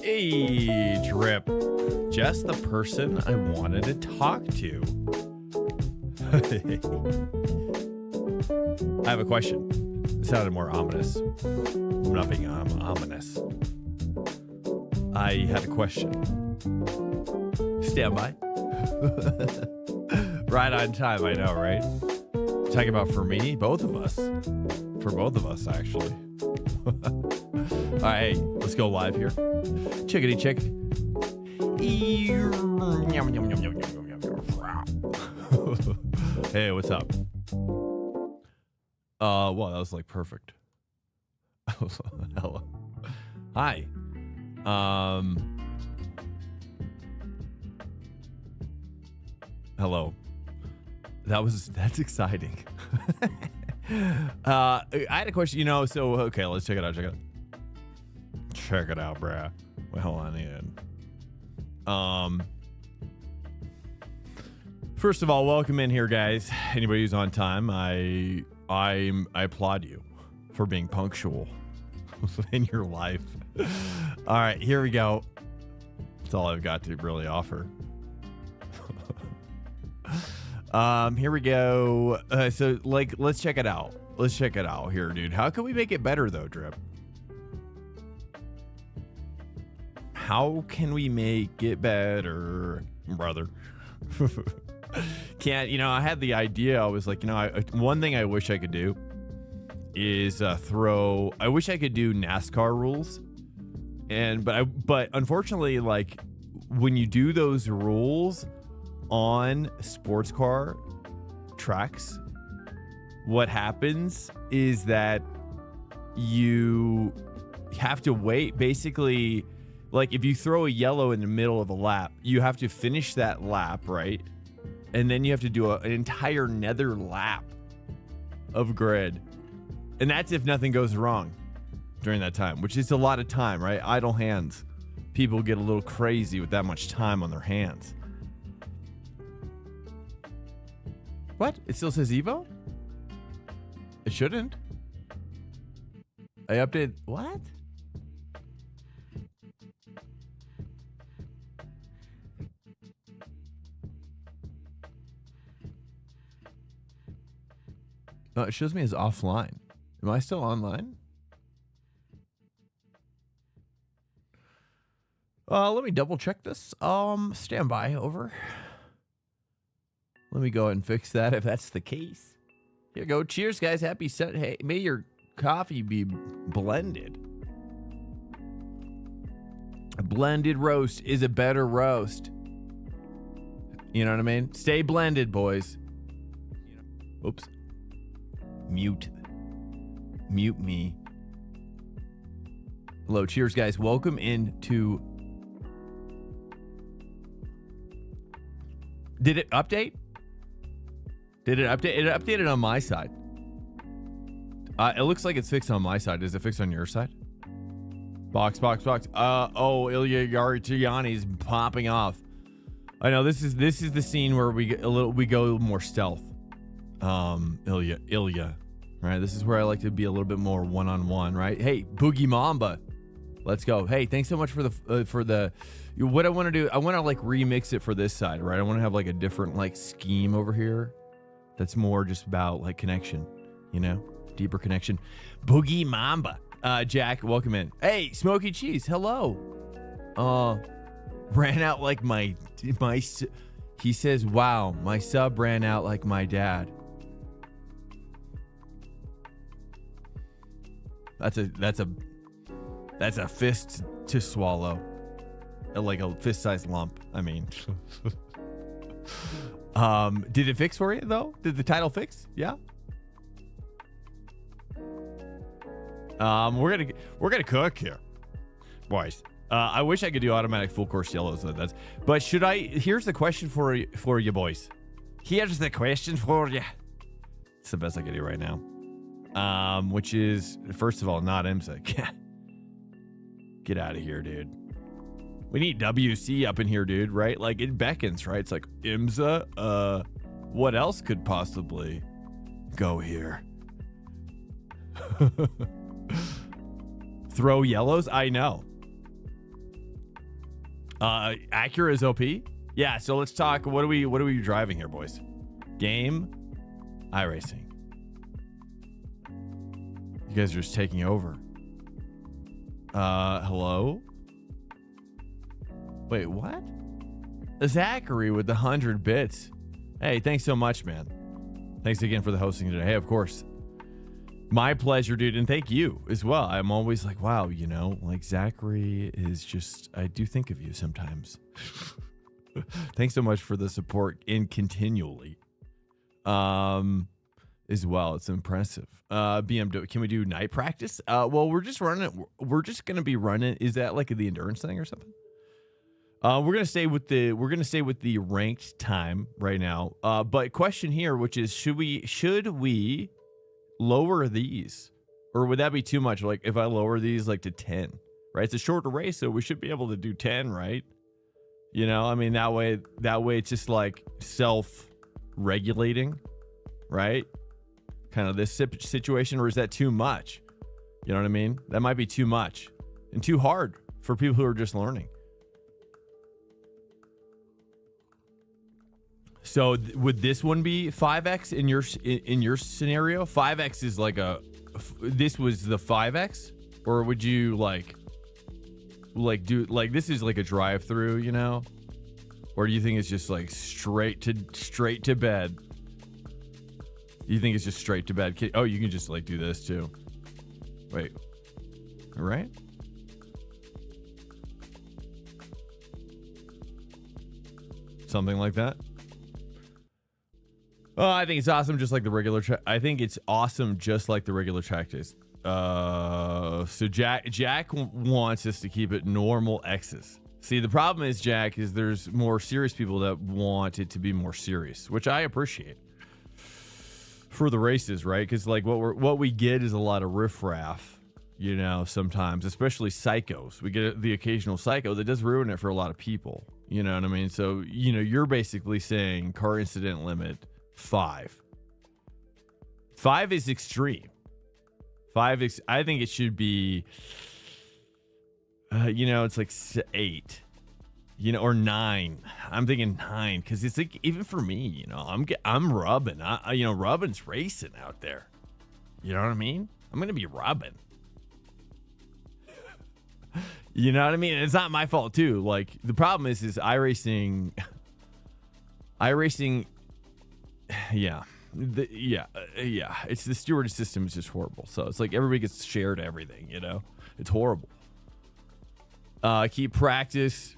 Hey, Drip. Just the person I wanted to talk to. I have a question. It sounded more ominous. I'm not being ominous. I had a question. Stand by. Right on time, I know, right? Talking about for me, both of us. For both of us, actually. All right, let's go live here. Chickadee chick. Hey, what's up? Well, that was like perfect. Hello. Hi. Hello. That's exciting. I had a question, you know, so okay, let's check it out. Check it out, bruh. Well, hold on in. First of all, welcome in here, guys. Anybody who's on time, I applaud you for being punctual in your life. All right, here we go. That's all I've got to really offer. Here we go. So like, let's check it out. Let's check it out here, dude. How can we make it better though, Drip? How can we make it better, brother? Can't, you know, I had the idea. I was like, you know, one thing I wish I could do is I wish I could do NASCAR rules. But unfortunately, like when you do those rules on sports car tracks, what happens is that you have to wait. Basically, like if you throw a yellow in the middle of a lap, you have to finish that lap, right? And then you have to do an entire nether lap of grid. And that's if nothing goes wrong during that time, which is a lot of time, right? Idle hands. People get a little crazy with that much time on their hands. What? It still says Evo? It shouldn't. I updated. What? No, it shows me as offline. Am I still online? Let me double check this. Stand by, over. Let me go ahead and fix that if that's the case. Here you go. Cheers, guys. Happy set. Hey, may your coffee be blended. A blended roast is a better roast. You know what I mean? Stay blended, boys. Oops. Mute me. Hello, cheers, guys. Welcome into. Did it update? It updated on my side. It looks like it's fixed on my side. Is it fixed on your side? Box. Oh, Ilya Yartiani's popping off. I know this is the scene where we go more stealth. Ilya, right? This is where I like to be a little bit more one-on-one, right? Hey, Boogie Mamba, let's go. Hey, thanks so much for the. What I want to do, I want to like remix it for this side, right? I want to have like a different like scheme over here. That's more just about like connection, you know, deeper connection. Boogie Mamba, Jack, welcome in. Hey, Smoky Cheese, hello. Ran out like my. He says, wow, my sub ran out like my dad. That's a fist to swallow, like a fist-sized lump. I mean, did it fix for you though? Did the title fix? Yeah. We're gonna cook here, boys. I wish I could do automatic full course yellows. But should I? Here's the question for you, boys. Here's the question for you. It's the best I can do right now. Which is, first of all, not IMSA. Get out of here, dude. We need WC up in here, dude, right? Like, it beckons, right? It's like, IMSA, what else could possibly go here? Throw yellows? I know. Acura is OP. Yeah, so let's talk. What are we driving here, boys? Game, iRacing. You guys are just taking over. Hello? Wait, what? Zachary with the 100 bits. Hey, thanks so much, man. Thanks again for the hosting today. Hey, of course. My pleasure, dude. And thank you as well. I'm always like, wow, you know, like Zachary is just, I do think of you sometimes. Thanks so much for the support and continually. As well. It's impressive. BMW, can we do night practice? Well, we're just running it. We're just going to be running. Is that like the endurance thing or something? We're gonna stay with the ranked time right now. But question here, which is, should we lower these, or would that be too much? Like if I lower these like to 10, right? It's a shorter race, so we should be able to do 10, right? You know, I mean that way it's just like self-regulating, right? Kind of this situation, or is that too much? You know what I mean? That might be too much and too hard for people who are just learning. So would this one be 5x in your scenario? 5x is like this was the 5x, or would you like do like this is like a drive through, you know? Or do you think it's just like straight to bed? You think it's just straight to bed? Oh, you can just like do this too. Wait, all right. Something like that. Oh, I think it's awesome, just like the regular track. I think it's awesome, just like the regular track days. So Jack wants us to keep it normal X's. See, the problem is, Jack, is there's more serious people that want it to be more serious, which I appreciate for the races, right? Because like what we get is a lot of riffraff, you know. Sometimes, especially psychos, we get the occasional psycho that does ruin it for a lot of people. You know what I mean? So you know, you're basically saying car incident limit 5. 5 is extreme. 5 is, I think it should be, you know, it's like 8, you know, or 9. I'm thinking 9 because it's like, even for me, you know, I'm rubbing. You know, rubbing's racing out there. You know what I mean? I'm gonna be rubbing. You know what I mean? It's not my fault too. Like the problem is iRacing. Yeah. It's the steward system is just horrible. So it's like everybody gets shared everything, you know? It's horrible. Keep practice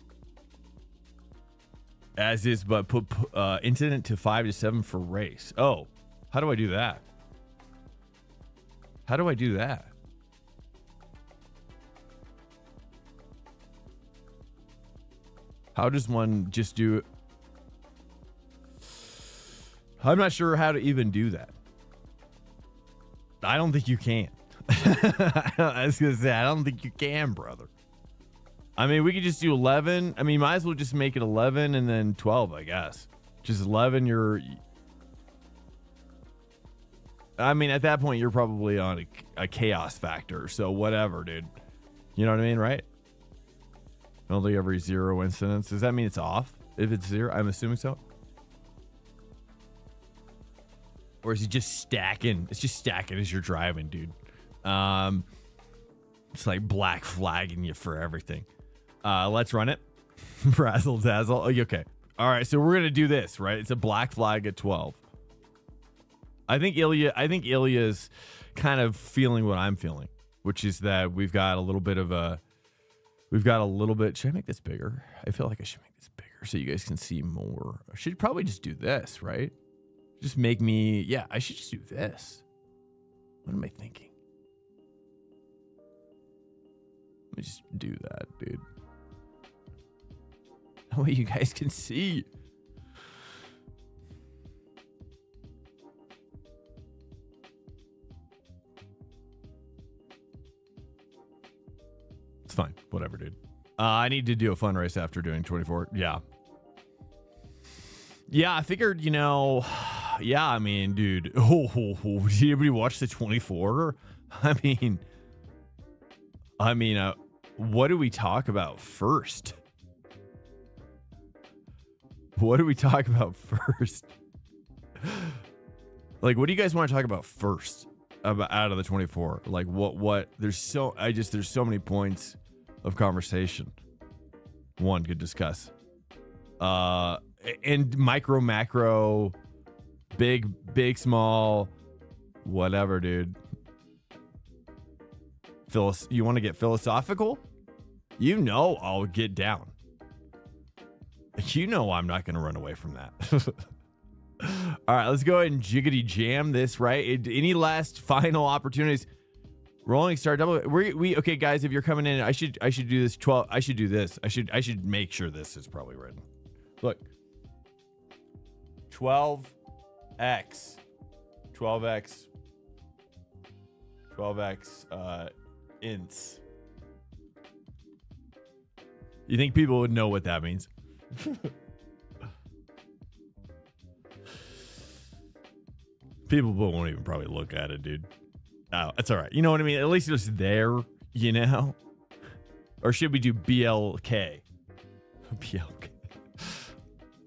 as is, but put incident to 5 to 7 for race. Oh, how do I do that? How do I do that? How does one just do it? I'm not sure how to even do that. I don't think you can. I was gonna say, I don't think you can, brother. I mean, we could just do 11. I mean, might as well just make it 11 and then 12, I guess. Just 11, I mean, at that point, you're probably on a chaos factor. So whatever, dude. You know what I mean, right? Only every 0 incidents. Does that mean it's off? If it's 0, I'm assuming so. Or is he just stacking? It's just stacking as you're driving, dude. It's like black flagging you for everything. Let's run it. Razzle dazzle. Oh, okay. All right. So we're going to do this, right? It's a black flag at 12. I think Ilya's kind of feeling what I'm feeling, which is that we've got a little bit. Should I make this bigger? I feel like I should make this bigger so you guys can see more. I should probably just do this, right? Just make me, yeah, I should just do this. What am I thinking? Let me just do that, dude. That way you guys can see. It's fine. Whatever, dude. I need to do a fun race after doing 24. Yeah. Yeah, I figured, you know, yeah, I mean, dude. Oh, did anybody watch the 24? I mean, what do we talk about first? What do we talk about first? Like, what do you guys want to talk about first about out of the 24? Like, what? There's so many points of conversation one could discuss. And micro, macro, big, small, whatever, dude. You want to get philosophical? You know I'll get down. You know I'm not going to run away from that. All right, let's go ahead and jiggity jam this, right? Any last final opportunities? Rolling start double. We okay, guys. If you're coming in, I should do this. 12. I should do this. I should make sure this is probably written. Look, 12x, 12x, 12x, ints. You think people would know what that means? People won't even probably look at it, dude. Oh, that's all right. You know what I mean? At least it's there, you know? Or should we do BLK? BLK.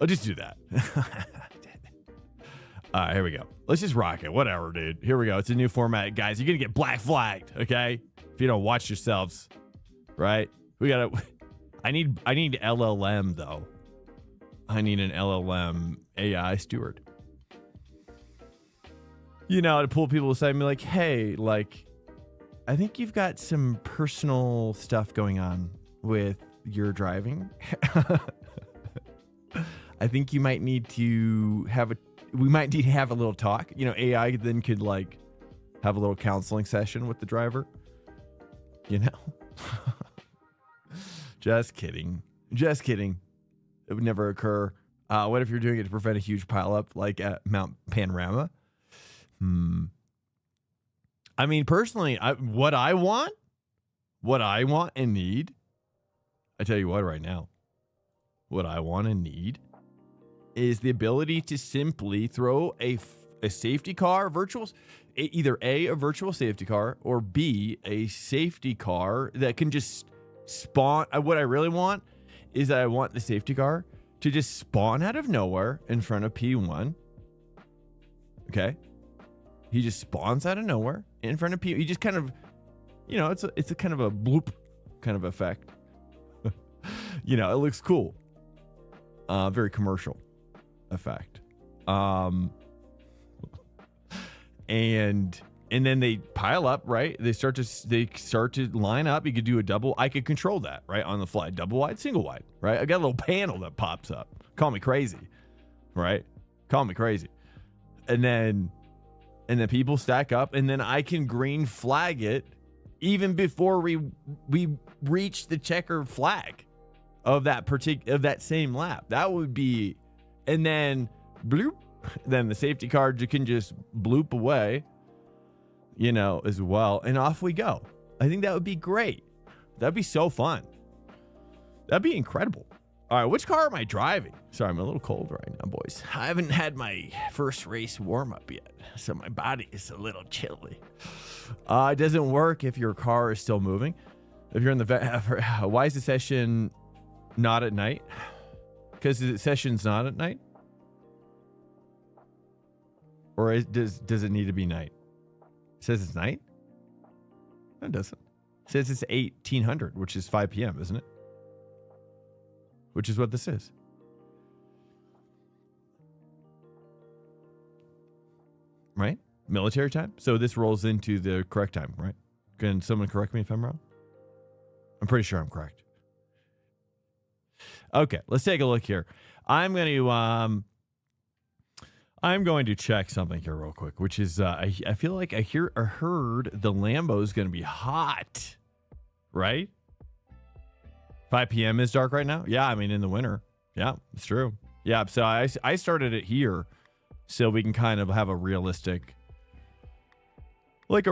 I'll just do that. All right, here we go. Let's just rock it. Whatever, dude. Here we go. It's a new format, guys. You're going to get black flagged, okay? If you don't watch yourselves, right? We got to... I need LLM, though. I need an LLM AI steward. You know, to pull people aside and be like, hey, like, I think you've got some personal stuff going on with your driving. I think you might need to we might need to have a little talk. You know, AI then could like have a little counseling session with the driver. You know? Just kidding. Just kidding. It would never occur. What if you're doing it to prevent a huge pileup like at Mount Panorama? I mean, personally, what I want and need, I tell you what right now, what I want and need is the ability to simply throw a safety car, either a virtual safety car, or B, a safety car that can just spawn. What I really want is that I want the safety car to just spawn out of nowhere in front of P1. Okay. He just spawns out of nowhere in front of people. He just kind of, you know, it's a kind of a bloop kind of effect. You know, it looks cool. Very commercial effect. And then they pile up, right? They start to line up. You could do I could control that, right? On the fly. Double wide, single wide, right? I got a little panel that pops up. Call me crazy, right? Call me crazy. And then people stack up, and then I can green flag it even before we reach the checker flag of that same lap. That would be, and then bloop, then the safety car can just bloop away, you know, as well, and off we go. I think that would be great. That'd be so fun. That'd be incredible. All right, which car am I driving? Sorry, I'm a little cold right now, boys. I haven't had my first race warm-up yet, so my body is a little chilly. It doesn't work if your car is still moving. If you're in the... Why is the session not at night? Because the session's not at night? Or does it need to be night? It says it's night? No, it doesn't. It says it's 1800, which is 5 p.m., isn't it? Which is what this is. Right? Military time? So this rolls into the correct time, right? Can someone correct me if I'm wrong? I'm pretty sure I'm correct. Okay, let's take a look here. I'm going to check something here real quick, which is I feel like I heard the Lambo is going to be hot, right? 5 p.m. is dark right now. Yeah, I mean in the winter. Yeah, it's true. Yeah, so I started it here so we can kind of have a realistic kind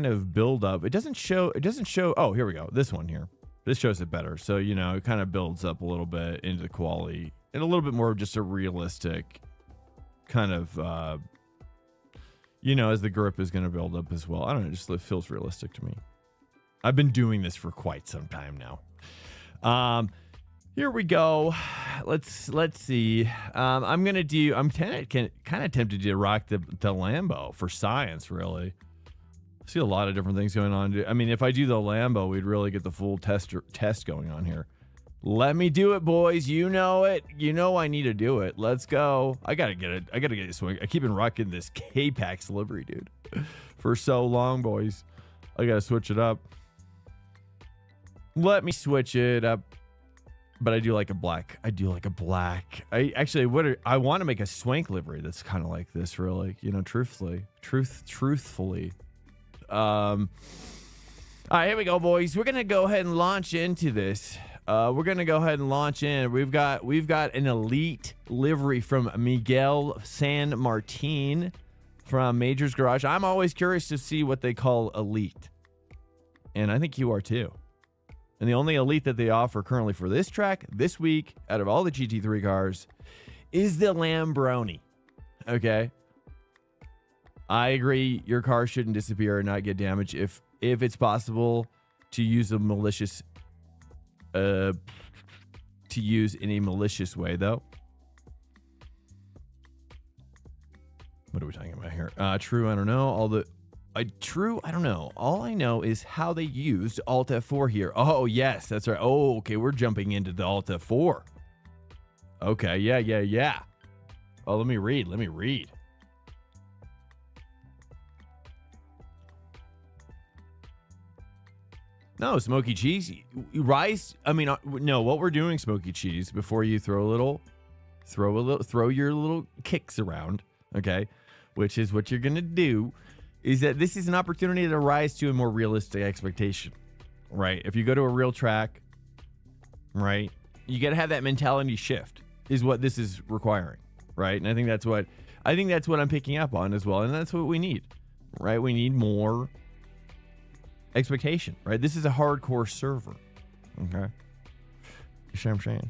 of build up. It doesn't show. Oh, here we go. This one here. This shows it better. So, you know, it kind of builds up a little bit into the quality and a little bit more of just a realistic kind of, you know, as the grip is going to build up as well. I don't know. It just feels realistic to me. I've been doing this for quite some time now. Here we go. Let's see. I'm kind of tempted to rock the Lambo for science, really. I see a lot of different things going on. I mean, if I do the Lambo, we'd really get the full test going on here. Let me do it, boys. You know it. You know I need to do it. Let's go. I gotta get it. I gotta get it swing. I keep on rocking this K-Pax livery, dude, for so long, boys. I gotta switch it up. Let me switch it up. But I do like a black. I want to make a Swank livery that's kind of like this, really. You know, truthfully. All right, here we go, boys. We're gonna go ahead and launch into this. We're gonna go ahead and launch in. We've got an elite livery from Miguel San Martin from Major's Garage. I'm always curious to see what they call elite, and I think you are too. And the only elite that they offer currently for this track this week, out of all the GT3 cars, is the Lambroni. Okay. I agree. Your car shouldn't disappear or not get damaged if it's possible to use a malicious, in a malicious way, though. What are we talking about here? True. I don't know. True, I don't know. All I know is how they used Alt F4 here. Oh, yes, that's right. Oh, okay, we're jumping into the Alt F4. Okay, yeah. Oh, let me read. No, Smoky Cheese. Rise. I mean, no, what we're doing, Smoky Cheese, before you throw your little kicks around, okay, which is what you're going to do, is that this is an opportunity to rise to a more realistic expectation, right? If you go to a real track, right, you got to have that mentality shift is what this is requiring, right? And I think that's what I'm picking up on as well. And that's what we need, right? We need more expectation, right? This is a hardcore server, okay? You see what I'm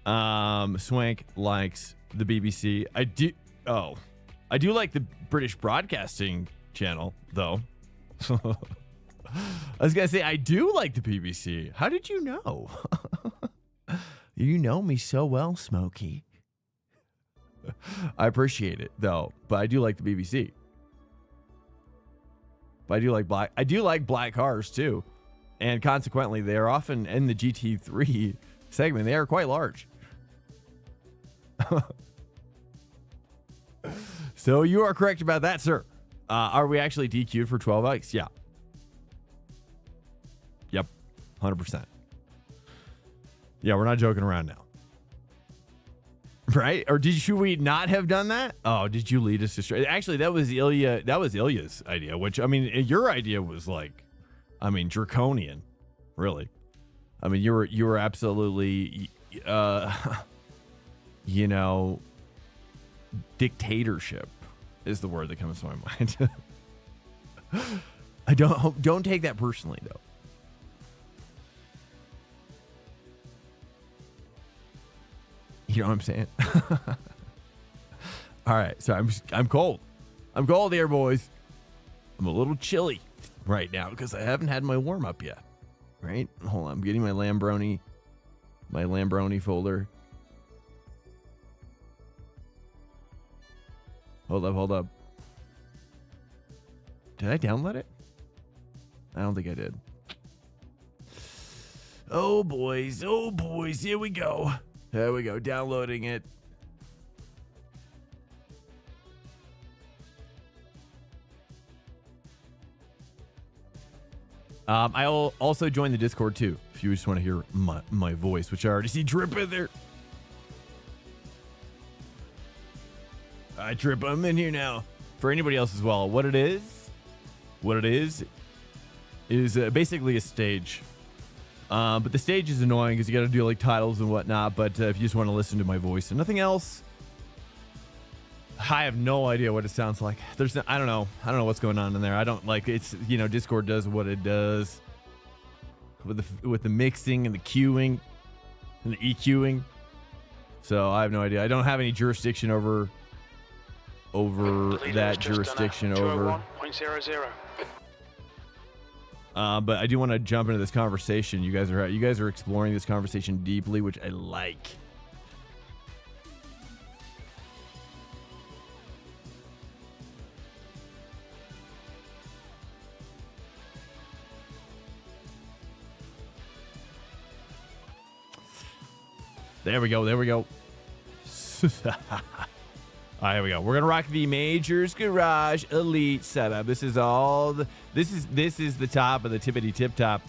saying? Swank likes the BBC. I do like the British Broadcasting Channel, though. I was gonna say I do like the BBC. How did you know? You know me so well, Smokey. I appreciate it, though, but I do like the BBC. But I do like black cars too, and consequently, they are often in the GT3 segment. They are quite large. So you are correct about that, sir. Are we actually DQ'd for 12x? Yeah. Yep. 100%. Yeah, we're not joking around now. Right? Or should we not have done that? Oh, did you lead us astray? Actually, that was Ilya's idea, which, I mean, your idea was like, I mean, draconian, really. I mean, you were absolutely, you know, dictatorship is the word that comes to my mind. I don't take that personally, though. You know what I'm saying? All right, so I'm cold. I'm cold here, boys. I'm a little chilly right now because I haven't had my warm up yet. Right? Hold on, I'm getting my Lambroni folder. Hold up. Did I download it? I don't think I did. Oh boys, here we go. There we go, downloading it. I'll also join the Discord too, if you just want to hear my voice, which I already see drip in there. I trip. I'm in here now. For anybody else as well, what it is basically a stage. But the stage is annoying because you got to do like titles and whatnot. But if you just want to listen to my voice and nothing else, I have no idea what it sounds like. I don't know what's going on in there. I don't like it's, you know, Discord does what it does with the mixing and the queuing and the EQing. So I have no idea. I don't have any jurisdiction over that jurisdiction over. 201.00. But I do want to jump into this conversation. You guys are exploring this conversation deeply, which I like. There we go. There we go. All right, here we go. We're gonna rock the Majors Garage Elite setup. This is all. This is the top of the tippity tip top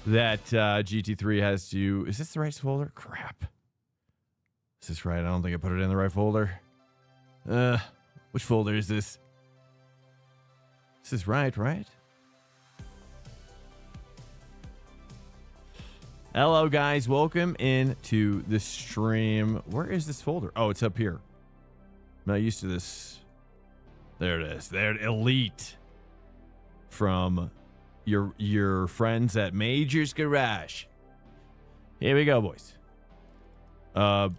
that GT3 has to. Is this the right folder? Crap. Is this right? I don't think I put it in the right folder. Which folder is this? This is right? Hello, guys. Welcome into the stream. Where is this folder? Oh, it's up here. I'm not used to this. There it is. There, Elite. From your friends at Majors Garage. Here we go, boys. Hold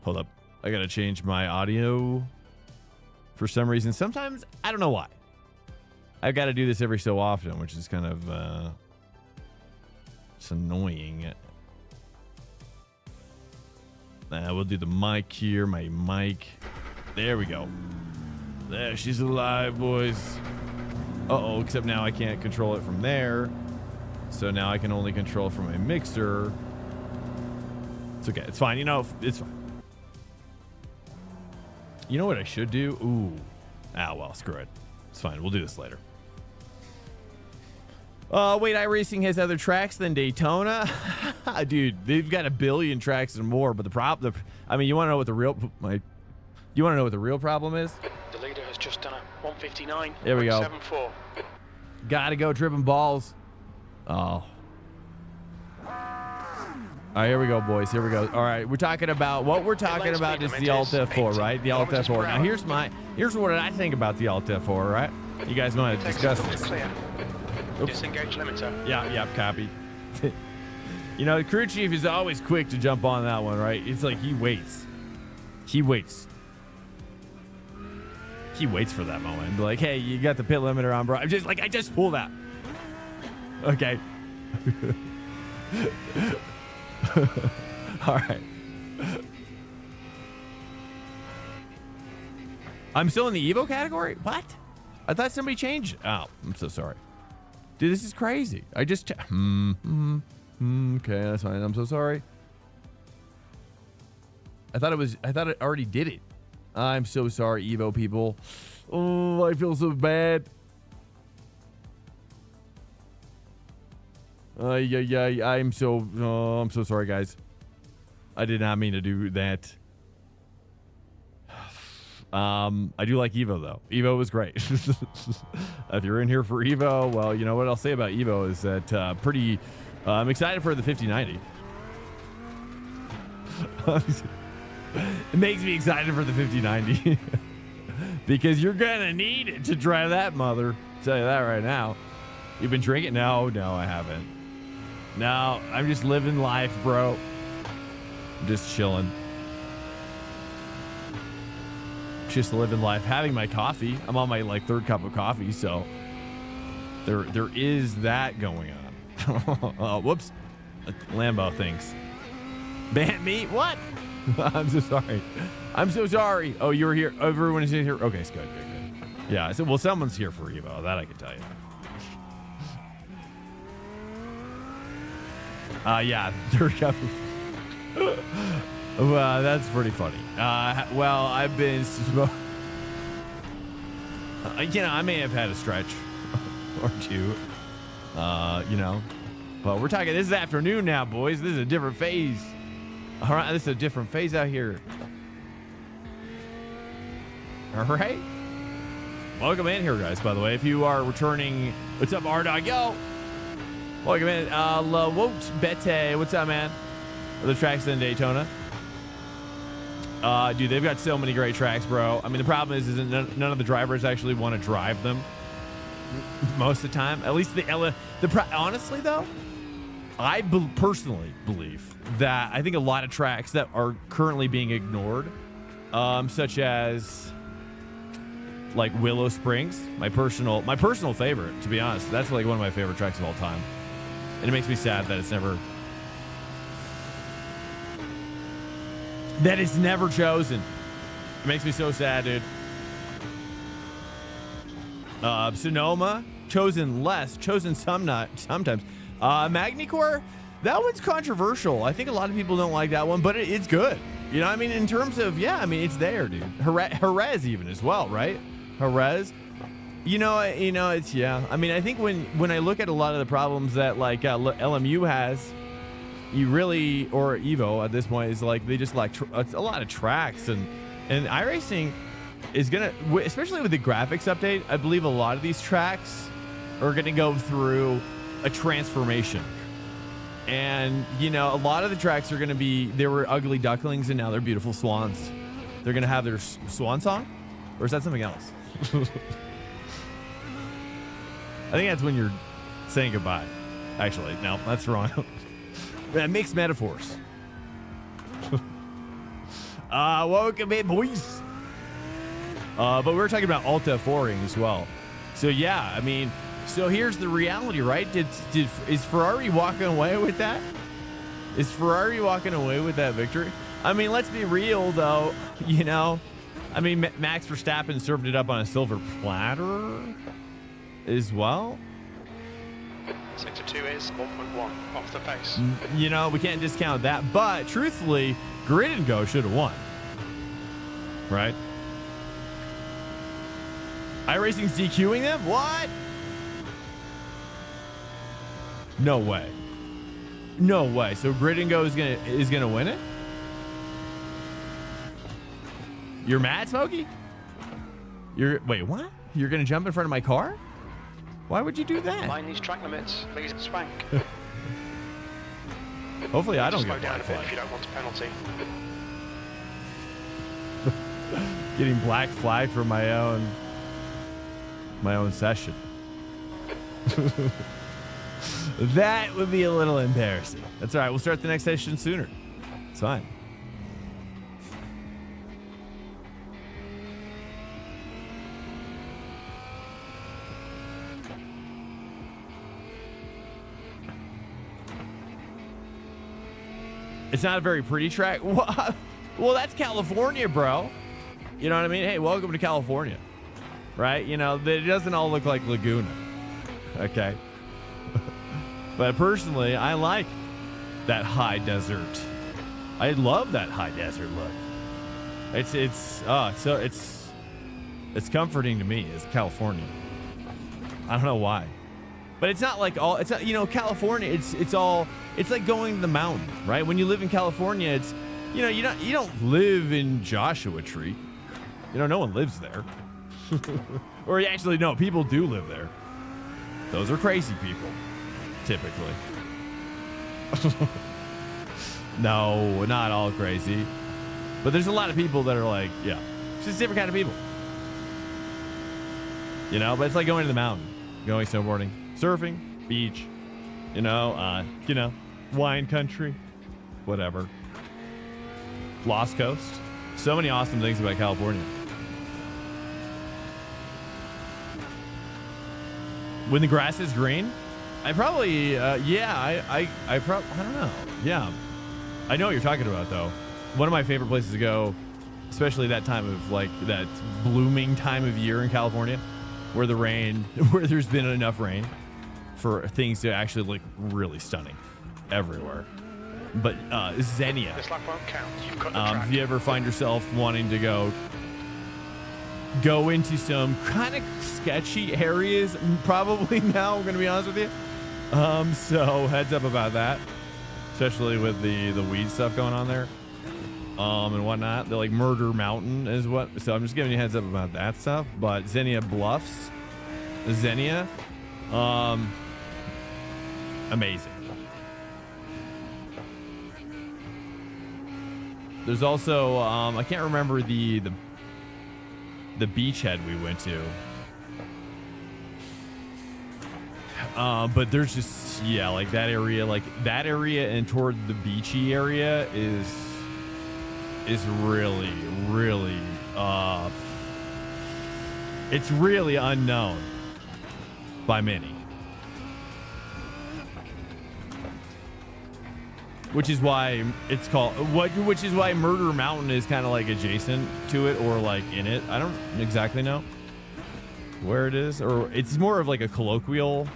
up. I gotta change my audio for some reason. Sometimes, I don't know why. I've got to do this every so often, which is kind of... it's annoying. We'll do the mic here. My mic. There we go. There, she's alive, boys. Uh-oh, except now I can't control it from there. So now I can only control from my mixer. It's okay. It's fine. You know, it's fine. You know what I should do? Ooh. Ah, well, screw it. It's fine. We'll do this later. Wait, iRacing has other tracks than Daytona? Dude, they've got a billion tracks and more, but I mean, you want to know what the real problem is? The leader has just done a 159. There we go. 74. Gotta go tripping balls. Oh. All right, here we go, boys. Here we go. All right, we're talking about is the Alt F4, right? The Alt F4. Now here's what I think about the Alt F4, right? You guys want to discuss this? Oops. Disengage limiter. Yeah, copy. You know, the crew chief is always quick to jump on that one, right? It's like he waits for that moment and be like, hey, you got the pit limiter on, bro. I just pulled that. Okay. All right. I'm still in the Evo category? What? I thought somebody changed. Oh, I'm so sorry. Dude, this is crazy. I just... okay, that's fine. I'm so sorry. I thought it already did it. I'm so sorry, Evo people. Oh, I feel so bad. I'm so sorry, guys. I did not mean to do that. I do like Evo though. Evo was great. If you're in here for Evo, well, you know what I'll say about Evo is that I'm excited for the 5090. It makes me excited for the 5090 because you're gonna need it to drive that mother. I'll tell you that right now. You've been drinking? No, I haven't. No, I'm just living life, bro. I'm just chilling. Just living life, having my coffee. I'm on my third cup of coffee, so there is that going on. Whoops. Lambo things. Ban me? What? I'm so sorry. I'm so sorry. Oh, you were here. Everyone is here. Okay, it's good. Yeah, I said, well, someone's here for Evo. That I can tell you. Yeah, third cup. Well, that's pretty funny. Well, I've been I may have had a stretch or two. But we're talking, this is afternoon now, boys. This is a different phase. All right, this is a different phase out here. All right. Welcome in here, guys, by the way. If you are returning, what's up, R-Dog? Yo. Welcome in. Wote Bete. What's up, man? The tracks in Daytona. Dude, they've got so many great tracks, bro. I mean, the problem is none of the drivers actually want to drive them most of the time. At least honestly, though, I personally believe that I think a lot of tracks that are currently being ignored, such as like Willow Springs, my personal favorite, to be honest. That's like one of my favorite tracks of all time. And it makes me sad that it's never chosen. It makes me so sad, dude. Sonoma, chosen less, chosen sometimes. Magnicor, that one's controversial. I think a lot of people don't like that one, but it's good. You know what I mean? In terms of, yeah, I mean, it's there, dude. Jerez even as well, right? Jerez. You know, it's, yeah. I mean, I think when I look at a lot of the problems that, like, LMU has, you really, or Evo at this point, is like they just like a lot of tracks. And iRacing is going to, especially with the graphics update, I believe a lot of these tracks are going to go through a transformation. And, you know, a lot of the tracks are going to be, they were ugly ducklings and now they're beautiful swans. They're going to have their swan song? Or is that something else? I think that's when you're saying goodbye. Actually, no, that's wrong. Mixed metaphors. Welcome in, boys. But we were talking about Alta 4ing as well. So, yeah, I mean, so here's the reality, right? Is Ferrari walking away with that? Is Ferrari walking away with that victory? I mean, let's be real, though. You know, I mean, Max Verstappen served it up on a silver platter as well. Sector 2 is 1.1 off the pace. You know, we can't discount that. But truthfully, Grid and Go should have won. Right? iRacing's DQing them? What? No way. No way. So Grid and Go is gonna win it? You're mad, Smokey? Wait, what? You're gonna jump in front of my car? Why would you do that? Mind these track limits, please, Swank. Hopefully I don't Slow get down black a bit flag. if you don't want a penalty. Getting black flag for my own session. That would be a little embarrassing. That's all right. We'll start the next session sooner. It's fine. It's not a very pretty track. Well, that's California, bro. You know what I mean? Hey, welcome to California. Right? You know, it doesn't all look like Laguna. Okay? But personally, I like that high desert. I love that high desert look. It's comforting to me as California. I don't know why. But it's not like all, it's not, you know, California, it's like going to the mountain, right? When you live in California, it's, you know, you don't live in Joshua Tree. You know, no one lives there. Or actually, no, people do live there. Those are crazy people, typically. No, not all crazy. But there's a lot of people that are like, yeah, it's just different kind of people. You know, but it's like going to the mountain, going snowboarding, surfing, beach, you know, wine country, whatever. Lost Coast. So many awesome things about California. When the grass is green, I probably, yeah, I don't know. Yeah. I know what you're talking about, though. One of my favorite places to go, especially that time of, like, that blooming time of year in California, where where there's been enough rain for things to actually look really stunning everywhere. But Xenia. This lap won't count. You've got the track. If you ever find yourself wanting to go into some kind of sketchy areas, probably now, I'm going to be honest with you. So heads up about that, especially with the weed stuff going on there, and whatnot. They're like Murder Mountain is what. So I'm just giving you a heads up about that stuff. But Xenia Bluffs, Xenia, amazing. There's also I can't remember the beachhead we went to. But there's just, yeah, like that area and toward the beachy area is really, really, It's really unknown by many. Which is why it's called which is why Murder Mountain is kind of like adjacent to it or like in it. I don't exactly know where it is, or it's more of like a colloquial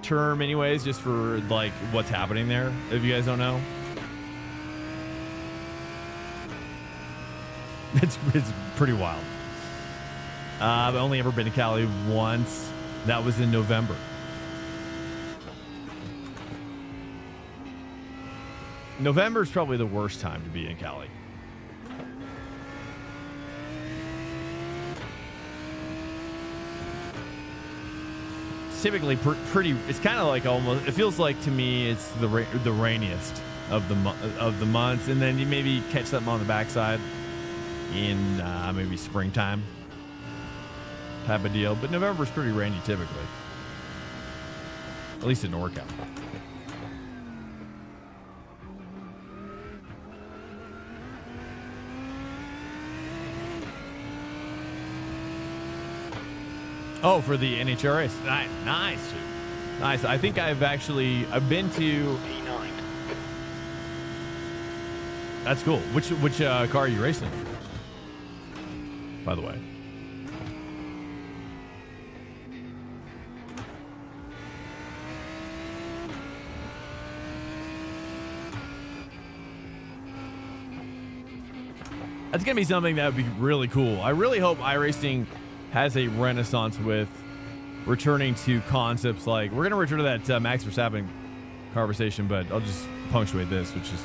term anyways, just for like what's happening there, if you guys don't know. It's pretty wild. I've only ever been to Cali once. That was in November. November is probably the worst time to be in Cali. It's typically pretty. It's kind of like almost. It feels like to me it's the rainiest of the months, and then you maybe catch something on the backside in maybe springtime type of deal. But November's pretty rainy typically, at least in NorCal. Oh, for the NHRA. Nice, dude. Nice. I think I've been to P9. That's cool. Which car are you racing? By the way. That's going to be something that would be really cool. I really hope iRacing has a renaissance with returning to concepts like, we're going to return to that Max Verstappen conversation, but I'll just punctuate this, which is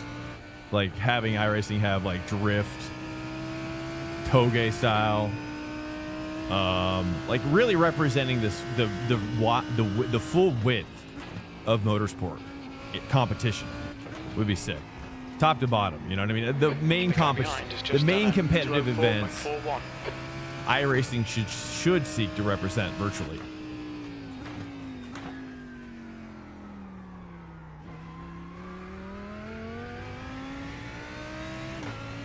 like having iRacing have like drift, toge style, like really representing this the full width of motorsport competition would be sick, top to bottom. You know what I mean? The main competitive events, iRacing should seek to represent virtually.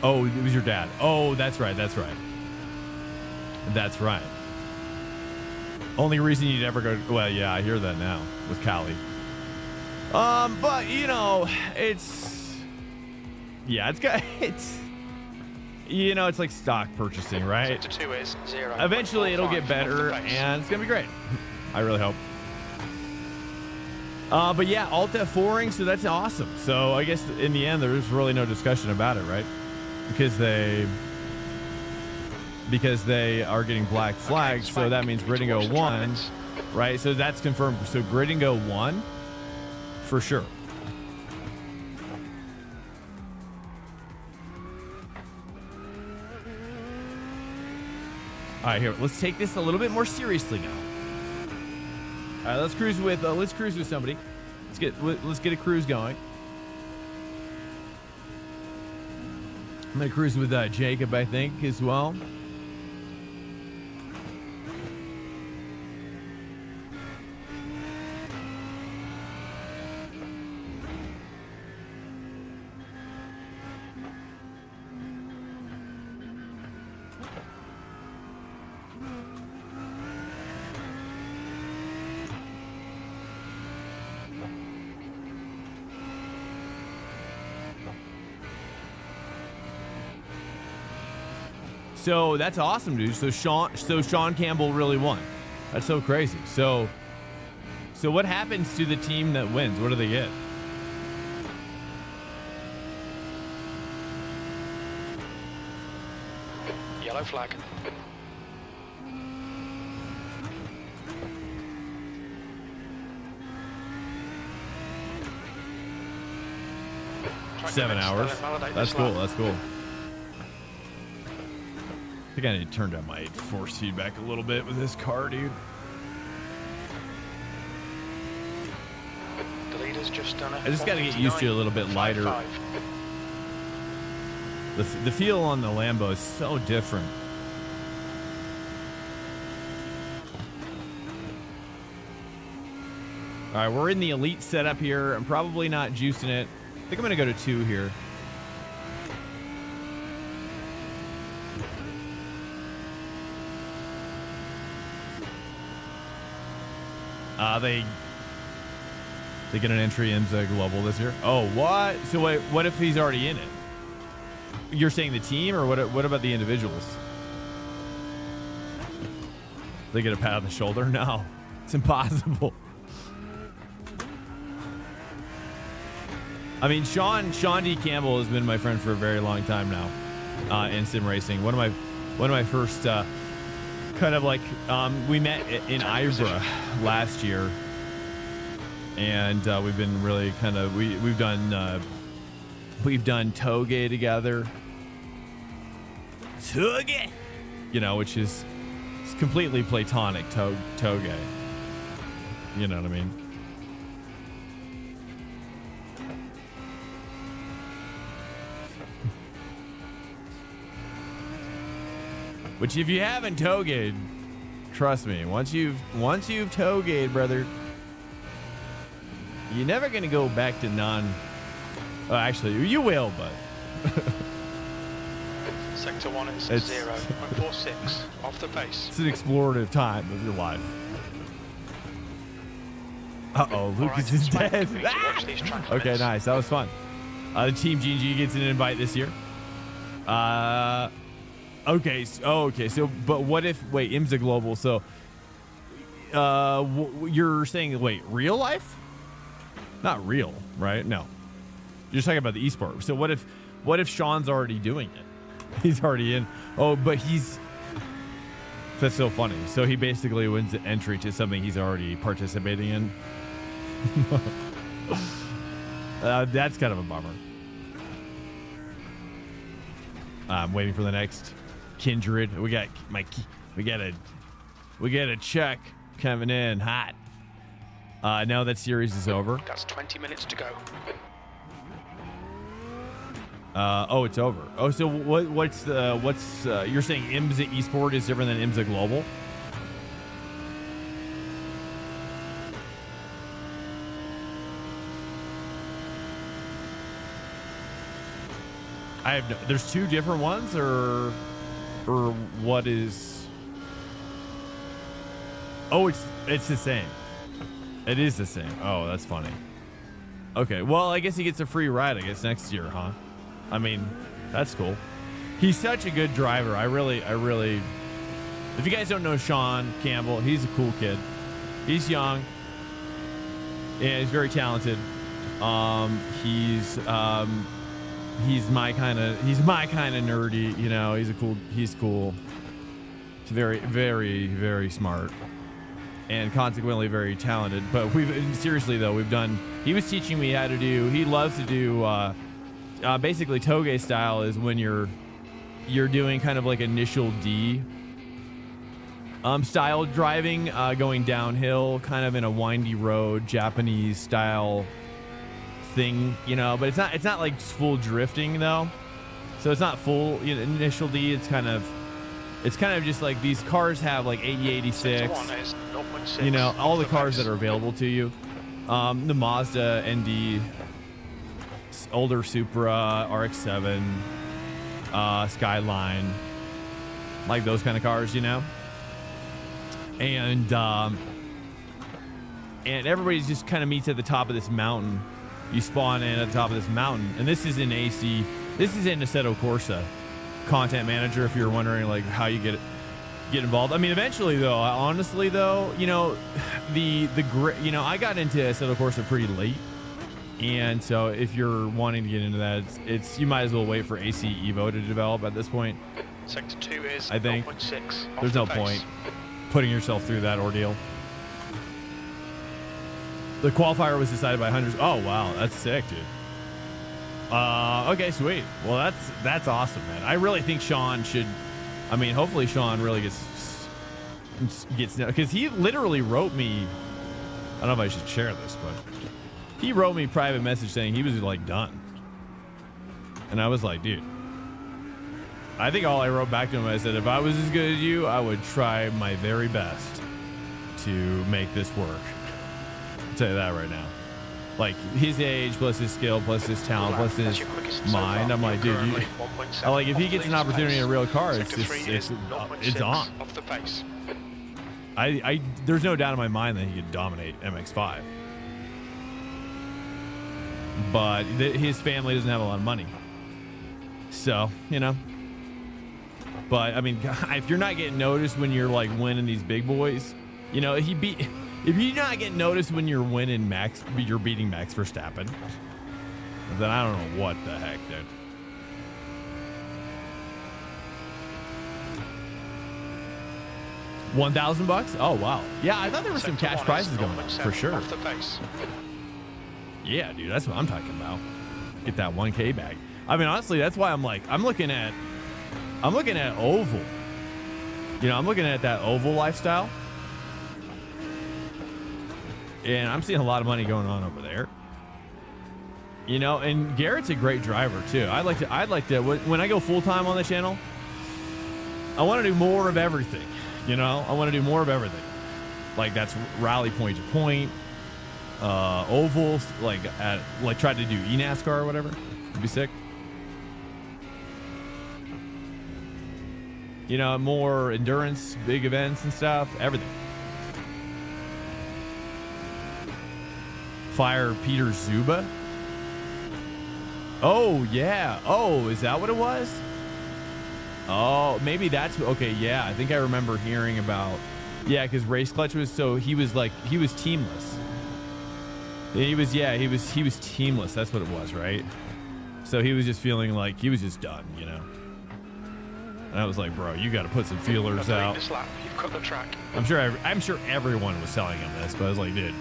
Oh, it was your dad. Oh, that's right. That's right. That's right. Only reason you'd ever go. Well, yeah, I hear that now with Cali. But you know, it's you know, it's like stock purchasing, right? Eventually, it'll get better, and it's gonna be great. I really hope. But yeah, Alt F4ing, so that's awesome. So I guess in the end, there's really no discussion about it, right? Because they are getting black flags, so that means Gridingo won, right? So that's confirmed. So Gridingo won for sure. All right, here, let's take this a little bit more seriously now. All right, let's cruise with somebody. Let's get a cruise going. I'm gonna cruise with Jacob, I think, as well. So that's awesome, dude. So Sean Campbell really won. That's so crazy. So what happens to the team that wins? What do they get? Yellow flag. Trackday 7 hours. That's cool. That's cool. I think I need to turn down my force feedback a little bit with this car, dude. The leader's just done it. I just got to get used to it a little bit lighter. The feel on the Lambo is so different. All right, we're in the elite setup here. I'm probably not juicing it. I think I'm going to go to 2 here. They get an entry IMSA Global this year. Oh, what? So wait, what if he's already in it? You're saying the team, or what about the individuals? They get a pat on the shoulder? No, it's impossible. I mean, Sean D. Campbell has been my friend for a very long time now in sim racing. One of my first kind of like we met in IMSA last year, and we've been really kind of we've done Trackday together. Trackday, you know, which is it's completely platonic. Trackday, you know what I mean? Which, if you haven't Trackdayed, trust me, once you've Trackdayed, brother, you're never gonna go back to non. Oh, actually, you will, but. Sector 1 is 0.46 off the pace. It's an explorative time of your life. Uh-oh, Lucas is dead. Ah! Okay, nice. That was fun. The Team G&G gets an invite this year. Okay. So, but what if, wait, IMSA Global. So, you're saying, wait, real life? Not real, right? No. You're just talking about the esport. So what if Sean's already doing it? He's already in. Oh, but that's so funny. So he basically wins the entry to something he's already participating in. That's kind of a bummer. I'm waiting for the next Kindred. We got a check coming in hot. Now that series is over. That's 20 minutes to go. Oh, it's over. Oh, so what's you're saying IMSA Esport is different than IMSA Global? There's two different ones, or what is? Oh, it's the same. It is the same. Oh, that's funny. Okay, well, I guess he gets a free ride, I guess, next year, huh? I mean, that's cool. He's such a good driver. I really, if you guys don't know Sean Campbell, he's a cool kid. He's young. Yeah, he's very talented. He's my kind of nerdy, you know. He's cool. He's very, very, very smart, and consequently very talented. But seriously though, he was teaching me how to do, he loves to do basically Trackday style is when you're doing kind of like initial D style driving, going downhill kind of in a windy road, Japanese style thing, you know, but it's not like full drifting though. So it's not full, you know, initial D. It's kind of just like these cars have like 8086, you know, all the cars that are available to you. The Mazda ND, older Supra, RX-7, Skyline, like those kind of cars, you know. And everybody's just kind of meets at the top of this mountain. You spawn in at the top of this mountain, and this is in AC. This is in Assetto Corsa Content Manager. If you're wondering like how you get involved, I mean, eventually though, honestly though, you know, you know, I got into Assetto Corsa pretty late, and so if you're wanting to get into that, it's you might as well wait for AC Evo to develop at this point. Sector 2 is, I think, 0.6 there's no point putting yourself through that ordeal. The qualifier was decided by hundreds. Oh wow, that's sick, dude. Okay, sweet. Well, that's awesome, man. I really think Sean should. I mean, hopefully Sean really gets because he literally wrote me. I don't know if I should share this, but he wrote me a private message saying he was like done, and I was like, dude. I think all I wrote back to him, I said, if I was as good as you, I would try my very best to make this work. I'll tell you that right now. Like his age plus his skill plus his talent plus his mind. I'm like, dude, I like if he gets an opportunity in a real car, it's on. there's no doubt in my mind that he could dominate MX5. But his family doesn't have a lot of money. So, you know. But, I mean, if you're not getting noticed when you're, like, winning these big boys, you know, if you're not getting noticed when you're winning you're beating Max Verstappen, then I don't know what the heck, dude. $1,000? Oh, wow. Yeah, I thought there were some cash prizes going on, for sure. Yeah, dude, that's what I'm talking about. Get that 1K bag. I mean, honestly, that's why I'm looking at Oval. You know, I'm looking at that Oval lifestyle. And I'm seeing a lot of money going on over there. You know, and Garrett's a great driver too. I'd like to when I go full time on the channel, I want to do more of everything. You know, I want to do more of everything. Like that's rally point to point, ovals, like try to do eNASCAR or whatever. It'd be sick. You know, more endurance, big events and stuff, everything. Fire Peter Zuba. Oh, yeah. Oh, is that what it was? Oh, maybe that's okay. Yeah, I think I remember hearing about. Yeah, because Race Clutch was he was teamless. He was teamless. That's what it was, right? So he was just feeling like he was just done, you know. And I was like, bro, you got to put some feelers out. This lap, you've cut the track. I'm sure everyone was telling him this, but I was like, dude,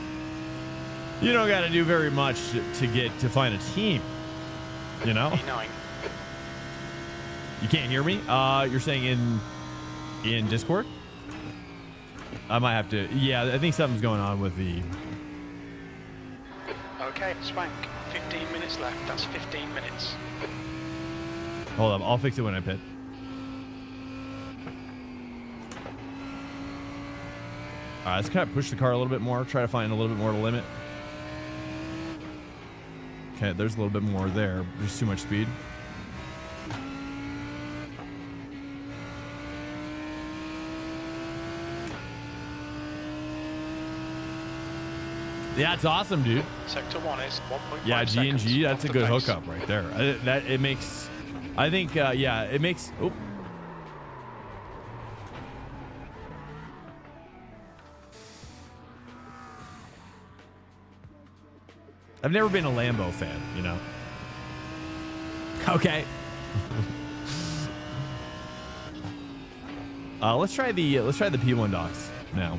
you don't got to do very much to find a team, you know. E9. You can't hear me? You're saying in Discord? I might have to. Yeah, I think something's going on with the. Okay, Swank. 15 minutes left. That's 15 minutes. Hold up, I'll fix it when I pit. All right, let's kind of push the car a little bit more. Try to find a little bit more to limit. Okay, there's a little bit more there. There's too much speed. Yeah, it's awesome, dude. Sector 1 is 1.5 yeah, G&G, that's a good pace. hookup right there. It makes, I think, yeah, it makes. Oh. I've never been a Lambo fan, you know. Okay. Let's try the P1 docks now.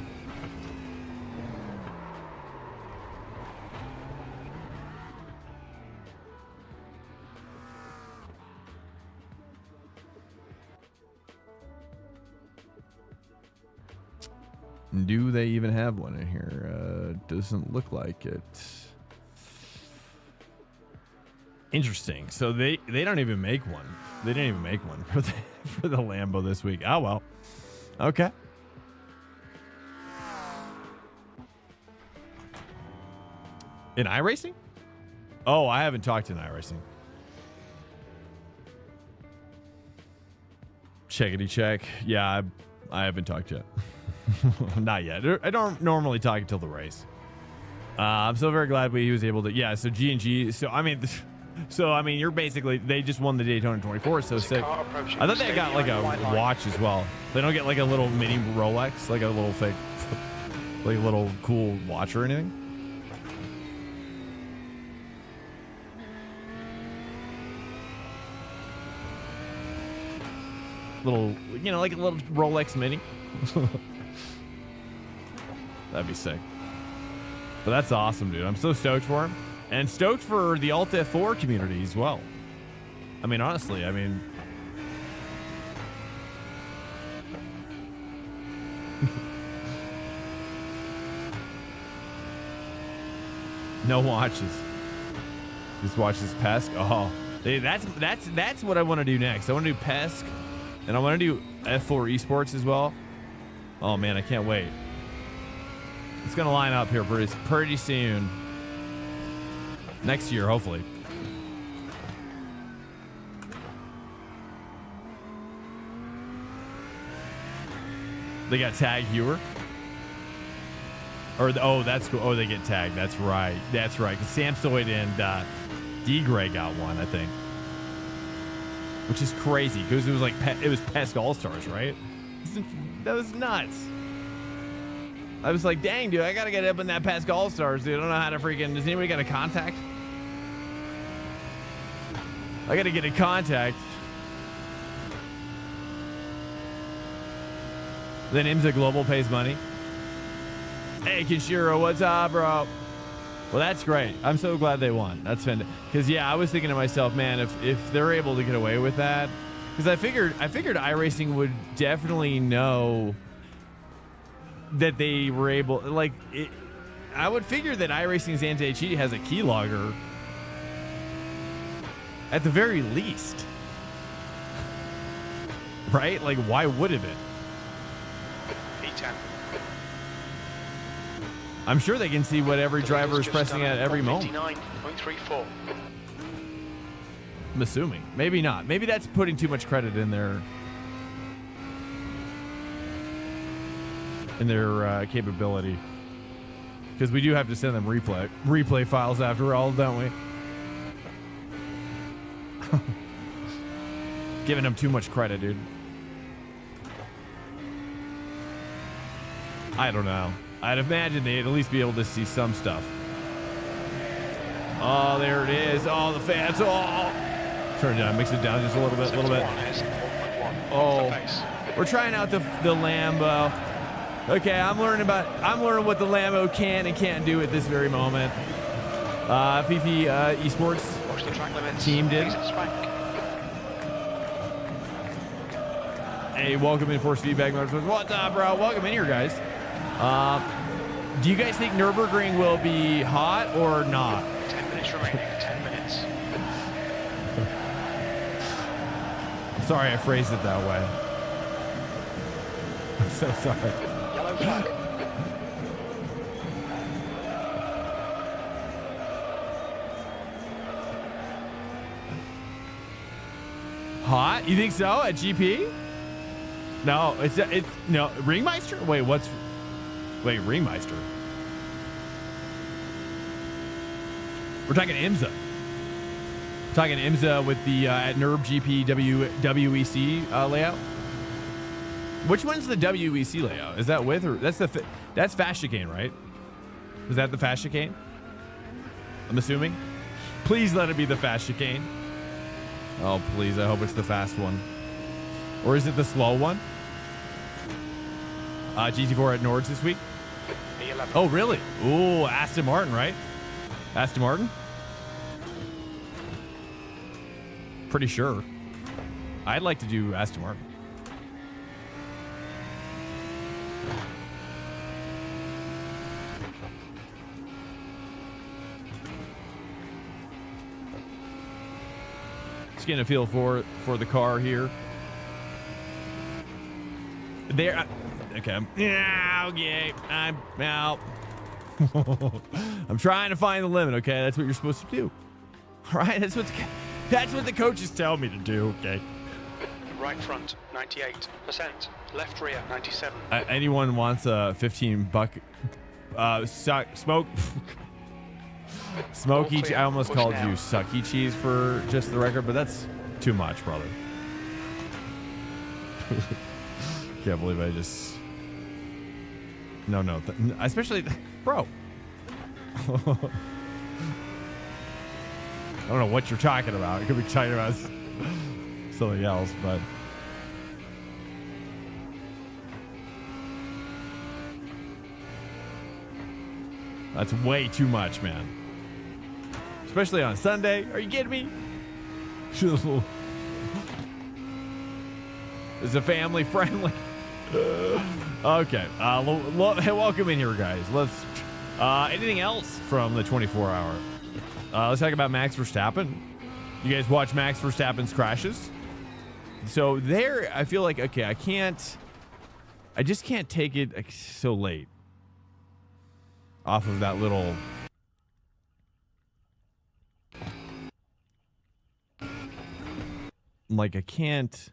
Do they even have one in here? Doesn't look like it. Interesting. So they don't even make one. They didn't even make one for the Lambo this week. Oh well. Okay. In iRacing? Oh, I haven't talked in iRacing. Checkity check. Yeah, I haven't talked yet. Not yet. I don't normally talk until the race. I'm so very glad he was able to. Yeah. So G&G. So I mean, you're basically, they just won the Daytona 24. So sick. I thought they got like a watch as well. They don't get like a little mini Rolex, like a little fake, like a little cool watch or anything. Little, you know, like a little Rolex mini. That'd be sick. But that's awesome, dude. I'm so stoked for him. And stoked for the Alt F4 community as well. I mean, honestly, I mean... no watches. Just watch this Pesk. Oh, hey, that's what I want to do next. I want to do Pesk. And I want to do F4 Esports as well. Oh, man, I can't wait. It's going to line up here pretty soon. Next year, hopefully. They got Tag Heuer. Or oh, that's cool. Oh, they get tagged. That's right. That's right. Because Samsoid and D-Gray got one, I think. Which is crazy because it was like it was Pesk All-Stars, right? That was nuts. I was like, dang, dude, I gotta get up in that Pesk All-Stars, dude. I don't know how to freaking. Does anybody got a contact? I gotta get a contact. Then IMSA Global pays money. Hey, Kinshiro, what's up, bro? Well, that's great. I'm so glad they won. That's fantastic. Because yeah, I was thinking to myself, man, if they're able to get away with that, because I figured iRacing would definitely know that they were able, like, I would figure that iRacing's anti-cheat has a keylogger at the very least, right? Like, why wouldn't it? P10. I'm sure they can see what every driver is pressing at every moment. 59.34. I'm assuming. Maybe not. Maybe that's putting too much credit in their capability. Because we do have to send them replay files after all, don't we? Giving them too much credit, dude. I don't know. I'd imagine they'd at least be able to see some stuff. Oh, there it is. Oh, the fans. Oh. Turn it down. Mix it down just a little bit. Oh. We're trying out the Lambo. Okay, I'm learning what the Lambo can and can't do at this very moment. Fifi Esports team did. Hey, welcome in Force Feedback Motorsports. What's up, bro? Welcome in here, guys. Do you guys think Nürburgring will be hot or not? 10 minutes remaining. 10 minutes. I'm sorry I phrased it that way. I'm so sorry. Yellow flag. Hot? You think so at GP? No, it's no Ringmeister. Wait, Ringmeister. We're talking IMSA. We're talking IMSA with the at NERB GP WEC layout. Which one's the WEC layout? Is that with or that's fast chicane, right? Is that the fast chicane? I'm assuming. Please let it be the fast chicane. Oh, please. I hope it's the fast one. Or is it the slow one? GT4 at Nords this week. E11. Oh, really? Ooh, Aston Martin, right? Aston Martin? Pretty sure. I'd like to do Aston Martin. Just getting a feel for the car here. There. Okay. Yeah. Okay. I'm out. I'm trying to find the limit. Okay, that's what you're supposed to do. All right. That's what the coaches tell me to do. Okay. Right front, 98%. Left rear, 97. Anyone wants a $15 smoke? Smoky. I almost called you sucky cheese for just the record, but that's too much, brother. Can't believe I just. No. Especially, bro. I don't know what you're talking about. You could be talking about something else, but. That's way too much, man. Especially on Sunday. Are you kidding me? Is it family friendly? Okay. Welcome in here, guys. Let's. Anything else from the 24-hour? Let's talk about Max Verstappen. You guys watch Max Verstappen's crashes? So there, I feel like, okay, I just can't take it so late off of that little. Like, I can't.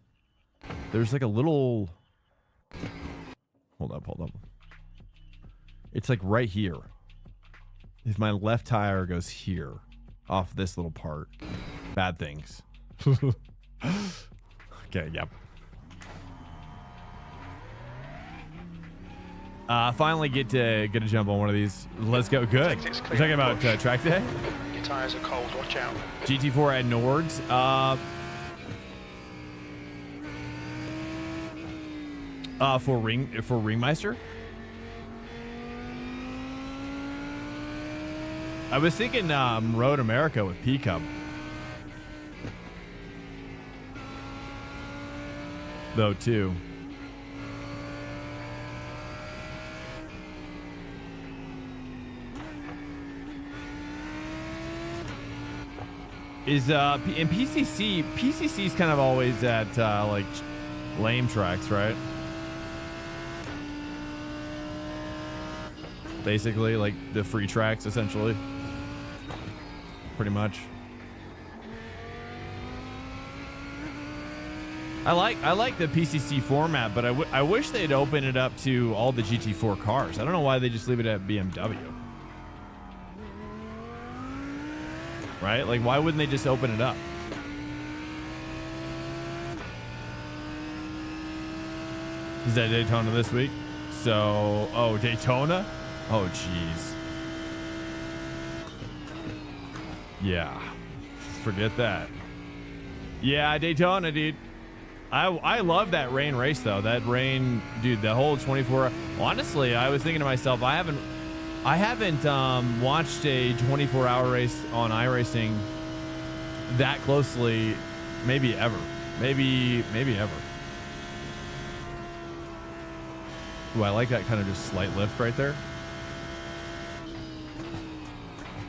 There's like a little. Hold up. It's like right here. If my left tire goes here, off this little part, bad things. Okay, yep. Finally get a jump on one of these. Let's go. Good. You're talking about Trackday? Your tires are cold, watch out. GT4 at Nords. For Ringmeister? I was thinking Road America with PCUP. Though, too. Is in PCC's kind of always at like lame tracks, right? Basically, like the free tracks, essentially. Pretty much. I like the PCC format, but I wish they'd open it up to all the GT4 cars. I don't know why they just leave it at BMW. Right? Like, why wouldn't they just open it up? Is that Daytona this week? So, oh, Daytona? Oh, jeez. Yeah. Forget that. Yeah, Daytona, dude. I love that rain race, though. That rain, dude, the whole 24... Honestly, I was thinking to myself, I haven't watched a 24-hour race on iRacing that closely, maybe ever. Maybe ever. Ooh, I like that kind of just slight lift right there.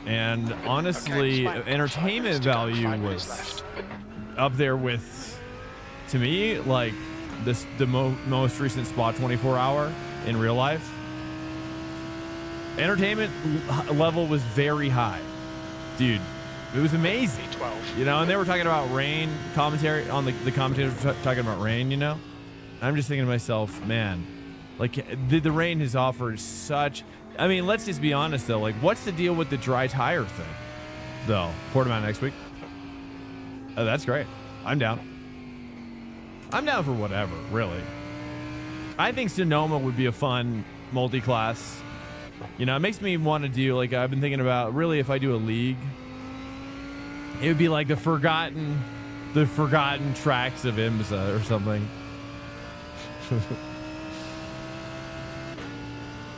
And honestly, okay, entertainment value was up there with, to me, like the most recent Spa 24-hour in real life. Entertainment level was very high, dude. It was amazing. 12. You know, and they were talking about rain commentary on the commentators were talking about rain. You know, I'm just thinking to myself, man, like the rain has offered such. I mean, let's just be honest though. Like, what's the deal with the dry tire thing, though? Portimao next week. Oh, that's great. I'm down. I'm down for whatever, really. I think Sonoma would be a fun multi-class. You know, it makes me want to do, like, I've been thinking about, really, if I do a league, it would be like the forgotten tracks of IMSA or something.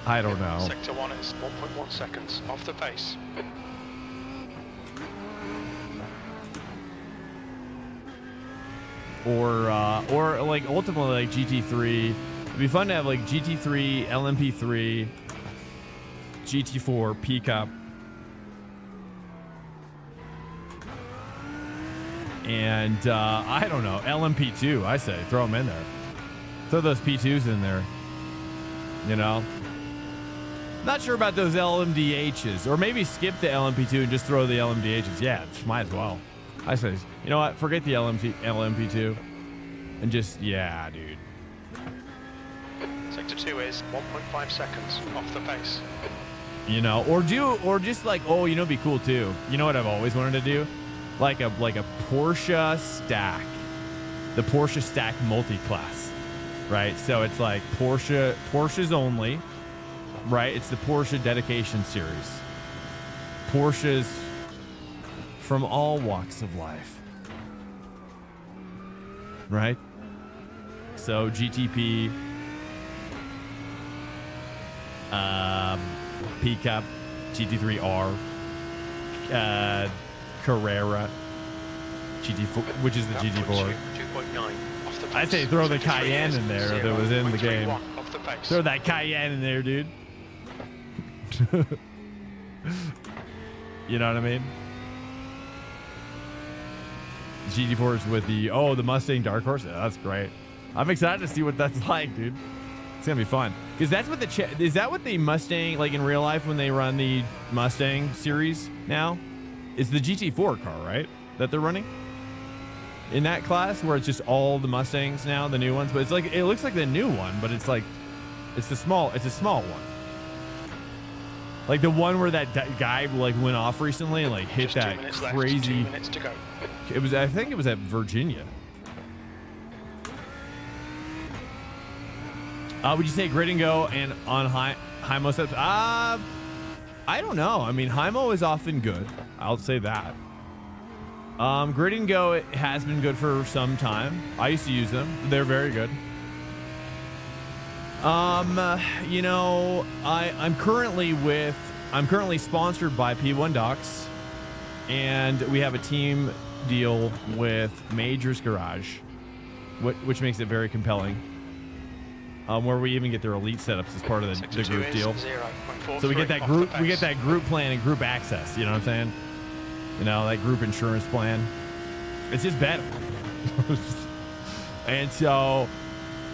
I don't know. Sector 1 is 1.1 seconds off the pace. Or like ultimately like GT3. It'd be fun to have like GT3, LMP3, GT4, PCUP, and I don't know, LMP2. I say throw them in there. Throw those P2s in there. You know. Not sure about those LMDHs, or maybe skip the LMP2 and just throw the LMDHs. Yeah, might as well. I say, you know what? Forget the LMP2 and just, yeah, dude. Sector 2 is 1.5 seconds off the pace. You know, or just like, oh, you know, it'd be cool too. You know what I've always wanted to do? Like a Porsche stack, the Porsche stack multi-class, right? So it's like Porsches only, right? It's the Porsche dedication series. Porsches from all walks of life, right? So GTP, PCUP, GT3R, Carrera, GT4, which is the GT4. 2.9 off the pace. I'd say throw the Cayenne in there if it was in the game. Off the pace. Throw that Cayenne in there, dude. You know what I mean? GT4s with the Mustang Dark Horse. Yeah, that's great. I'm excited to see what that's like, dude. It's gonna be fun because that's what is that what the Mustang, like in real life when they run the Mustang series now, is the GT4 car, right? That they're running in that class where it's just all the Mustangs now, the new ones. But it's like, it looks like the new one, but it's like it's a small one. Like the one where that guy like went off recently and like hit Just that 2 minutes left, crazy. 2 minutes to go. It was, I think it was at Virginia. Would you say grid and go and on Hymo setups? I don't know. I mean, Hymo is often good. I'll say that. Grid and go, it has been good for some time. I used to use them. They're very good. You know, I'm currently sponsored by P1 Docs, and we have a team deal with Major's Garage, which makes it very compelling. Where we even get their elite setups as part of the group deal. So we get that group plan and group access. You know what I'm saying? You know, that group insurance plan. It's just better. And so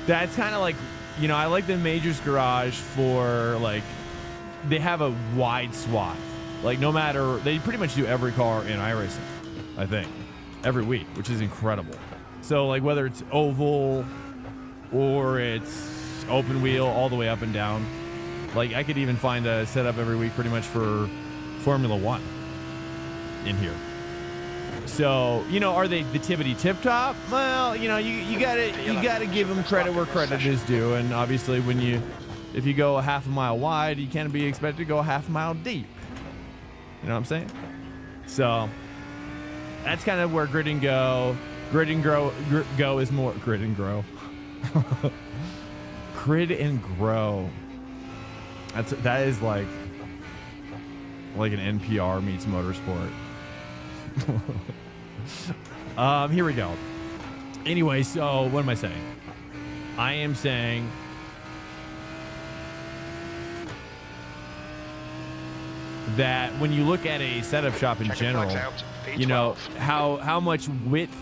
that's kind of like, you know, I like the Major's Garage for like, they have a wide swath. Like no matter, they pretty much do every car in iRacing, I think, every week, which is incredible. So like whether it's oval or it's open wheel all the way up and down, like I could even find a setup every week pretty much for Formula One in here. So, you know, are they the tippity tip top? Well, you know, you gotta give them credit where credit is due. And obviously if you go a half a mile wide, you can't be expected to go a half a mile deep. You know what I'm saying? So that's kind of where grid and go is more grid and grow. Grid and grow. That is like an NPR meets motorsport. Here we go. Anyway, so what am I saying? I am saying that when you look at a setup shop in general, you know, how much width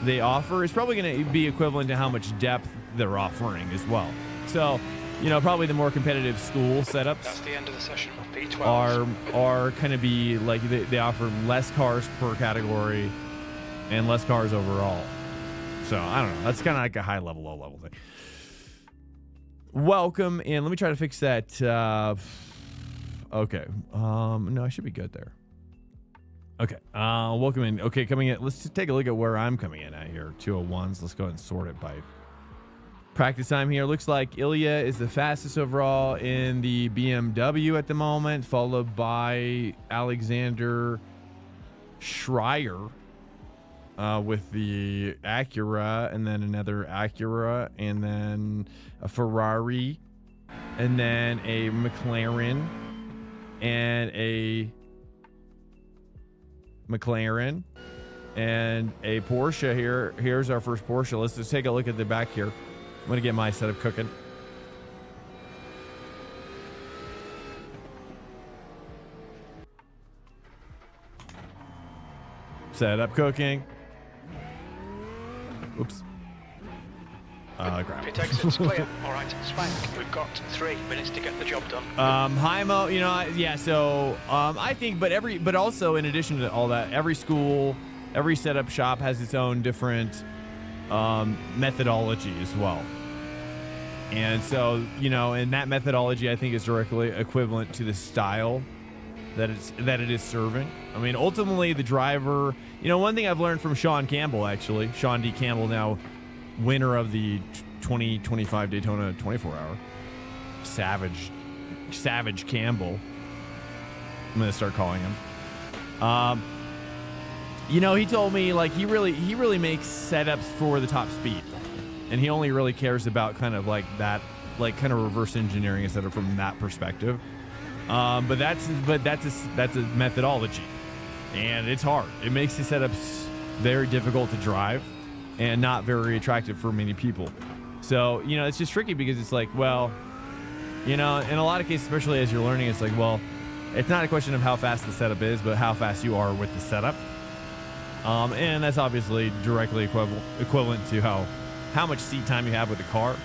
they offer is probably going to be equivalent to how much depth they're offering as well. So, you know, probably the more competitive school setups, that's the end of the session. P12 are kind of be like they offer less cars per category and less cars overall. So I don't know. That's kind of like a high level, low level thing. Welcome, and let me try to fix that. Okay. No, I should be good there. Okay. Welcome in. Okay, coming in. Let's just take a look at where I'm coming in at here. 201s. Let's go ahead and sort it by practice time here. Looks like Ilya is the fastest overall in the BMW at the moment, followed by Alexander Schreier with the Acura, and then another Acura, and then a Ferrari, and then a McLaren, and a McLaren, and a Porsche here. Here's our first Porsche. Let's just take a look at the back here. I'm going to get my setup cooking. Setup cooking. Oops. Crap. Pit exit's clear. All right, Swank, we've got 3 minutes to get the job done. Hymo, you know, yeah, so I think, but also in addition to all that, every school, every setup shop has its own different methodology as well. And so, you know, and that methodology I think is directly equivalent to the style that it is serving. I mean, ultimately the driver, you know, one thing I've learned from Sean Campbell, actually, Sean D. Campbell, now winner of the 2025 Daytona 24-hour, Savage Campbell, I'm going to start calling him. You know, he told me like he really makes setups for the top speed, and he only really cares about kind of like that, like kind of reverse engineering instead of from that perspective. But that's a methodology, and it's hard. It makes the setups very difficult to drive and not very attractive for many people. So, you know, it's just tricky because it's like, well, you know, in a lot of cases, especially as you're learning, it's like, well, it's not a question of how fast the setup is, but how fast you are with the setup. And that's obviously directly equivalent to how much seat time you have with the car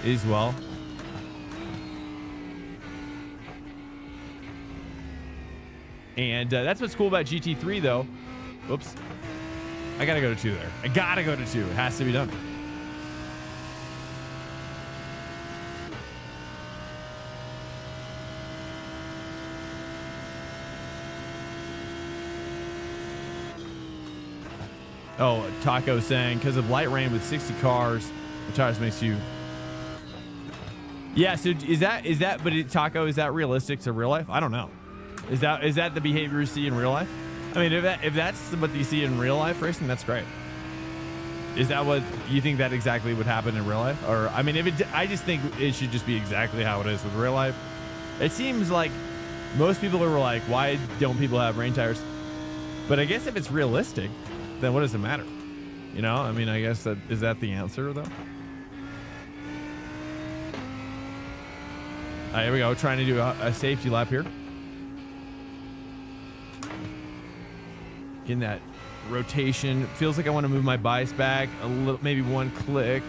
as well. And that's what's cool about GT3, though. Whoops. I got to go to 2 there. I got to go to 2. It has to be done. Oh, Taco saying because of light rain with 60 cars, the tires makes you. Yeah. So is that? But Taco, is that realistic to real life? I don't know. Is that the behavior you see in real life? I mean, if that's what you see in real life racing, that's great. Is that what you think that exactly would happen in real life? Or I mean, I just think it should just be exactly how it is with real life. It seems like most people are like, why don't people have rain tires? But I guess if it's realistic, then what does it matter? You know, I mean, I guess is that the answer though? All right, here we go. Trying to do a safety lap here. Getting that rotation. Feels like I want to move my bias back a little, maybe one click.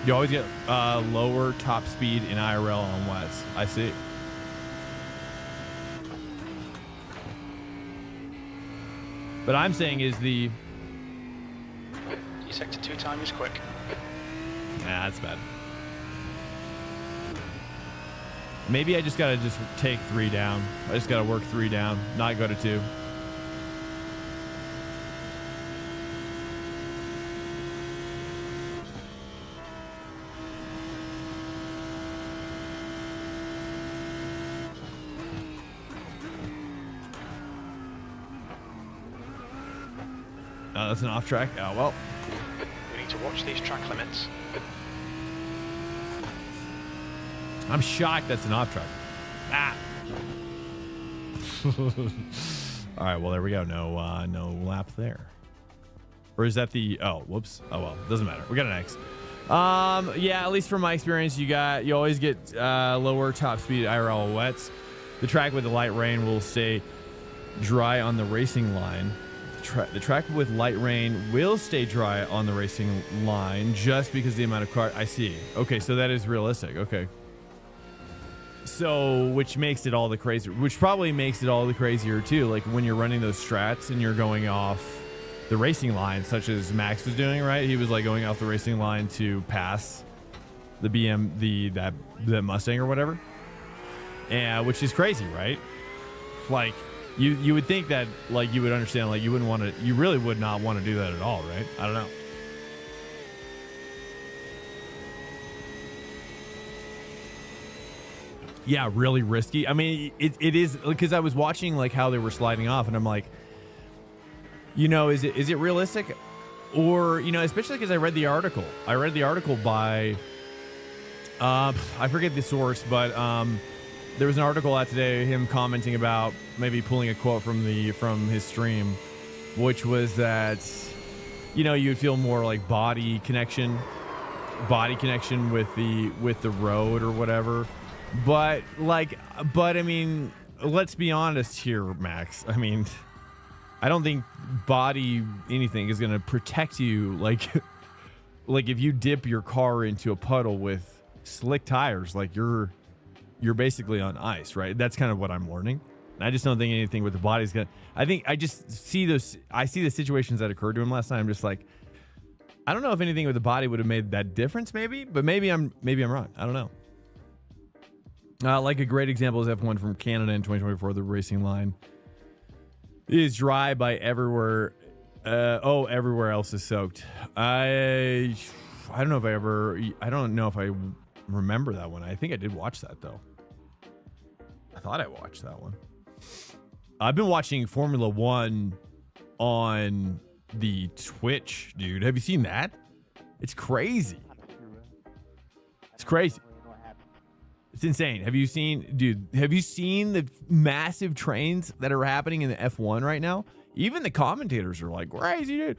You always get lower top speed in IRL on wets. I see. But I'm saying is the... Your sector 2 time is quick. Nah, that's bad. Maybe I just got to take 3 down. I just got to work 3 down, not go to 2. That's an off track. Oh, well. We need to watch these track limits. I'm shocked that's an off track. Ah. All right, well, there we go. No, no lap there. Or is that the... Oh, whoops. Oh, well, doesn't matter. We got an X. Yeah, at least from my experience, you always get lower top speed IRL wets. The track with the light rain will stay dry on the racing line. The track with light rain will stay dry on the racing line just because the amount of car. I see. Okay, so that is realistic. Okay. So, which makes it all the crazier. Which probably makes it all the crazier too. Like when you're running those strats and you're going off the racing line, such as Max was doing, right? He was like going off the racing line to pass the that Mustang or whatever. And which is crazy, right? Like. You would think that like you would understand, like you really would not want to do that at all, right? I don't know. Yeah, really risky. I mean, it is, because I was watching like how they were sliding off, and I'm like, you know, is it realistic? Or, you know, especially because I read the article. I read the article by I forget the source, but there was an article out today, him commenting about maybe pulling a quote from his stream, which was that, you know, you'd feel more like body connection with the road or whatever. But I mean, let's be honest here, Max. I mean, I don't think body anything is going to protect you. Like if you dip your car into a puddle with slick tires, like you're basically on ice, right? That's kind of what I'm learning. And I just don't think anything with the body is going to... I just see those... I see the situations that occurred to him last night. I'm just like, I don't know if anything with the body would have made that difference, maybe. But maybe I'm wrong. I don't know. Like a great example is F1 from Canada in 2024. The racing line is dry by everywhere. Everywhere else is soaked. I don't know if I remember that one. I think I did watch that, though. I thought I watched that one. I've been watching Formula One on the Twitch, dude. Have you seen that? It's crazy. It's crazy. It's insane. Have you seen the massive trains that are happening in the F1 right now? Even the commentators are like, crazy, dude.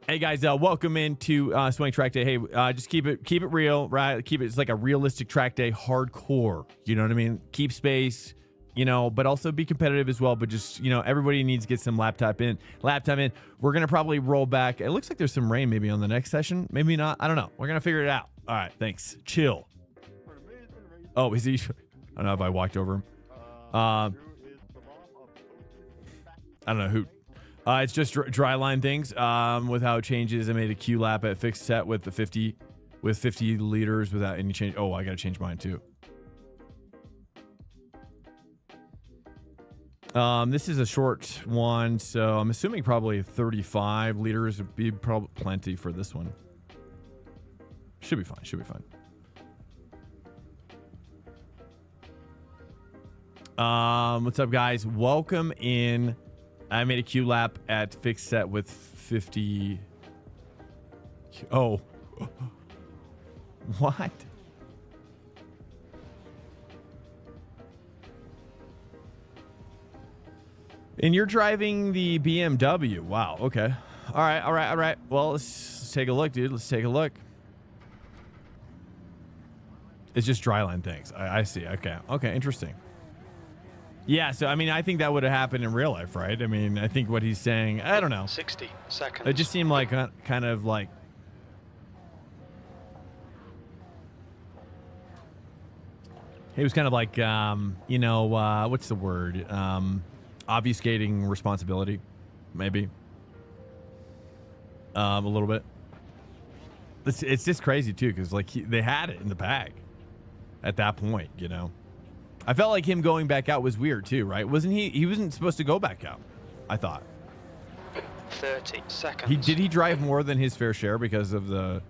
Hey guys, welcome into Swank Trackday. Hey, just keep it real, right? Keep it. It's like a realistic track day, hardcore. You know what I mean? Keep space, you know, but also be competitive as well. But just, you know, everybody needs to get some laptop in. We're gonna probably roll back. It looks like there's some rain maybe on the next session, maybe not. I don't know. We're gonna figure it out. All right, thanks. Chill. Oh, is he? I don't know if I walked over him. I don't know who. It's just dry line things with how it changes. I made a Q lap at fixed set with the 50 liters without any change. Oh, I got to change mine too. This is a short one, so I'm assuming probably 35 liters would be probably plenty for this one. Should be fine. Should be fine. What's up, guys? Welcome in. I made a Q lap at fixed set with 50. Oh. What? And you're driving the BMW. Wow. Okay. All right. Well, let's take a look, dude. Let's take a look. It's just dryline things. I see. Okay. Interesting. Yeah, so I mean, I think that would have happened in real life, right? I mean, I think what he's saying, I don't know. 60 seconds. It just seemed like kind of like. He was kind of like, you know, what's the word? Obfuscating responsibility, maybe. A little bit. It's just crazy too, because like they had it in the bag at that point, you know. I felt like him going back out was weird too, right? Wasn't he? He wasn't supposed to go back out, I thought. 30 seconds. Did he drive more than his fair share because of the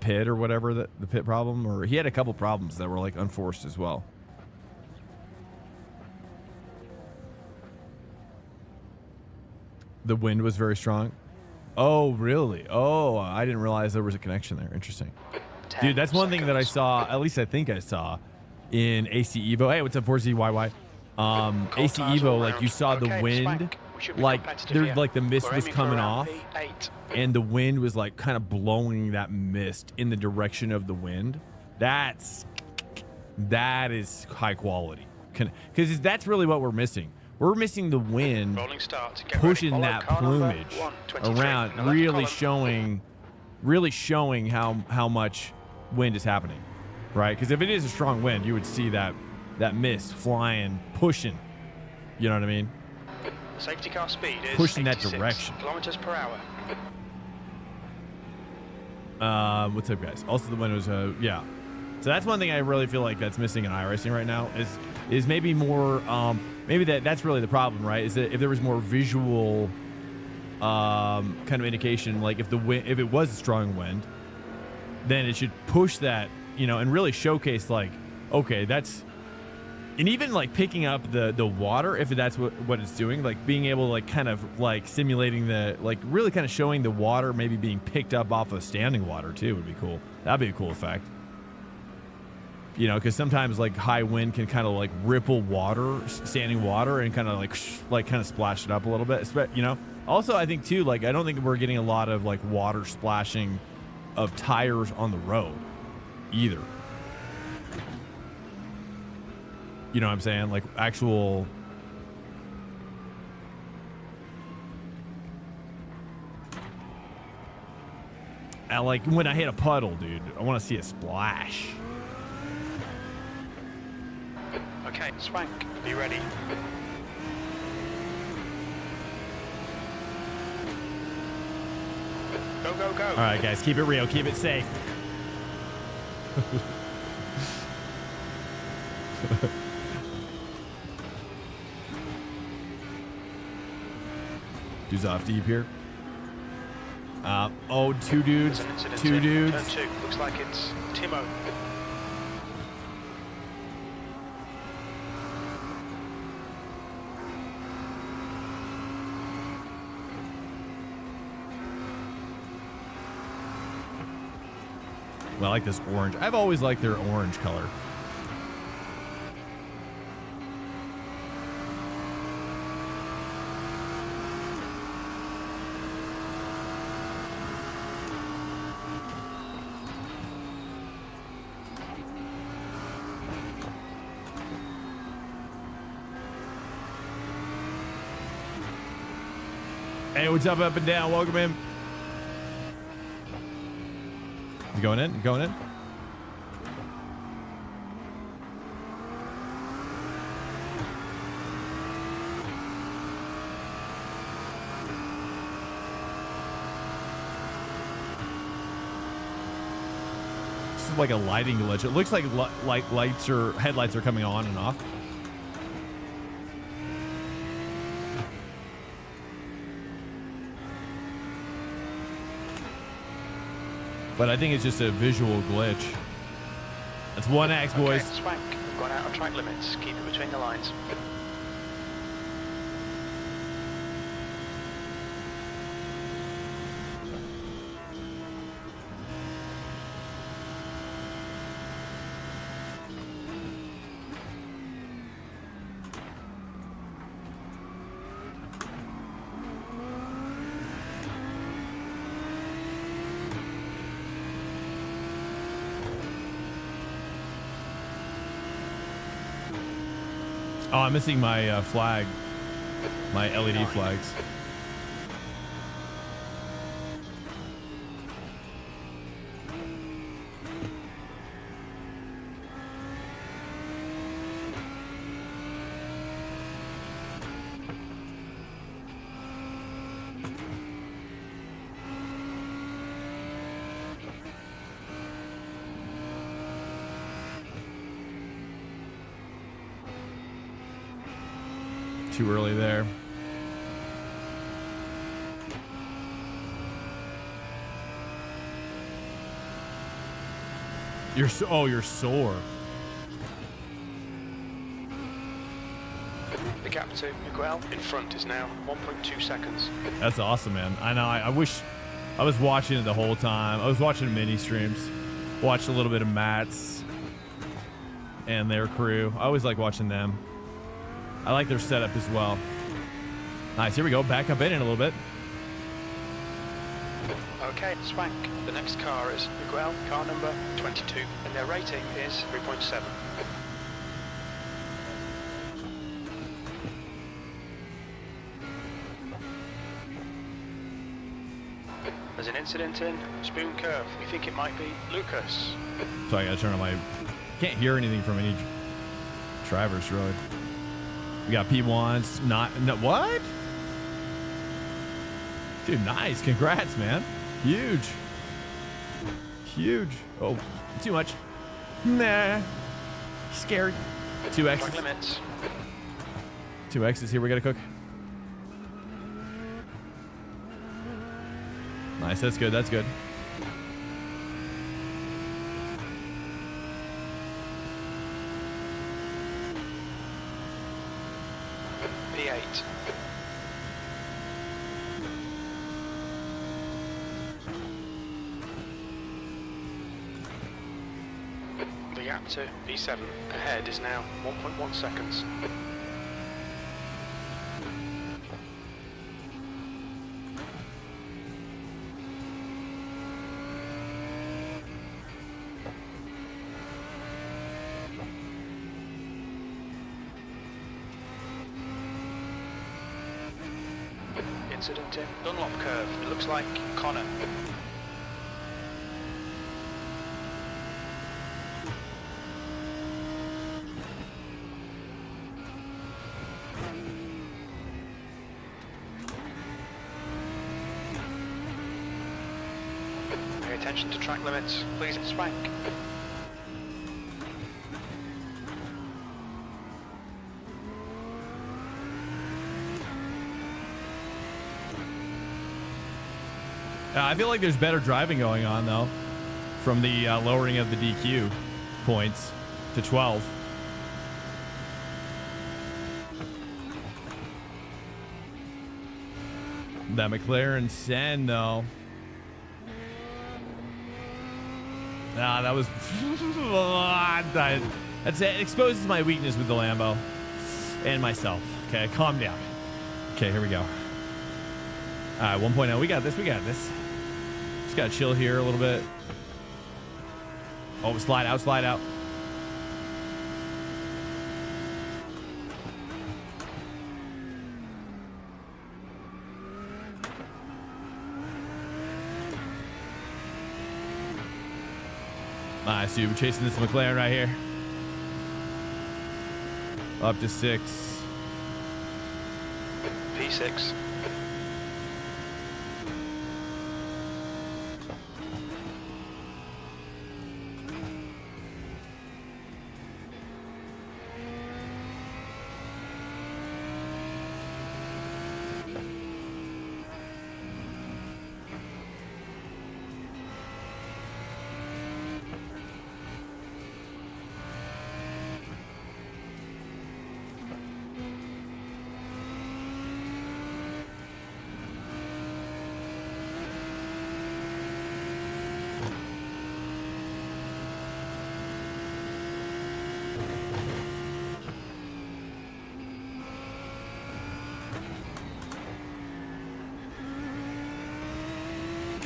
pit or whatever, the pit problem? Or he had a couple problems that were like unforced as well. The wind was very strong. Oh, really? Oh, I didn't realize there was a connection there. Interesting. Dude, that's one thing that I saw, at least I think I saw, in AC Evo. Hey, what's up, 4ZYY? AC Evo, like you saw the wind, like there's like the mist was coming off, and the wind was like kind of blowing that mist in the direction of the wind. That is high quality, because that's really what we're missing. We're missing the wind pushing that plumage around, really showing how much wind is happening. Right, because if it is a strong wind, you would see that mist flying, pushing. You know what I mean? Safety car speed is pushing that direction. Kilometers per hour. What's up, guys? Also, the wind was yeah. So that's one thing I really feel like that's missing in iRacing right now is maybe more. Maybe that's really the problem, right? Is that if there was more visual kind of indication, like if it was a strong wind, then it should push that. You know, and really showcase like, okay, that's, and even like picking up the water, if that's what it's doing, like being able to like kind of like simulating the, like really kind of showing the water maybe being picked up off of standing water too would be cool. That'd be a cool effect. You know, because sometimes like high wind can kind of like ripple water, standing water, and kind of like kind of splash it up a little bit. You know, also I think too, like I don't think we're getting a lot of like water splashing of tires on the road either. You know what I'm saying? Like actual like when I hit a puddle, dude, I want to see a splash. Okay, Swank, be ready. Go, go, go. All right, guys, keep it real, keep it safe. Dude's off deep here. Oh, two dudes. Two dudes. Turn two. Looks like it's Timo. Well, I like this orange. I've always liked their orange color. Hey, what's up and down? Welcome in. You going in? You going in? This is like a lighting glitch. It looks like lights or headlights are coming on and off. But I think it's just a visual glitch. That's 1X, boys. Okay, Swank, we've gone out of track limits. Keep it between the lines. Oh, I'm missing my flag, my LED flags. Too early there. You're sore. The gap to Miguel in front is now 1.2 seconds. That's awesome, man. I know. I wish I was watching it the whole time. I was watching mini streams, watched a little bit of Matt's and their crew. I always like watching them. I like their setup as well. Nice. Here we go. Back up in it a little bit. Okay, Swank. The next car is Miguel, car number 22, and their rating is 3.7. There's an incident in Spoon Curve. We think it might be Lucas. So I gotta turn on my... Can't hear anything from any drivers, really. We got P1s. No, what? Dude, nice. Congrats, man. Huge. Huge. Oh, too much. Nah. Scary. 2X. Track limits. 2X is here. We gotta cook. Nice. That's good. That's good. P8. The gap to P7 ahead is now 1.1 seconds. Incident in Dunlop Curve. It looks like Connor. Pay attention to track limits, please. Swank. I feel like there's better driving going on, though, from the lowering of the DQ points to 12. That McLaren Sen, though. That was... That's it. Exposes my weakness with the Lambo. And myself. Okay, calm down. Okay, here we go. All right, 1.0. We got this. We got this. Just got to chill here a little bit. Oh, slide out, slide out. Nice, dude. We're chasing this McLaren right here. Up to 6. P6.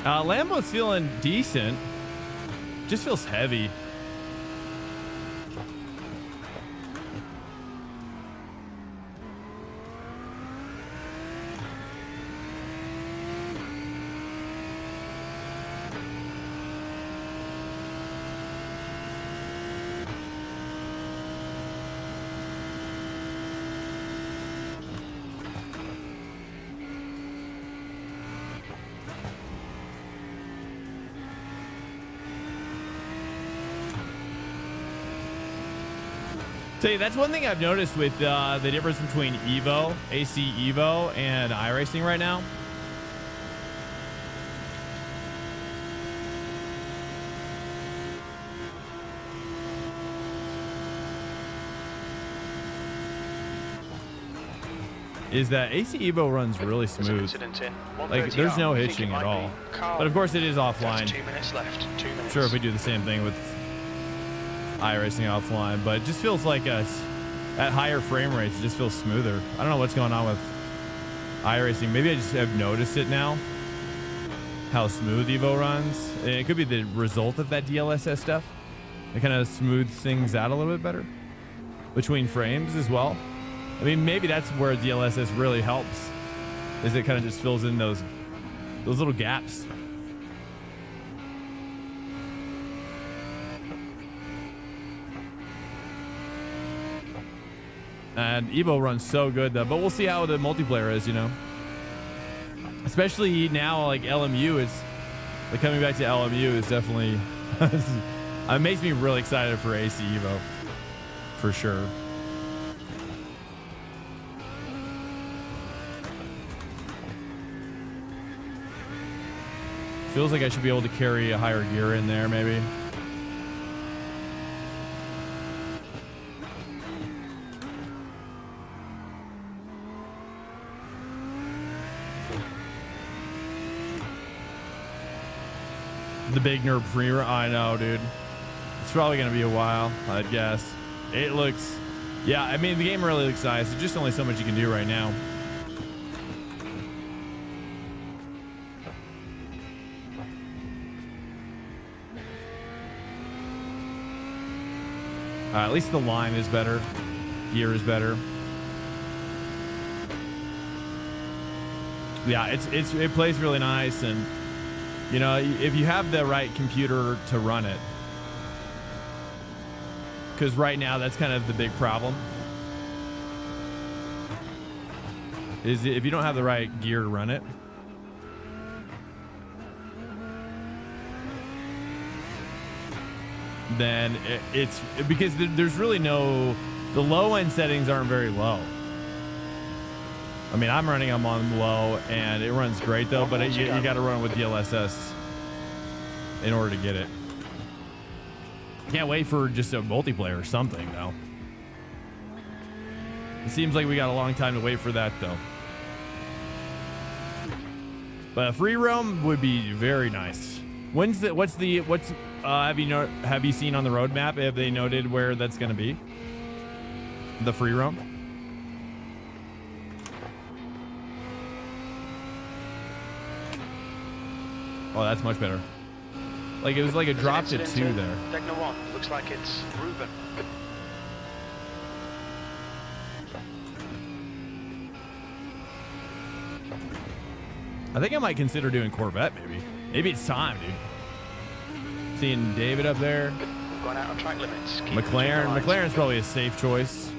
Lambo's feeling decent. Just feels heavy. Tell you, that's one thing I've noticed with the difference between Evo, AC Evo, and iRacing right now. Is that AC Evo runs really smooth. Like, there's no hitching at all. But of course, it is offline. 2 minutes left. 2 minutes. I'm sure if we do the same thing with iRacing offline, but it just feels like at higher frame rates, it just feels smoother. I don't know what's going on with iRacing. Maybe I just have noticed it now, how smooth Evo runs. And it could be the result of that DLSS stuff. It kind of smooths things out a little bit better between frames as well. I mean, maybe that's where DLSS really helps, is it kind of just fills in those little gaps. And Evo runs so good though, but we'll see how the multiplayer is, you know. Especially now, like LMU is, like coming back to LMU is definitely, it makes me really excited for AC Evo, for sure. Feels like I should be able to carry a higher gear in there, maybe. The big nerd free run. I know, dude. It's probably going to be a while, I'd guess. It looks... Yeah, I mean, the game really looks nice. There's just only so much you can do right now. At least the line is better. Gear is better. Yeah, it plays really nice, and you know, if you have the right computer to run it, because right now that's kind of the big problem, is if you don't have the right gear to run it, then it's because there's really no, the low end settings aren't very low. I mean, I'm running them on low and it runs great though, but you got to run it with DLSS in order to get it. Can't wait for just a multiplayer or something though. It seems like we got a long time to wait for that though. But a free roam would be very nice. What's have you seen on the roadmap? Have they noted where that's going to be? The free roam? Oh, that's much better. Like, it was like a drop to 2 there. Degner 1. Looks like it's Ruben. I think I might consider doing Corvette, maybe. Maybe it's time, dude. Seeing David up there. Going out on track limits. Keep McLaren's probably a safe choice.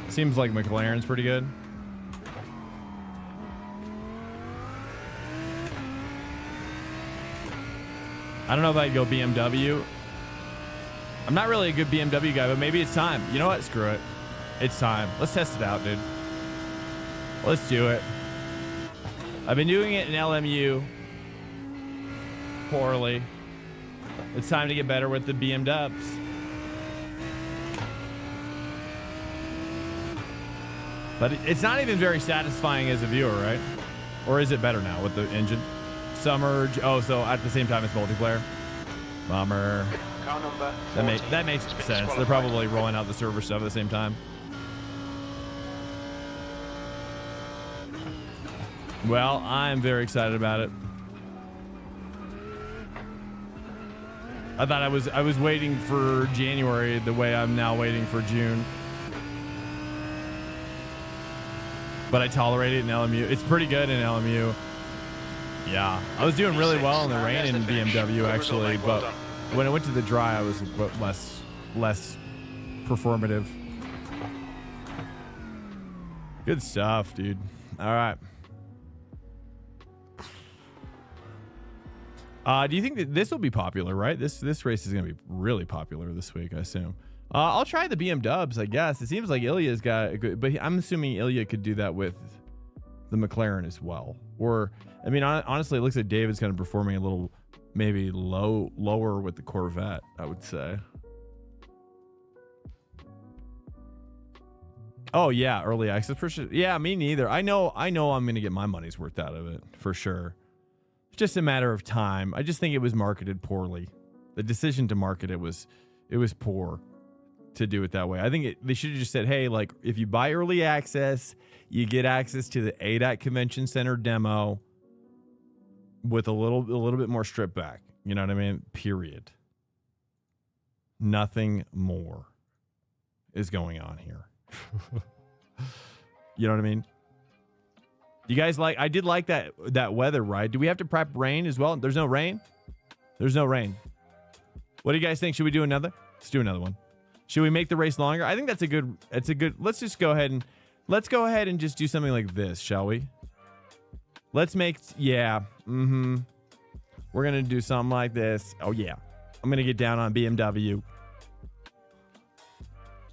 Seems like McLaren's pretty good. I don't know if I'd go BMW. I'm not really a good BMW guy, but maybe it's time. You know what? Screw it. It's time. Let's test it out, dude. Let's do it. I've been doing it in LMU poorly. It's time to get better with the BMWs. But it's not even very satisfying as a viewer, right? Or is it better now with the engine? Submerge. Oh, so at the same time it's multiplayer. Bummer. Car number 14 That makes has been sense. They're disqualified. probably rolling out the server stuff at the same time. Well, I'm very excited about it. I thought I was waiting for January the way I'm now waiting for June. But I tolerate it in LMU. It's pretty good in LMU. Yeah, I was doing really well in the rain in BMW actually, but when I went to the dry, I was less performative. Good stuff, dude. All right. Do you think that this will be popular, right? This race is going to be really popular this week, I assume. I'll try the BMWs, I guess. It seems like Ilya's got a good, but I'm assuming Ilya could do that with the McLaren as well. Or, I mean, honestly, it looks like David's kind of performing a little, maybe lower with the Corvette, I would say. Oh yeah, early access for sure. Yeah, me neither. I know I'm going to get my money's worth out of it for sure. It's just a matter of time. I just think it was marketed poorly. The decision to market it was poor to do it that way. I think they should have just said, hey, like if you buy early access, you get access to the ADAC Convention Center demo with a little bit more stripped back. You know what I mean? Period. Nothing more is going on here. You know what I mean? You guys like, I did like that weather, right? Do we have to prep rain as well? There's no rain? There's no rain. What do you guys think? Should we do another? Let's do another one. Should we make the race longer? I think that's a good, let's just go ahead and just do something like this, shall we? Let's make, yeah. Mm-hmm. We're going to do something like this. Oh yeah. I'm going to get down on BMW.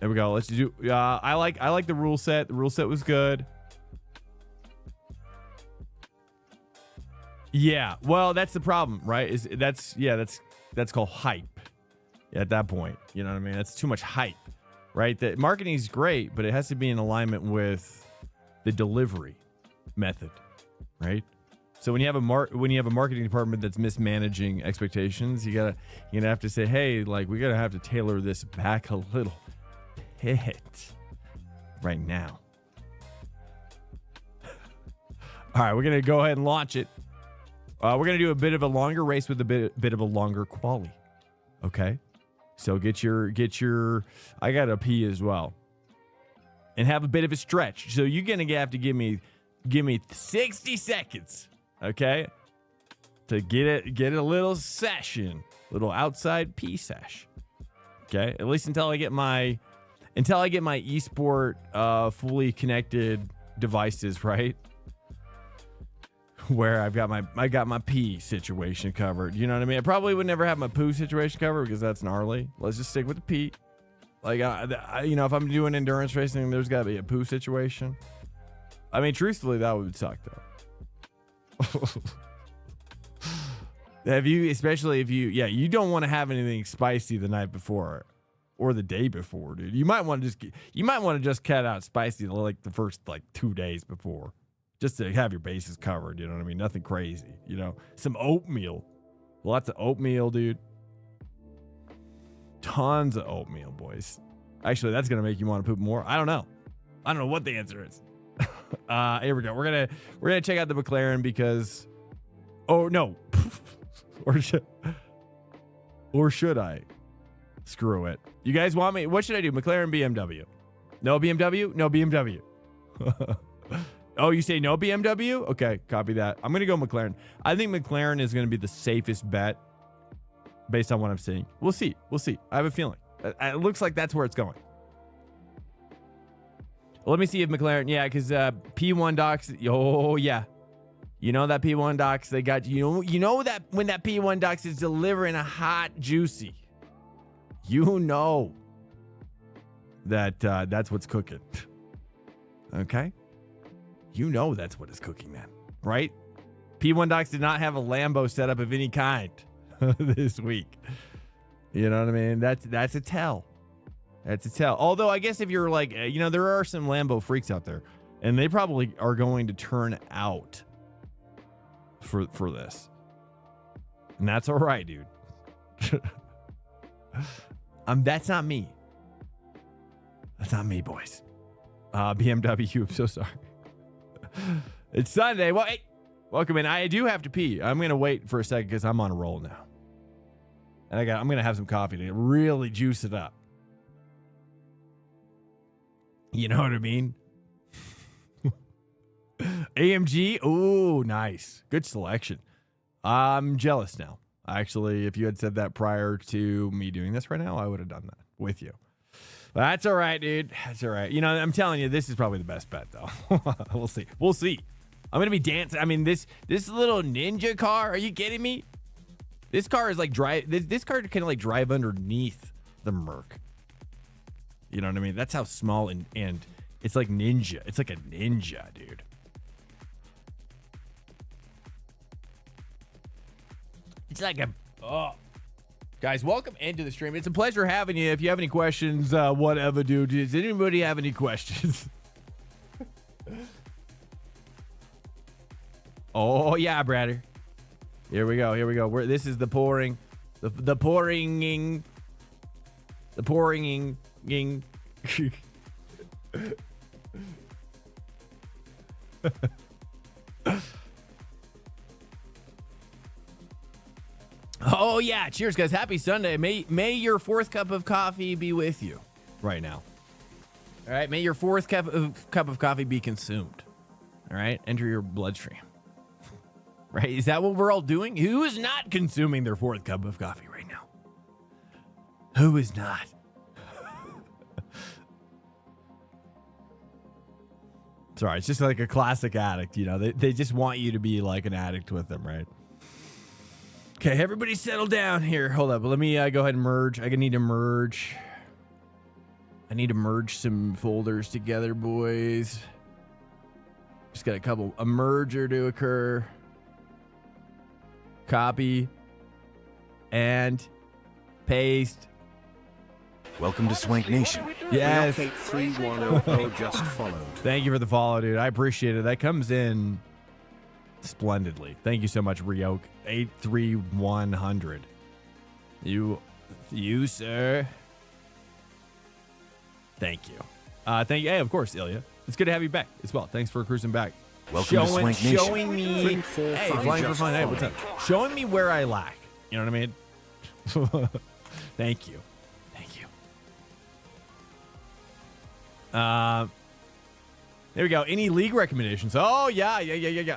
There we go. Let's do, I like the rule set. The rule set was good. Yeah. Well, that's the problem, right? That's called hype at that point. You know what I mean? That's too much hype, right? The marketing is great, but it has to be in alignment with the delivery method, right? So when you have a marketing department that's mismanaging expectations, you're gonna have to say, hey, like we gotta have to tailor this back a little bit right now. All right, we're gonna go ahead and launch it. We're gonna do a bit of a longer race with a bit of a longer quali. Okay, so get your. I gotta pee as well, and have a bit of a stretch. So you're gonna have to give me 60 seconds, okay, to get a little session, little outside pee sesh. Okay, at least until I get my eSport fully connected devices, right? Where I got my pee situation covered. You know what I mean? I probably would never have my poo situation covered because that's gnarly. Let's just stick with the pee. Like, if I'm doing endurance racing, there's got to be a poo situation. I mean, truthfully, that would suck though. Especially if you don't want to have anything spicy the night before or the day before, dude. You might want to just cut out spicy like the first 2 days before. Just to have your bases covered, you know what I mean? Nothing crazy, Some oatmeal. Lots of oatmeal, dude. Tons of oatmeal, boys. Actually, that's going to make you want to poop more. I don't know what the answer is. Here we go. We're gonna check out the McLaren because... Oh, no. Or should I? Screw it. You guys want me... What should I do? McLaren, BMW? No BMW? No BMW. Oh, you say no BMW? Okay, copy that. I'm going to go McLaren. I think McLaren is going to be the safest bet based on what I'm seeing. We'll see. We'll see. I have a feeling. It looks like that's where it's going. Let me see if McLaren, yeah, because P1 docs, oh, yeah. You know that P1 docs, they got, you know that when that P1 docs is delivering a hot, juicy, you know that that's what's cooking. Okay? You know that's what is cooking, man. Right? P1 docs did not have a Lambo setup of any kind this week. You know what I mean? That's a tell. That's a tell. Although I guess if you're like, there are some Lambo freaks out there, and they probably are going to turn out for this. And that's all right, dude. That's not me. That's not me, boys. BMW, I'm so sorry. It's Sunday. Well, hey, welcome in. I do have to pee. I'm going to wait for a second because I'm on a roll now. And I'm going to have some coffee to really juice it up. You know what I mean? AMG. Oh, nice. Good selection. I'm jealous now. Actually, if you had said that prior to me doing this right now, I would have done that with you. But that's all right, dude. That's all right. I'm telling you, this is probably the best bet, though. We'll see. We'll see. I'm going to be dancing. I mean, this little ninja car, are you kidding me? This car is like this car can like drive underneath the Merc. You know what I mean? That's how small and it's like ninja. It's like a ninja, dude. It's like guys, welcome into the stream. It's a pleasure having you. If you have any questions, whatever, dude. Does anybody have any questions? Oh yeah, Bradder. Here we go. This is the pouring. The pouring. Oh yeah, cheers guys. Happy Sunday. May your fourth cup of coffee be with you right now. All right, may your fourth cup of coffee be consumed. All right, enter your bloodstream. Right? Is that what we're all doing? Who is not consuming their fourth cup of coffee right now? Who is not? Sorry, it's just like a classic addict, They just want you to be like an addict with them, right? Okay, everybody settle down here. Hold up. Let me go ahead and merge. I need to merge. I need to merge some folders together, boys. Just got a merger to occur. Copy and paste. Welcome to Swank Nation. Yes. GT3 just followed. Thank you for the follow, dude. I appreciate it. That comes in splendidly. Thank you so much, Ryoke. 83100. You, sir. Thank you. Thank you. Hey, of course, Ilya. It's good to have you back as well. Thanks for cruising back. Welcome to Swank Nation. Showing me, hey, flying for fun. Hey, what's up? Showing me where I lack. You know what I mean? Thank you. There we go. Any league recommendations? Oh yeah.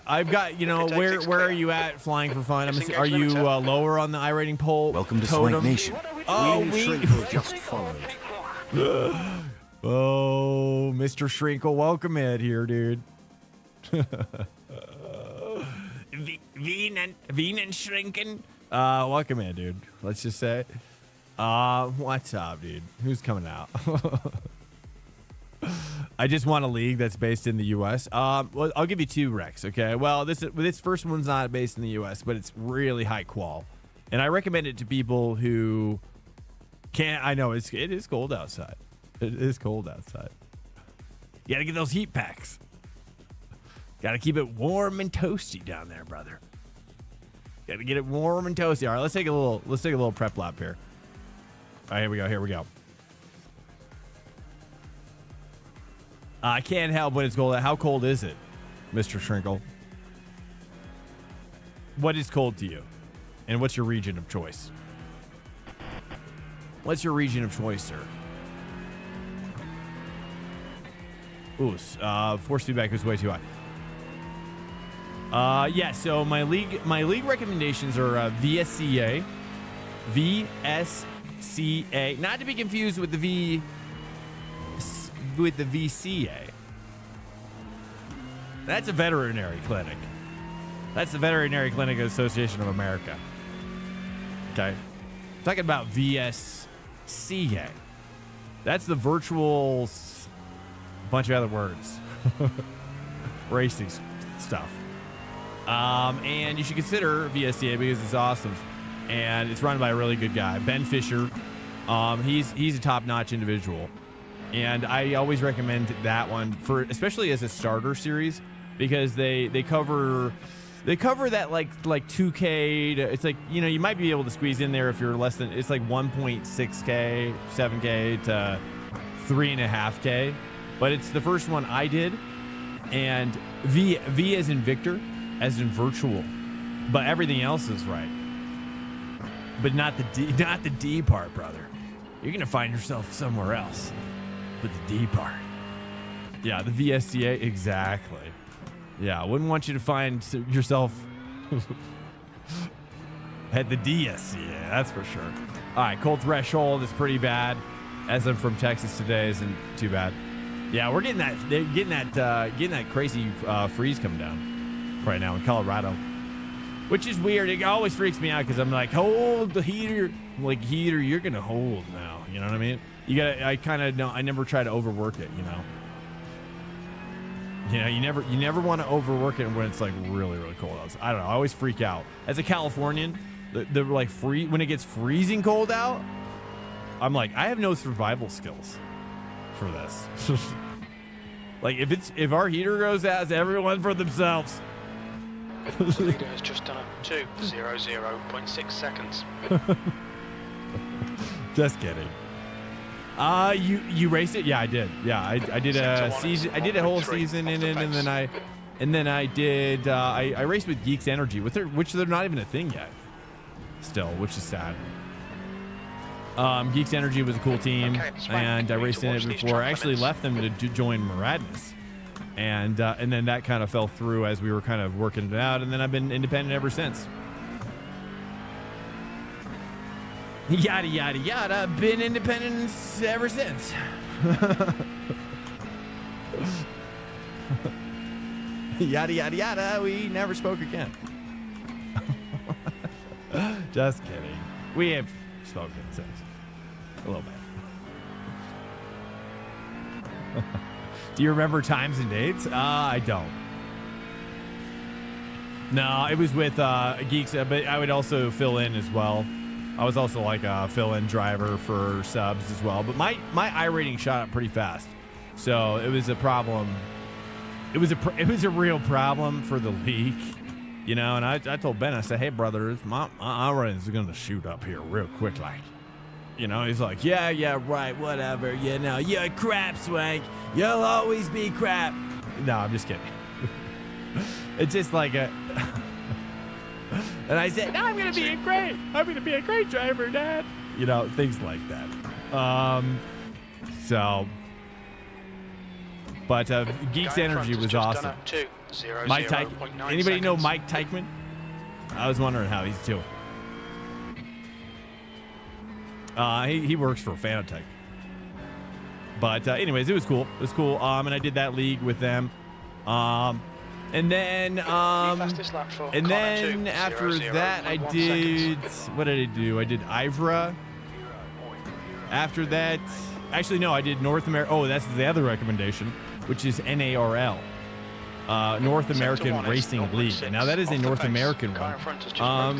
I've got, where are you at flying for fun? Are you lower on the iRating poll? Welcome to Swank Nation. Oh, Shrinkle just followed. Oh, Mr. Shrinkle, welcome in here, dude. Wien and Shrinken. Welcome in, dude. Let's just say. What's up, dude? Who's coming out? I just want a league that's based in the U.S. Well, I'll give you two recs, okay? Well, this first one's not based in the U.S., but it's really high qual, and I recommend it to people who can't. I know it is cold outside. It is cold outside. You gotta get those heat packs. Gotta keep it warm and toasty down there, brother. Gotta get it warm and toasty. All right, let's take a little prep lap here. All right, here we go. I can't help when it's cold. How cold is it, Mr. Shrinkle? What is cold to you? And what's your region of choice? What's your region of choice, sir? Ooh, force feedback is way too high. Yeah, so my league recommendations are VSCA, VSCA, not to be confused with the VCA. That's a veterinary clinic. That's the Veterinary Clinic Association of America. Okay. Talking about VSCA. That's the virtual bunch of other words. Racing stuff. And you should consider VSCA because it's awesome. And it's run by a really good guy, Ben Fisher. He's a top-notch individual. And I always recommend that one for, especially as a starter series, because they cover that like 2K to, it's like, you know, you might be able to squeeze in there if you're less than, it's like 1.6K, 7K to 3.5K. But it's the first one I did. And V as in Victor, as in virtual. But everything else is right. But not the D part, brother. You're gonna find yourself somewhere else with the D part. Yeah, the VSCA, exactly. Yeah, I wouldn't want you to find yourself at the DSCA, that's for sure. All right, cold threshold is pretty bad. As I'm from Texas today, isn't too bad. Yeah, we're getting that crazy freeze coming down right now in Colorado, which is weird. It always freaks me out because I'm like, hold the heater. I'm like, heater, you're gonna hold now. You know what I mean? You gotta. I kind of know. I never try to overwork it. You know. You know, you never want to overwork it when it's like really, really cold out. I don't know. I always freak out. As a Californian, the like when it gets freezing cold out, I'm like, I have no survival skills for this. Like if our heater goes out, it's everyone for themselves. The leader has just done a 2:00.6 seconds. Just kidding. You raced it? Yeah, I did. Yeah, I did a season. I did a whole season in it, and then I did. I raced with Geeks Energy, which they're not even a thing yet. Still, which is sad. Geeks Energy was a cool team, and I raced in it before. I actually left them to join Muradness, and then that kind of fell through as we were kind of working it out, and then I've been independent ever since. Yada yada yada. Been independent ever since. Yada yada yada. We never spoke again. Just kidding. We have spoken since. A little bit. Do you remember times and dates? I don't. No, it was with Geeks, but I would also fill in as well. I was also like a fill-in driver for subs as well. But my iRating shot up pretty fast, so it was a problem. It was a real problem for the league, you know. And I told Ben, I said, hey brother, my iRating is gonna shoot up here real quick, like. You know, he's like, yeah, right, whatever. You know, you're crap, Swank. You'll always be crap. No, I'm just kidding. It's just like a... And I said, no, I'm going to be a great driver, Dad. You know, things like that. But Geeks Energy was awesome. Mike Teichman. Anybody know Mike Teichman? I was wondering how he's doing. He works for Fanatec. But anyways, it was cool. It was cool. And I did that league with them. And then after that, I did, what did I do? I did IVRA. After that, actually, no, I did North America. Oh, that's the other recommendation, which is NARL. North American Racing League. Now that is a North American one.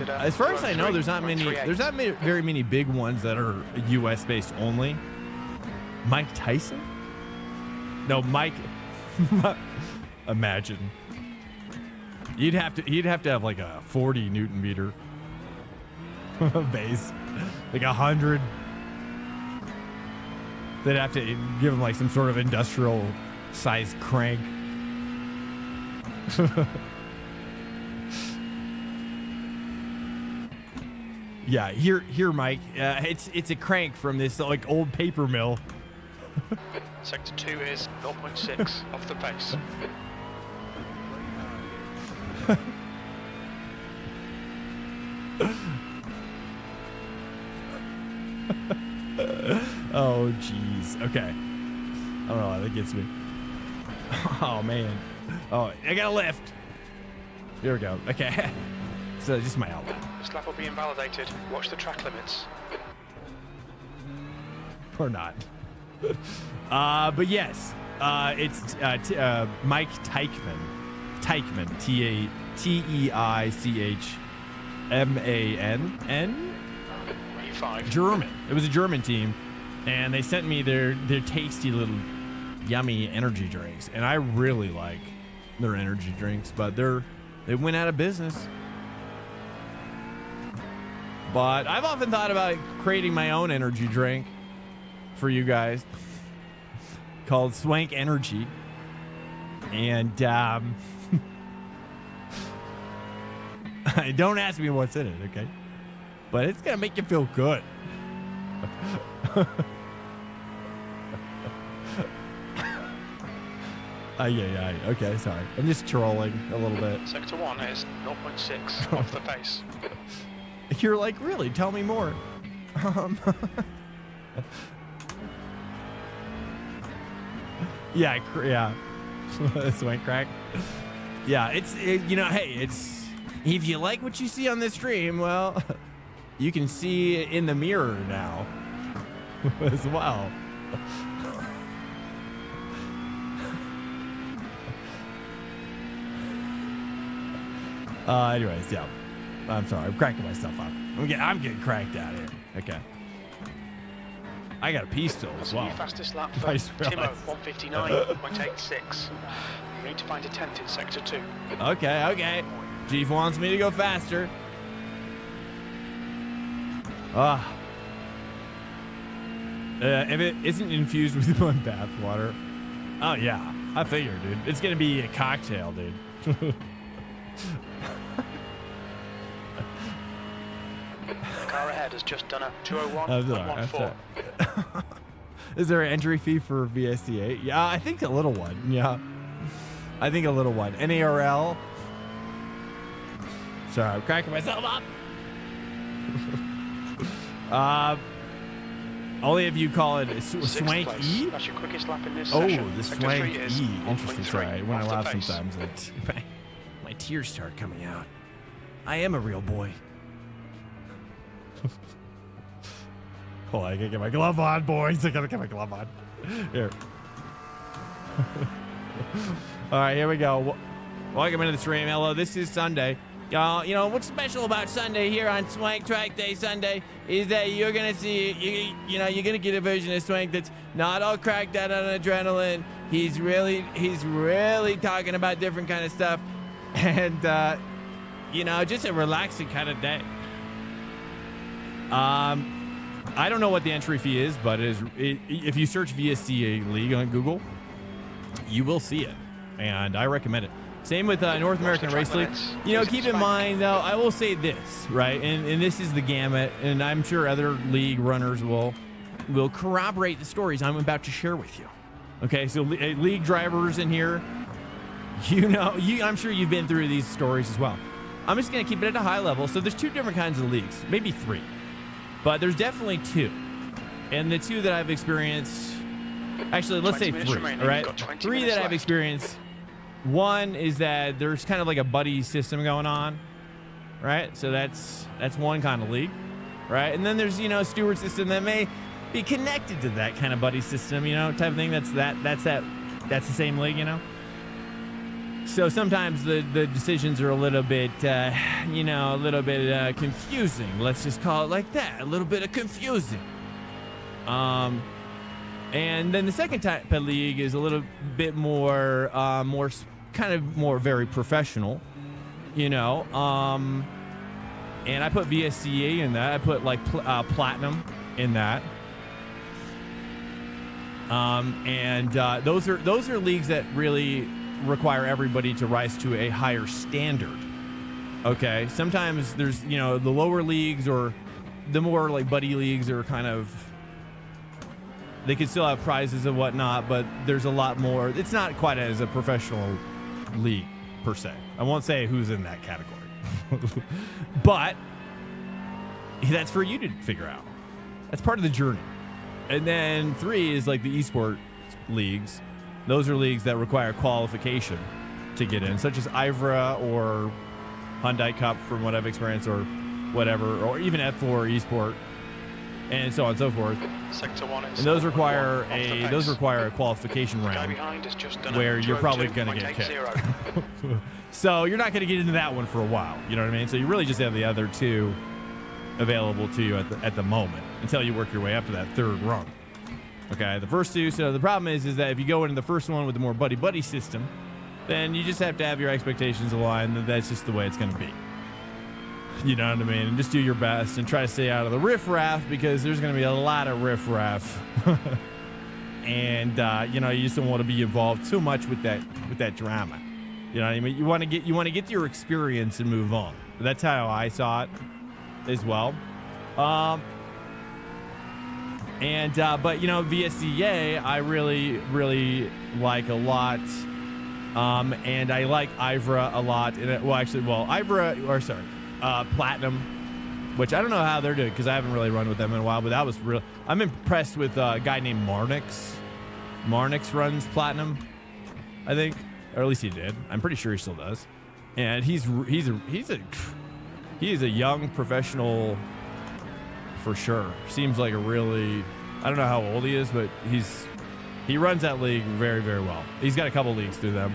As far as I know, there's not very many big ones that are U.S. based only. Mike Tyson? No, Mike. Imagine. You'd have to have like a 40 Newton meter base, like 100. They'd have to give him like some sort of industrial sized crank. Yeah, here, Mike. It's a crank from this like old paper mill. Sector 2 is 0.6 off the pace. Oh, jeez. Okay. I don't know why that gets me. Oh, man. Oh, I got a lift. Here we go. Okay. So just my outlet. This lap will be invalidated. Watch the track limits. Or not. But yes, it's Mike Teichmann. Teichmann. E5. German. It was a German team, and they sent me their tasty little yummy energy drinks, and I really like their energy drinks, but they went out of business. But I've often thought about creating my own energy drink for you guys called Swank Energy. And don't ask me what's in it, okay? But it's going to make you feel good. Yeah. Okay, sorry. I'm just trolling a little bit. Sector 1 is 0.6 off the pace. You're like, really? Tell me more. Yeah. Swank crack. Yeah, you know, hey, it's, if you like what you see on this stream, well, you can see it in the mirror now as well. Anyways, yeah. I'm sorry. I'm cracking myself up. I'm getting cracked out here. Okay. I got a pee still as well. Fastest lap for Timo, 159.86. You need to find a tent in sector 2. Okay. Chief wants me to go faster. If it isn't infused with bath water. Oh yeah, I figured, dude. It's gonna be a cocktail, dude. The car ahead has just done a 201.14. Is there an entry fee for VSC8? Yeah, I think a little one. Yeah, I think a little one. NARL. Sorry, I'm cracking myself up. Only if you call it a Swank E. That's your quickest lap in this Oh, session. the Sector Swank 3 is E. Interesting. 1.3 Sorry, when I off the laugh pace. sometimes, my tears start coming out. I am a real boy. Hold on, I gotta get my glove on, boys. I gotta get my glove on. Here. All right, here we go. Welcome into the stream. Hello, this is Sunday. Y'all, you know, what's special about Sunday here on Swank Trackday Sunday is that you're going to see, you're going to get a version of Swank that's not all cracked out on adrenaline. He's really talking about different kind of stuff. And, just a relaxing kind of day. I don't know what the entry fee is, but if you search VSCA League on Google, you will see it. And I recommend it. Same with North American Race League. You know, keep in mind, though, I will say this, right? And this is the gamut, and I'm sure other league runners will corroborate the stories I'm about to share with you. Okay, so league drivers in here, I'm sure you've been through these stories as well. I'm just going to keep it at a high level. So there's two different kinds of leagues, maybe three, but there's definitely two. And the two that I've experienced, actually, let's say three, all right? Three that I've experienced. One is that there's kind of like a buddy system going on, right? So that's one kind of league, right? And then there's, a steward system that may be connected to that kind of buddy system, type of thing. That's the same league, So sometimes the decisions are a little bit, confusing. Let's just call it like that. A little bit of confusing. And then the second type of league is a little bit more very professional, and I put VSCA in that. I put platinum in that. Those are leagues that really require everybody to rise to a higher standard. Okay, sometimes there's the lower leagues or the more like buddy leagues are kind of. They can still have prizes and whatnot, but there's a lot more. It's not quite as a professional league, per se. I won't say who's in that category. But that's for you to figure out. That's part of the journey. And then 3 is like the esports leagues. Those are leagues that require qualification to get in, such as IVRA or Hyundai Cup from what I've experienced, or whatever, or even F4 esport, and so on and so forth. Sector 1 and those require a qualification round where you're probably going to get kicked. So you're not going to get into that one for a while. You know what I mean? So you really just have the other 2 available to you at the moment until you work your way up to that 3rd rung. Okay, the first 2. So the problem is that if you go into the first one with the more buddy system, then you just have to have your expectations aligned. That's just the way it's going to be. You know what I mean? And just do your best and try to stay out of the riffraff, because there's going to be a lot of riffraff. And you know, you just don't want to be involved too much with that drama. You know what I mean? You want to get your experience and move on. That's how I saw it as well. But you know, VSCA I really like a lot. And I like IVRA a lot. Platinum, which I don't know how they're doing, because I haven't really run with them in a while, but that was real. I'm impressed with a guy named Marnix. Marnix runs Platinum, I think, or at least he did. I'm pretty sure he still does. And he's a young professional for sure. Seems like a really, I don't know how old he is, but he runs that league very, very well. He's got a couple leagues through them.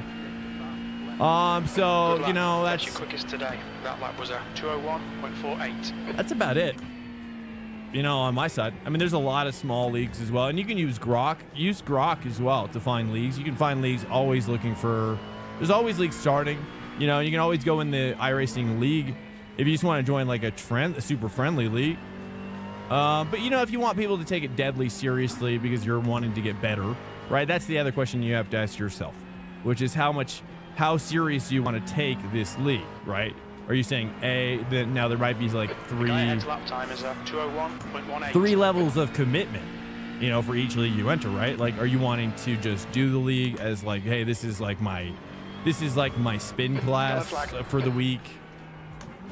So, you know, that's your quickest today. That lap was a 2:01.48. That's about it. You know, on my side. I mean, there's a lot of small leagues as well, and you can use Grok. Use Grok as well to find leagues. You can find leagues always looking for. There's always leagues starting. You know, you can always go in the iRacing league if you just want to join like a super friendly league. But you know, if you want people to take it deadly seriously because you're wanting to get better, right? That's the other question you have to ask yourself, which is how serious do you want to take this league, right? Are you saying then now there might be like 3 lap time is 2:01.18. 3 levels of commitment, you know, for each league you enter, right? Like, are you wanting to just do the league as like, hey, this is like my spin class for the week?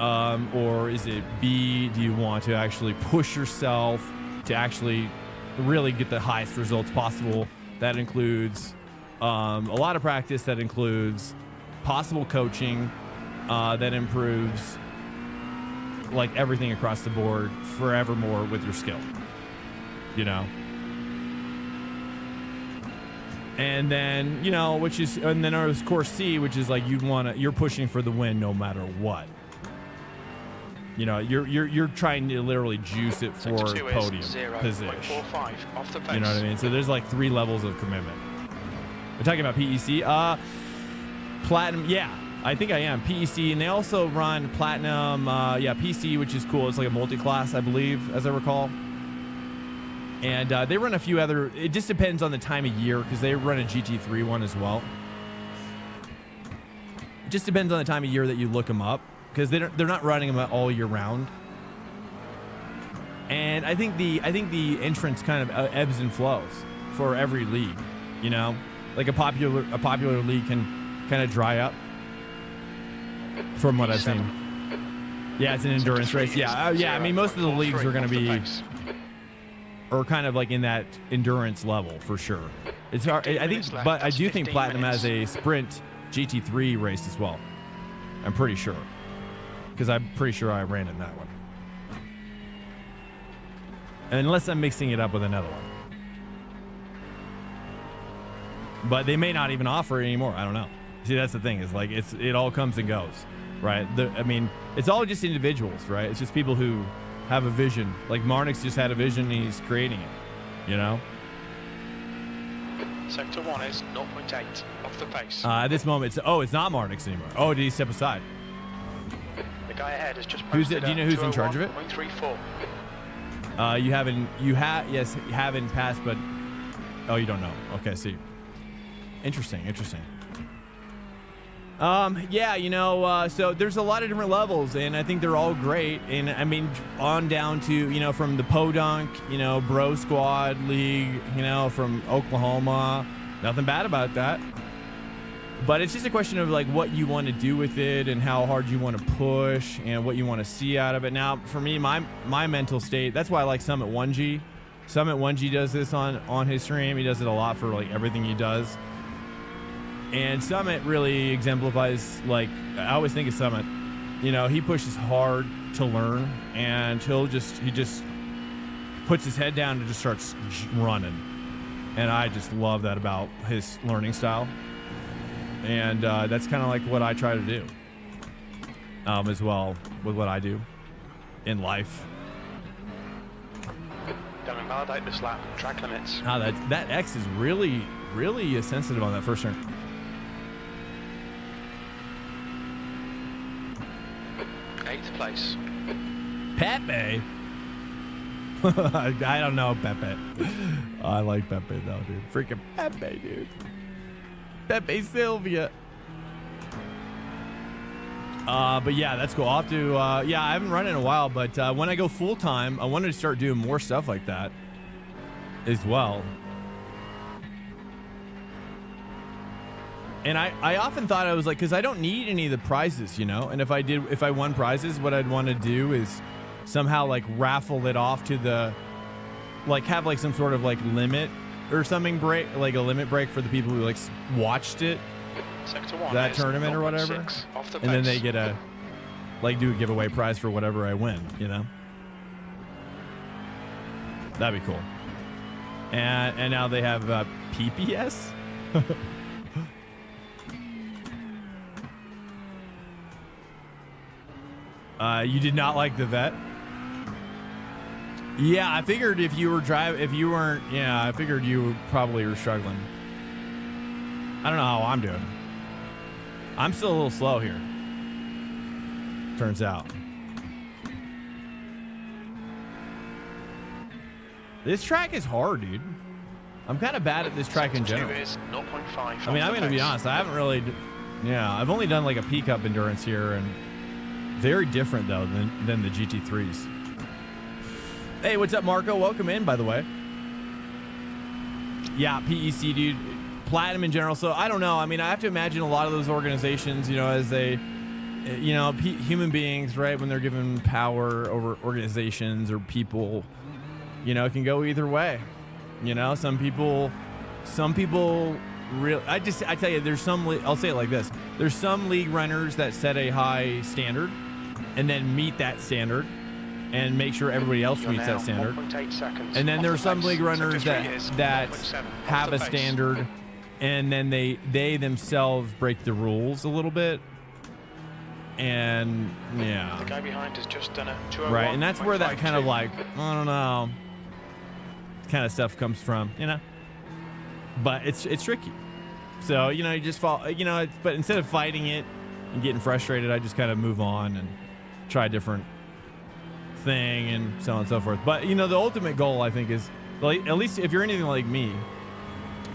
Or is it B, do you want to actually push yourself to actually really get the highest results possible? That includes a lot of practice, that includes possible coaching, that improves like everything across the board forevermore with your skill, you know? And then, you know, and then there's course C, which is like you're pushing for the win no matter what. You know, you're trying to literally juice it for podium position. Off the pace. You know what I mean? So there's like 3 levels of commitment. We're talking about PEC. Platinum, yeah, I think I am. PEC, and they also run Platinum, PC, which is cool. It's like a multi-class, I believe, as I recall. And they run a few other, it just depends on the time of year, because they run a GT3 one as well. It just depends on the time of year that you look them up, because they're not running them all year round. And I think the entrance kind of ebbs and flows for every league, you know? Like a popular league can kind of dry up from what I've seen. Yeah, it's an endurance race. Yeah, I mean, most of the leagues are going to be or kind of like in that endurance level for sure. It's hard, I think, but I do think Platinum has a sprint GT3 race as well. I'm pretty sure, because I'm pretty sure I ran in that one, unless I'm mixing it up with another one. But they may not even offer it anymore. I don't know. See, that's the thing, is like it all comes and goes, right? I mean, it's all just individuals, right? It's just people who have a vision. Like Marnix just had a vision and he's creating it, you know? Sector 1 is 0.8 off the pace. At this moment, it's not Marnix anymore. Oh, did he step aside? The guy ahead has just posted. Do you know who's in charge of it? 0.34. You haven't passed, but oh, you don't know. Okay, see. Interesting. Yeah, you know, so there's a lot of different levels, and I think they're all great. And I mean, on down to, you know, from the Podunk, you know, Bro Squad League, you know, from Oklahoma. Nothing bad about that. But it's just a question of like what you want to do with it and how hard you want to push and what you want to see out of it. Now, for me, my mental state, that's why I like Summit 1G. Summit 1G does this on his stream. He does it a lot for like everything he does. And Summit really exemplifies, like, I always think of Summit, you know, he pushes hard to learn, and he just puts his head down and just starts running. And I just love that about his learning style. And that's kind of like what I try to do as well with what I do in life. Don't invalidate this lap. Track limits. Ah, that X is really, really sensitive on that first turn. 8th place. Pepe. I don't know Pepe. I like Pepe though, dude. Freaking Pepe, dude. Pepe Sylvia. But yeah, that's cool. I'll have to, yeah, I haven't run in a while, but when I go full time, I wanted to start doing more stuff like that as well. And I often thought, I was like, because I don't need any of the prizes, you know? And if I won prizes, what I'd want to do is somehow like raffle it off to the, like have like some sort of like limit or something break, like a limit break for the people who like watched it, that tournament or whatever. And then they get a, like do a giveaway prize for whatever I win, you know? That'd be cool. And now they have PPS. You did not like the vet? Yeah, I figured if you weren't, yeah, I figured you probably were struggling. I don't know how I'm doing. I'm still a little slow here. Turns out. This track is hard, dude. I'm kind of bad at this track in general. I mean, I'm going to be honest. I haven't really, yeah, I've only done like a PCUP endurance here, and very different though than the GT3s. Hey, what's up, Marco? Welcome in, by the way. Yeah, PEC, dude. Platinum in general. So I don't know. I mean, I have to imagine a lot of those organizations, you know, as they, you know, human beings, right? When they're given power over organizations or people, you know, it can go either way. You know, some people really, I tell you, there's some, I'll say it like this. There's some league runners that set a high standard and then meet that standard and make sure everybody else meets that standard. And then there are some league runners that have a standard and then they themselves break the rules a little bit. And yeah. The guy behind has just done a 201. Right, and that's where that kind of like, I don't know, kind of stuff comes from, you know? But it's tricky. So, you know, you just fall, you know, but instead of fighting it and getting frustrated, I just kind of move on and try a different thing and so on and so forth. But, you know, the ultimate goal, I think, is, like, at least if you're anything like me,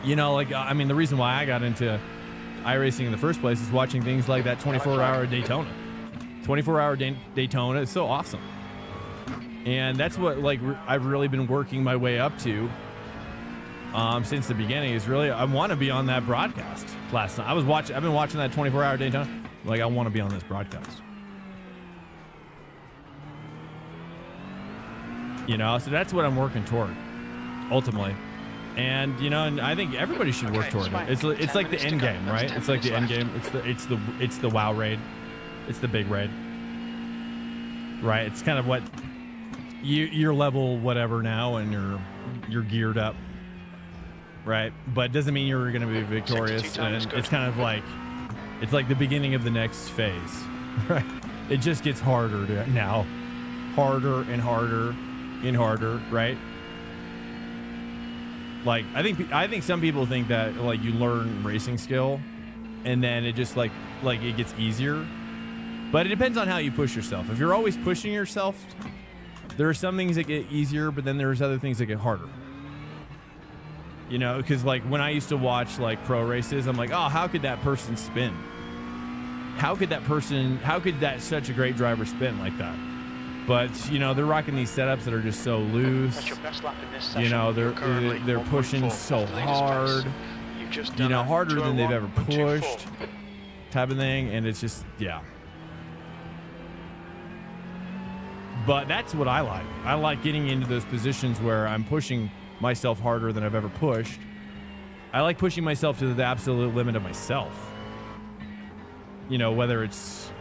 you know, like, I mean, the reason why I got into iRacing in the first place is watching things like that 24-hour Daytona. 24-hour Daytona is so awesome. And that's what, like, I've really been working my way up to since the beginning. Is really, I want to be on that broadcast. Last night I've been watching that 24-hour Daytona. Like, I want to be on this broadcast. You know, so that's what I'm working toward, ultimately. And, you know, and I think everybody should work toward it. It's like the end game, right? It's like the end game. It's the WoW raid. It's the big raid. Right? It's kind of what you're level whatever now and you're geared up. Right? But it doesn't mean you're going to be victorious. And it's kind of like, it's like the beginning of the next phase. Right? It just gets harder now. Harder and harder and harder, right? Like, I think some people think that, like, you learn racing skill and then it just like it gets easier. But it depends on how you push yourself. If you're always pushing yourself, there are some things that get easier, but then there's other things that get harder. You know, because, like, when I used to watch, like, pro races, I'm like, oh, how could that person spin? How could that such a great driver spin like that? But, you know, they're rocking these setups that are just so loose. You know, they're pushing so hard. just you know, done a harder than they've ever 201.24. pushed, type of thing, and it's just, yeah. But that's what I like. I like getting into those positions where I'm pushing myself harder than I've ever pushed. I like pushing myself to the absolute limit of myself. You know, whether it's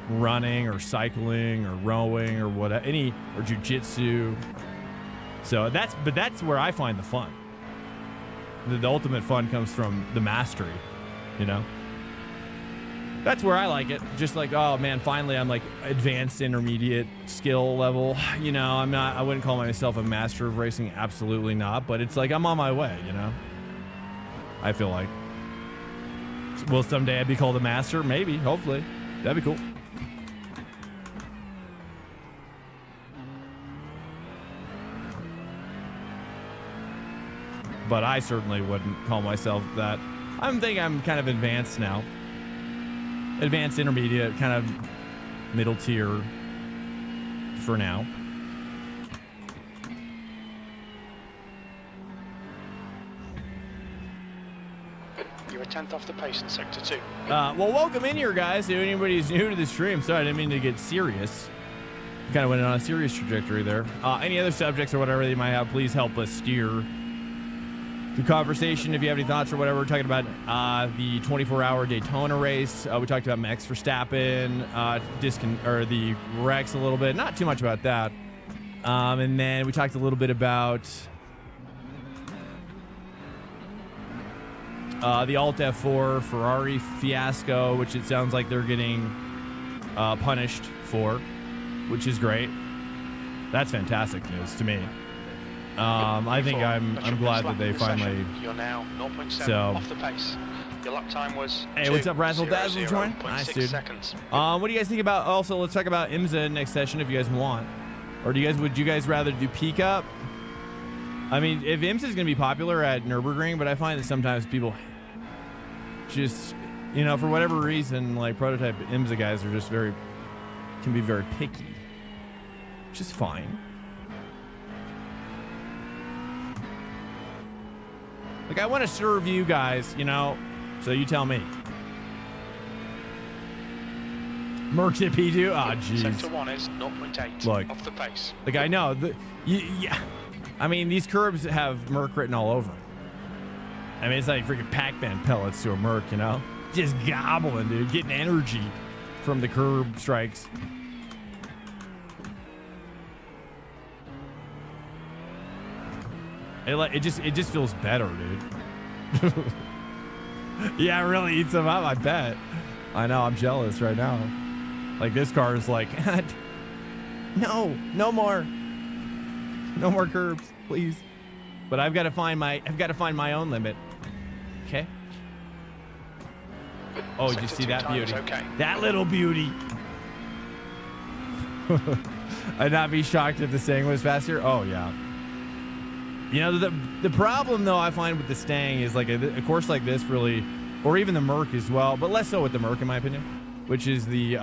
running or cycling or rowing or whatever, or jujitsu. So that's where I find the fun. The ultimate fun comes from the mastery, you know? That's where I like it. Just like, oh man, finally I'm like advanced intermediate skill level. You know, I wouldn't call myself a master of racing. Absolutely not. But it's like I'm on my way, you know? I feel like. Will someday I be called a master? Maybe, hopefully. That'd be cool. But I certainly wouldn't call myself that. I think I'm kind of advanced now. Advanced intermediate, kind of middle tier for now. You were 10th off the pace in sector 2. Well, welcome in here, guys. If anybody's new to the stream, sorry, I didn't mean to get serious. Kind of went on a serious trajectory there. Any other subjects or whatever they might have, please help us steer the conversation. If you have any thoughts or whatever, we're talking about the 24-hour Daytona race. We talked about Max Verstappen, the wrecks a little bit. Not too much about that. And then we talked a little bit about the Alt F4 Ferrari fiasco, which it sounds like they're getting punished for, which is great. That's fantastic news to me. I think I'm glad that they finally. You're now 0.7 So off the pace. Your lap time was. Hey, what's up, Razzle Dazzle? Join. Nice, dude. Seconds. What do you guys think about? Also, let's talk about IMSA next session if you guys want, or would you guys rather do PCUP? I mean, if IMSA is going to be popular at Nürburgring, but I find that sometimes people just, you know, for whatever reason, like prototype IMSA guys are just can be very picky, which is fine. Like, I want to serve you guys, you know, so you tell me. Mercs at P2? Oh, jeez. Sector 1 is 0.8 Look, off the pace. like, I know. Yeah. I mean, these curbs have Merc written all over them. I mean, it's like freaking Pac-Man pellets to a Merc, you know? Just gobbling, dude. Getting energy from the curb strikes. It just feels better, dude. Yeah, it really eats them up, I bet. I know, I'm jealous right now. Like, this car is like, no more curbs, please. But I've got to find my own limit. Okay. Oh, did you see that beauty? Okay. That little beauty. I'd not be shocked if the Stang was faster. Oh yeah. You know, the problem though I find with the Stang is like a course like this really, or even the Merc as well, but less so with the Merc in my opinion, which is the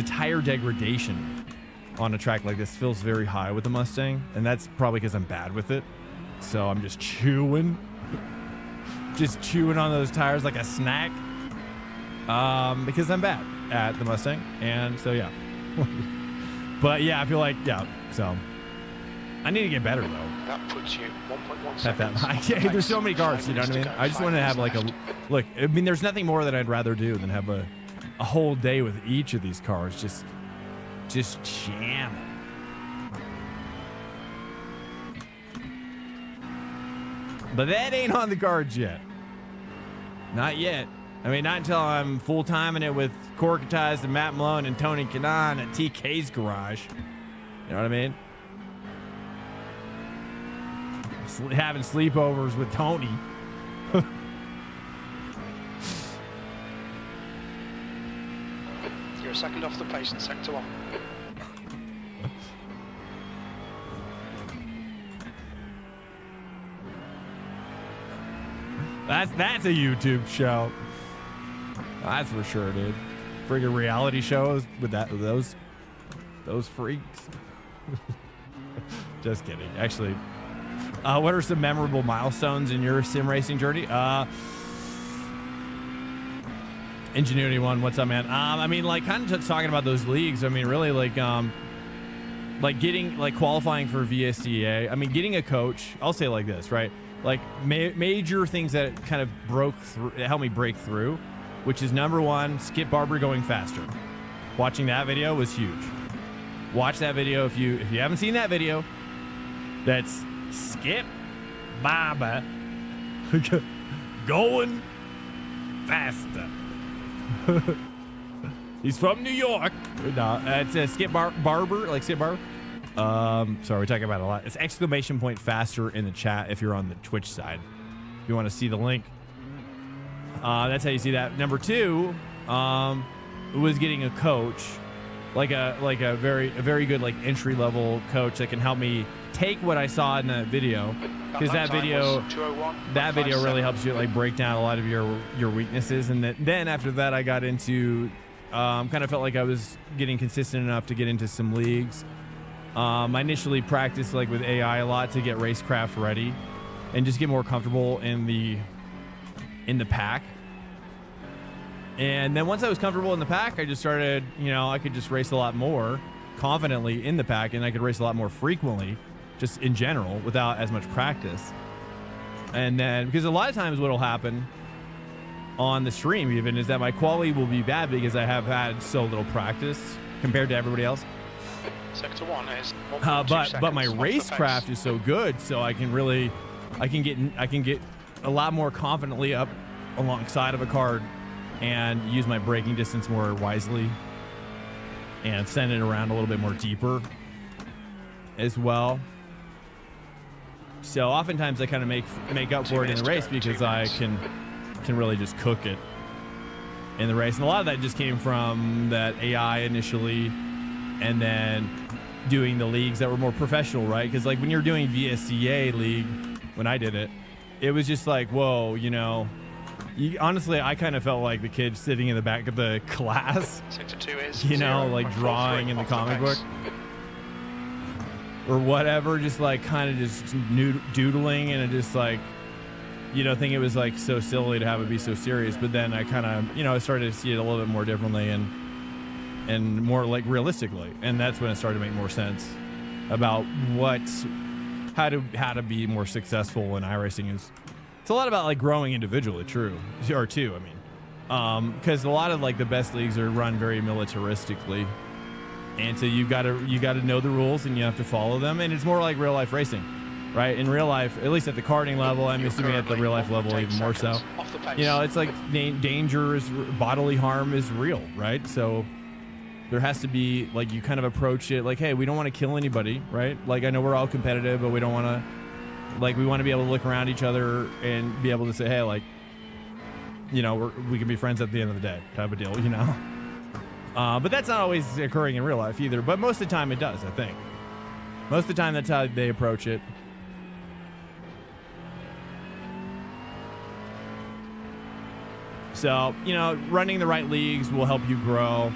tire degradation on a track like this feels very high with the Mustang, and that's probably because I'm bad with it. So I'm just chewing on those tires like a snack, because I'm bad at the Mustang, and so yeah. But yeah, I feel like so. I need to get better though. That puts you 1.1 Tap that. seconds. There's so many cars, you know what I mean? I just want to have like a look. I mean, there's nothing more that I'd rather do than have a whole day with each of these cars, just jamming. But that ain't on the cards yet. Not yet. I mean, not until I'm full-timing it with Corkatized and Matt Malone and Tony Kanan at TK's garage. You know what I mean? Having sleepovers with Tony. You're a second off the pace in sector 1. That's a YouTube show. That's for sure, dude. Friggin' reality shows with those freaks. Just kidding. Actually, What are some memorable milestones in your sim racing journey? Ingenuity one, what's up, man? I mean, like, kind of just talking about those leagues. I mean, really, like getting, like, qualifying for VSDA. I mean, getting a coach. I'll say it like this, right? Like, major things that kind of helped me break through, which is number one, Skip Barber going faster. Watching that video was huge. Watch that video if you haven't seen that video. That's Skip Barber going faster. He's from New York. No, it's Skip Barber, like Skip Barber. Sorry, we're talking about it a lot. It's exclamation point faster in the chat if you're on the Twitch side. If you want to see the link. That's how you see that. Number two, was getting a coach, like a very good like entry level coach that can help me take what I saw in that video, because that video really helps you like break down a lot of your weaknesses. And then after that, I got into kind of felt like I was getting consistent enough to get into some leagues. I initially practiced like with AI a lot to get racecraft ready and just get more comfortable in the pack. And then once I was comfortable in the pack, I just started, I could just race a lot more confidently in the pack, and I could race a lot more frequently just in general without as much practice. And then, because a lot of times what'll happen on the stream even is that my quality will be bad because I have had so little practice compared to everybody else. Sector 1 is but my racecraft is so good, so I can get a lot more confidently up alongside of a card and use my braking distance more wisely and send it around a little bit more deeper as well. So oftentimes I kind of make up for it in the race because I can really just cook it in the race. And a lot of that just came from that AI initially, and then doing the leagues that were more professional, right? Because like when you're doing VSCA league, when I did it, it was just like, whoa, honestly, I kind of felt like the kid sitting in the back of the class, Sector 2 is like drawing in the comic book or whatever, just like kind of just doodling, and it just like, think it was like so silly to have it be so serious. But then I kind of, I started to see it a little bit more differently and more like realistically, and that's when it started to make more sense about how to be more successful in iRacing. It's a lot about like growing individually, too. I mean, because a lot of like the best leagues are run very militaristically, and so you got to know the rules and you have to follow them, and it's more like real life racing, right? In real life, at least at the karting level, I'm assuming at the real life level even more so. It's like danger bodily harm is real, right? So there has to be like, you kind of approach it like, hey, we don't want to kill anybody, right? Like, I know we're all competitive, but we don't want to. Like, we want to be able to look around each other and be able to say, hey, like, we can be friends at the end of the day type of deal, But that's not always occurring in real life either. But most of the time it does, I think. Most of the time that's how they approach it. So, running the right leagues will help you grow.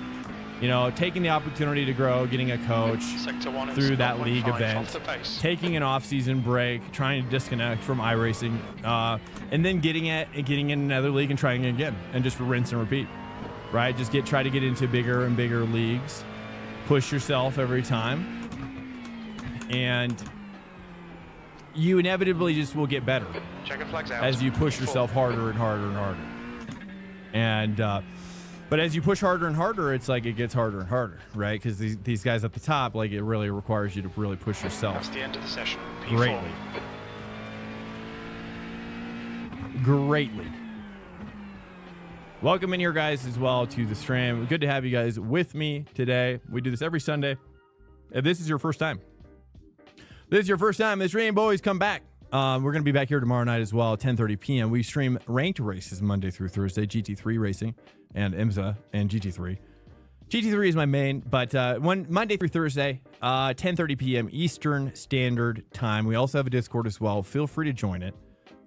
Taking the opportunity to grow, getting a coach through that league event, taking an off-season break, trying to disconnect from iRacing, and then getting in another league and trying again, and just rinse and repeat, right? Just try to get into bigger and bigger leagues, push yourself every time, and you inevitably just will get better as you push yourself harder and harder and harder. And but as you push harder and harder, it's like it gets harder and harder, right? Because these guys at the top, like, it really requires you to really push yourself. That's the end of the session. Greatly. Welcome in here, guys, as well to the stream. Good to have you guys with me today. We do this every Sunday. If this is your first time, the stream, boys, come back. We're going to be back here tomorrow night as well, 10:30 p.m. We stream ranked races Monday through Thursday, GT3 racing and IMSA and GT3. GT3 is my main, but Monday through Thursday, 10:30 p.m. Eastern Standard Time. We also have a Discord as well. Feel free to join it.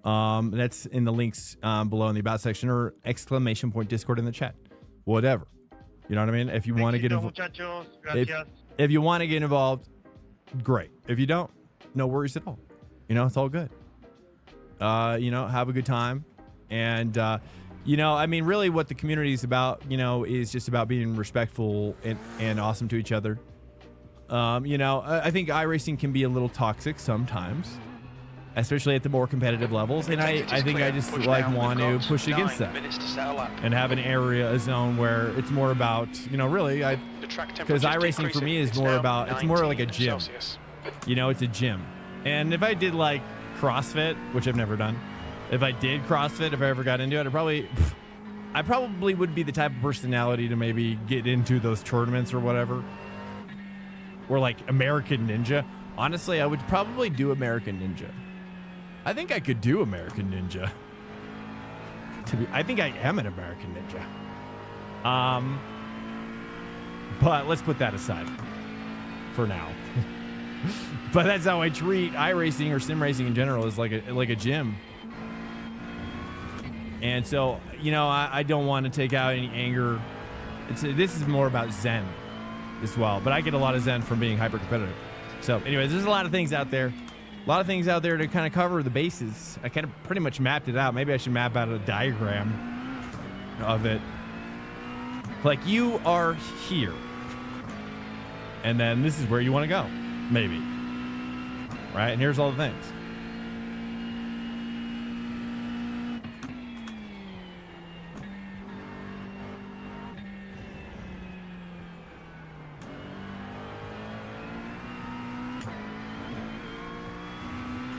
That's in the links below in the About section, or exclamation point Discord in the chat. Whatever. You know what I mean? If you want to get involved, if you want to get involved, great. If you don't, no worries at all. You know, it's all good. You know, have a good time. And, you know, I mean, really what the community is about, you know, is just about being respectful and awesome to each other. You know, I think iRacing can be a little toxic sometimes, especially at the more competitive levels. And I think I just like want to push against that and have an area, a zone where it's more about, you know, really, because iRacing for me is more about, it's more like a gym. You know, it's a gym. And if I did like CrossFit, which I've never done, if I did CrossFit, if I ever got into it, I probably would be the type of personality to maybe get into those tournaments or whatever. Or like American Ninja. Honestly, I would probably do American Ninja. I think I could do American Ninja. I think I am an American Ninja. But let's put that aside for now. But that's how I treat iRacing or sim racing in general, is like a gym. And so, you know, I don't want to take out any anger. This is more about Zen as well. But I get a lot of Zen from being hyper competitive. So anyways, there's a lot of things out there. A lot of things out there to kind of cover the bases. I kind of pretty much mapped it out. Maybe I should map out a diagram of it. Like, you are here. And then this is where you want to go. Maybe. Right? And here's all the things.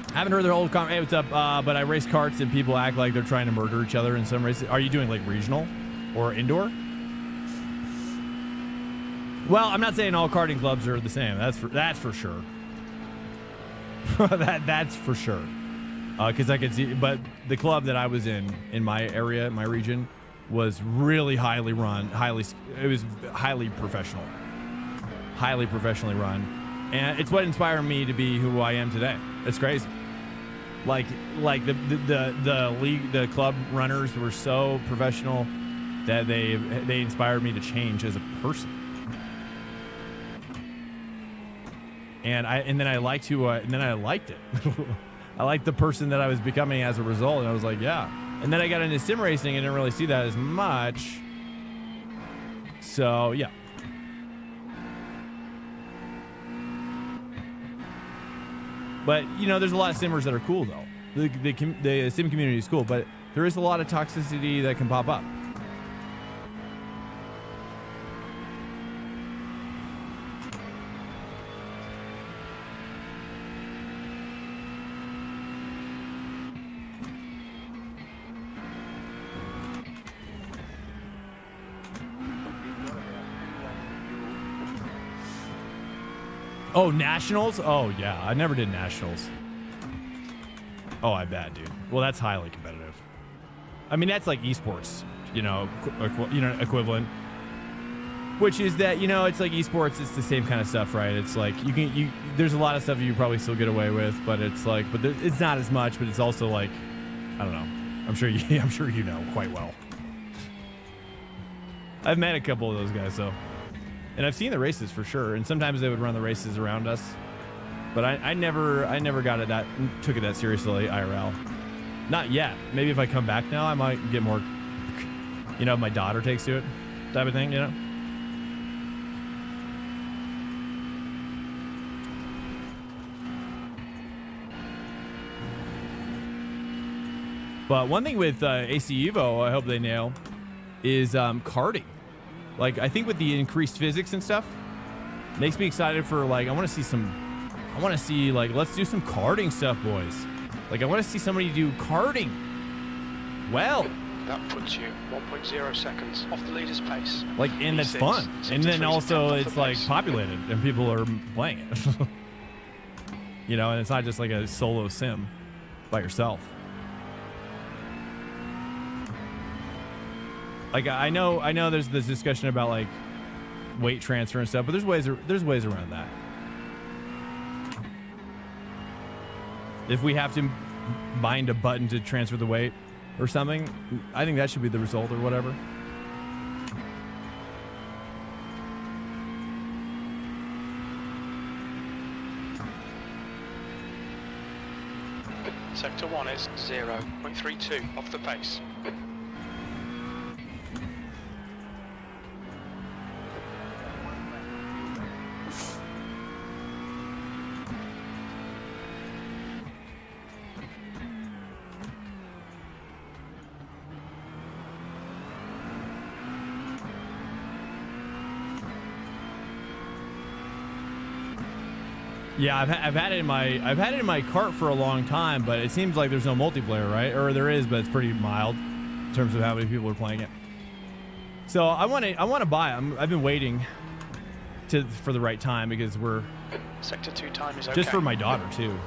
I haven't heard their whole comment. Hey, what's up? But I race karts and people act like they're trying to murder each other in some races. Are you doing like regional or indoor? Well, I'm not saying all karting clubs are the same. That's for sure. that's for sure. Because I could see, but the club that I was in my area, my region, was really highly run. It was highly professional, highly professionally run, and it's what inspired me to be who I am today. It's crazy. Like the league, the club runners were so professional that they inspired me to change as a person. And then I liked it. I liked the person that I was becoming as a result, and I was like, yeah. And then I got into sim racing and didn't really see that as much. So yeah. But you know, there's a lot of simmers that are cool though. The sim community is cool, but there is a lot of toxicity that can pop up. Oh, nationals? Oh, yeah. I never did nationals. Oh, I bet, dude. Well, that's highly competitive. I mean, that's like esports, you know, equivalent. Which is that, you know, it's like esports. It's the same kind of stuff, right? It's like there's a lot of stuff you probably still get away with, but it's like, it's not as much. But it's also like, I don't know. I'm sure you know quite well. I've met a couple of those guys, so. And I've seen the races for sure, and sometimes they would run the races around us, but I never took it that seriously IRL. Not yet. Maybe if I come back now, I might get more. You know, if my daughter takes to it, type of thing. You know. But one thing with AC Evo, I hope they nail, is karting. Like, I think with the increased physics and stuff, makes me excited for, like, I want to see, like, let's do some karting stuff, boys. Like, I want to see somebody do karting. Well. That puts you 1.0 seconds off the leader's pace. Like, and that's fun. And then also it's, like, populated, and people are playing it. You know, and it's not just like a solo sim by yourself. Like, I know there's this discussion about like weight transfer and stuff, but there's ways around that. If we have to bind a button to transfer the weight or something, I think that should be the result or whatever. Sector 1 is 0.32 off the pace. Yeah, I've had it in my cart for a long time, but it seems like there's no multiplayer, right? Or there is, but it's pretty mild in terms of how many people are playing it. So I want to buy it. I've been waiting for the right time because we're Sector 2 time is okay. just for my daughter too.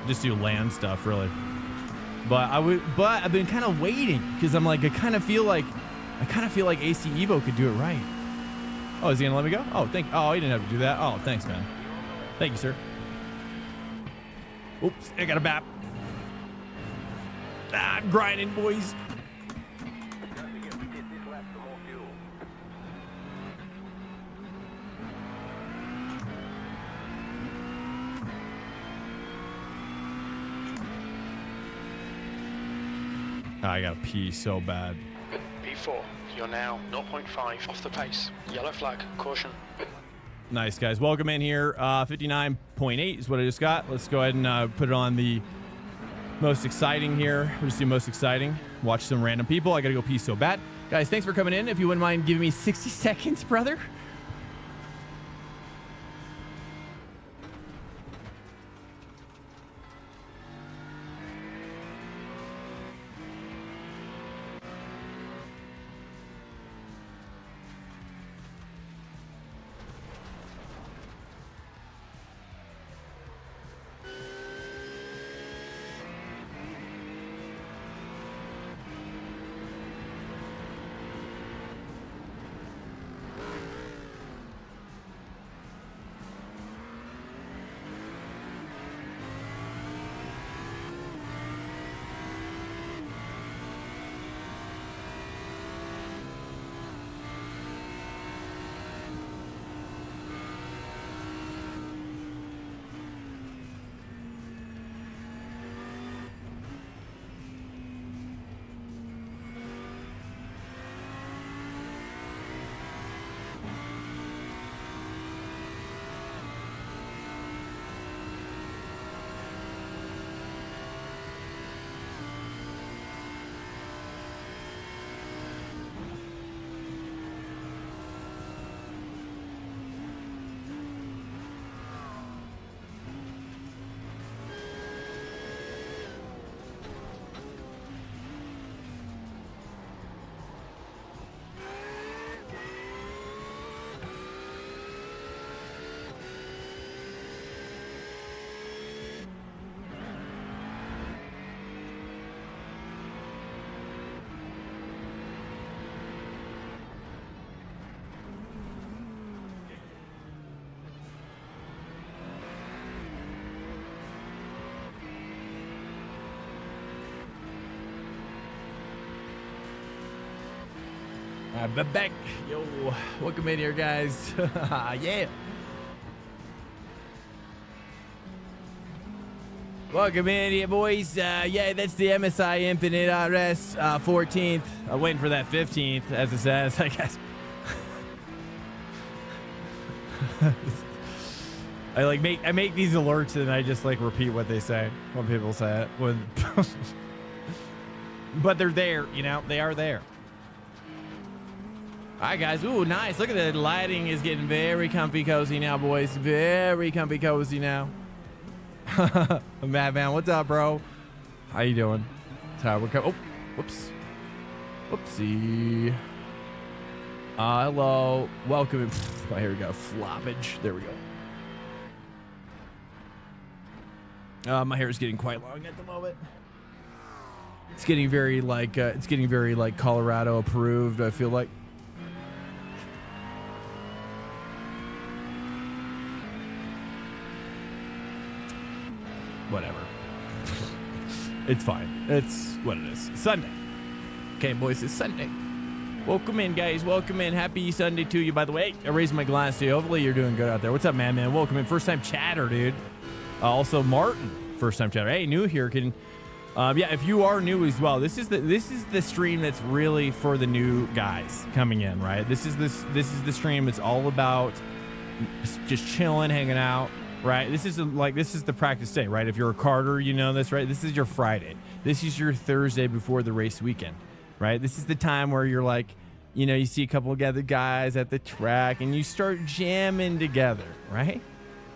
Just do land stuff really. But I've been kind of waiting because I'm like I kind of feel like AC Evo could do it right. Oh, is he gonna let me go? Oh, he didn't have to do that. Oh, thanks, man. Thank you, sir. Oops, I got a bap. I'm grinding, boys. I gotta pee so bad. P4, you're now 0.5 off the pace. Yellow flag, caution. Nice, guys. Welcome in here. 59.8 is what I just got. Let's go ahead and put it on the most exciting here. We'll just do most exciting. Watch some random people. I got to go pee so bad. Guys, thanks for coming in. If you wouldn't mind giving me 60 seconds, brother. I'm back. Yo, welcome in here, guys. Yeah. Welcome in here, boys. Yeah, that's the MSI Infinite RS 14th. I'm waiting for that 15th, as it says, I guess. I make these alerts and I just like repeat what they say when people say it. But they're there, you know, they are there. All right, guys. Ooh, nice. Look at the lighting is getting very comfy cozy now, boys. Very comfy cozy now. Madman, what's up, bro? How you doing? Oh, whoops. Whoopsie. Hello. Welcome. Oh, here we go. Floppage. There we go. My hair is getting quite long at the moment. It's getting very like Colorado approved, I feel like. Whatever. It's fine. It's what it is. Sunday. Okay, boys, it's Sunday. Welcome in, guys. Welcome in. Happy Sunday to you, by the way. I raised my glass to you. Hopefully you're doing good out there. What's up, man? Welcome in. First time chatter, dude. Also, Martin. First time chatter. Hey, new here. Can Yeah, if you are new as well, this is the stream that's really for the new guys coming in, right? This is the stream. It's all about just chilling, hanging out, right? This is the practice day, right? If you're a karter, you know this, right? This is your Friday. This is your Thursday before the race weekend, right? This is the time where you're like, you know, you see a couple of other guys at the track and you start jamming together, right?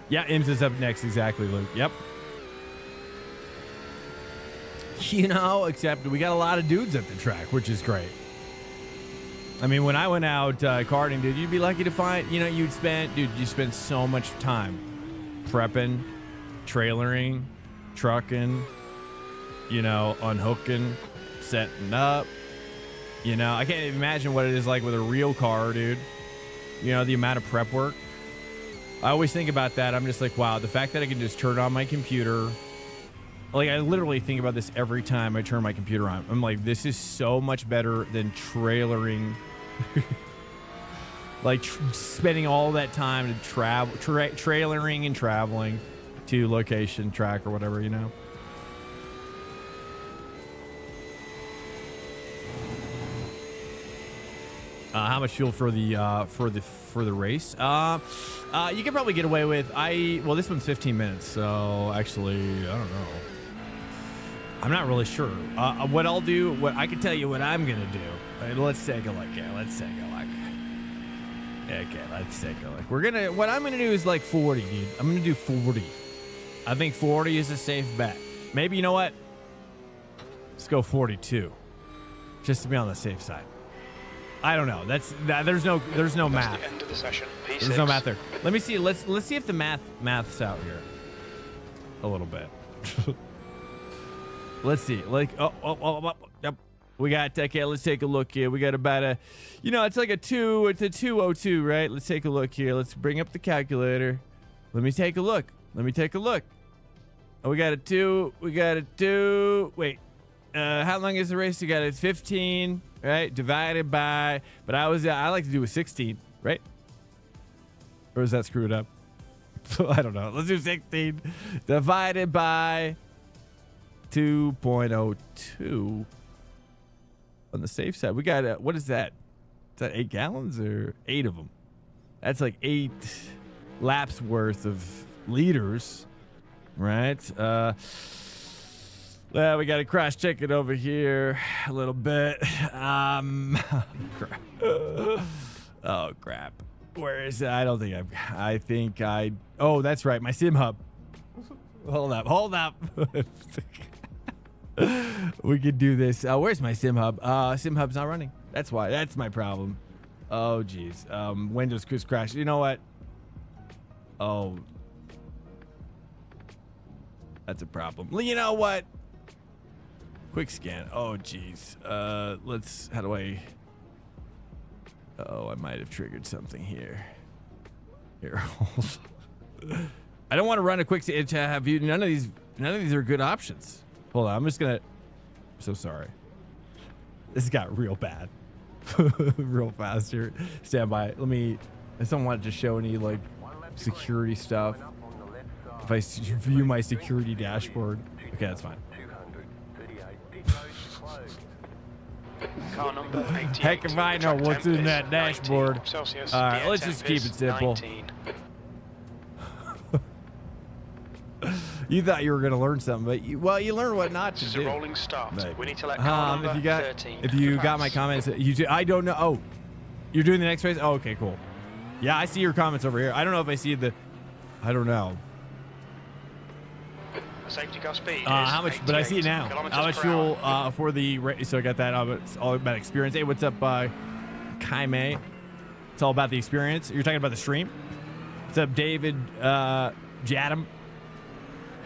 Yeah, IMSA's up next, exactly, Luke. Yep. You know, except we got a lot of dudes at the track, which is great. I mean, when I went out karting, dude, you'd be lucky to find, you know, you spend so much time prepping, trailering, trucking, you know, unhooking, setting up. You know, I can't even imagine what it is like with a real car, dude. You know, the amount of prep work. I always think about that. I'm just like, wow, the fact that I can just turn on my computer. Like, I literally think about this every time I turn my computer on. I'm like, this is so much better than trailering. Like, spending all that time to travel, trailering and traveling to location, track, or whatever, you know? How much fuel for the race? You can probably get away with, well, this one's 15 minutes, so actually, I don't know. I'm not really sure. What I'll do, I can tell you what I'm gonna do. Let's take a look. Yeah, let's take a look. Okay, let's take a look. What I'm gonna do is like 40, dude. I'm gonna do 40. I think 40 is a safe bet. Maybe, you know what? Let's go 42, just to be on the safe side. I don't know. There's no math. The end of the session. P6. There's no math there. Let me see. Let's see if the math's out here a little bit. Let's see. Like, yep. We got, okay, let's take a look here. We got about a, you know, it's a 202, right? Let's take a look here. Let's bring up the calculator. Let me take a look. Oh, we got a 2. Wait, how long is the race? We got it 15, right? Divided by, but I like to do a 16, right? Or is that screwed up? I don't know. Let's do 16 divided by 2.02 on the safe side. We got what is that? Is that 8 gallons or 8 of them? That's like 8 laps worth of liters, right? Well, we got to cross check it over here a little bit. Crap. Oh crap. Where is it? I don't think oh, that's right, my sim hub. Hold up. We could do this. Where's my sim hub? Sim hub's not running. That's why. That's my problem. Oh, geez. Windows just crashed. You know what? Oh. That's a problem. You know what? Quick scan. Oh, geez. How do I... Oh, I might have triggered something here. Here, hold on. I don't want to run a quick scan to have you. None of these are good options. Hold on, I'm so sorry. This got real bad. Real fast here. Stand by. I don't want to show any like security stuff. If I view my security dashboard. Okay, that's fine. Car number 88. Heck if I know what's in that dashboard. Celsius. All right, let's just keep it simple. 19. You thought you were going to learn something, but you learn what not to This is do. a rolling start. Right. We need to let car number 13. If you got my comments, I don't know. Oh, you're doing the next race? Oh, okay, cool. Yeah, I see your comments over here. I don't know if I see I don't know. Safety car speed. How much? But I see it now. How much fuel for the race? So I got that. It's all about experience. Hey, what's up, Kaime? It's all about the experience. You're talking about the stream. What's up, David Jadam?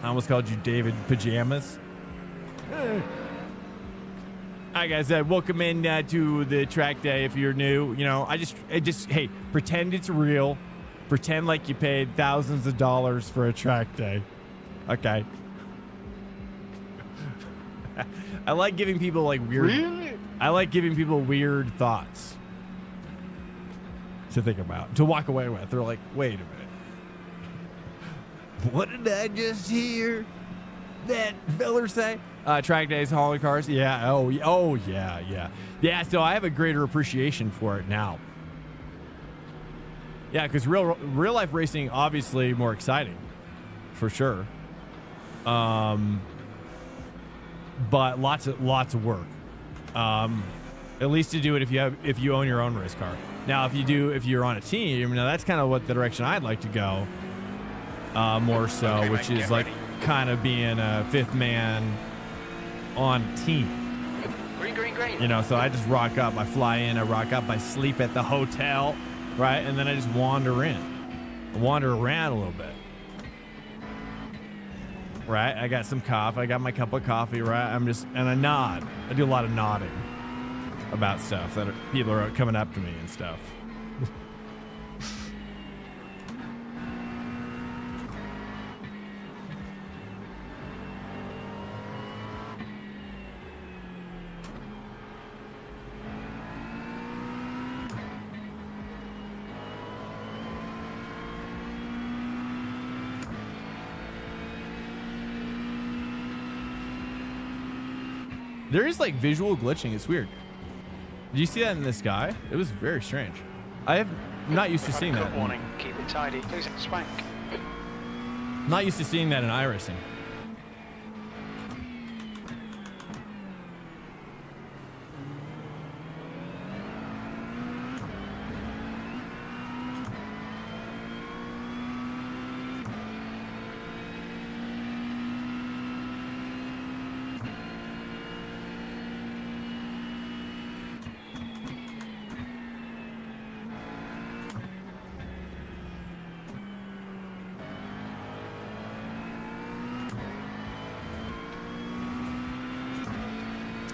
I almost called you David Pajamas. All right, guys. Welcome in to the track day. If you're new, you know, hey, pretend it's real. Pretend like you paid thousands of dollars for a track day. Okay. I like giving people like weird. Really? I like giving people weird thoughts to think about, to walk away with. They're like, wait a minute. What did I just hear? that fellers say. Track days, hauling cars. Yeah. Oh, yeah. Yeah. So I have a greater appreciation for it now. Yeah, because real life racing obviously more exciting, for sure. But lots of work. At least to do it if you own your own race car. Now, if you're on a team, now that's kind of what the direction I'd like to go. More so, Okay, which mate, is get like ready. kind of being a fifth man on team. Green. You know, so I just rock up, I fly in, I rock up, I sleep at the hotel, right? And then I just wander around a little bit. Right? I got some coffee, I got my cup of coffee, right? And I nod. I do a lot of nodding about stuff that people are coming up to me and stuff. There is like visual glitching. It's weird. Did you see that in the sky? It was very strange. I'm not used to seeing that. Warning. Keep it tidy. Please, Swank. Not used to seeing that in iRacing.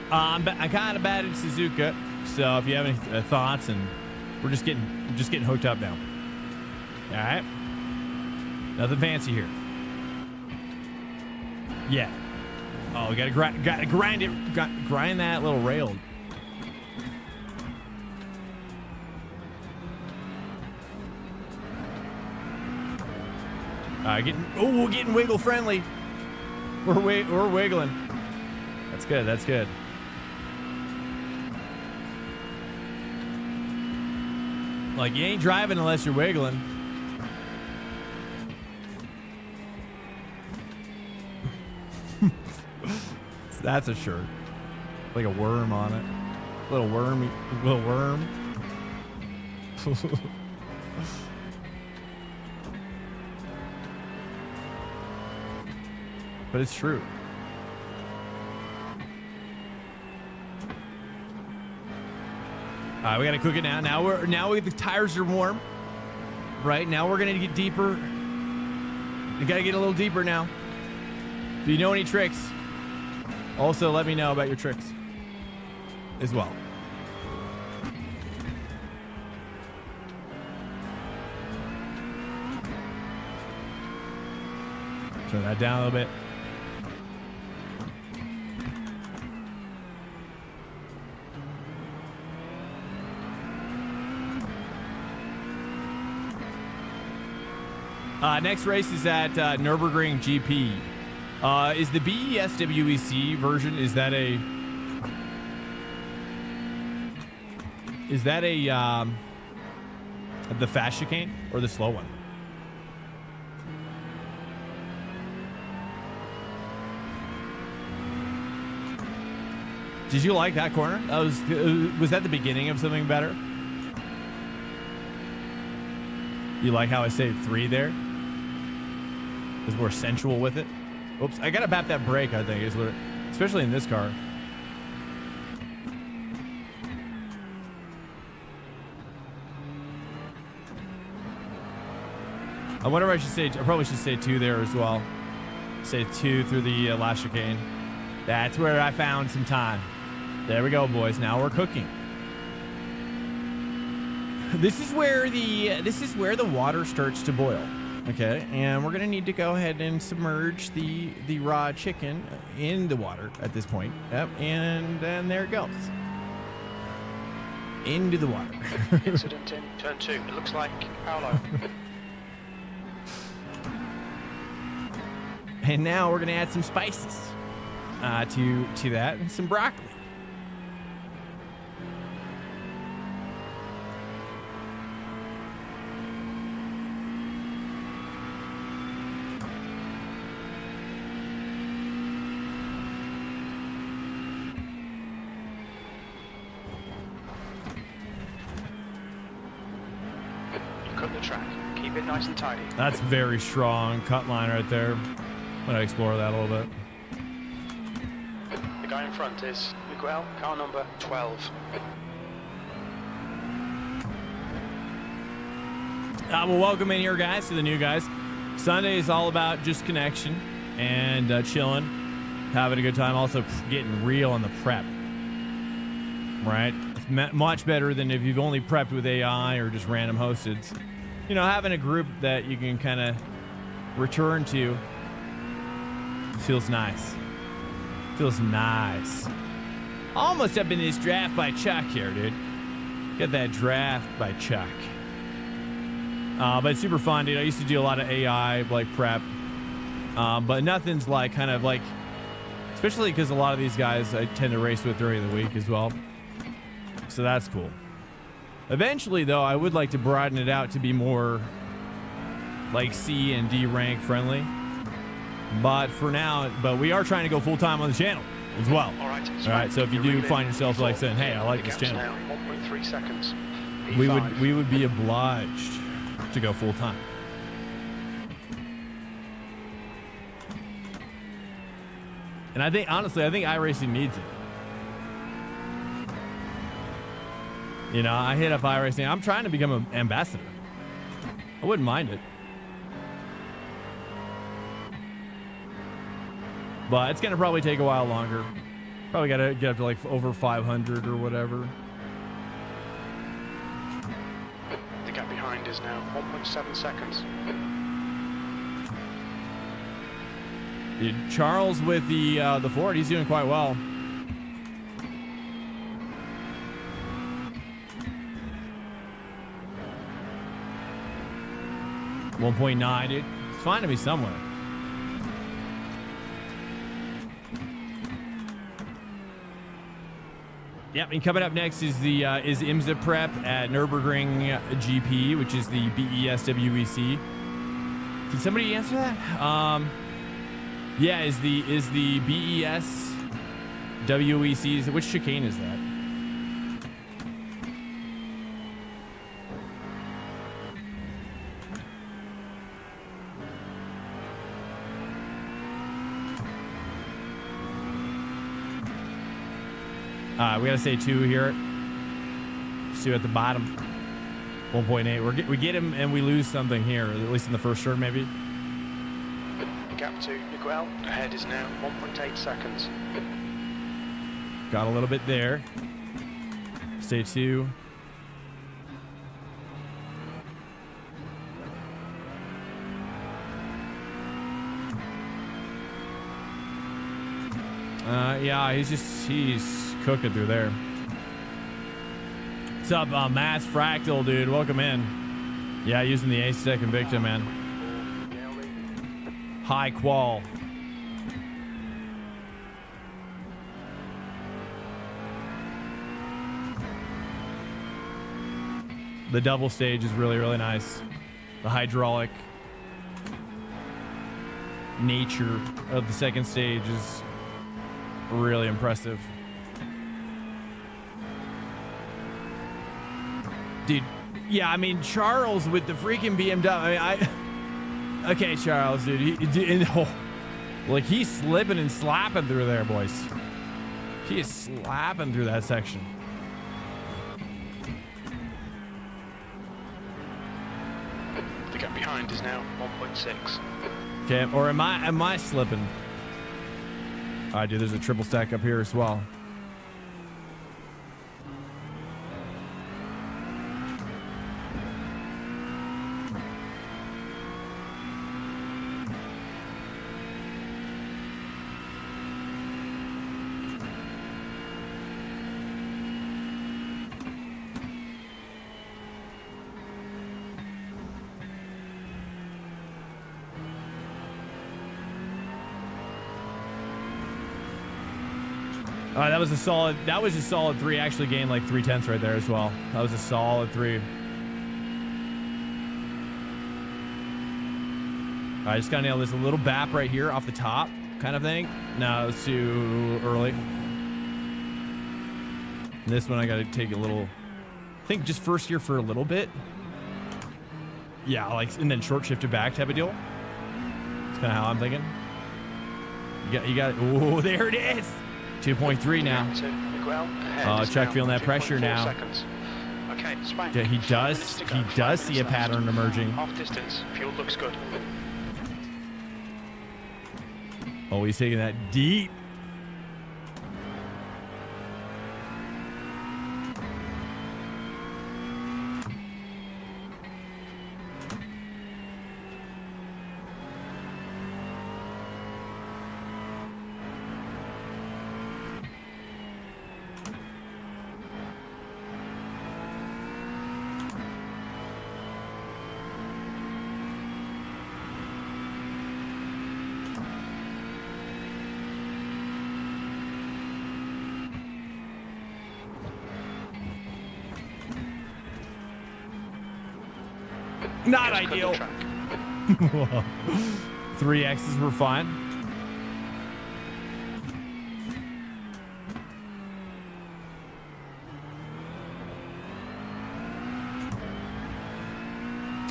I'm kind of bad at Suzuka, so if you have any thoughts, and we're just getting hooked up now. All right, nothing fancy here. Yeah. Oh, we gotta grind that little rail. We're getting wiggle friendly. We're wiggling. That's good. That's good. Like, you ain't driving unless you're wiggling. That's a shirt. Like a worm on it. Little worm. But it's true. We gotta cook it now. Now the tires are warm. Right now we're gonna get deeper. We gotta get a little deeper now. Do you know any tricks? Also, let me know about your tricks as well. Turn that down a little bit. Next race is at Nürburgring GP. Is the BES WEC version, is that the fast chicane or the slow one? Did you like that corner? Was that the beginning of something better? You like how I say 3 there? It was more sensual with it. Oops, I gotta bap that brake, I think, is what especially in this car. I wonder if I should say, I probably should say 2 there as well. Say 2 through the last chicane. That's where I found some time. There we go, boys. Now we're cooking. This is where the water starts to boil. Okay, and we're gonna need to go ahead and submerge the raw chicken in the water at this point. Yep, and then there it goes. Into the water. Incident in turn 2. It looks like Paolo. And now we're gonna add some spices to that, and some broccoli. Cut the track. Keep it nice and tidy. That's very strong cut line right there. I'm gonna explore that a little bit. The guy in front is Miguel, car number 12. Well, welcome in here, guys, to the new guys. Sunday is all about just connection and chilling, having a good time, also getting real on the prep. Right? It's much better than if you've only prepped with AI or just random hosted. You know, having a group that you can kind of return to feels nice. Feels nice. Almost up in this draft by Chuck here, dude. Get that draft by Chuck. But it's super fun, dude. I used to do a lot of AI, like, prep. But nothing's like, kind of like, especially because a lot of these guys I tend to race with during the week as well. So that's cool. Eventually, though, I would like to broaden it out to be more like C and D rank friendly. But for now, we are trying to go full time on the channel as well. All right. So if you do find yourself like saying, "Hey, I like this channel," now 1.3 seconds. we would be obliged to go full time. And I think, honestly, iRacing needs it. You know, I hit up iRacing. I'm trying to become an ambassador. I wouldn't mind it. But it's going to probably take a while longer. Probably got to get up to like over 500 or whatever. The gap behind is now 1.7 seconds. Dude, Charles with the Ford, he's doing quite well. .9, dude. It's fine to be somewhere. Yep, and coming up next is the IMSA prep at Nürburgring GP, which is the BES WEC. Can somebody answer that? Yeah, is the BES WEC, which chicane is that? We gotta say 2 here. See at the bottom. 1.8. We get him and we lose something here, at least in the first turn, maybe. The gap to Miguel ahead is now 1.8 seconds. Got a little bit there. Stay 2. Yeah, he's cooking through there. What's up, Mass Fractal, dude? Welcome in. Yeah, using the A-Stick Invicta, man. High qual. The double stage is really, really nice. The hydraulic nature of the second stage is really impressive. Dude, yeah, I mean, Charles with the freaking BMW. I mean, okay, Charles, dude. Like, he's slipping and slapping through there, boys. He is slapping through that section. The gap behind is now 1.6. Okay, or am I slipping? All right, dude, there's a triple stack up here as well. That was a solid 3. Actually gained like 3/10 right there as well. That was a solid 3. I just gotta nail this. A little bap right here off the top kind of thing. No, it's too early. This one I gotta take a little, I think just first gear for a little bit. Yeah, like, and then short shifted back type of deal. That's kind of how I'm thinking. You got it. Oh, there it is. 2.3 now. Chuck feeling that pressure now. Seconds. Okay, Swank. Yeah, he does see a pattern emerging. Half distance. Fuel looks good. Oh, he's taking that deep. Not ideal. 3 X's were fine.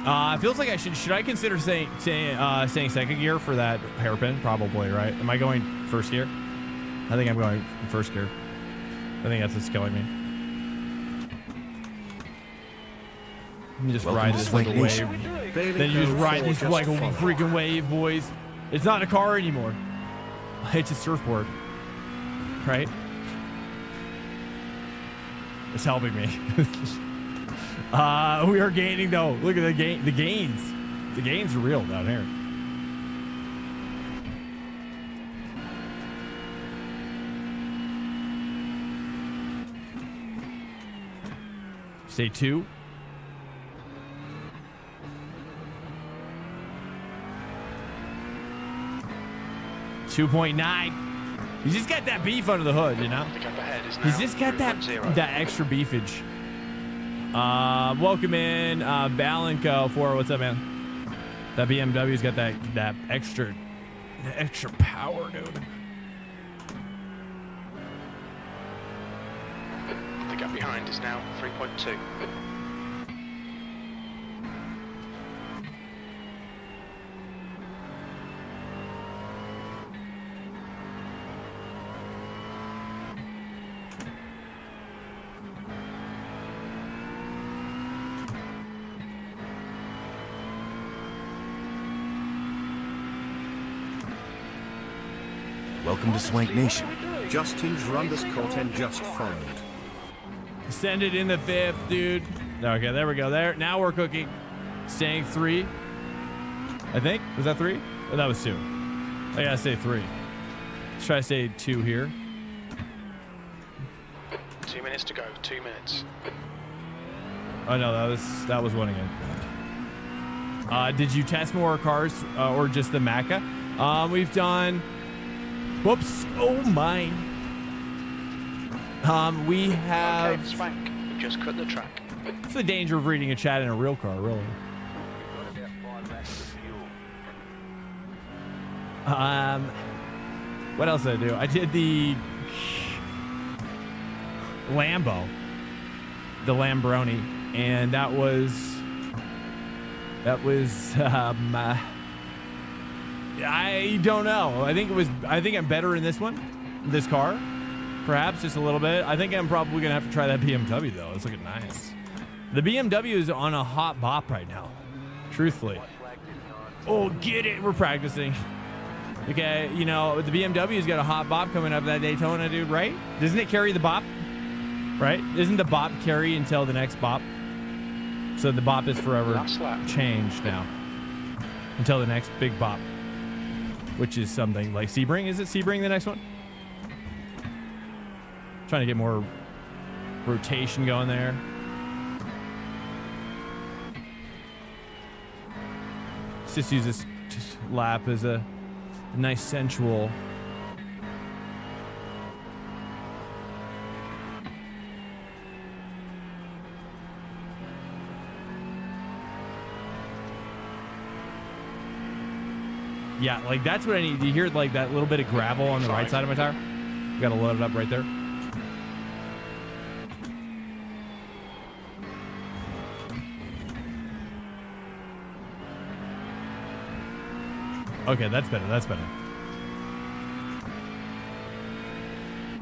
It feels like I should I consider saying second gear for that hairpin? Probably, right? Am I going first gear? I think I'm going first gear. I think that's what's killing me. You just ride this like a wave. Then you just ride this like a freaking wave, boys. It's not a car anymore. It's a surfboard. Right? It's helping me. We are gaining though. Look at the gains. The gains are real down here. Stay 2. .9. He's just got that beef under the hood, you know? He's just got that extra beefage. Welcome in, Balenco for what's up, man? That BMW's got that extra power, dude. The gap behind is now 3.2. Welcome to Swank Nation. Justin's run this content just followed. Send it in the 5th, dude. Okay, there we go. There. Now we're cooking. Staying 3. I think. Was that 3? Oh, that was 2. I gotta say 3. Let's try to say 2 here. 2 minutes to go. 2 minutes. Oh no, that was 1 again. Did you test more cars or just the Macca? We've done. Whoops! Oh my! We have. Okay, Swank. We just cut the track. What's the danger of reading a chat in a real car, really? What else did I do? I did the Lambo, the Lambroni, and that was I don't know. I think I'm better in this one, this car, perhaps just a little bit. I think I'm probably gonna have to try that BMW though. It's looking nice. The BMW is on a hot bop right now, truthfully. Oh, get it? We're practicing. Okay, you know the BMW's got a hot bop coming up that Daytona, dude. Right? Doesn't it carry the bop? Right? Isn't the bop carry until the next bop? So the bop is forever changed now until the next big bop. Which is something like Sebring. Is it Sebring the next one? Trying to get more rotation going there. Let's just use this lap as a nice sensual Yeah, like that's what I need. Do you hear like that little bit of gravel on the right side of my tire? Got to load it up right there. Okay, that's better. That's better.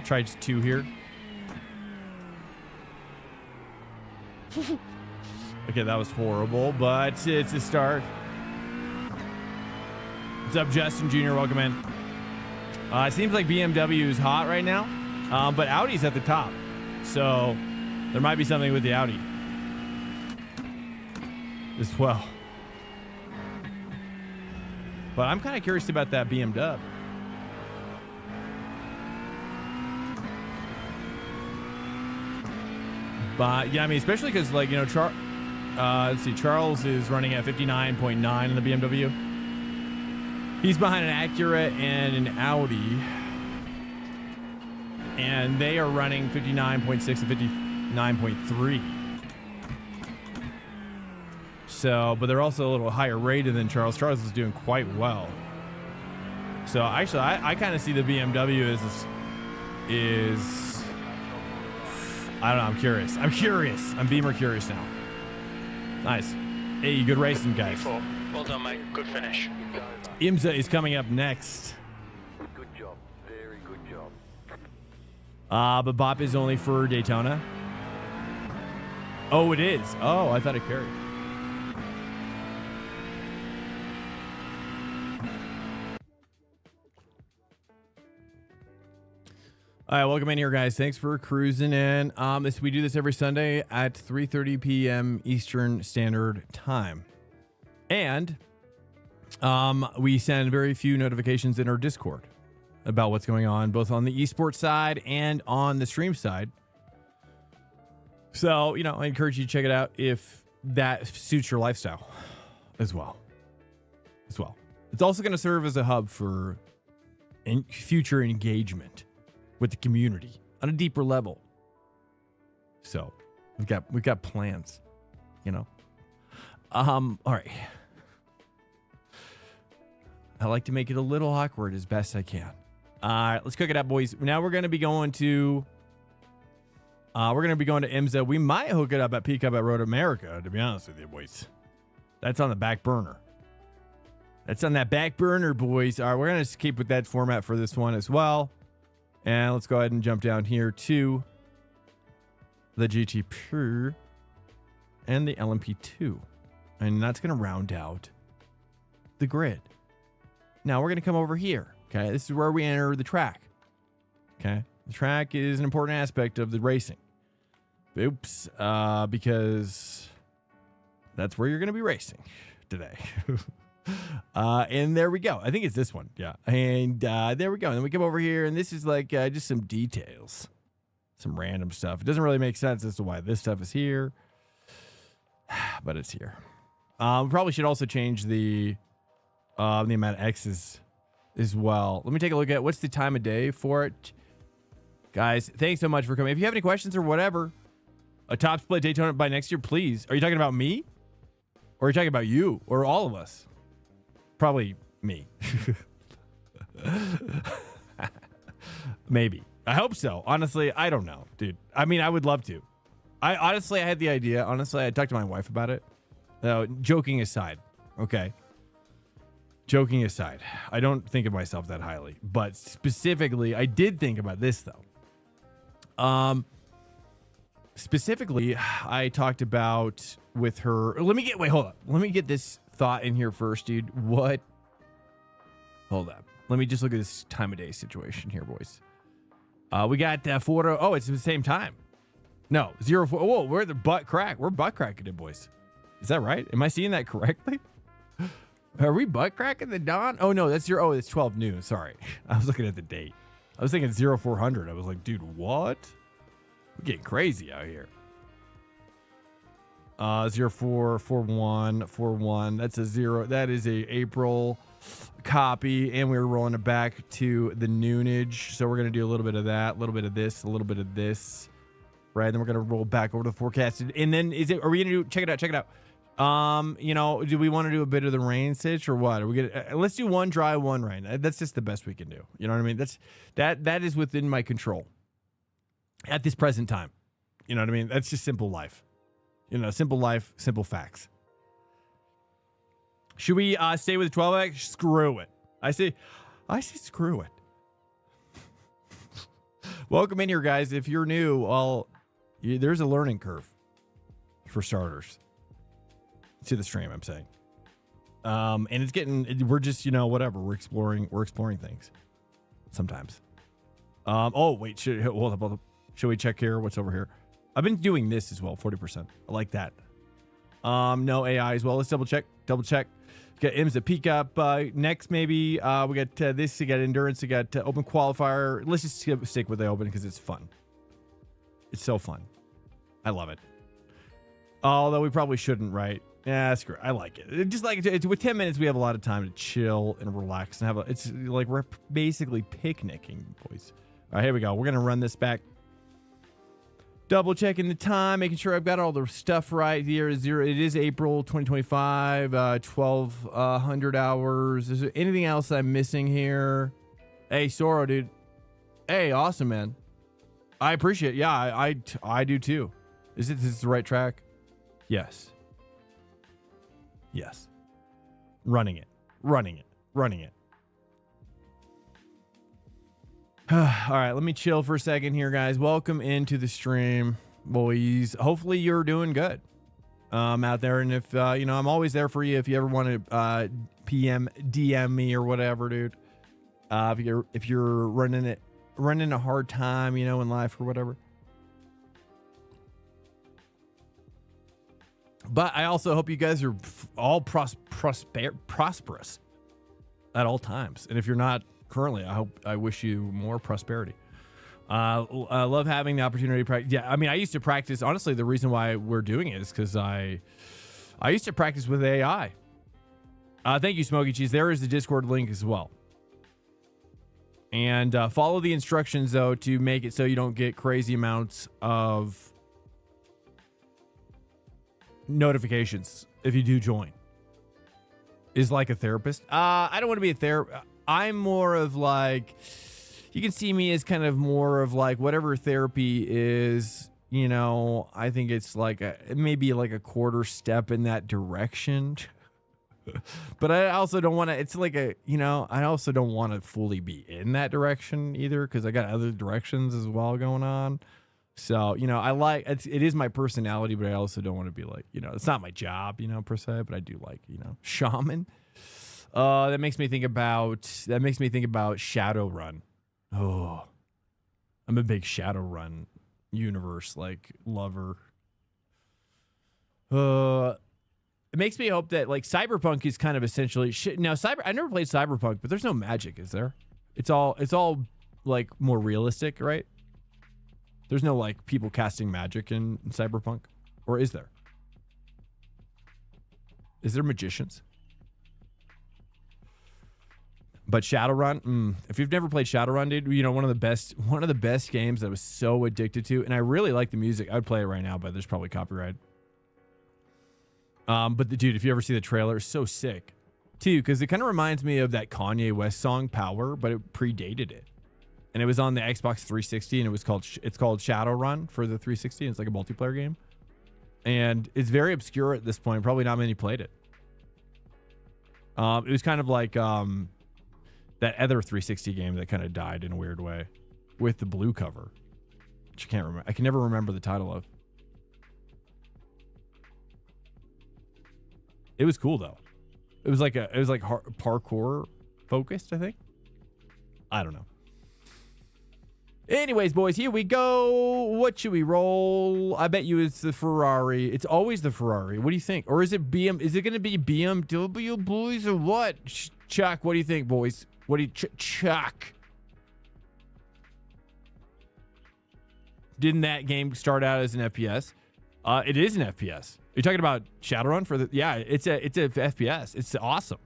Try just 2 here. Okay, that was horrible, but it's a start. What's up, Justin Jr.? Welcome in. It seems like BMW is hot right now, but Audi's at the top. So there might be something with the Audi as well. But I'm kind of curious about that BMW. But yeah, I mean, especially because, like, you know, let's see, Charles is running at 59.9 in the BMW. He's behind an Acura and an Audi, and they are running 59.6 and 59.3. So, but they're also a little higher rated than Charles. Charles is doing quite well. So actually, I kind of see the BMW is I don't know. I'm curious. I'm Beamer curious now. Nice. Hey, good racing, guys. Well done, mate. Good finish. IMSA is coming up next. Good job. Very good job. But BOP is only for Daytona. Oh, it is. Oh, I thought it carried. All right, welcome in here, guys. Thanks for cruising in. We do this every Sunday at 3:30 p.m. Eastern Standard Time. And we send very few notifications in our Discord about what's going on, both on the esports side and on the stream side. So, you know, I encourage you to check it out if that suits your lifestyle as well. It's also going to serve as a hub for future engagement with the community on a deeper level. So we've got plans, you know. All right. I like to make it a little awkward as best I can. All right, let's cook it up, boys. Now we're going to be going to IMSA. We might hook it up at PCUP at Road America, to be honest with you, boys. That's on the back burner. That's on that back burner, boys. All right, we're going to keep with that format for this one as well. And let's go ahead and jump down here to the GT3 and the LMP2. And that's going to round out the grid. Now we're going to come over here. Okay, this is where we enter the track. Okay, the track is an important aspect of the racing. Oops, because that's where you're going to be racing today. And there we go. I think it's this one. Yeah. And there we go. And then we come over here, and this is like just some details, some random stuff. It doesn't really make sense as to why this stuff is here, but it's here. We probably should also change the amount of X's as well. Let me take a look at what's the time of day for it. Guys, thanks so much for coming. If you have any questions or whatever, a top split Daytona by next year, please. Are you talking about me? Or are you talking about you or all of us? Probably me. Maybe. I hope so. Honestly, I don't know, dude. I mean, I would love to. I had the idea. Honestly, I talked to my wife about it. Joking aside. Okay. Joking aside. I don't think of myself that highly. But specifically, I did think about this, though. Specifically, I talked about with her. Wait, hold up. Let me get this thought in here first, dude. What? Hold up. Let me just look at this time of day situation here, boys. We got 4 to. Oh, it's the same time. No, 0 4. Whoa, we're the butt crack. We're butt cracking it, boys. Is that right? Am I seeing that correctly? Are we butt cracking the dawn? Oh no, that's it's 12 noon. Sorry, I was looking at the date. I was thinking 0400. I was like, dude, what? We're getting crazy out here. 044141. That's a 0. That is a April copy, and we're rolling it back to the noonage. So we're gonna do a little bit of that, a little bit of this, a little bit of this, right? Then we're gonna roll back over to the forecasted. And then are we gonna do? Check it out. You know, do we want to do a bit of the rain sitch or what? Are we gonna let's do one dry, one rain. That's just the best we can do. You know what I mean? That is within my control at this present time. You know what I mean? That's just simple life. You know, simple life, simple facts. Should we stay with the 12X? Screw it. I say screw it. Welcome in here, guys. If you're new, there's a learning curve for starters to the stream, I'm saying. And it's getting, we're just, you know, whatever. We're exploring things sometimes. Oh, wait, hold up. Should we check here? What's over here? I've been doing this as well, 40%. I like that. No AI as well. Let's double check. We got IMSA PCUP. Next, maybe we got this. We got endurance. We got open qualifier. Let's just stick with the open because it's fun. It's so fun. I love it. Although we probably shouldn't, right? Yeah, screw it. I like it. Just like it's with 10 minutes, we have a lot of time to chill and relax and have it's like we're basically picnicking, boys. All right, here we go. We're gonna run this back. Double checking the time, making sure I've got all the stuff right here. It is April 2025, 1200 hours. Is there anything else I'm missing here? Hey, Soro, dude. Hey, awesome, man. I appreciate it. Yeah, I do too. Is this the right track? Yes. Yes. Running it. All right, let me chill for a second here, guys. Welcome into the stream, boys. Hopefully you're doing good out there. And if, you know, I'm always there for you if you ever want to DM me or whatever, dude. If you're running a hard time, you know, in life or whatever. But I also hope you guys are all prosperous at all times. And if you're not currently, I wish you more prosperity. I love having the opportunity to practice. Yeah, I mean, I used to practice. Honestly, the reason why we're doing it is because I used to practice with AI. Thank you, Smokey Cheese. There is the Discord link as well. And follow the instructions, though, to make it so you don't get crazy amounts of notifications if you do join. Is like a therapist. I don't want to be a therapist. I'm more of like, you can see me as kind of more of like whatever therapy is, you know, I think it's like maybe like a quarter step in that direction. But I also don't want to, it's like a, you know, I also don't want to fully be in that direction either because I got other directions as well going on. So, you know, I like, it is my personality, but I also don't want to be like, you know, it's not my job, you know, per se, but I do like, you know, shaman. That makes me think about Shadowrun. Oh, I'm a big Shadowrun universe, like, lover. It makes me hope that, like, Cyberpunk is kind of essentially shit. Now, I never played Cyberpunk, but there's no magic, is there? It's all like more realistic, right? There's no like people casting magic in Cyberpunk, or is there? Is there magicians? But Shadowrun, if you've never played Shadowrun, dude, you know, one of the best games that I was so addicted to, and I really like the music. I would play it right now, but there's probably copyright. But dude, if you ever see the trailer, it's so sick too, because it kind of reminds me of that Kanye West song "Power," but it predated it, and it was on the Xbox 360, and it's called Shadowrun for the 360. And it's like a multiplayer game, and it's very obscure at this point. Probably not many played it. It was kind of like that other 360 game that kind of died in a weird way with the blue cover, which I can't remember. I can never remember the title of. It was cool though. It was like parkour focused, I think. I don't know. Anyways, boys, here we go. What should we roll? I bet you it's the Ferrari. It's always the Ferrari. What do you think? Or is it BM? Is it going to be BMW, boys, or what? Chuck, what do you think, boys? What do you Chuck? Didn't that game start out as an FPS? It is an FPS. You're talking about Shadowrun for the? Yeah, it's a FPS. It's awesome.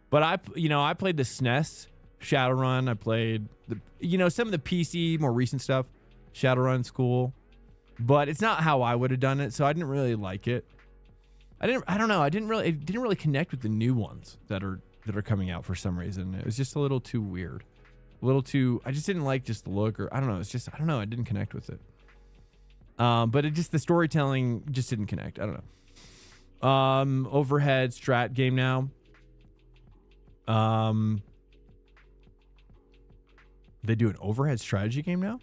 But I played the SNES Shadowrun. I played some of the PC more recent stuff. Shadowrun's cool, but it's not how I would have done it, so I didn't really like it. I don't know. It didn't really connect with the new ones that are coming out for some reason. It was just a little too weird. A little too, I just didn't like just the look, or I don't know. It's just, I don't know. I didn't connect with it. But it just, the storytelling just didn't connect. I don't know. Overhead strat game now. They do an overhead strategy game now?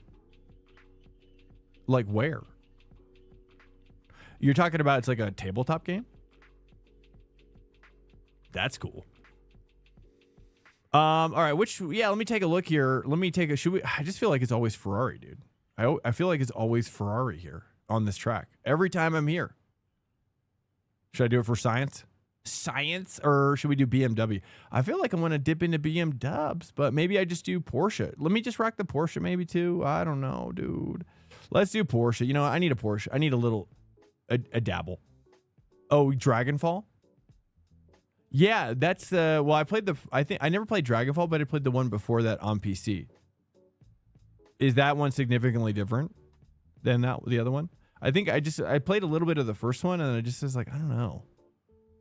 Like where? You're talking about it's like a tabletop game? That's cool. All right, let me take a look here. I just feel like it's always Ferrari, dude. I feel like it's always Ferrari here on this track. Every time I'm here. Should I do it for science? Science, or should we do BMW? I feel like I want to dip into BM dubs, but maybe I just do Porsche. Let me just rock the Porsche maybe too. I don't know, dude. Let's do Porsche. You know, I need a Porsche. I need a dabble. Oh, Dragonfall? Yeah, that's well, I never played Dragonfall, but I played the one before that on PC. Is that one significantly different than the other one? I think I played a little bit of the first one, and I just was like, I don't know.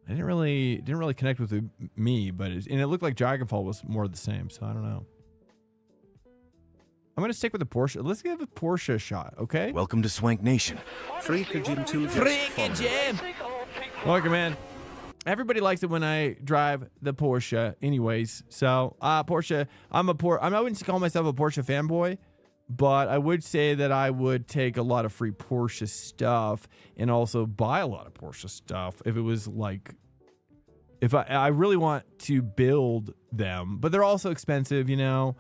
I didn't really connect with me, but and it looked like Dragonfall was more of the same, so I don't know. I'm gonna stick with the Porsche. Let's give a Porsche a shot, okay? Welcome to Swank Nation. Freaking Jim 2 Freaking Jim. Welcome, man. Everybody likes it when I drive the Porsche, anyways. So Porsche. I wouldn't call myself a Porsche fanboy, but I would say that I would take a lot of free Porsche stuff and also buy a lot of Porsche stuff if it was like, if I really want to build them, but they're also expensive, you know.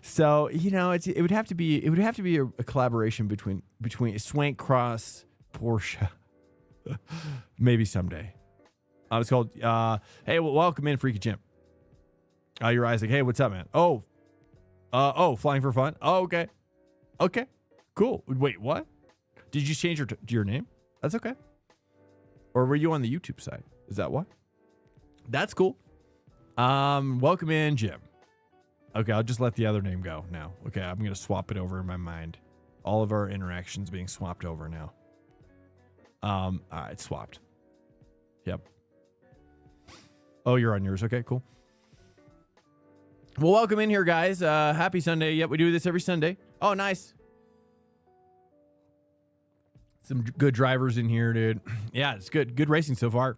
So, you know, it would have to be a collaboration between Swank Cross Porsche. Maybe someday. It's called hey, well, welcome in, Freaky Jim. You're Isaac. Hey, what's up, man? Oh, flying for fun. Oh, okay, cool. Wait, what? Did you change your name? That's okay. Or were you on the YouTube side? Is that what? That's cool. Welcome in, Jim. Okay, I'll just let the other name go now. Okay, I'm gonna swap it over in my mind. All of our interactions being swapped over now. All right, swapped. Yep. Oh, you're on yours. Okay, cool. Well, welcome in here, guys. Happy Sunday. Yep, we do this every Sunday. Oh, nice. Some good drivers in here, dude. Yeah, it's good. Good racing so far.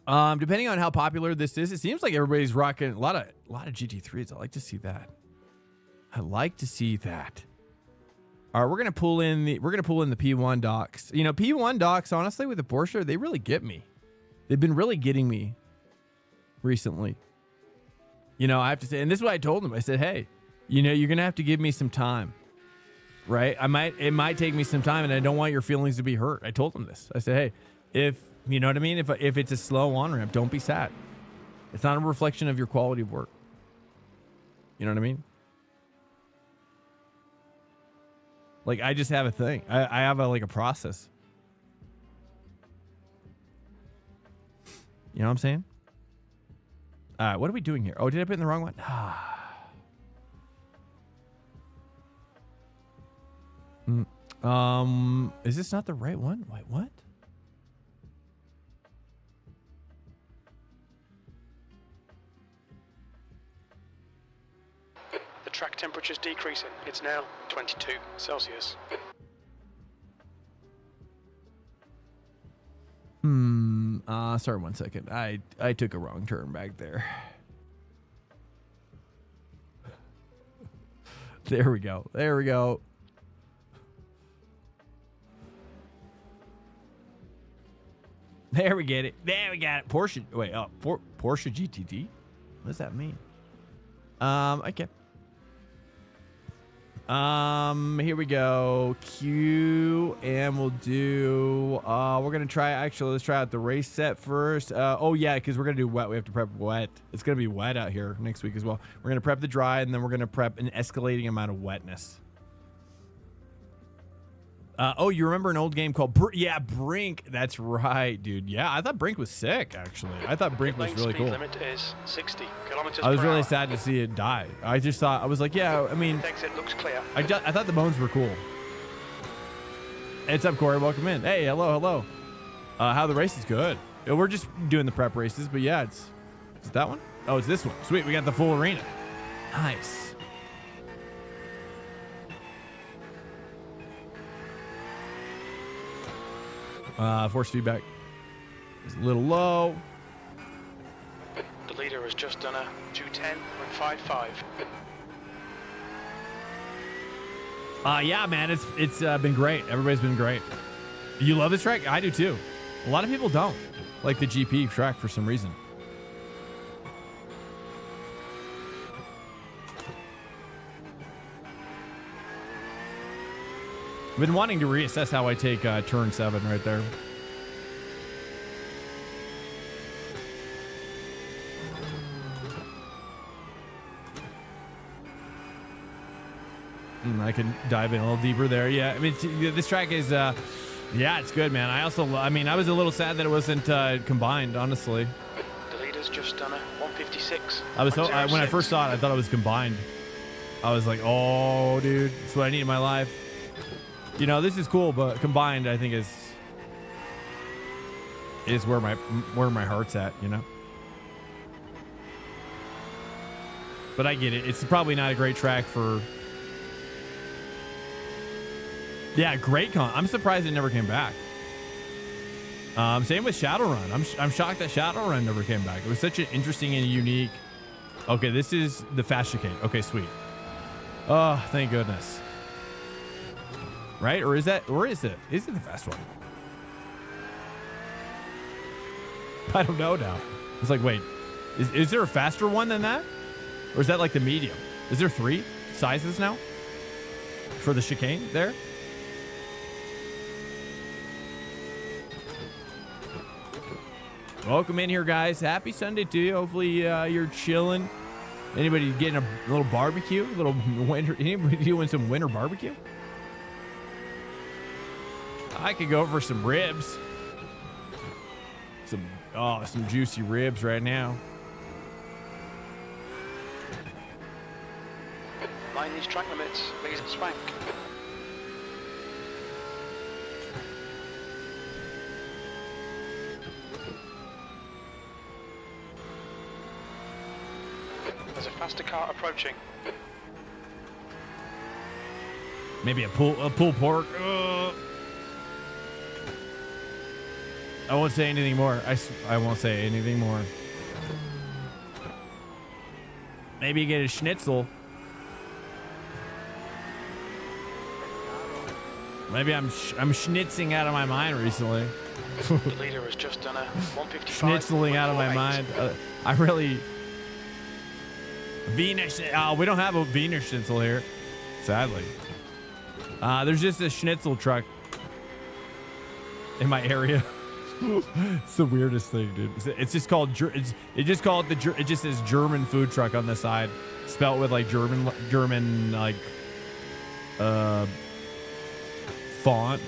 Depending on how popular this is, it seems like everybody's rocking a lot of GT3s. I like to see that. All right, we're gonna pull in the P1 docks. You know, P1 docks, honestly, with the Porsche, they really get me. They've been really getting me recently. You know, I have to say, and this is what I told them. I said, hey, you know, you're gonna have to give me some time, right? It might take me some time, and I don't want your feelings to be hurt. I told them this. I said, hey, if you know what I mean, if it's a slow on ramp, don't be sad. It's not a reflection of your quality of work. You know what I mean? Like, I just have a thing. I have a process. You know what I'm saying? All right, what are we doing here? Oh, did I put in the wrong one? Is this not the right one? Wait, what? The track temperature is decreasing. It's now 22 Celsius. Sorry, 1 second. I took a wrong turn back there. There we go. There we go. There we get it. There we got it. Porsche. Wait, Porsche GT3? What does that mean? Okay. Here we go. Q, and we'll do, we're going to let's try out the race set first. Oh yeah, because we're going to do wet. We have to prep wet. It's going to be wet out here next week as well. We're going to prep the dry, and then we're going to prep an escalating amount of wetness. Oh, you remember an old game called Brink? That's right, dude. Yeah, I thought Brink was sick, actually. I thought Brink was really cool. The limit is 60 kilometers I was per really hour. sad to see it die. I just thought, I was like, yeah, I mean, The exit looks clear. I thought the bones were cool. Hey, what's up, Corey? Welcome in. Hey, hello. How the race is good. We're just doing the prep races, but yeah, is it that one? Oh, it's this one. Sweet, we got the full arena. Nice. Force feedback is a little low. The leader has just done a 2:10.55. Yeah, man, it's been great. Everybody's been great. You love this track? I do too. A lot of people don't like the GP track for some reason. I've been wanting to reassess how I take turn 7 right there. I can dive in a little deeper there. Yeah, I mean, this track is, yeah, it's good, man. I was a little sad that it wasn't combined, honestly. The leader's just done a 1:56. When I first saw it, I thought it was combined. I was like, oh, dude, that's what I need in my life. You know, this is cool, but combined, I think is where my heart's at, you know. But I get it. It's probably not a great track for. Yeah, great con. I'm surprised it never came back. Same with Shadowrun. I'm shocked that Shadowrun never came back. It was such an interesting and unique. Okay, this is the fast chicane. Okay, sweet. Oh, thank goodness. Right? Or is it? Is it the fast one? I don't know now. It's like, wait, is there a faster one than that? Or is that like the medium? Is there 3 sizes now for the chicane there? Welcome in here, guys. Happy Sunday to you. Hopefully you're chilling. Anybody getting a little barbecue? A little winter? Anybody doing some winter barbecue? I could go for some ribs. Some juicy ribs right now. Mind these track limits, please. Swank. There's a faster car approaching. Maybe a pulled pork. I won't say anything more. I won't say anything more. Maybe you get a schnitzel. Maybe I'm schnitzing out of my mind recently. The leader has just done a 1:55. Schnitzeling out of my mind. I really. Wiener. We don't have a Wiener Schnitzel here, sadly. There's just a schnitzel truck in my area. It's the weirdest thing, dude. It's just called. It just says German food truck on the side, spelt with like German like font.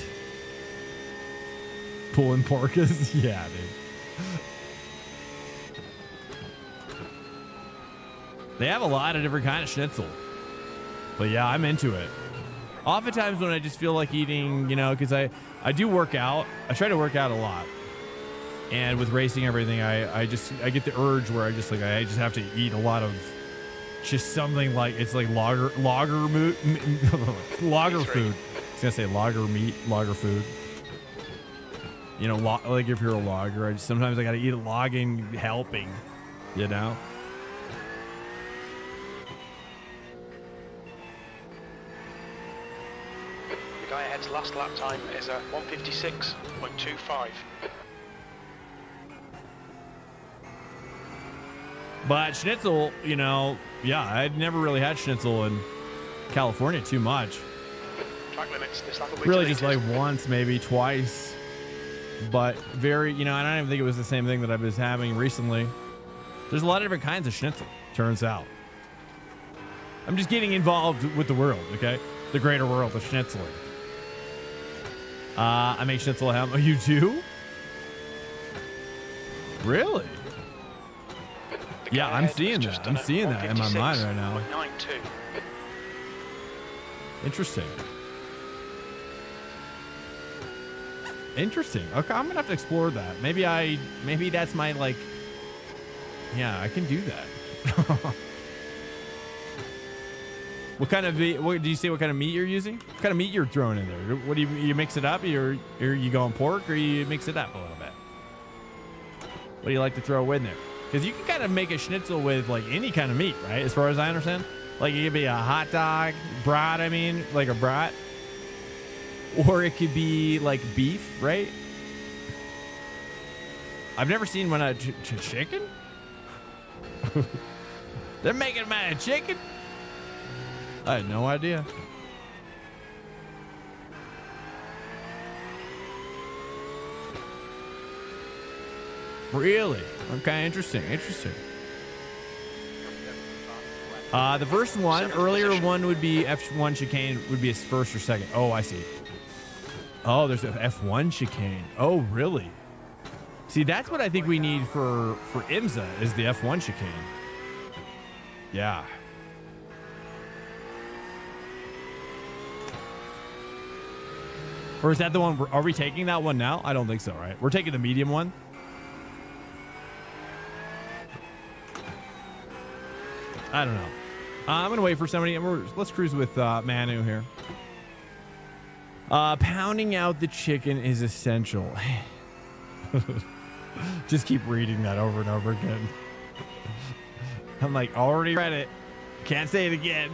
Pulling porkas. Yeah, dude. They have a lot of different kind of schnitzel, but yeah, I'm into it. Oftentimes when I just feel like eating, you know, because I do work out. I try to work out a lot. And with racing everything, I get the urge where I just have to eat a lot of just something like it's like lager food. I was gonna say lager meat, lager food. You know, like if you're a logger, sometimes I gotta eat a logging helping, you know. The guy ahead's last lap time is a 1:56.25. But schnitzel, you know, yeah, I'd never really had schnitzel in California too much. Track limits, this lap will be Really deleted. just like once, maybe twice. But very, you know, I don't even think it was the same thing that I was having recently. There's a lot of different kinds of schnitzel, turns out. I'm just getting involved with the world, okay? The greater world of schnitzeling. I make schnitzel ham. Oh, you do? Really? Yeah, I'm seeing that. I'm seeing that in my mind right now. 1:56.92. Interesting. Interesting. Okay, I'm gonna have to explore that. Maybe that's my like. Yeah, I can do that. What kind of meat? What do you say? What kind of meat you're using? What kind of meat you're throwing in there? What do you mix it up? You going pork or you mix it up a little bit? What do you like to throw in there? Because you can kind of make a schnitzel with like any kind of meat, right? As far as I understand, like it could be a hot dog, brat. I mean, like a brat, or it could be like beef, right? I've never seen one out of chicken. They're making them out of chicken. I had no idea. Really? Okay, interesting. The first one, earlier one would be F1 chicane, would be his first or second. Oh, I see. Oh, there's an F1 chicane. Oh, really? See, that's what I think we need for IMSA is the F1 chicane. Yeah. Or is that the one? Are we taking that one now? I don't think so, right? We're taking the medium one. I don't know. I'm going to wait for somebody. Let's cruise with Manu here. Pounding out the chicken is essential. Just keep reading that over and over again. I'm like, already read it. Can't say it again.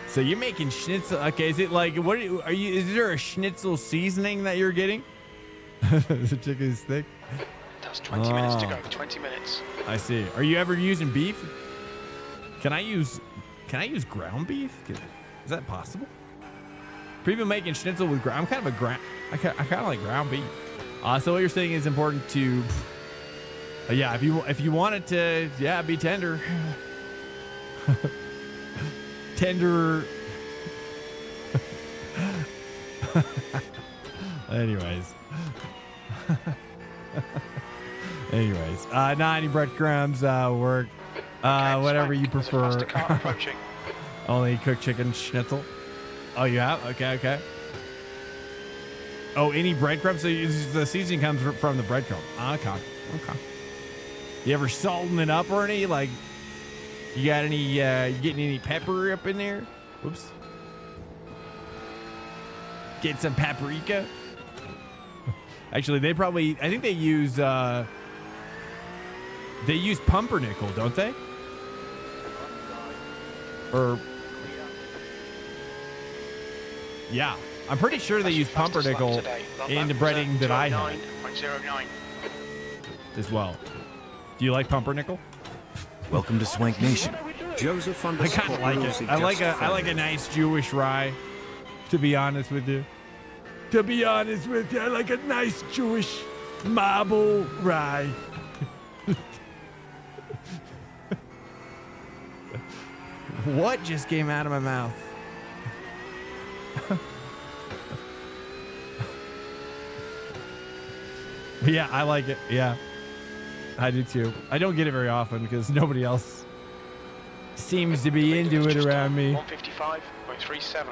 So you're making schnitzel. Okay, is it like what are you? Is there a schnitzel seasoning that you're getting? The chicken is thick. That's 20 minutes to go. 20 minutes. I see. Are you ever using beef? Can I use ground beef? Is that possible? People making schnitzel with ground. I'm kind of a ground. I kind of like ground beef. So what you're saying is important to. Yeah, if you want it to, be tender. Tender. Anyways. Not any breadcrumbs, work. Whatever you prefer. Only cooked chicken schnitzel. Oh, you have? Okay. Oh, any breadcrumbs? So the seasoning comes from the breadcrumb. Okay. You ever salting it up or any? Like, you got any, you getting any pepper up in there? Whoops. Get some paprika. Actually, I think they use pumpernickel, don't they? Or, yeah. I'm pretty sure they use pumpernickel in the breading that I had as well. Do you like pumpernickel? Welcome to Swank Nation. Joseph I kind of like it. I like a nice Jewish rye, to be honest with you. I like a nice Jewish marble rye. What just came out of my mouth? Yeah, I like it. Yeah, I do too. I don't get it very often because nobody else seems to be into it around me. 155.37.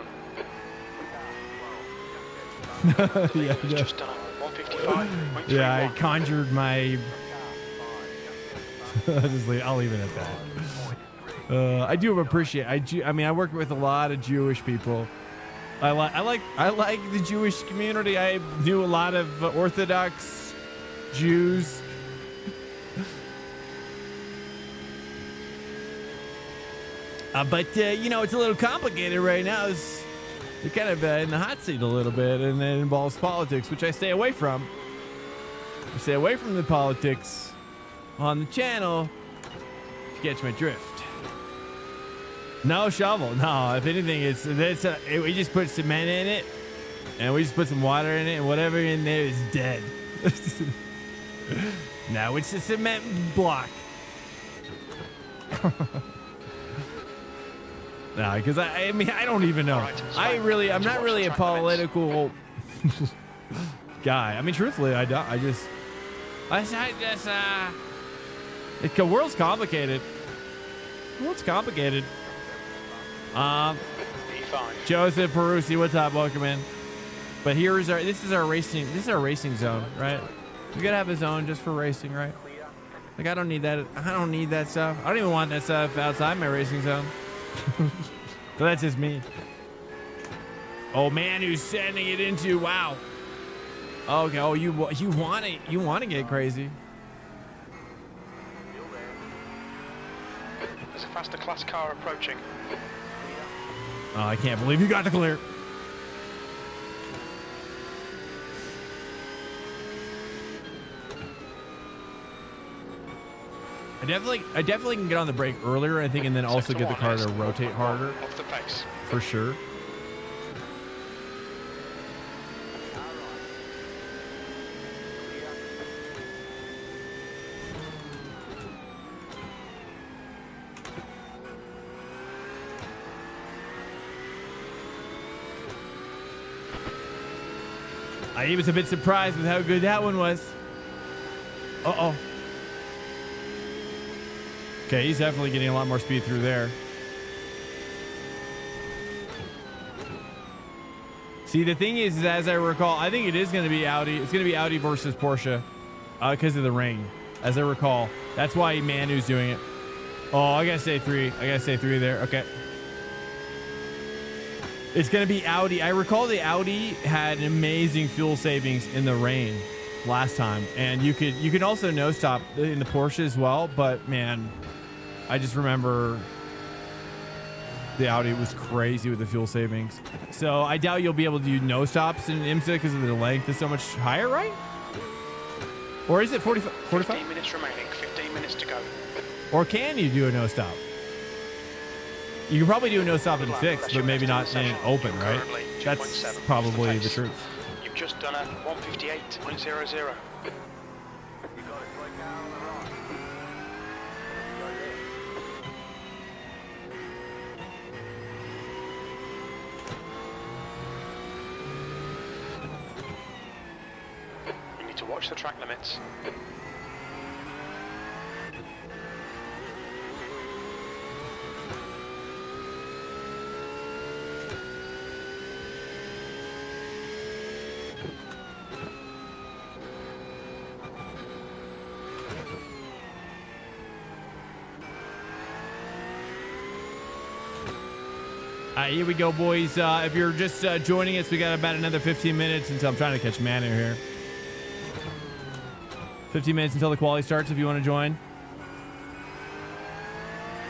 Yeah, I conjured my. I'll leave it at that. I do appreciate. I mean, I work with a lot of Jewish people. I like the Jewish community. I knew a lot of Orthodox Jews. But it's a little complicated right now. You're kind of in the hot seat a little bit, and it involves politics, which I stay away from. I stay away from the politics on the channel to catch my drift. No shovel. No, if anything, we just put cement in it, and we just put some water in it, and whatever in there is dead. Now it's a cement block. No, because I mean, I don't even know. I'm not really a political guy. I mean, truthfully, I don't. The world's complicated. 55. Joseph Perusi, what's up? Welcome in. But this is our racing zone, right? We gotta have a zone just for racing, right? Like I don't need that stuff. I don't even want that stuff outside my racing zone. So that's just me. Oh man, who's sending it into? Wow. Okay. Oh, you want to get crazy? There's a faster class car approaching. Oh, I can't believe you got the clear. I definitely can get on the brake earlier, I think, and then also get the car to rotate harder. Off the pace. For sure. I was a bit surprised with how good that one was. Uh-oh. Okay, he's definitely getting a lot more speed through there. See, the thing is, as I recall, I think it is going to be Audi. It's going to be Audi versus Porsche because of the rain, as I recall. That's why Manu's doing it. Oh, I got to say 3. I got to say 3 there. Okay. It's going to be Audi. I recall the Audi had an amazing fuel savings in the rain last time. And you could also no stop in the Porsche as well. But, man, I just remember the Audi was crazy with the fuel savings. So I doubt you'll be able to do no stops in IMSA because of the length is so much higher, right? Or is it 45? 15 minutes remaining. 15 minutes to go. Or can you do a no stop? You can probably do a no stop in fixed, but maybe not in open, right? That's probably the truth. You've just done a 158.00. You need to watch the track limits. Here we go, boys. If you're just joining us, we got about another 15 minutes until I'm trying to catch Manu here. 15 minutes until the quali starts if you want to join.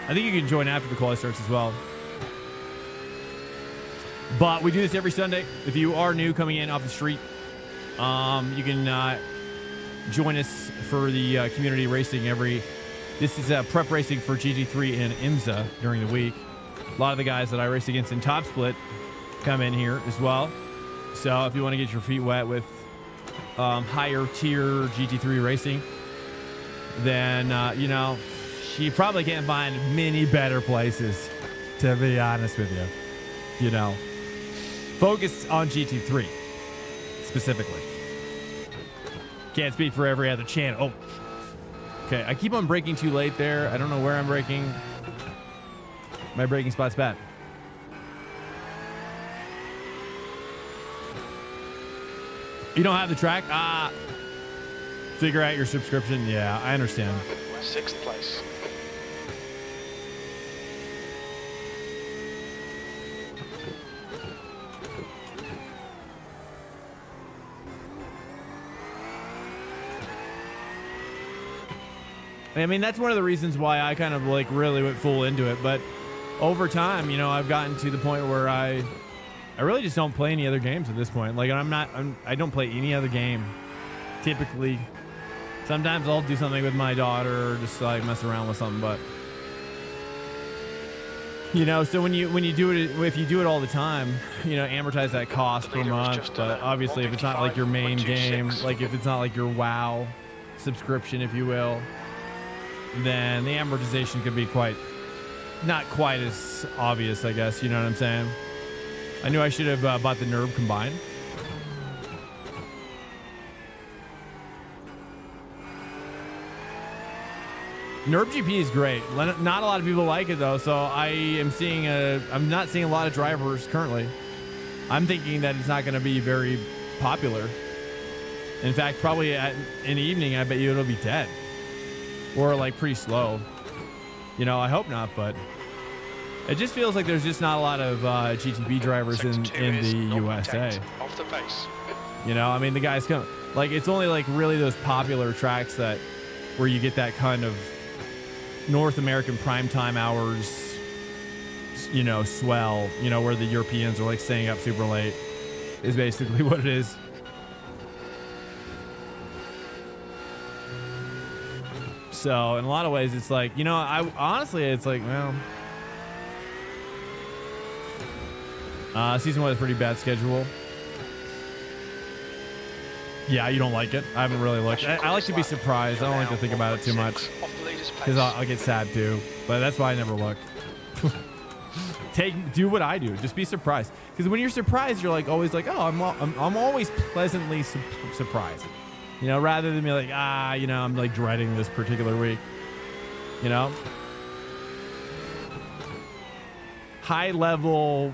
I think you can join after the quali starts as well. But we do this every Sunday. If you are new coming in off the street, you can join us for the community racing This is prep racing for GT3 and IMSA during the week. A lot of the guys that I race against in Top Split come in here as well. So if you want to get your feet wet with higher tier GT3 racing, then, you probably can't find many better places, to be honest with you. Focus on GT3 specifically. Can't speak for every other channel. Oh, okay. I keep on braking too late there. I don't know where I'm braking. My braking spot's bad. You don't have the track? Figure out your subscription. Yeah, I understand. 6th place. I mean, that's one of the reasons why I kind of really went full into it. But over time, I've gotten to the point where I really just don't play any other games at this point. I don't play any other game typically. Sometimes I'll do something with my daughter or just mess around with something, but so when you do it, if you do it all the time, amortize that cost per month. But obviously if it's not your main game, if it's not your WoW subscription, if you will, then the amortization could be not quite as obvious, I guess. You know what I'm saying? I knew I should have bought the NERB combined. NERP GP is great. Not a lot of people like it though, so I'm not seeing a lot of drivers currently. I'm thinking that it's not going to be very popular. In fact, probably in the evening, I bet you it'll be dead or like pretty slow. You know, I hope not, but it just feels like there's just not a lot of GTP drivers in the USA. Off the pace. You know, I mean, the guys come like it's only like really those popular tracks that where you get that kind of North American primetime hours, you know, swell, you know, where the Europeans are like staying up super late is basically what it is. So in a lot of ways, it's like, you know, honestly, it's like, well, season 1 is a pretty bad schedule. Yeah, you don't like it. I haven't really looked. I like to be surprised. I don't like to think about it too much because I'll get sad too. But that's why I never look. Do what I do. Just be surprised. Because when you're surprised, you're like always like, oh, I'm always pleasantly surprised. You know, rather than be like, you know, I'm like dreading this particular week. You know, high level,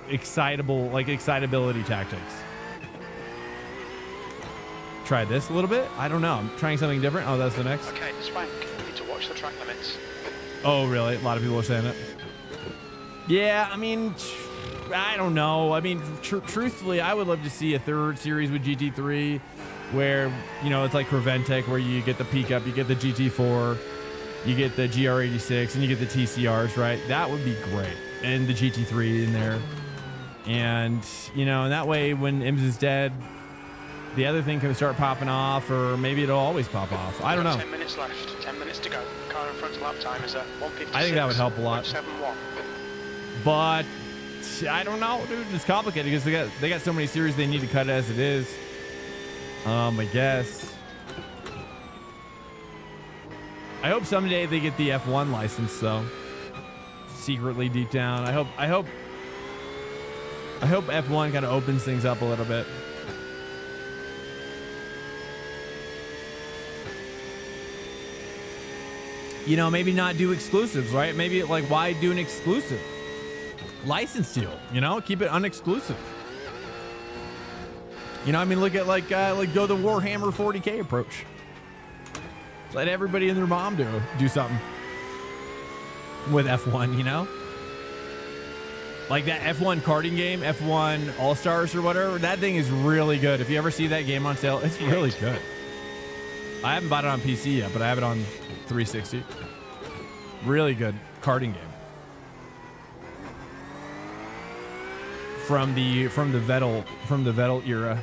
excitability tactics. Try this a little bit. I don't know. I'm trying something different. Oh, that's the next. Okay, Swank, you need to watch the track limits. Oh, really? A lot of people are saying it. Yeah, I mean, I don't know. I mean, truthfully, I would love to see a third series with GT3 where, you know, it's like Creventec where you get the PCUP, you get the GT4, you get the GR86, and you get the TCRs, right? That would be great. And the GT3 in there. And, you know, and that way when IMSA is dead, the other thing can start popping off, or maybe it'll always pop off. I don't know. 10 minutes left. 10 minutes to go. Car in front lap time is at 1:56. I think that would help a lot. 71. But I don't know, dude. It's complicated because they got so many series they need to cut as it is. I guess. I hope someday they get the F1 license though. Secretly deep down, I hope F1 kind of opens things up a little bit. You know, maybe not do exclusives, right? Maybe like, why do an exclusive license deal? You know, keep it unexclusive. You know, I mean, look at like go the Warhammer 40K approach. Let everybody and their mom do something with F1. You know, like that F1 karting game, F1 All Stars or whatever. That thing is really good. If you ever see that game on sale, it's really good. I haven't bought it on PC yet, but I have it on 360. Really good karting game. From the Vettel era.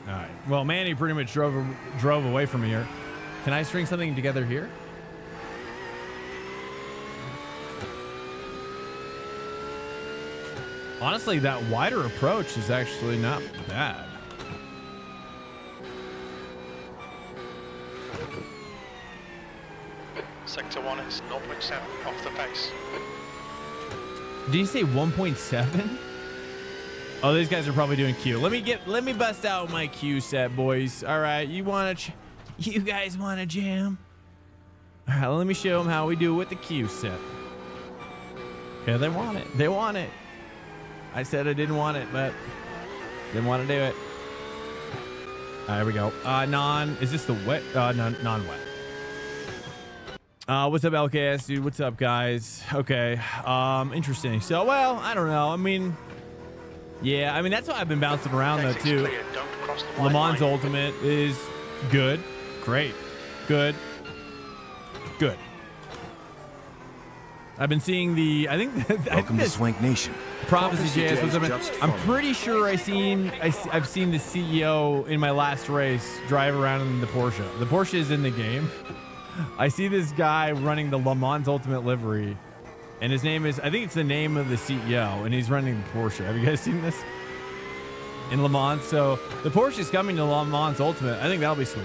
All right. Well, Manny pretty much drove away from here. Can I string something together here? Honestly, that wider approach is actually not bad. Sector 1 is 0.7 off the pace. Did you say 1.7? Oh, these guys are probably doing Q. Let me bust out my Q set, boys. All right, you guys want to jam? All right, let me show them how we do it with the Q set. Okay, they want it. They want it. I said I didn't want it, but they want to do it. All right, here we go. Is this the wet? Non-wet. What's up, LKS, dude? What's up, guys? Okay. Interesting. So, well, I don't know. I mean, yeah, I mean, that's why I've been bouncing around, though, too. Le Mans Ultimate is good. Great. Good. Good. I've been seeing Welcome to Swank Nation. Prophecy JS was I'm pretty sure I've seen the CEO in my last race drive around in the Porsche. The Porsche is in the game. I see this guy running the Le Mans Ultimate livery, and his name is, I think it's the name of the CEO, and he's running the Porsche. Have you guys seen this? In Le Mans. So the Porsche is coming to Le Mans Ultimate. I think that'll be sweet.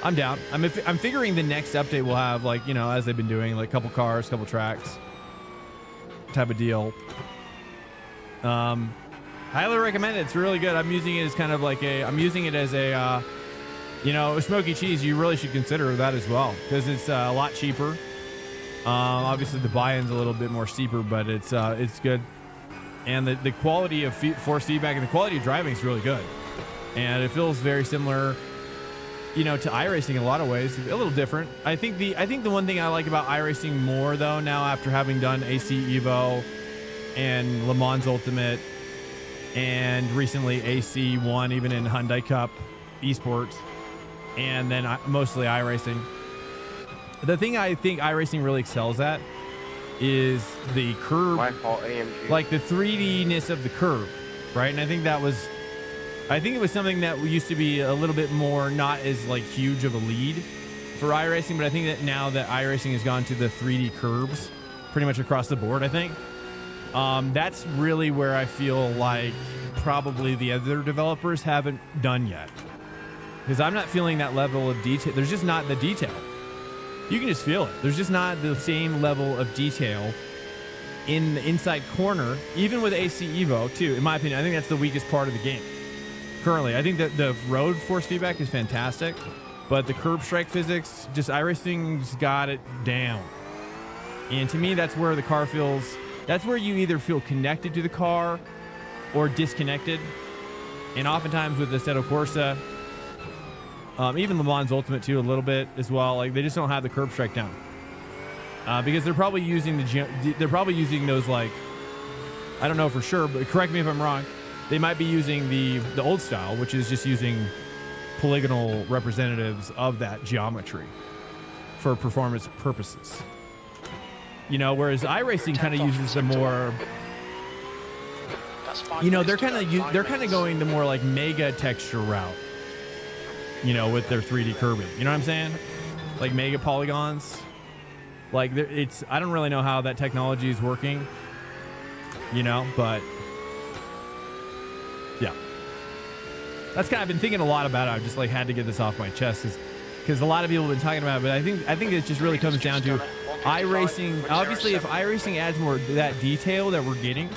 I'm down. I'm figuring the next update will have, like, you know, as they've been doing, like, couple cars, couple tracks type of deal. Highly recommend it. It's really good. I'm using it as kind of like I'm using it as a, you know, smoky cheese. You really should consider that as well because it's a lot cheaper. Obviously the buy-in's a little bit more steeper, but it's good. And the quality of force feedback and the quality of driving is really good. And it feels very similar, you know, to iRacing in a lot of ways. A little different. I think the one thing I like about iRacing more though now after having done AC Evo and Le Mans Ultimate and recently AC1 even in Hyundai Cup Esports and then mostly iRacing. The thing I think iRacing really excels at is the curb, like the 3D-ness of the curb, right? And I think it was something that used to be a little bit more not as like huge of a lead for iRacing, but I think that now that iRacing has gone to the 3D curbs pretty much across the board, I think that's really where I feel like probably the other developers haven't done yet, because I'm not feeling that level of detail. There's just not the detail. You can just feel it. There's just not the same level of detail in the inside corner, even with AC Evo too. In my opinion, I think that's the weakest part of the game currently. I think that the road force feedback is fantastic, but the curb strike physics, just iRacing's got it down. And to me, that's where the car feels, that's where you either feel connected to the car or disconnected. And oftentimes with the Assetto Corsa, even Le Mans Ultimate too, a little bit as well. Like they just don't have the curb strike down because they're probably using those, like, I don't know for sure, but correct me if I'm wrong. They might be using the old style, which is just using polygonal representatives of that geometry for performance purposes. You know, whereas iRacing kind of uses the more, you know, they're kind of going the more like mega texture route. You know, with their 3D curbing, you know what I'm saying? Like mega polygons. Like it's, I don't really know how that technology is working, you know, but yeah, that's kind of, I've been thinking a lot about it. I've just like had to get this off my chest because a lot of people have been talking about it, but I think it just really comes down to iRacing. Obviously, if iRacing adds more of that detail that we're getting,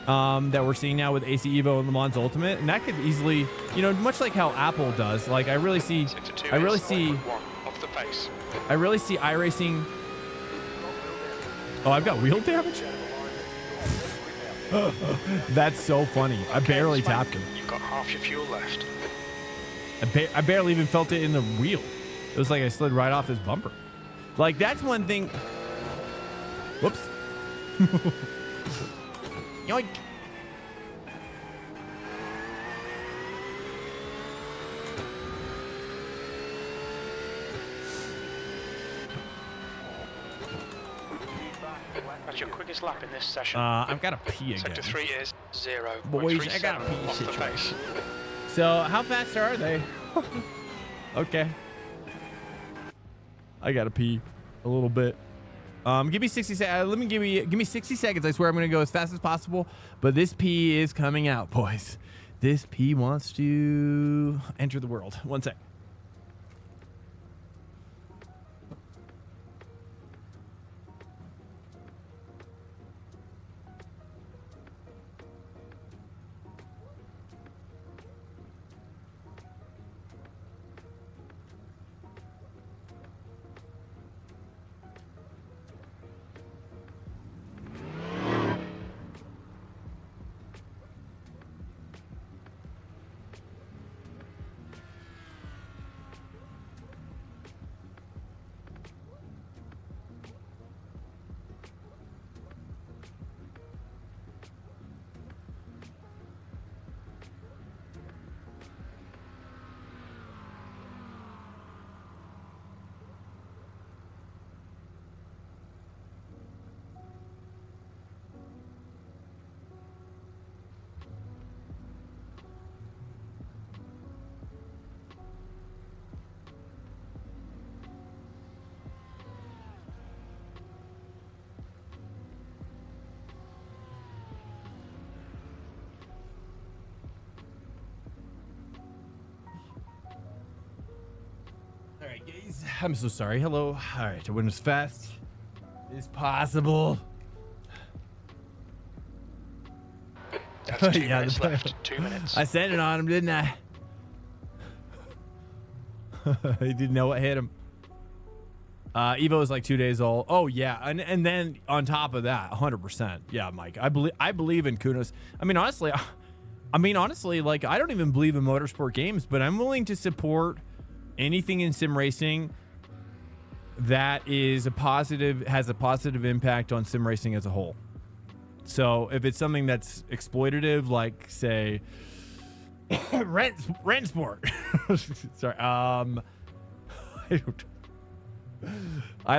that we're seeing now with AC Evo and Le Mans Ultimate, and that could easily, you know, much like how Apple does. Like I really see iRacing. Oh, I've got wheel damage. That's so funny. I barely tapped him. You've got half your fuel left. I barely even felt it in the wheel. It was like I slid right off his bumper. Like that's one thing. Whoops. Yoink. That's your quickest lap in this session. I've got to pee again. Sector 3 is 0. Boys, I got to pee off the pace. So how fast are they? Okay. I got to pee a little bit. Give me 60 seconds. Give me 60 seconds. I swear I'm going to go as fast as possible. But this pee is coming out, boys. This pee wants to enter the world. One sec. All right, guys. I'm so sorry. Hello. All right, I went as fast as possible. That's 2 Yeah, minutes left. 2 minutes. I sent it on him, didn't I? He didn't know what hit him. Evo is like 2 days old. Oh yeah, and then on top of that, 100%. Yeah, Mike, I believe in Kunos. I mean, honestly, like I don't even believe in motorsport games, but I'm willing to support anything in sim racing that is has a positive impact on sim racing as a whole. So if it's something that's exploitative, like say rent sport. Sorry. I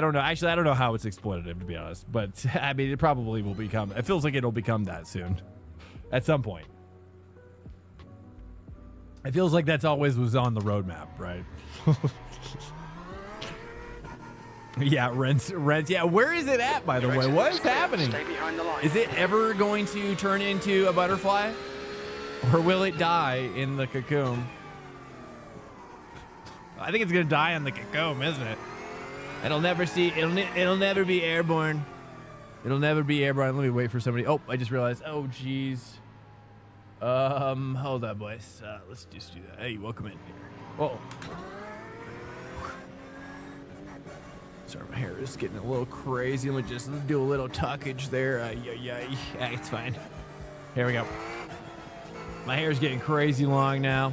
don't know. Actually, I don't know how it's exploitative, to be honest. But I mean, it probably will become. It feels like it'll become that soon, at some point. It feels like that's always was on the roadmap, right? Yeah, rents. Yeah, where is it at, by the way? What is happening? Stay behind the line. Is it ever going to turn into a butterfly, or will it die in the cocoon? I think it's gonna die in the cocoon, isn't it? It'll never see. It'll never be airborne. It'll never be airborne. Let me wait for somebody. Oh, I just realized. Oh, jeez. Hold on, boys. Let's just do that. Hey, welcome in here. Whoa. Sorry, my hair is getting a little crazy. Let me just do a little tuckage there. Yeah, it's fine. Here we go. My hair's getting crazy long now.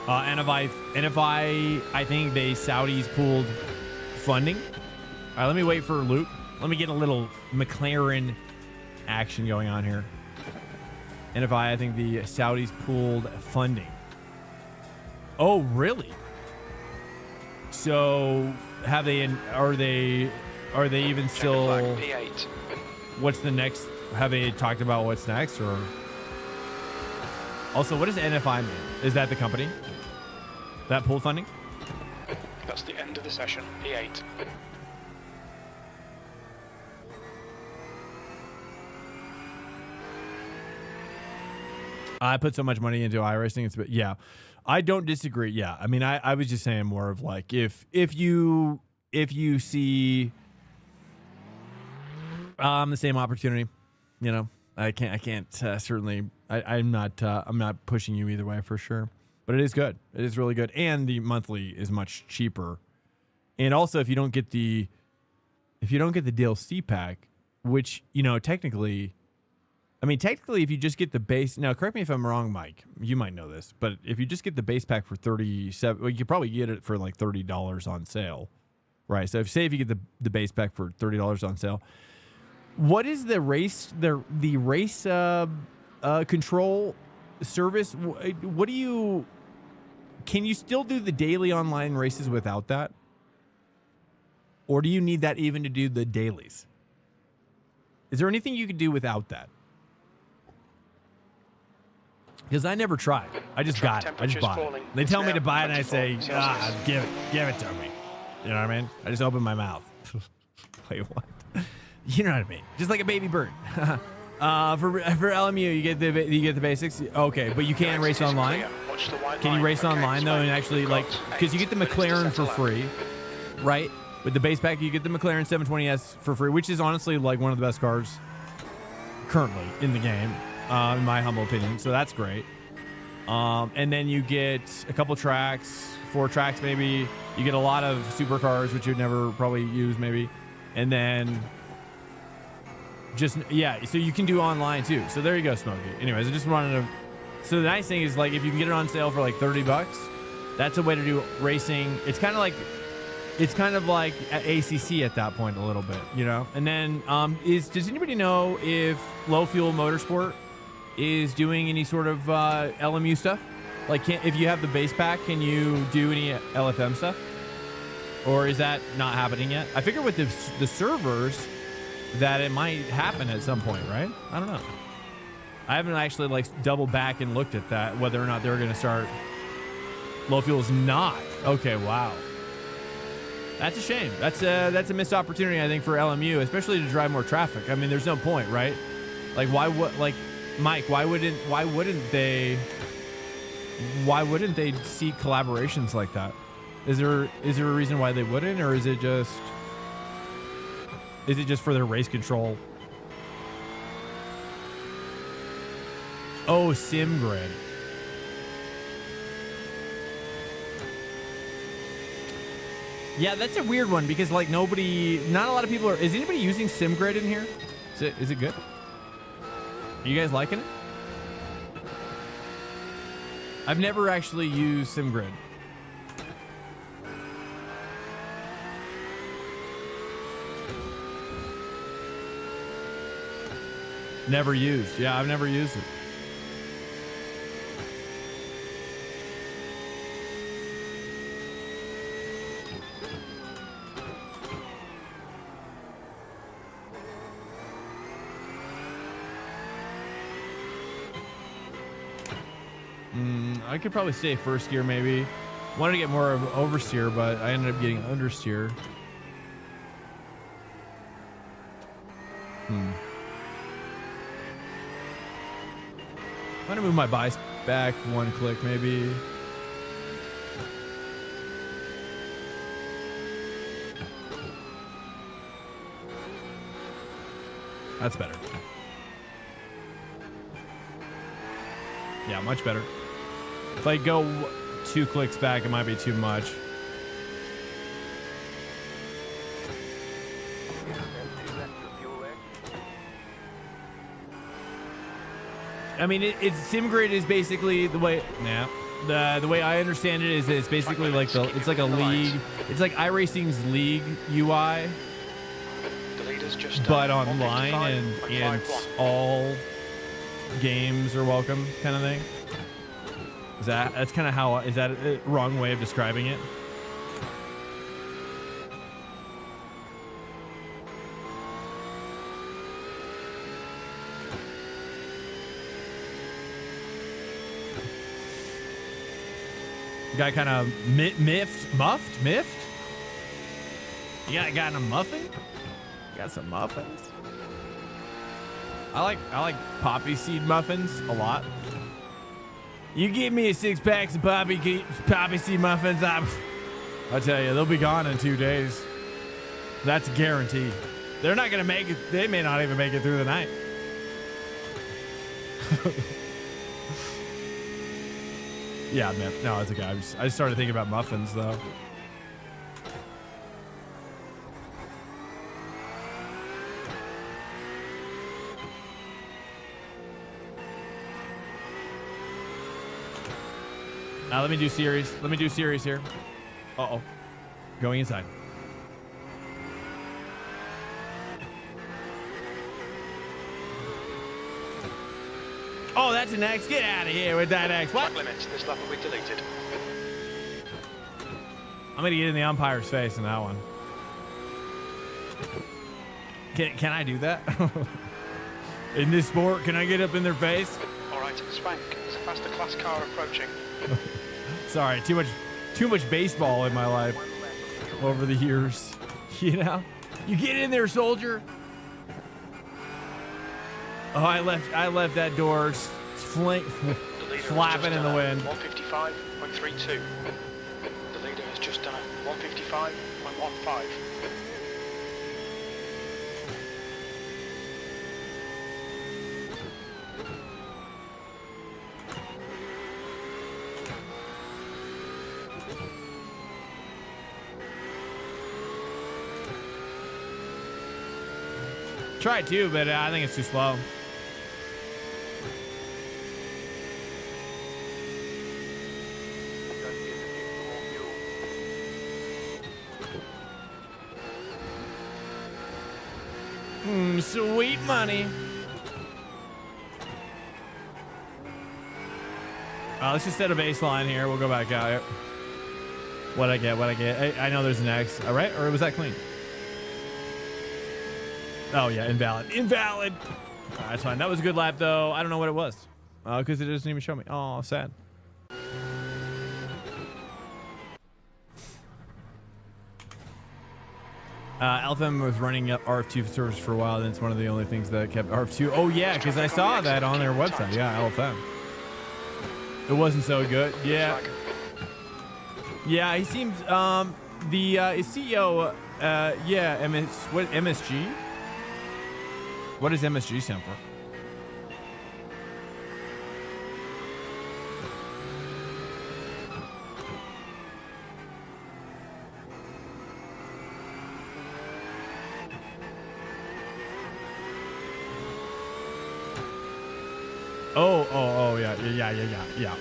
And if I think the Saudis pulled funding. All right, let me wait for Luke. Let me get a little McLaren action going on here. And if I think the Saudis pulled funding. Oh, really? So have they? Are they even still? P8. What's the next? Have they talked about what's next? Or also, what does NFI mean? Is that the company that pulled funding? That's the end of the session. P8. I put so much money into iRacing. It's yeah, I don't disagree. Yeah, I mean, I was just saying more of like if you see the same opportunity, you know, I can't certainly. I'm not pushing you either way for sure. But it is good. It is really good, and the monthly is much cheaper. And also, if you don't get the DLC pack, which technically. I mean, technically, if you just get the base... Now, correct me if I'm wrong, Mike. You might know this. But if you just get the base pack for $37... Well, you could probably get it for like $30 on sale. Right? So, if you get the base pack for $30 on sale, what is the race... The race control service? What do you... Can you still do the daily online races without that? Or do you need that even to do the dailies? Is there anything you could do without that? Because I never tried. I just got it. I just bought it. They tell me to buy it, and I say, give it to me. You know what I mean? I just open my mouth. Wait, what? You know what I mean? Just like a baby bird. For LMU, you get the basics. Okay, but you can't race online. Can you race online though, and actually because you get the McLaren for free, right? With the base pack, you get the McLaren 720S for free, which is honestly like one of the best cars currently in the game. In my humble opinion. So that's great. And then you get a couple tracks, 4 tracks maybe. You get a lot of supercars, which you'd never probably use maybe. And then so you can do online too. So there you go, Smokey. Anyways, I just wanted to... So the nice thing is like if you can get it on sale for like $30, that's a way to do racing. It's kind of like at ACC at that point a little bit, And then does anybody know if Low Fuel Motorsport is doing any sort of LMU stuff? Like, if you have the base pack, can you do any LFM stuff? Or is that not happening yet? I figure with the servers that it might happen at some point, right? I don't know. I haven't actually doubled back and looked at that, whether or not they're going to start. Low Fuel's not. Okay, wow. That's a shame. That's a missed opportunity, I think, for LMU, especially to drive more traffic. I mean, there's no point, right? Like, Mike, why wouldn't they seek collaborations like that? Is there a reason why they wouldn't, or is it just Is it just for their race control? Oh, SimGrid. Yeah, that's a weird one because like not a lot of people are. Is anybody using SimGrid in here? Is it good? Are you guys liking it? I've never actually used SimGrid. Never used. Yeah, I've never used it. I could probably stay first gear maybe. Wanted to get more of oversteer, but I ended up getting understeer. I'm gonna move my bias back one click maybe. That's better. Yeah, much better. If I go 2 clicks back, it might be too much. I mean, it's SimGrid is basically the way. Nah, the way I understand it is it's basically like it's like a league. It's like iRacing's league UI, but online and all games are welcome, kind of thing. That's kind of how, is that a wrong way of describing it? Guy kind of muffed? You got a muffin? Got some muffins? I like poppy seed muffins a lot. You give me a 6-pack of poppy seed muffins, I'll tell you, they'll be gone in 2 days. That's a guarantee. They're not gonna make it. They may not even make it through the night. Yeah, man. No, it's okay. I just started thinking about muffins though. Let me do series. Let me do series here. Uh-oh. Going inside. Oh, that's an X. Get out of here with that X. What? Limits. This lap will be deleted. I'm going to get in the umpire's face in that one. Can I do that? In this sport, can I get up in their face? All right, Swank. There's a faster class car approaching. Sorry, too much baseball in my life over the years. You know? You get in there, soldier. Oh, I left that door flapping in the wind. 155.32. The leader has just done a 155.15. Try it too, but I think it's too slow. Sweet money. Let's just set a baseline here. We'll go back out. What I get. I know there's an X. All right, or was that clean? Oh yeah, invalid. That's fine. That was a good lap though. I don't know what it was because it doesn't even show me. Oh, sad. LFM was running up RF2 service for a while, and it's one of the only things that kept RF2. Oh yeah, because I saw that on their website. Yeah, LFM. It wasn't so good. Yeah. Yeah, he seems. The his CEO Yeah, what MSG? What does MSG stand for? Oh, yeah.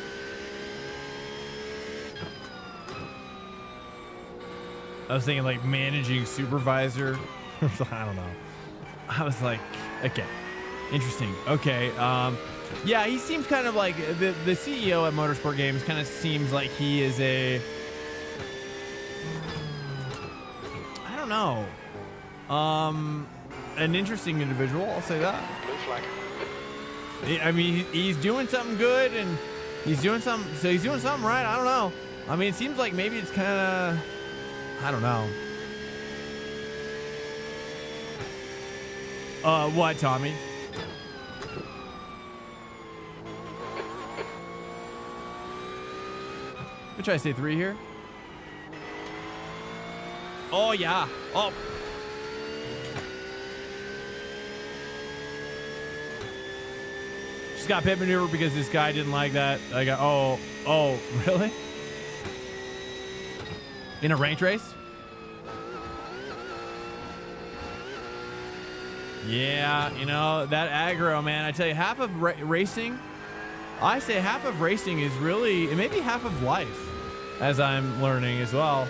I was thinking like managing supervisor. I don't know. I was like, okay, interesting. Okay, yeah, he seems kind of like the CEO at Motorsport Games. Kind of seems like he is I don't know, an interesting individual. I'll say that. Blue flag. I mean, he's doing something good, and he's doing something. So he's doing something right. I don't know. I mean, it seems like maybe it's kind of, I don't know. What, Tommy? What should I say? 3 here? Oh yeah. Oh. Just got pit maneuver because this guy didn't like that. I got. Oh, really? In a ranked race? Yeah, you know, that aggro, man. I tell you, half of racing, I say half of racing is really, maybe half of life, as I'm learning as well.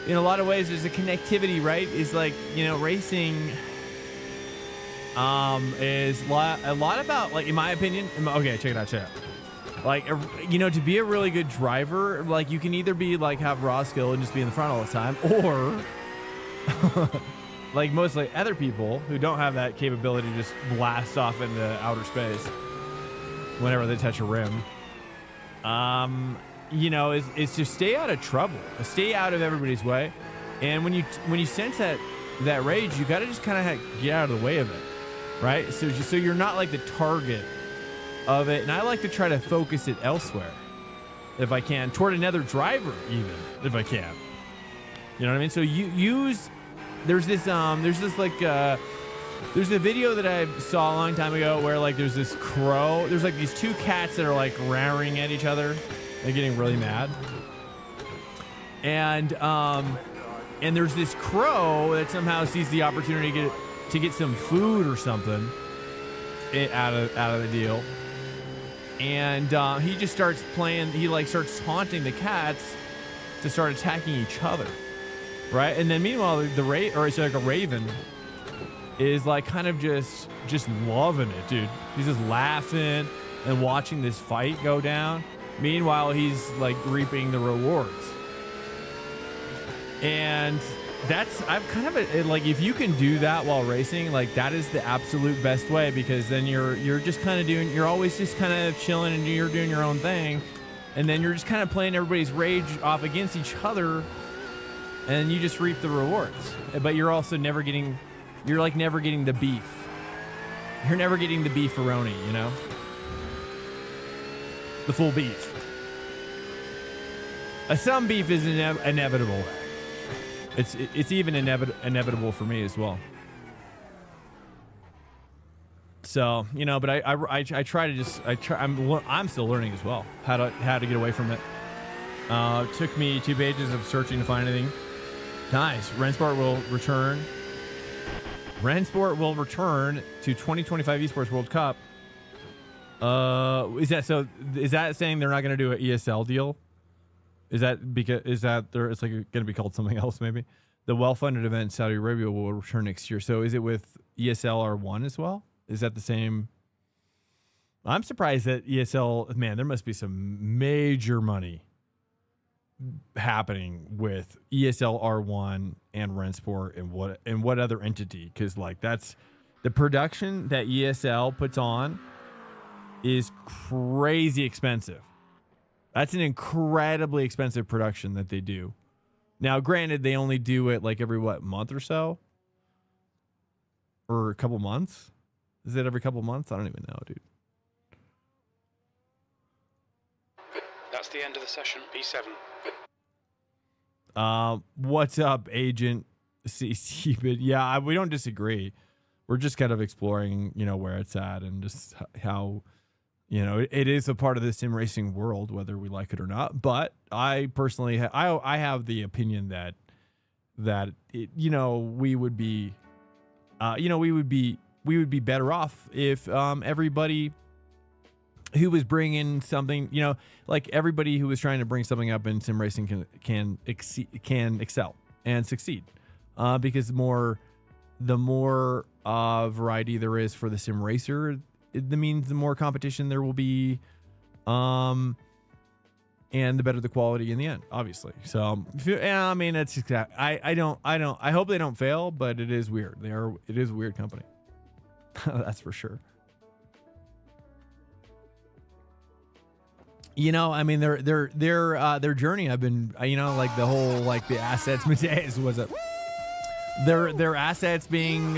In a lot of ways, there's a connectivity, right? It's like, you know, racing is a lot about, like, in my opinion, okay, check it out. Like, you know, to be a really good driver, like, you can either be, like, have raw skill and just be in the front all the time, or... like mostly other people who don't have that capability to just blast off into outer space whenever they touch a rim. You know, is to stay out of trouble, stay out of everybody's way. And when you sense that rage, you got to just kind of get out of the way of it, right? So you're not like the target of it. And I like to try to focus it elsewhere if I can, toward another driver, even if I can. You know what I mean? So you use. There's a video that I saw a long time ago where like there's this crow. There's like these two cats that are like roaring at each other. They're getting really mad. And there's this crow that somehow sees the opportunity to get some food or something out of the deal. And he just starts playing. He like starts taunting the cats to start attacking each other. Right, and then meanwhile, it's like a raven is like kind of just loving it, dude. He's just laughing and watching this fight go down. Meanwhile, he's like reaping the rewards. And I've kind of like, if you can do that while racing, like that is the absolute best way, because then you're just kind of you're always just kind of chilling and you're doing your own thing, and then you're just kind of playing everybody's rage off against each other. And you just reap the rewards, but you're also never getting the beef. You're never getting the beefaroni, you know, the full beef. Some beef is inevitable. It's even inevitable for me as well. So, you know, but I try to I'm still learning as well how to get away from it. It took me 2 pages of searching to find anything. Nice. Rensport will return. Rensport will return to 2025 Esports World Cup. Is that saying they're not going to do an ESL deal? It's like going to be called something else maybe? The well-funded event in Saudi Arabia will return next year. So is it with ESL R1 as well? Is that the same? I'm surprised that ESL, man, there must be some major money happening with ESL R1 and Rensport and what other entity, because like that's the production that ESL puts on is crazy expensive. That's an incredibly expensive production that they do. Now granted, they only do it like every month or so, or a couple months. Is it every couple months? I don't even know, dude. That's the end of the session. P7. What's up, Agent CC, but yeah, we don't disagree. We're just kind of exploring, where it's at and just how, it is a part of the sim racing world, whether we like it or not. But I personally, I have the opinion that it, we would be, we would be better off if everybody who was bringing something, like everybody who was trying to bring something up in sim racing can excel and succeed, because the more variety there is for the sim racer, that means the more competition there will be, and the better the quality in the end, obviously. So yeah, I mean, it's exact. I hope they don't fail, but it is weird. It is a weird company. That's for sure. I mean, their journey. I've been, like the whole, like the assets. Mateus was it? Their assets being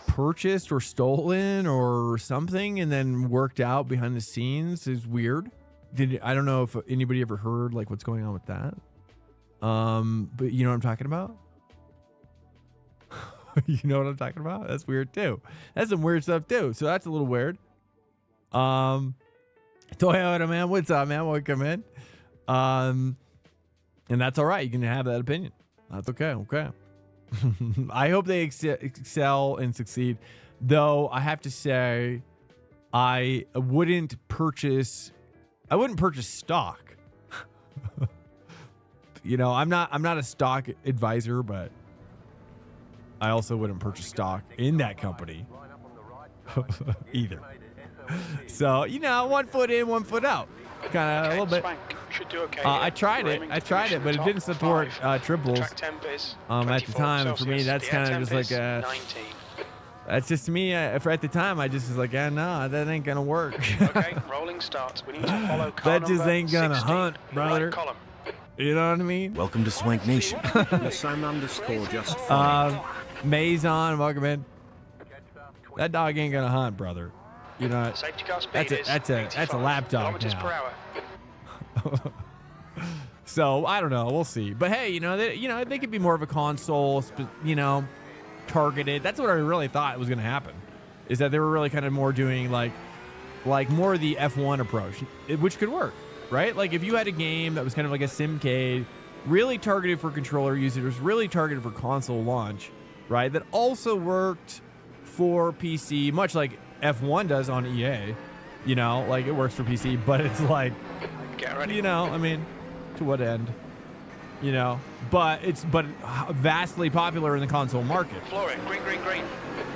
purchased or stolen or something, and then worked out behind the scenes is weird. I don't know if anybody ever heard like what's going on with that. But you know what I'm talking about? You know what I'm talking about? That's weird too. That's some weird stuff too. So that's a little weird. Toyota, man, what's up, man? Welcome in. And that's all right. You can have that opinion. That's okay. Okay. I hope they excel and succeed. Though I have to say, I wouldn't purchase stock. I'm not a stock advisor, but I also wouldn't purchase stock in that company either. So, 1 foot in, 1 foot out. Kind of a little bit. Should do okay. I tried it, but it didn't support triples at the time. And for me, that's kind of just like that's just me. At the time, I just was like, no, that ain't gonna work. Okay, rolling starts. We need to follow car that just ain't gonna 16, hunt, brother. Right column. You know what I mean? Welcome to Swank Nation. Sam_just_fine. Mazon, welcome in. That dog ain't gonna hunt, brother. Safety car speed that's a lapdog kilometers per now. hour. So I don't know. We'll see. But hey, they could be more of a console, targeted. That's what I really thought was going to happen. Is that they were really kind of more doing like more of the F1 approach, which could work, right? Like if you had a game that was kind of like a Simcade, really targeted for controller users, really targeted for console launch, right? That also worked for PC, much like F1 does on EA, like it works for PC, but it's like, get ready. I mean, to what end, but it's vastly popular in the console market. Floor it, green, green, green.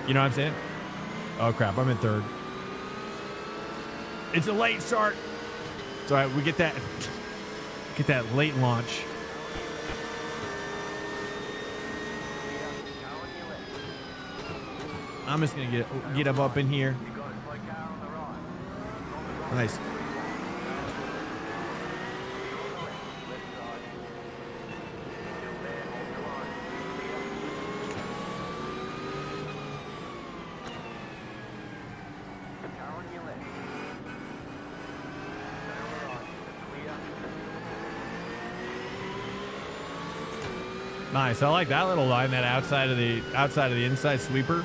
You know what I'm saying? Oh crap, I'm in third. It's a late start. It's all right. We get that late launch. I'm just gonna get up in here. Nice. Nice. I like that little line, that outside of the inside sweeper.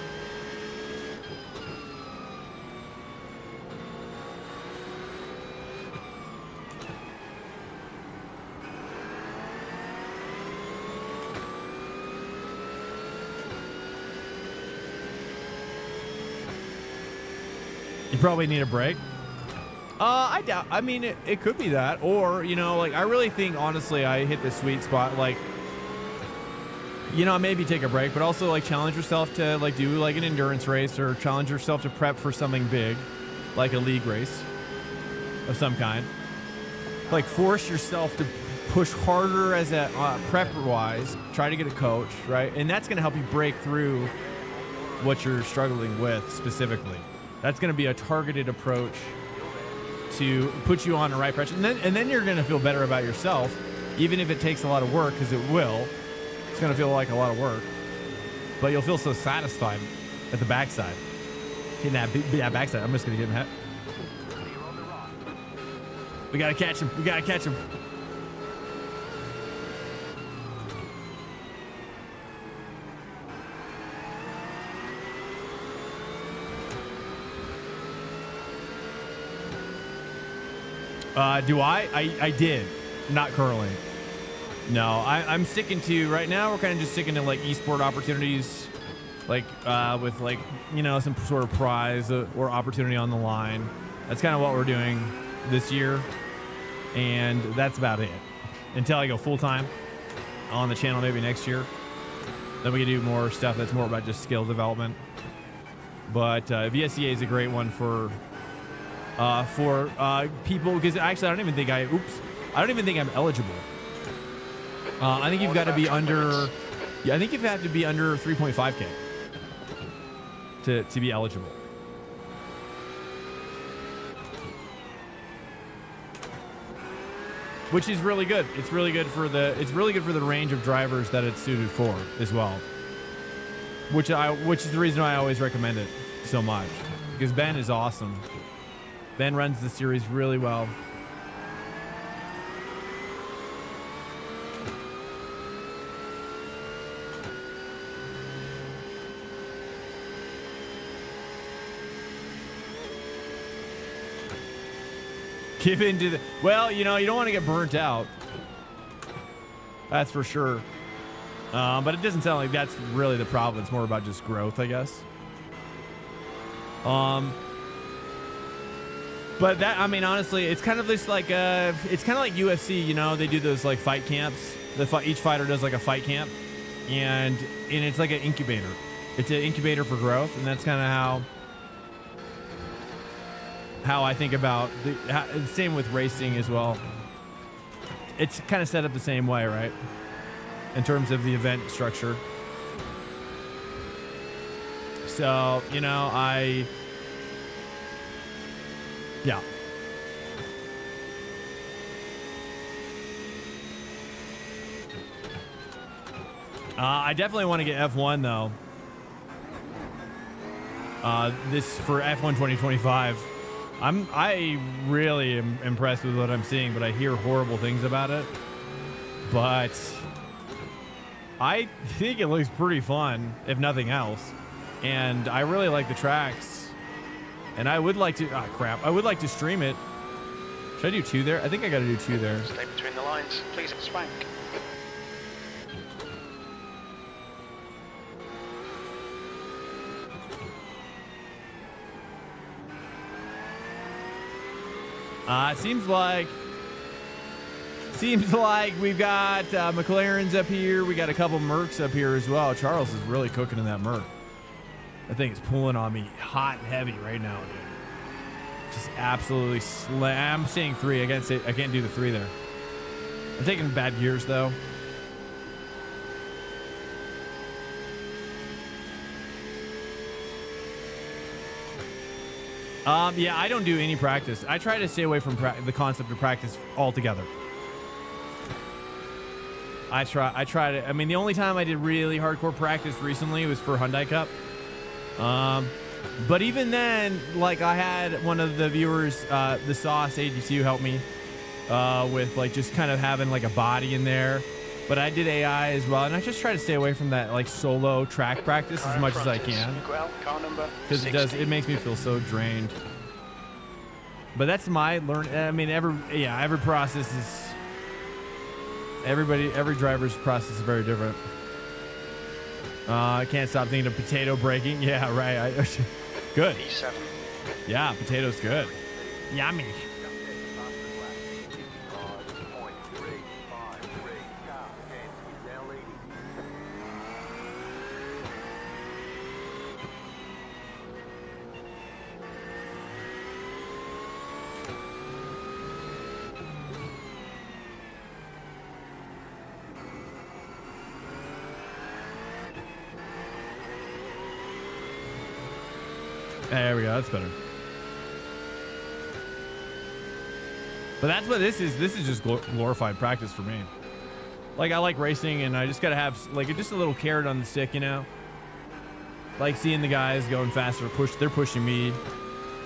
You probably need a break. I doubt. I mean, it could be that, or I really think honestly, I hit the sweet spot. Like, maybe take a break, but also challenge yourself to do an endurance race, or challenge yourself to prep for something big, like a league race of some kind. Like force yourself to push harder as a prep wise. Try to get a coach, right? And that's going to help you break through what you're struggling with specifically. That's going to be a targeted approach to put you on the right pressure. And then you're going to feel better about yourself, even if it takes a lot of work, because it will. It's going to feel like a lot of work. But you'll feel so satisfied at the backside. In that backside. I'm just going to get him. We got to catch him. We got to catch him. Do I did. Not currently. No, I'm sticking to, right now we're kind of just sticking to like esport opportunities, like with like, you know, some sort of prize or opportunity on the line. That's kind of what we're doing this year. And that's about it. Until I go full time on the channel maybe next year. Then we can do more stuff that's more about just skill development. But VSEA is a great one for people, because actually I don't even think I'm eligible. I think you've got to be under. Yeah, I think you have to be under 3.5K to be eligible. Which is really good. It's really good for the range of drivers that it's suited for as well. Which is the reason why I always recommend it so much, because Ben is awesome. Ben runs the series really well. Give into the, well, you know, you don't want to get burnt out. That's for sure. But it doesn't sound like that's really the problem. It's more about just growth, I guess. But that, I mean, honestly, it's kind of this like, it's kind of like UFC, you know, they do those like fight camps. Each fighter does like a fight camp, and it's like an incubator. It's an incubator for growth, and that's kind of how I think about the same with racing as well. It's kind of set up the same way, right? In terms of the event structure. So, you know, yeah. I definitely want to get F1 though. This for F1 2025. I really am impressed with what I'm seeing, but I hear horrible things about it. But I think it looks pretty fun, if nothing else. And I really like the tracks. And I would like to, I would like to stream it. Should I do 2 there? I think I got to do 2 there. Stay between the lines, please, Swank. Seems like we've got McLarens up here. We got a couple Mercs up here as well. Charles is really cooking in that Merc. That thing is pulling on me hot and heavy right now, dude. Just absolutely I'm saying 3. I can't do the 3 there. I'm taking bad gears though. Yeah, I don't do any practice. I try to stay away from the concept of practice altogether. I try to, I mean, the only time I did really hardcore practice recently was for Hyundai Cup. But even then, like, I had one of the viewers, the Sauce 82, help me with like just kind of having like a body in there. But I did AI as well, and I just try to stay away from that like solo track practice as much as I can, because it makes me feel so drained. But that's my I mean, every process is, every driver's process is very different. I can't stop thinking of potato breaking. Yeah, right. Good. P7. Yeah, potato's good. Yummy. There we go. That's better. But that's what this is. This is just glorified practice for me. Like, I like racing, and I just gotta have like just a little carrot on the stick, you know. Like seeing the guys going faster. They're pushing me.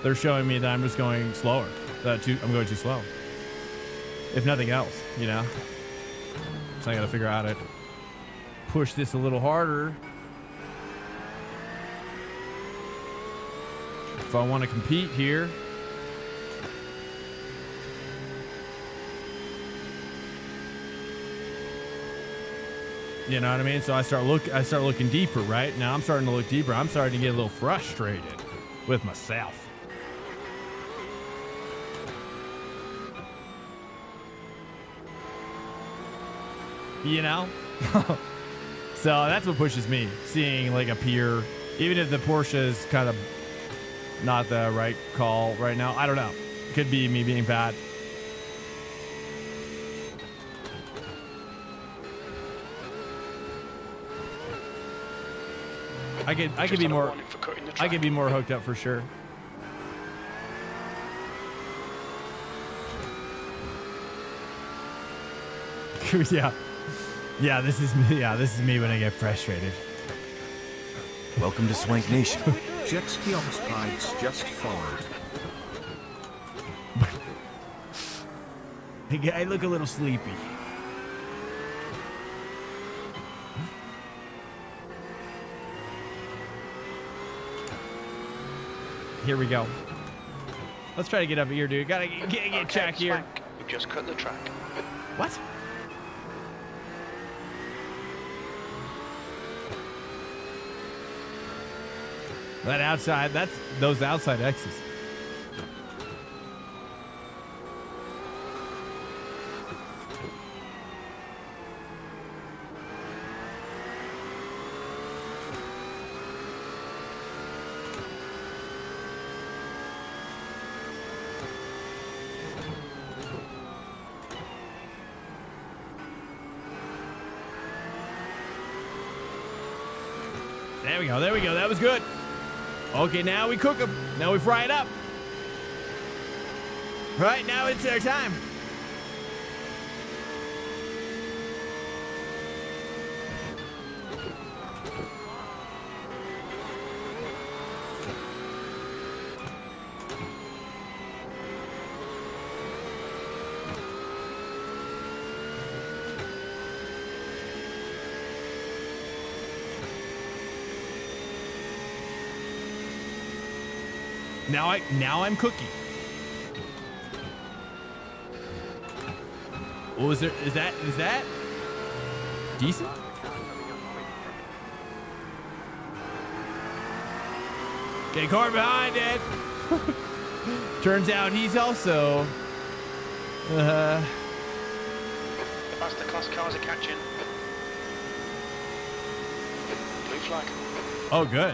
They're showing me that I'm just going slower. I'm going too slow. If nothing else, you know. So I gotta figure out how to push this a little harder. If I want to compete here. You know what I mean? So I start looking deeper, right? Now I'm starting to look deeper. I'm starting to get a little frustrated with myself. You know? So that's what pushes me, seeing like a peer, even if the Porsche is kind of not the right call right now. I don't know. Could be me being bad. I could be more hooked up for sure. Yeah, this is me. Yeah, this is me when I get frustrated. Welcome to Swank Nation. Jet ski on spikes just followed. I look a little sleepy. Here we go. Let's try to get up here, dude. Gotta get Jack here. Swank, you just cut the track. What? That outside, that's those outside X's. There we go. That was good. Okay, now we cook them. Now we fry it up. Right, now it's our time. Now I'm cooking. What was there? Is that decent? Okay, car behind it. Turns out he's also The masterclass cars are catching. Blue flag. Oh, good.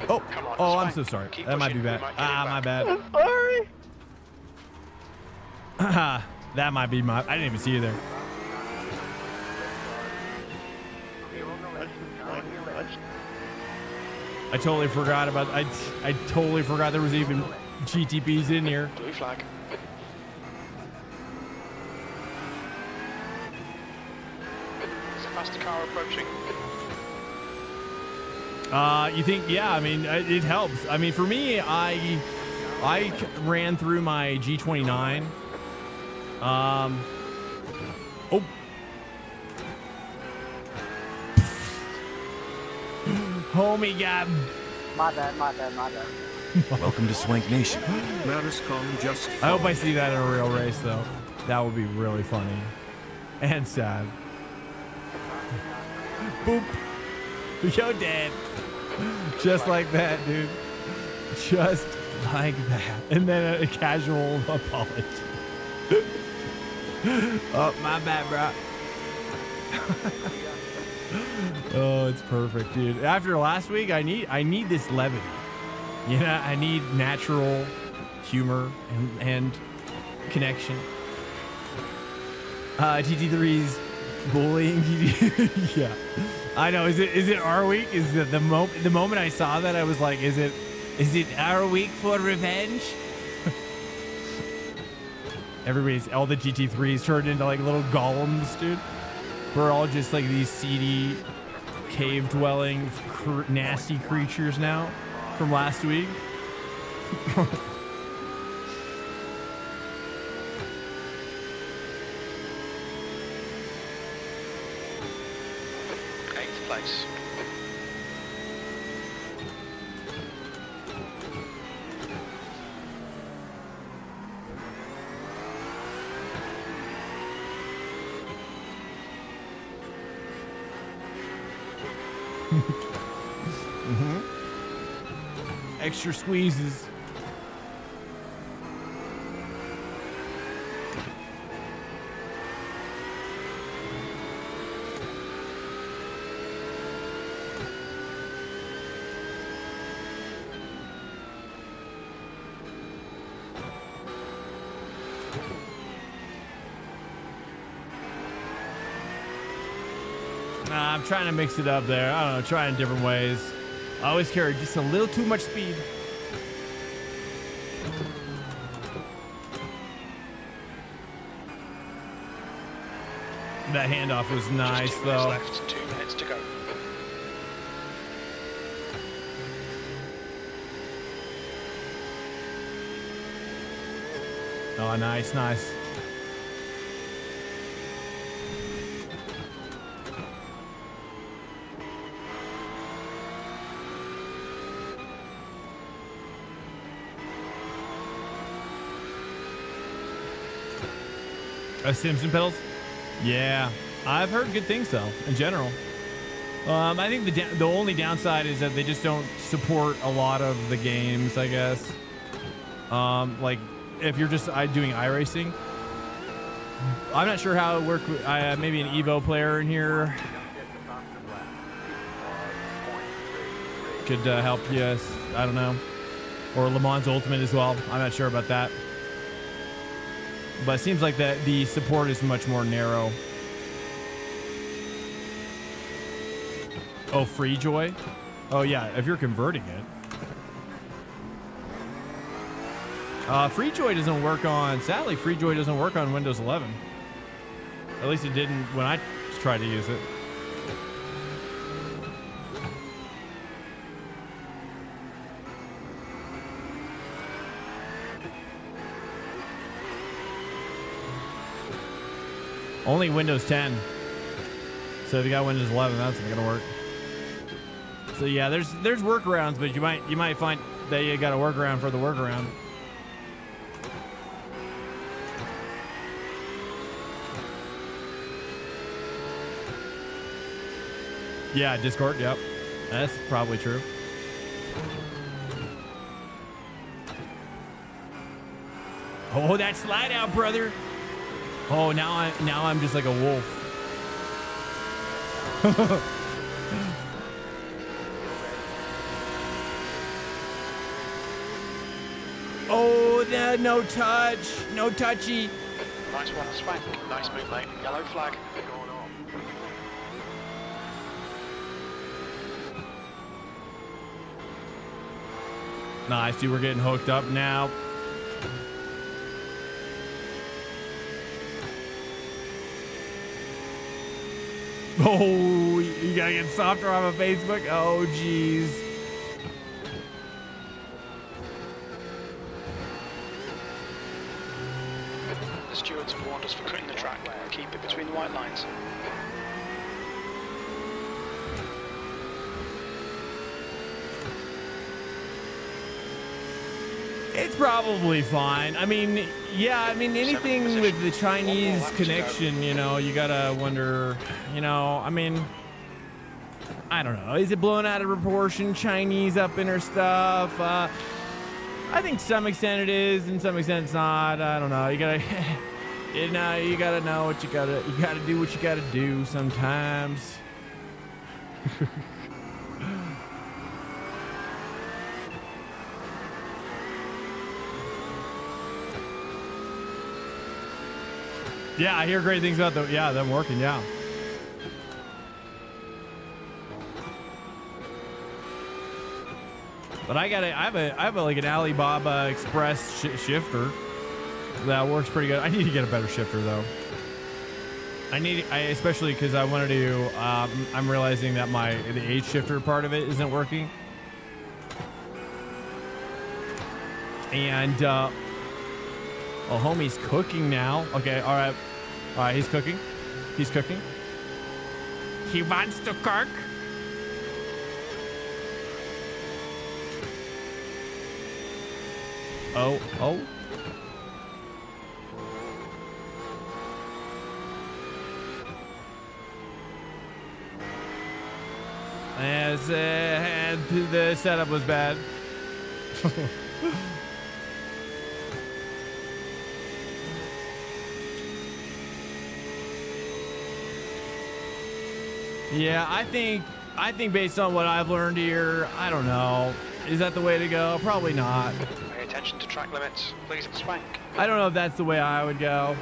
Oh, Come on, I'm Swank. so sorry. Keep That might be pushing, bad. we might get it My back. bad. Sorry. That might be my. I didn't even see you there. I totally forgot about. I totally forgot there was even GTPs in here. Blue flag. There's a faster car approaching. You think? Yeah. I mean, it helps. I mean, for me, I ran through my G29. Oh. Homie got. My bad. Welcome to Swank Nation. Mariscom just I hope I see that in a real race, though. That would be really funny and sad. Boop. Yo, Dad. Just like that, dude. Just like that. And then a casual apology. Oh, my bad, bro. Oh, it's perfect, dude. After last week, I need this levity. You know, I need natural humor and connection. GT3's bullying. Yeah, I know. Is it our week? Is it the moment I saw that I was like, is it our week for revenge? All the GT3s turned into like little golems, dude. We're all just like these seedy, cave-dwelling, nasty creatures now from last week. Eighth place. Extra squeezes. I'm trying to mix it up there. I don't know, trying different ways. I always carry just a little too much speed. That handoff was nice, Just 2 minutes though. left, 2 minutes to go. Oh, nice, nice. Simpson pedals? Yeah, I've heard good things though. In general, I think the only downside is that they just don't support a lot of the games. I guess, like if you're just doing iRacing, I'm not sure how it works. Maybe an Evo player in here could help you. I don't know, or Le Mans Ultimate as well. I'm not sure about that. But it seems like the support is much more narrow. Oh, FreeJoy? Oh, yeah, if you're converting it. FreeJoy doesn't work on... Sadly, FreeJoy doesn't work on Windows 11. At least it didn't when I tried to use it. Only Windows 10. So if you got Windows 11, that's not gonna work. So yeah, there's workarounds, but you might find that you got a workaround for the workaround. Yeah, Discord. Yep, that's probably true. Oh, that slide out, brother. Oh, now I'm just like a wolf. Oh, no touch, no touchy. Nice one, Swank. Nice move, mate. Yellow flag. Nice, dude. We're getting hooked up now. Oh, you gotta get softer off of Facebook. Oh, jeez. The stewards have warned us for cutting the track. Keep it between the white lines. It's probably fine. I mean, yeah, I mean, anything with the Chinese connection, you know, you gotta wonder, you know, I mean, I don't know. Is it blown out of proportion? Chinese up in her stuff? I think to some extent it is, and some extent it's not. I don't know. You gotta, you gotta know what you gotta do what you gotta do sometimes. Yeah, I hear great things about them working. Yeah. But I have like an Alibaba Express shifter that works pretty good. I need to get a better shifter though. Especially because I wanted to. I'm realizing that the H shifter part of it isn't working. And oh, homie's cooking now. Okay, all right, he's cooking. He's cooking. He wants to cook. Oh. As the setup was bad. Yeah, I think based on what I've learned here, I don't know. Is that the way to go? Probably not. Pay attention to track limits, please, Swank. I don't know if that's the way I would go.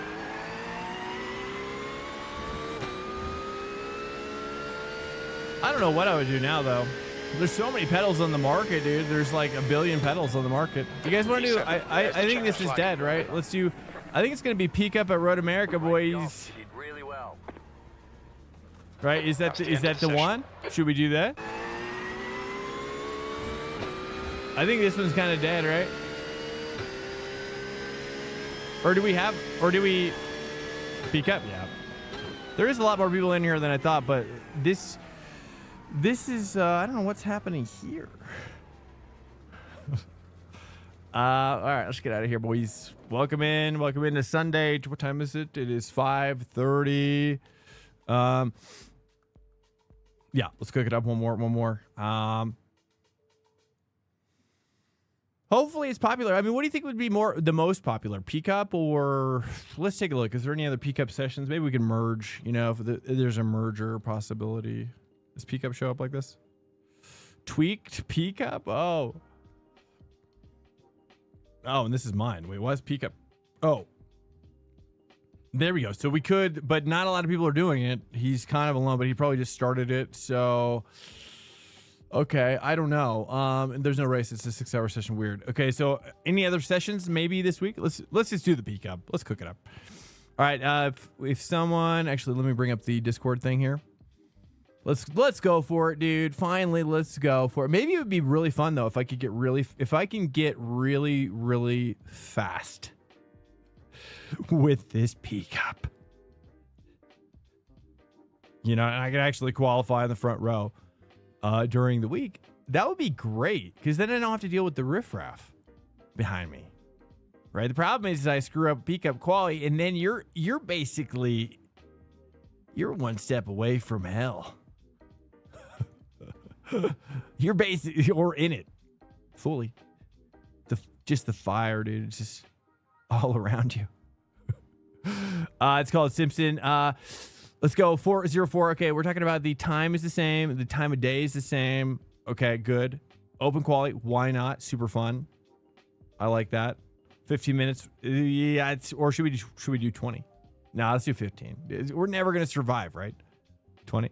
I don't know what I would do now, though. There's so many pedals on the market, dude. There's like a billion pedals on the market. You guys want to do? I think this is dead, right? Let's do. I think it's gonna be PCUP at Road America, boys. You did really well. Right? Is that the one? Should we do that? I think this one's kind of dead, right? Or do we PCUP? Yeah. There is a lot more people in here than I thought, but this is I don't know what's happening here. All right, let's get out of here, boys. Welcome in to Sunday. What time is it? It is 5:30. Yeah, let's cook it up one more. Hopefully it's popular. I mean, what do you think would be the most popular, PCUP or let's take a look. Is there any other PCUP sessions? Maybe we can merge. You know, if there's a merger possibility. Does PCUP show up like this? Tweaked PCUP? Oh, and this is mine. Wait, why is PCUP? Oh, there we go. So we could, but not a lot of people are doing it. He's kind of alone, but he probably just started it. So, okay, I don't know. There's no race. It's a 6-hour session. Weird. Okay, so any other sessions maybe this week? Let's just do the PCUP. Let's cook it up. All right. If someone actually, let me bring up the Discord thing here. Let's go for it, dude. Finally, let's go for it. Maybe it would be really fun though if I can get really fast with this PCUP. You know, and I could actually qualify in the front row during the week. That would be great because then I don't have to deal with the riffraff behind me. Right? The problem is I screw up PCUP quality, and then you're basically one step away from hell. You're basically in it fully. Just the fire, dude. It's just all around you. It's called Simpson. Let's go 404. Okay, we're talking about the time is the same. The time of day is the same. Okay, good. Open quality. Why not? Super fun. I like that. 15 minutes. Yeah. Or should we do 20? No, let's do 15. We're never gonna survive, right? 20.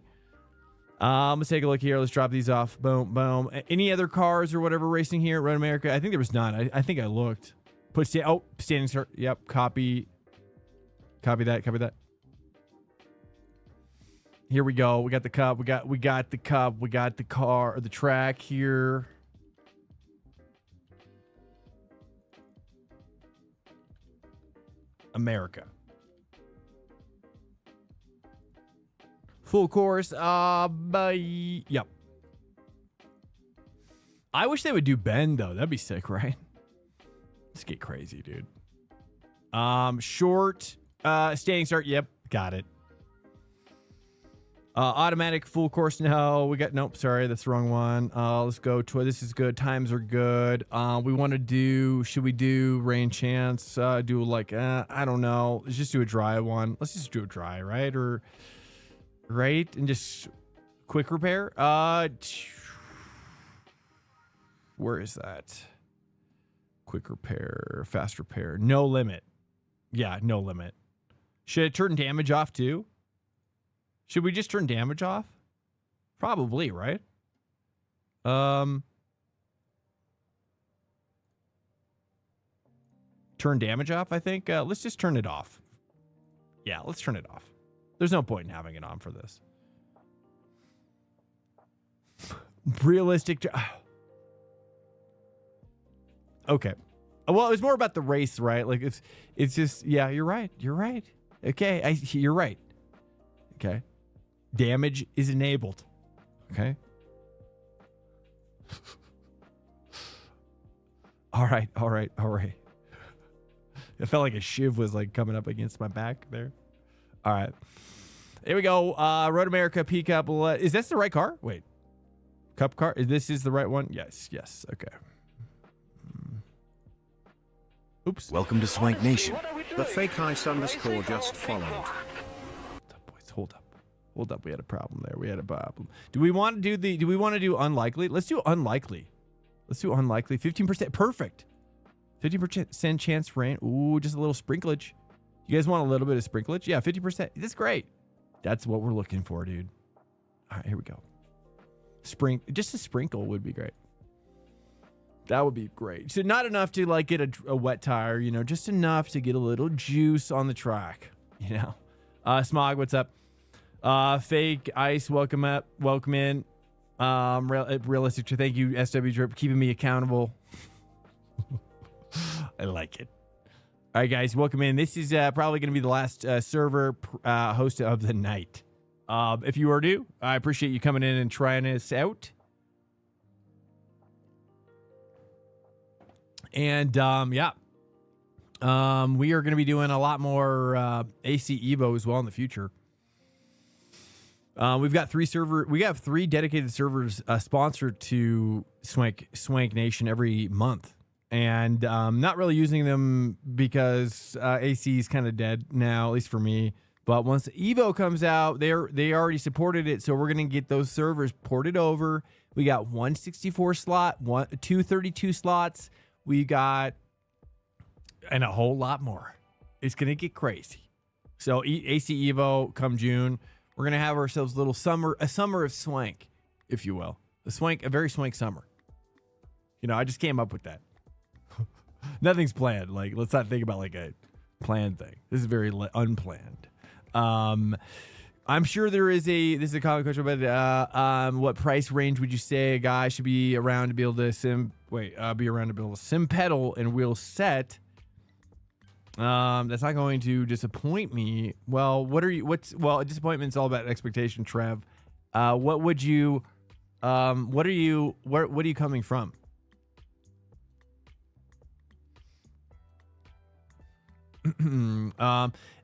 Let's take a look here. Let's drop these off. Boom, boom. Any other cars or whatever racing here at Road America? I think there was none. I think I looked. Standing start. Yep. Copy that. Here we go. We got the cup. We got the cup. We got the car or the track here. America. Full course. Yep. I wish they would do Bend though. That'd be sick, right? Let's get crazy, dude. Short. Standing start. Yep. Got it. Automatic full course. No, nope. Sorry. That's the wrong one. Let's go to, this is good. Times are good. We want to do, should we do rain chance? Do like, I don't know. Let's just do a dry one. Let's just do a dry, right? Or, right. And just quick repair. Where is that? Quick repair, fast repair, no limit. Yeah, no limit. Should it turn damage off too? Should we just turn damage off? Probably, right? Turn damage off, I think. Let's just turn it off. Yeah, let's turn it off. There's no point in having it on for this. Realistic. Okay. Well, it was more about the race, right? Like it's just, yeah, you're right. You're right. Okay, you're right. Okay. Damage is enabled. Okay. All right. It felt like a shiv was like coming up against my back there. All right. Here we go. Road America PCUP. Is this the right car? Wait. Cup car. This is the right one. Yes. Okay. Oops. Welcome to Swank Nation. The fake ice underscore just followed. Hold up. We had a problem there. Do we want to do unlikely? Let's do unlikely. 15%. Perfect. 50% chance rain. Ooh, just a little sprinklage. You guys want a little bit of sprinklage? Yeah, 50%. That's great. That's what we're looking for, dude. All right, here we go. Just a sprinkle would be great. That would be great. So not enough to like get a wet tire, you know, just enough to get a little juice on the track, you know. Smog, what's up? Fake ice, welcome in. Realistic, thank you, SW Drip, keeping me accountable. I like it. All right, guys, welcome in. This is probably going to be the last server host of the night. If you are new, I appreciate you coming in and trying us out. And we are going to be doing a lot more AC Evo as well in the future. We have 3 dedicated servers sponsored to Swank Nation every month, and not really using them because AC is kind of dead now, at least for me. But once Evo comes out, they already supported it, so we're gonna get those servers ported over. We got 164 slot, 232 slots. We got and a whole lot more. It's gonna get crazy. So AC Evo come June. We're gonna have ourselves a summer of Swank, if you will. A very Swank summer. You know, I just came up with that. Nothing's planned. Like, let's not think about like a planned thing. This is very unplanned. I'm sure this is a common question, but what price range would you say a guy should be around to be able to build a sim pedal and wheel set? That's not going to disappoint me. Well, a disappointment's all about expectation, Trev. What are you coming from?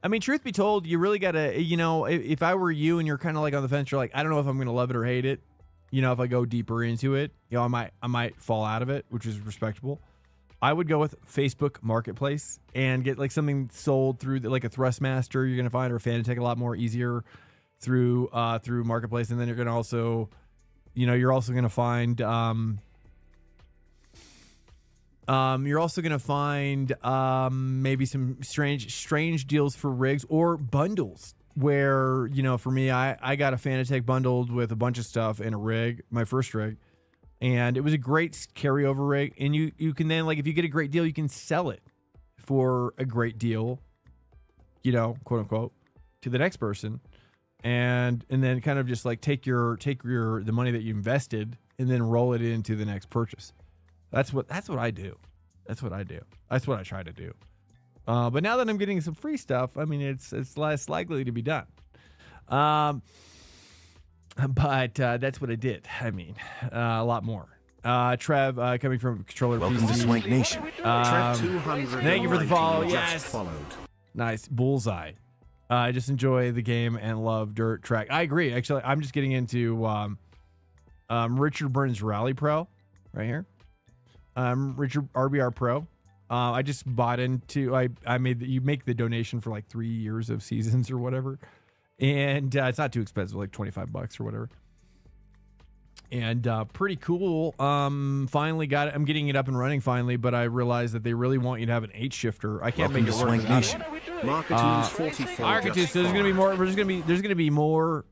I mean, truth be told, you really gotta, you know, if I were you and you're kind of like on the fence, you're like, I don't know if I'm gonna love it or hate it. You know, if I go deeper into it, you know, I might fall out of it, which is respectable. I would go with Facebook Marketplace and get like something sold through like a Thrustmaster. You're gonna find, or a Fanatec, a lot more easier through Marketplace, and then you're gonna also, you know, you're also gonna find maybe some strange deals for rigs or bundles where, you know, for me, I got a Fanatec bundled with a bunch of stuff and a rig, my first rig, and it was a great carryover rig. And you can then, like, if you get a great deal, you can sell it for a great deal, you know, quote unquote, to the next person, and then kind of just like take the money that you invested and then roll it into the next purchase. That's what I do. That's what I do. That's what I try to do. But now that I'm getting some free stuff, I mean, it's less likely to be done. But that's what I did. I mean, a lot more. Trev, coming from Controller Welcome PC. to Swank Nation. Trev 200. Thank you for the follow. Just Yes. followed. Nice. Bullseye. I just enjoy the game and love dirt track. I agree. Actually, I'm just getting into Richard Burns Rally Pro right here. Richard RBR Pro. I just bought into. You make the donation for like 3 years of seasons or whatever, and it's not too expensive, like $25 or whatever. And pretty cool. Finally got it. I'm getting it up and running finally, but I realized that they really want you to have an 8 shifter. I can't Welcome make to it work Swank without Nation. it. Marketing's 44. Arcatude, just so there's gonna be followed. more. There's gonna be more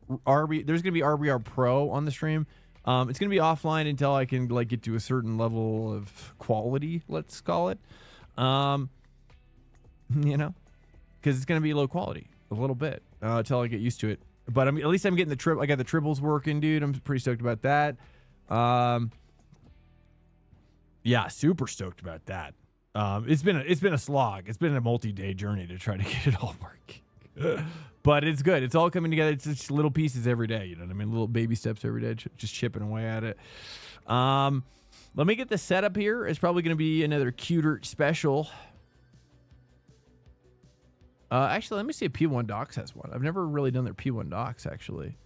There's gonna be RBR Pro on the stream. It's gonna be offline until I can like get to a certain level of quality. Let's call it. You know, because it's gonna be low quality a little bit until I get used to it. But at least I'm getting the trip. I got the triples working, dude. I'm pretty stoked about that. Yeah, super stoked about that. It's been a slog. It's been a multi-day journey to try to get it all working. But it's good. It's all coming together. It's just little pieces every day. You know what I mean? Little baby steps every day, just chipping away at it. Let me get the setup here. It's probably going to be another cuter special. Actually, let me see if P1 Docs has one. I've never really done their P1 Docs, actually.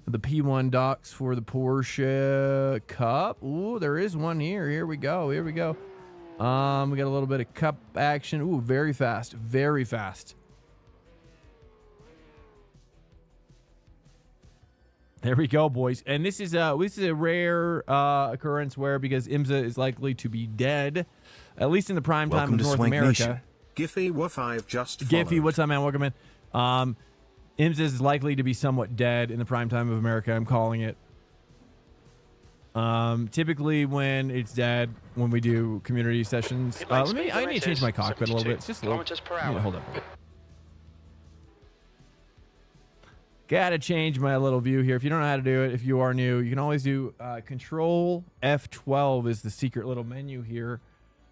The P1 docks for the Porsche Cup. Ooh, there is one here. Here we go. Here we go. We got a little bit of Cup action. Ooh, very fast. Very fast. There we go, boys. And this is a rare occurrence where, because IMSA is likely to be dead, at least in the prime time of North America. Giphy Wa5 just followed. Giphy, what's up, man? Welcome in. IMSA is likely to be somewhat dead in the prime time of America. I'm calling it. Typically when it's dead, when we do community sessions. I need to change my cockpit a little bit. It's just a little. Hold up. Gotta change my little view here. If you don't know how to do it, if you are new, you can always do Control F12 is the secret little menu here,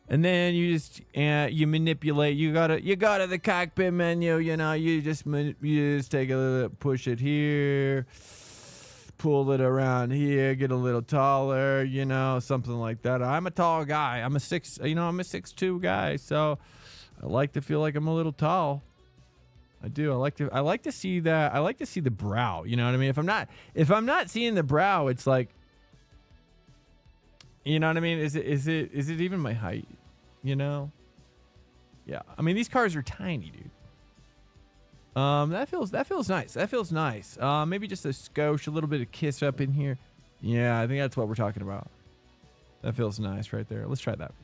and then you just you manipulate. You got the cockpit menu. You know, you just take a little, push it here, pull it around here, get a little taller. You know, something like that. I'm a tall guy. I'm a 6'2" guy, so I like to feel like I'm a little tall. I do. I like to see that. I like to see the brow. You know what I mean? If I'm not seeing the brow, it's like, you know what I mean? Is it even my height? You know? Yeah. I mean, these cars are tiny, dude. That feels nice. That feels nice. Maybe just a skosh, a little bit of kiss up in here. Yeah, I think that's what we're talking about. That feels nice right there. Let's try that.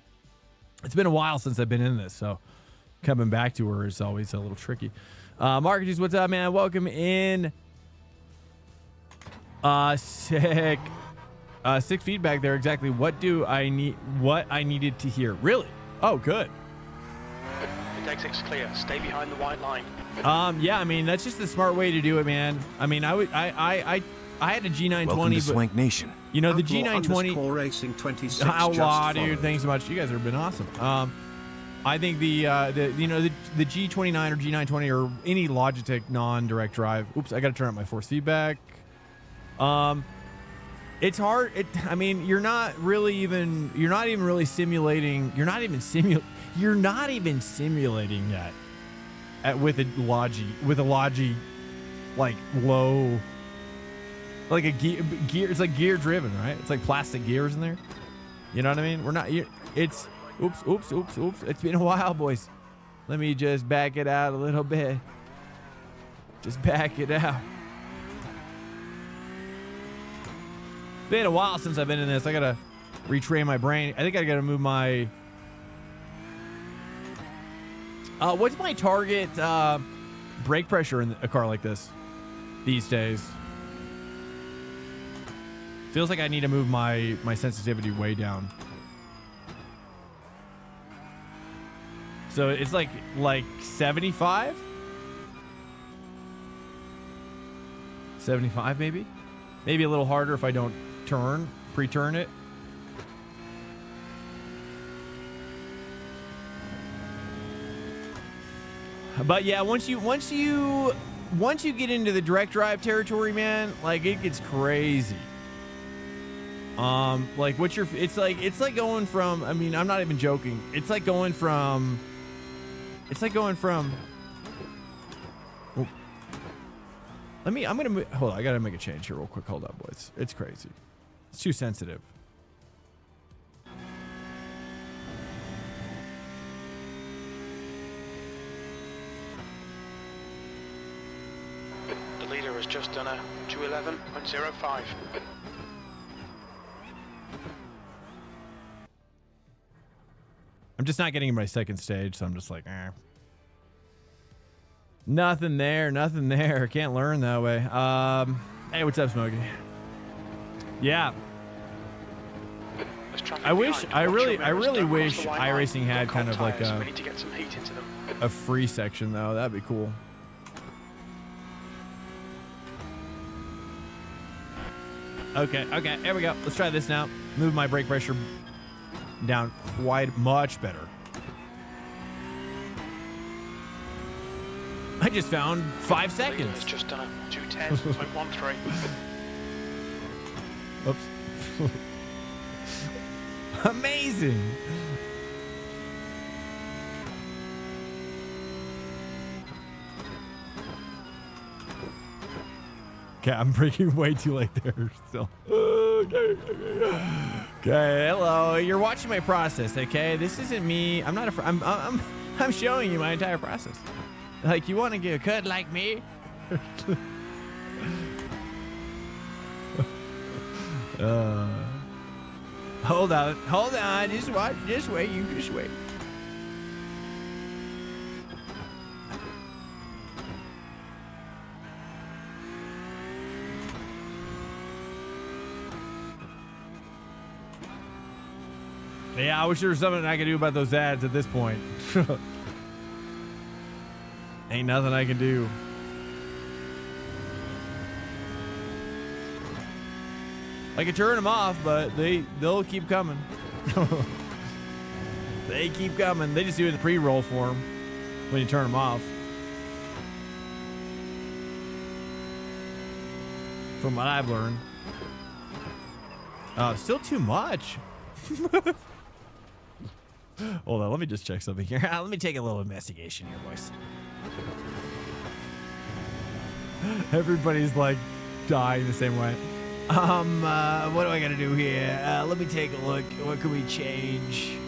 It's been a while since I've been in this, so coming back to her is always a little tricky. Marcus, what's up, man? Welcome in. Sick feedback there. Exactly what I needed to hear. Really? Oh, good. The exit's clear. Stay behind the white line. Yeah, I mean, that's just the smart way to do it, man. I mean, I had a G920. Welcome to Swank Nation. You know, the G920 Racing 26 outlaw, dude. Thanks so much. You guys have been awesome. I think the G29 or G920 or any Logitech non-direct drive. Oops, I got to turn up my force feedback. It's hard. I mean, you're not even really simulating. You're not even simulating that with a Logi, like low, like a gear. It's like gear driven, right? It's like plastic gears in there. You know what I mean? We're not. It's. Oops. It's been a while, boys. Let me just back it out a little bit. Just back it out. Been a while since I've been in this. I gotta retrain my brain. I think I gotta move my... what's my target brake pressure in a car like this these days? Feels like I need to move my sensitivity way down. So it's like 75? 75 maybe? Maybe a little harder if I don't pre-turn it. But yeah, once you get into the direct drive territory, man, like it gets crazy. Like it's like going from, I mean, I'm not even joking. It's like going from oh, I'm gonna hold on, I gotta make a change here real quick. Hold up, boys. It's crazy. It's too sensitive. The leader has just done a 211.05. I'm just not getting in my second stage, so I'm just like, nothing there. Can't learn that way. Hey, what's up, Smokey? Yeah. I really wish iRacing had kind of like a free section though. That'd be cool. Okay, here we go. Let's try this now. Move my brake pressure down much better. I just found 5 seconds. It's just done a 210.13. Oops. Amazing. Okay, I'm braking way too late there still. Okay, hello. You're watching my process, okay? This isn't me. I'm not I'm showing you my entire process. Like, you want to get a cut like me? Hold on. Just wait. You just wait. Yeah, I wish there was something I could do about those ads at this point. Ain't nothing I can do. I can turn them off, but they'll keep coming. They keep coming. They just do it in the pre-roll form when you turn them off. From what I've learned. Still too much. Hold on, let me just check something here. Let me take a little investigation here, boys. Everybody's like dying the same way. What do I gotta do here? Let me take a look. What can we change?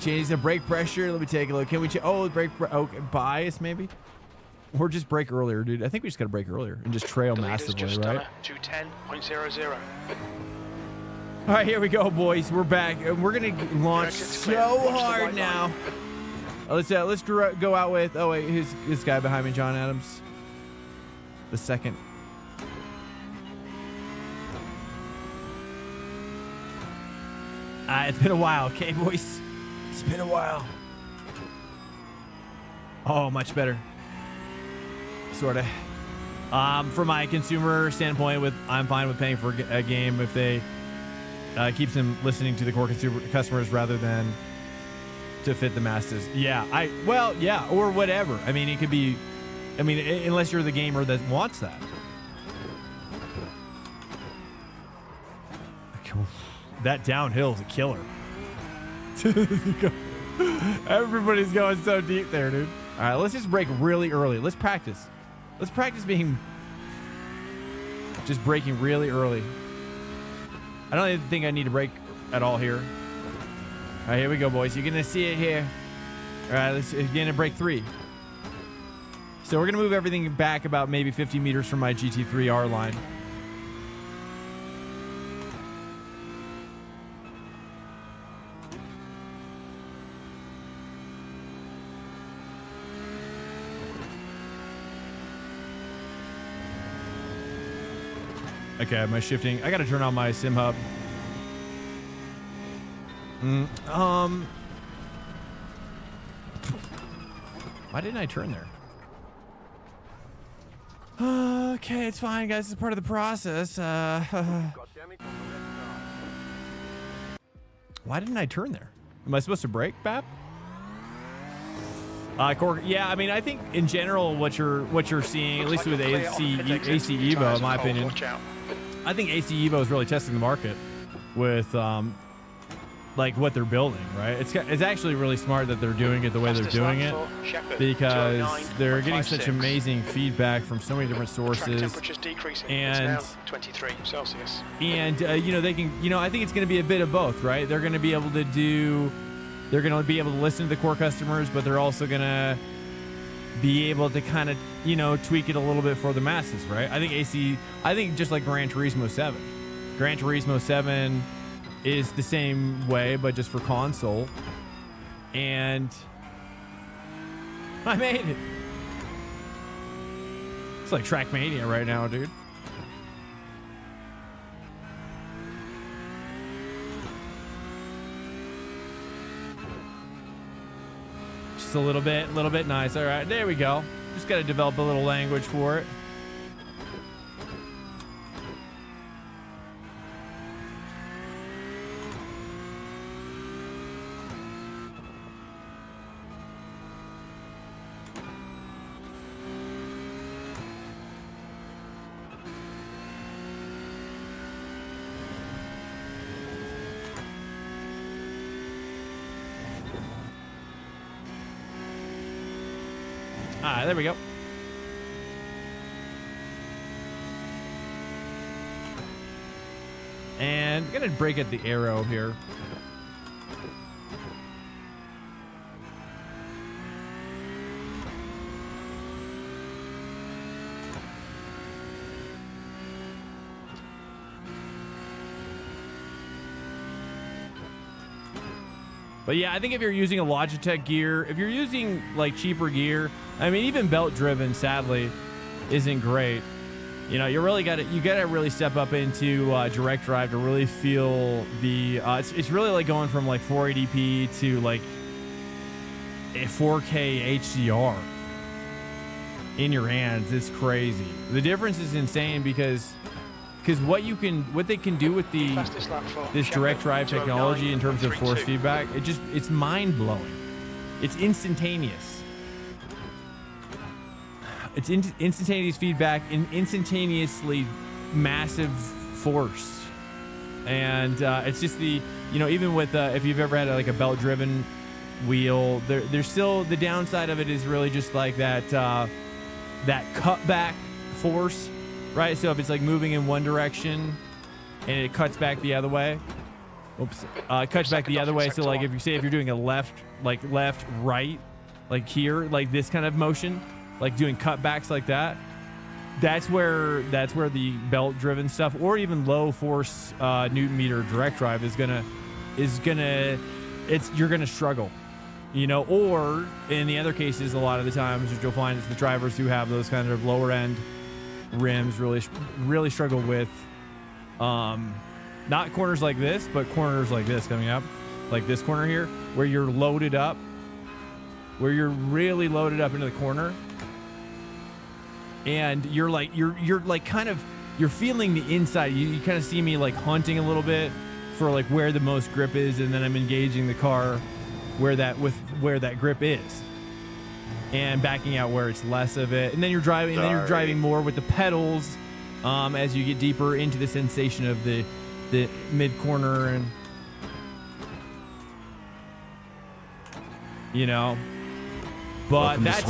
Is there brake pressure? Let me take a look. Can we change? Oh, okay, bias maybe? Or just brake earlier, dude. I think we just gotta brake earlier and just trail massively, right? 210.00. All right, here we go, boys. We're back, and we're gonna launch so hard now. Let's go out with. Oh wait, who's this guy behind me? John Adams, the second. It's been a while, okay, boys. It's been a while. Oh, much better. Sorta. From my consumer standpoint, I'm fine with paying for a game if they. Keeps them listening to the core customers rather than to fit the masses. Yeah, or whatever. I mean, it could be, unless you're the gamer that wants that. That downhill is a killer. Everybody's going so deep there, dude. All right, let's just brake really early. Let's practice. Let's practice just braking really early. I don't even think I need to brake at all here. All right, here we go, boys. You're gonna see it here. All right, let's get in break 3. So we're gonna move everything back about maybe 50 meters from my GT3 R line. Okay, my shifting. I gotta turn on my sim hub. Why didn't I turn there? Okay, it's fine, guys. It's part of the process. Why didn't I turn there? Am I supposed to brake, Bap? Yeah, I mean, I think in general, what you're seeing, at least with AC Evo, in my opinion, I think AC Evo is really testing the market with like what they're building, right? It's actually really smart that they're doing it the way they're doing it, because they're getting such amazing feedback from so many different sources. And 23 Celsius. And they can, I think it's going to be a bit of both, right? They're going to be able to listen to the core customers, but they're also going to be able to kind of, tweak it a little bit for the masses, right? I think just like Gran Turismo 7. Gran Turismo 7 is the same way, but just for console. And I made it. It's like Trackmania right now, dude. Just a little bit nice. All right, there we go. Just got to develop a little language for it. There we go. And I'm gonna brake at the arrow here. But yeah, I think if you're using a Logitech gear, if you're using like cheaper gear, I mean, even belt driven, sadly, isn't great. You know, you gotta really step up into direct drive to really feel the. It's really like going from like 480p to like a 4K HDR in your hands. It's crazy. The difference is insane because what they can do with this direct drive technology in terms of force feedback, it's mind blowing. It's instantaneous. It's instantaneous feedback and instantaneously massive force. And it's just even with if you've ever had like a belt driven wheel, there's still the downside of it is really just like that cutback force. Right, so if it's like moving in one direction and it cuts back the other way, cuts back the other way. So like if you're doing a left, right, like here, like this kind of motion, like doing cutbacks like that, that's where the belt driven stuff or even low force Newton meter direct drive you're gonna struggle, you know. Or in the other cases, a lot of the times what you'll find is the drivers who have those kind of lower end rims really struggle with not corners like this, but corners like this coming up, like this corner here, where you're loaded up, where you're really loaded up into the corner, and you're feeling the inside. You kind of see me like hunting a little bit for like where the most grip is, and then I'm engaging the car where that grip is, and backing out where it's less of it, and then you're driving more with the pedals as you get deeper into the sensation of the mid corner, and you know. But that's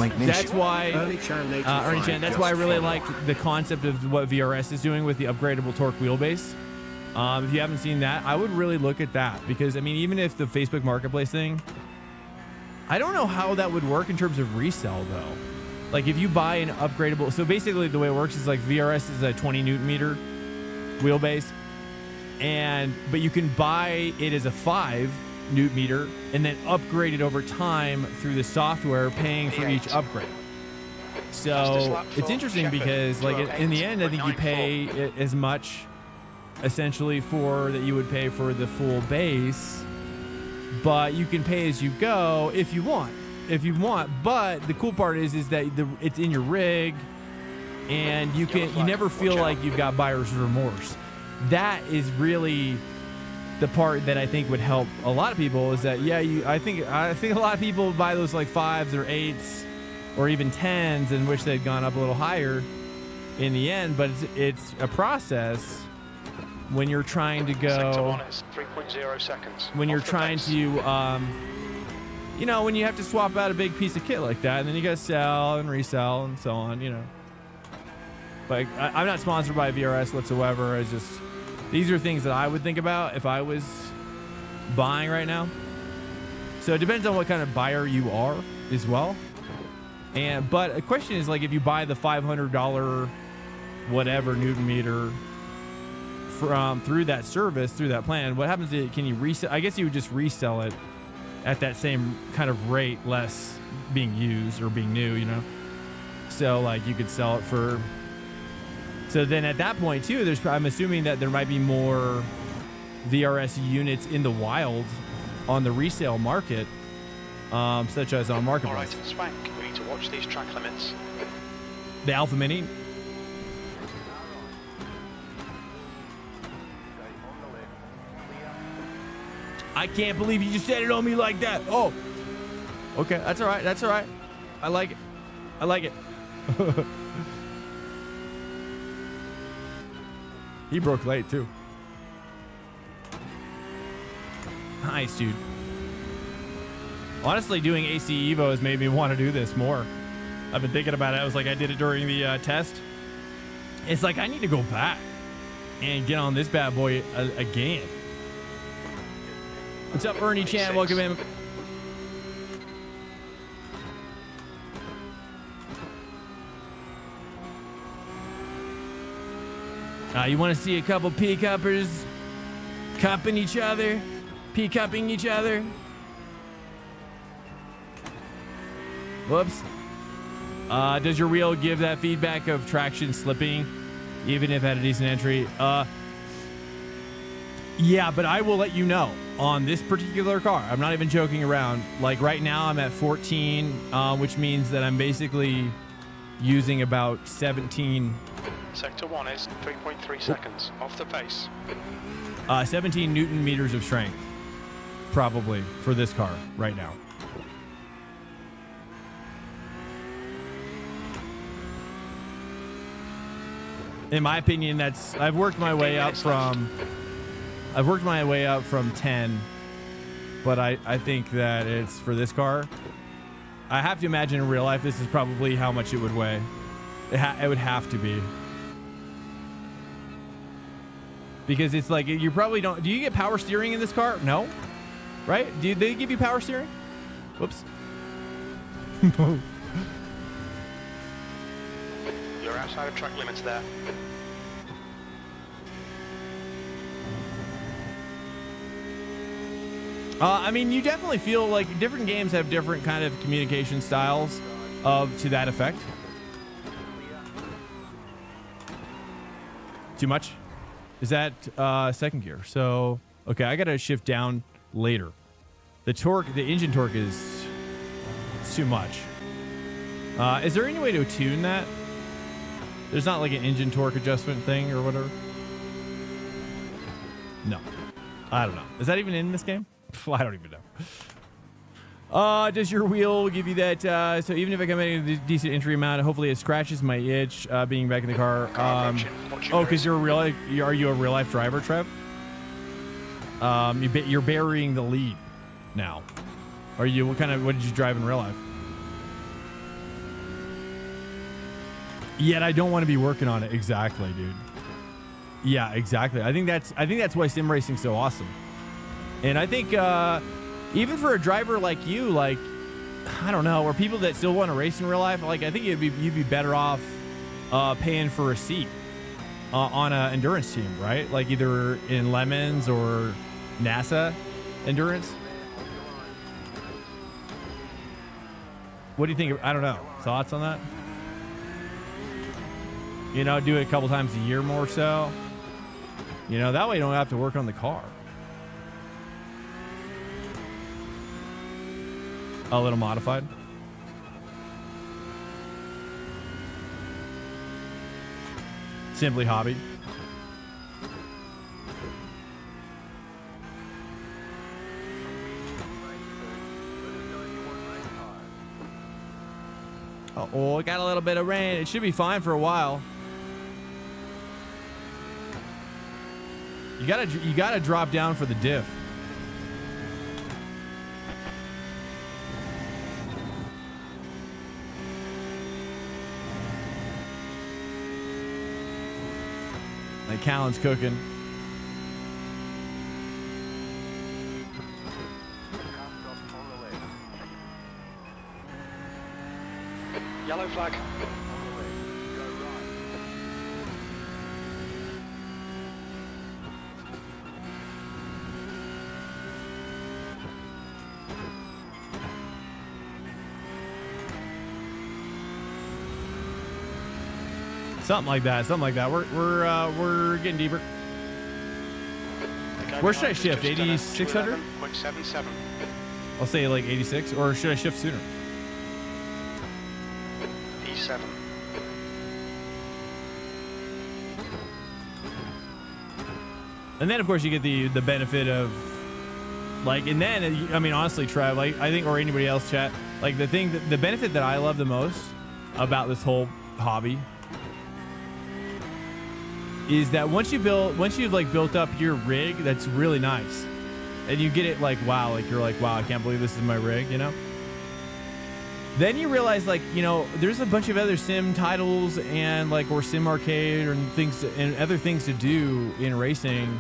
why Ernie Chan, that's why I really like the concept of what VRS is doing with the upgradable torque wheelbase. If you haven't seen that, I would really look at that, because I mean, even if the Facebook Marketplace thing, I don't know how that would work in terms of resell though. Like if you buy an upgradable, so basically the way it works is like VRS is a 20 Newton meter wheelbase, but you can buy it as a 5 Newton meter and then upgrade it over time through the software, paying for each upgrade. So it's interesting because like in the end, I think you pay as much essentially for that you would pay for the full base, but you can pay as you go if you want. But the cool part is that it's in your rig, and you never feel like you've got buyer's remorse. That is really the part that I think would help a lot of people, is that I think a lot of people buy those like 5s or 8s or even 10s and wish they'd gone up a little higher in the end, but it's a process when you're trying to go 3.0 seconds. When you're trying to when you have to swap out a big piece of kit like that, and then you gotta sell and resell and so on, you know. But I'm not sponsored by VRS whatsoever. These are things that I would think about if I was buying right now. So it depends on what kind of buyer you are as well. But a question is, like, if you buy the $500 whatever Newton meter through that service, through that plan, what happens to it? Can you resell? I guess you would just resell it at that same kind of rate, less being used or being new, you know? So like you could sell it for, so then at that point too, I'm assuming that there might be more VRS units in the wild on the resale market, such as on Marketplace. All right, Swank, we need to watch these track limits. The Alpha Mini. I can't believe you just said it on me like that. Oh, okay. That's all right. That's all right. I like it. I like it. He broke late too. Nice, dude. Honestly, doing AC Evo has made me want to do this more. I've been thinking about it. I was like, I did it during the test. It's like, I need to go back and get on this bad boy again. What's up, Ernie Chan? Welcome in. You want to see a couple P-cuppers cupping each other, P-cupping each other? Whoops. Does your wheel give that feedback of traction slipping, even if at a decent entry? Yeah, but I will let you know on this particular car. I'm not even joking around. Like right now, I'm at 14, which means that I'm basically using about 17. Sector 1 is 3.3 seconds off the pace. 17 Newton meters of strength, probably, for this car right now. In my opinion, that's I've worked my way up from 10, but I think that it's for this car. I have to imagine in real life this is probably how much it would weigh. It would have to be. Because it's like, you probably don't... Do you get power steering in this car? No? Right? Do they give you power steering? Whoops. You're outside of track limits there. I mean, you definitely feel like different games have different kind of communication styles to that effect. Too much? Is that second gear? So, okay, I got to shift down later. The torque, the engine torque is too much. Is there any way to tune that? There's not like an engine torque adjustment thing or whatever? No. I don't know. Is that even in this game? I don't even know. Does your wheel give you that? So even if I come in a decent entry amount, hopefully it scratches my itch being back in the car. Oh, because are you a real life driver, Trev? You're burying the lead now. Are you? What did you drive in real life? Yet I don't want to be working on it. Exactly, dude. Yeah, exactly. I think that's why sim racing's so awesome. And I think even for a driver like you, like, I don't know, or people that still want to race in real life, like, I think you'd be better off paying for a seat on an endurance team, right? Like either in Lemons or NASA endurance. What do you think? I don't know. Thoughts on that? You know, do it a couple times a year more so. You know, that way you don't have to work on the car. A little modified. Simply hobby. Oh, it got a little bit of rain. It should be fine for a while. You gotta drop down for the diff. Like Callan's cooking. Yellow flag. Something like that. Something like that. We're getting deeper. Where should I shift? 8600? 11.77. I'll say like 86, or should I shift sooner? E7. And then of course you get the benefit of like, and then I mean honestly, Trev, like I think, or anybody else chat, like the benefit that I love the most about this whole hobby is that once you've like built up your rig, that's really nice, and you get it like, wow, like you're like, wow, I can't believe this is my rig, you know. then you realize, like, you know, there's a bunch of other sim titles and like, or sim arcade and things and other things to do in racing,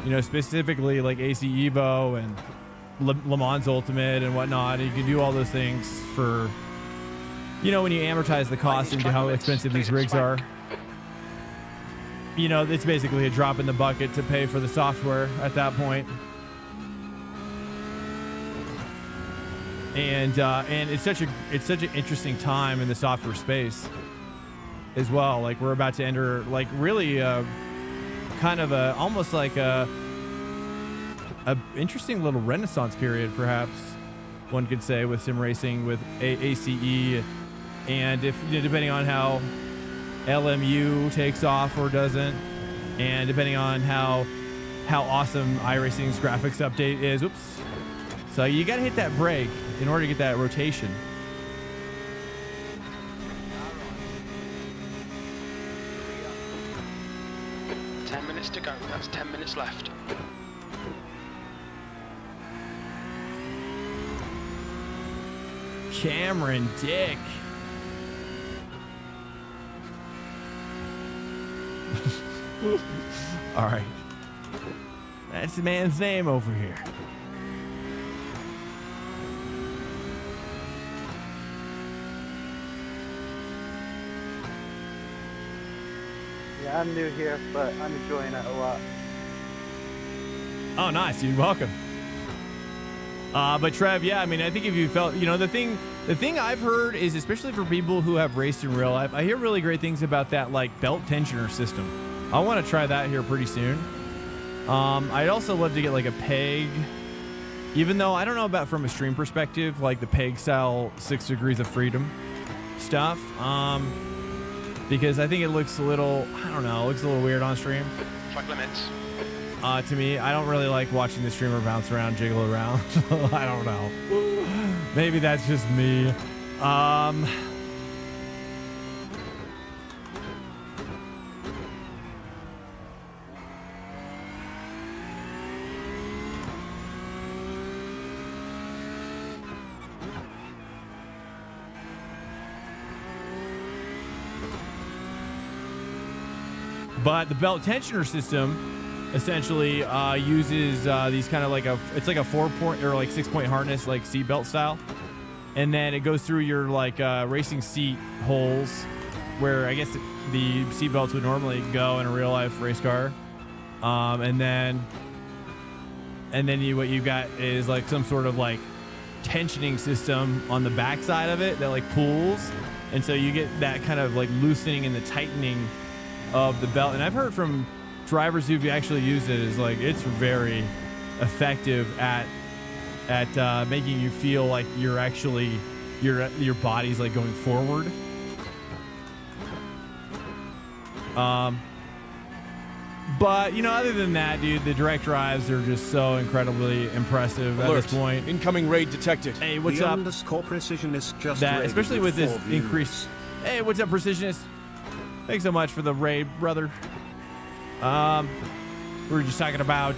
you know, specifically like AC Evo and Le Mans Ultimate and whatnot. And you can do all those things for, you know, when you amortize the cost into how expensive these rigs are. You know, it's basically a drop in the bucket to pay for the software at that point. And it's such an interesting time in the software space as well. Like, we're about to enter like really kind of a almost like a interesting little renaissance period, perhaps one could say, with sim racing, with ACE, and if, you know, depending on how LMU takes off or doesn't, and depending on how awesome iRacing's graphics update is. Oops. So you got to hit that brake in order to get that rotation. Minutes to go. That's 10 minutes left. Cameron Dick. All right. That's the man's name over here. Yeah, I'm new here, but I'm enjoying it a lot. Oh, nice. You're welcome. But Trev, yeah, I mean, I think if you felt, you know, the thing I've heard is, especially for people who have raced in real life, I hear really great things about that, like, belt tensioner system. I want to try that here pretty soon. I'd also love to get like a peg, even though I don't know about from a stream perspective, like the peg style 6 Degrees of Freedom stuff. Because I think it looks a little, I don't know, it looks a little weird on stream. Track limits. To me, I don't really like watching the streamer bounce around, jiggle around. I don't know. Maybe that's just me. But the belt tensioner system essentially uses these kind of like it's like a 4-point or like 6-point harness, like seat belt style, and then it goes through your like racing seat holes, where I guess the seat belts would normally go in a real life race car, and then what you've got is like some sort of like tensioning system on the back side of it that like pulls, and so you get that kind of like loosening and the tightening of the belt. And I've heard from drivers who've actually used it is like it's very effective at making you feel like you're actually your body's like going forward. But you know, other than that, dude, the direct drives are just so incredibly impressive at this point. Incoming raid detected. Hey, what's the up? _precisionist just That, raided especially with this 4 views. increase. Hey, what's up, Precisionist? Thanks so much for the raid, brother. We were just talking about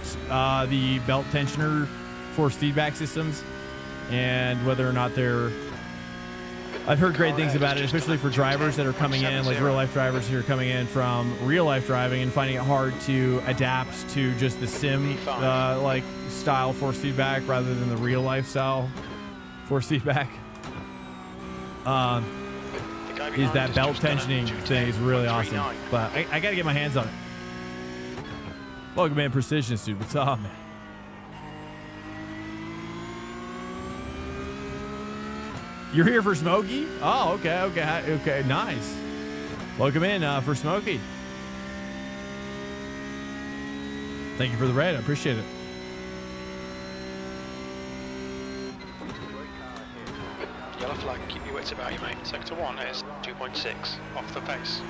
the belt tensioner force feedback systems and whether or not they're. I've heard great things about it, especially for drivers that are coming in, like real life drivers who are coming in from real life driving and finding it hard to adapt to just the sim like style force feedback rather than the real life style force feedback. Is that belt tensioning thing is really awesome, but I gotta get my hands on it. Welcome in, Precision Dude. What's up, man? You're here for Smokey? Oh, okay, nice. Welcome in for Smokey. Thank you for the raid. I appreciate it. Yellow flag, keep your wits about you, mate. Sector 1 is 2.6, off the pace.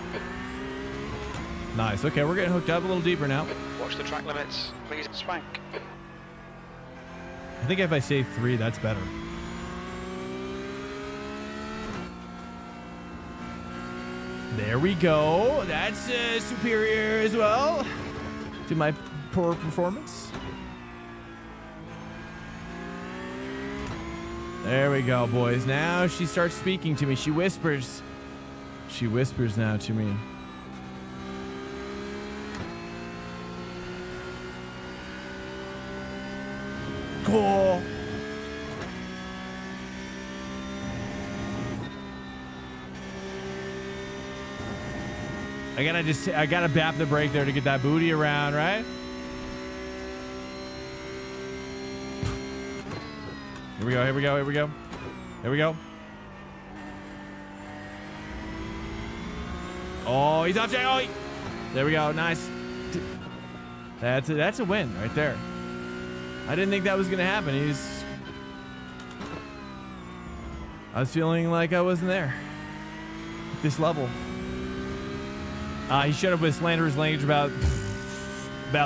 Nice. Okay, we're getting hooked up a little deeper now. Watch the track limits, please. Swank. I think if I say 3, that's better. There we go. That's superior as well to my poor performance. There we go, boys. Now she starts speaking to me. She whispers. She whispers now to me. Cool. I gotta bap the brake there to get that booty around, right? Here we go, here we go, here we go. Here we go. Oh, he's off. Oh, there we go. Nice. That's a win right there. I didn't think that was gonna happen. I was feeling like I wasn't there at this level. He showed up with slanderous language about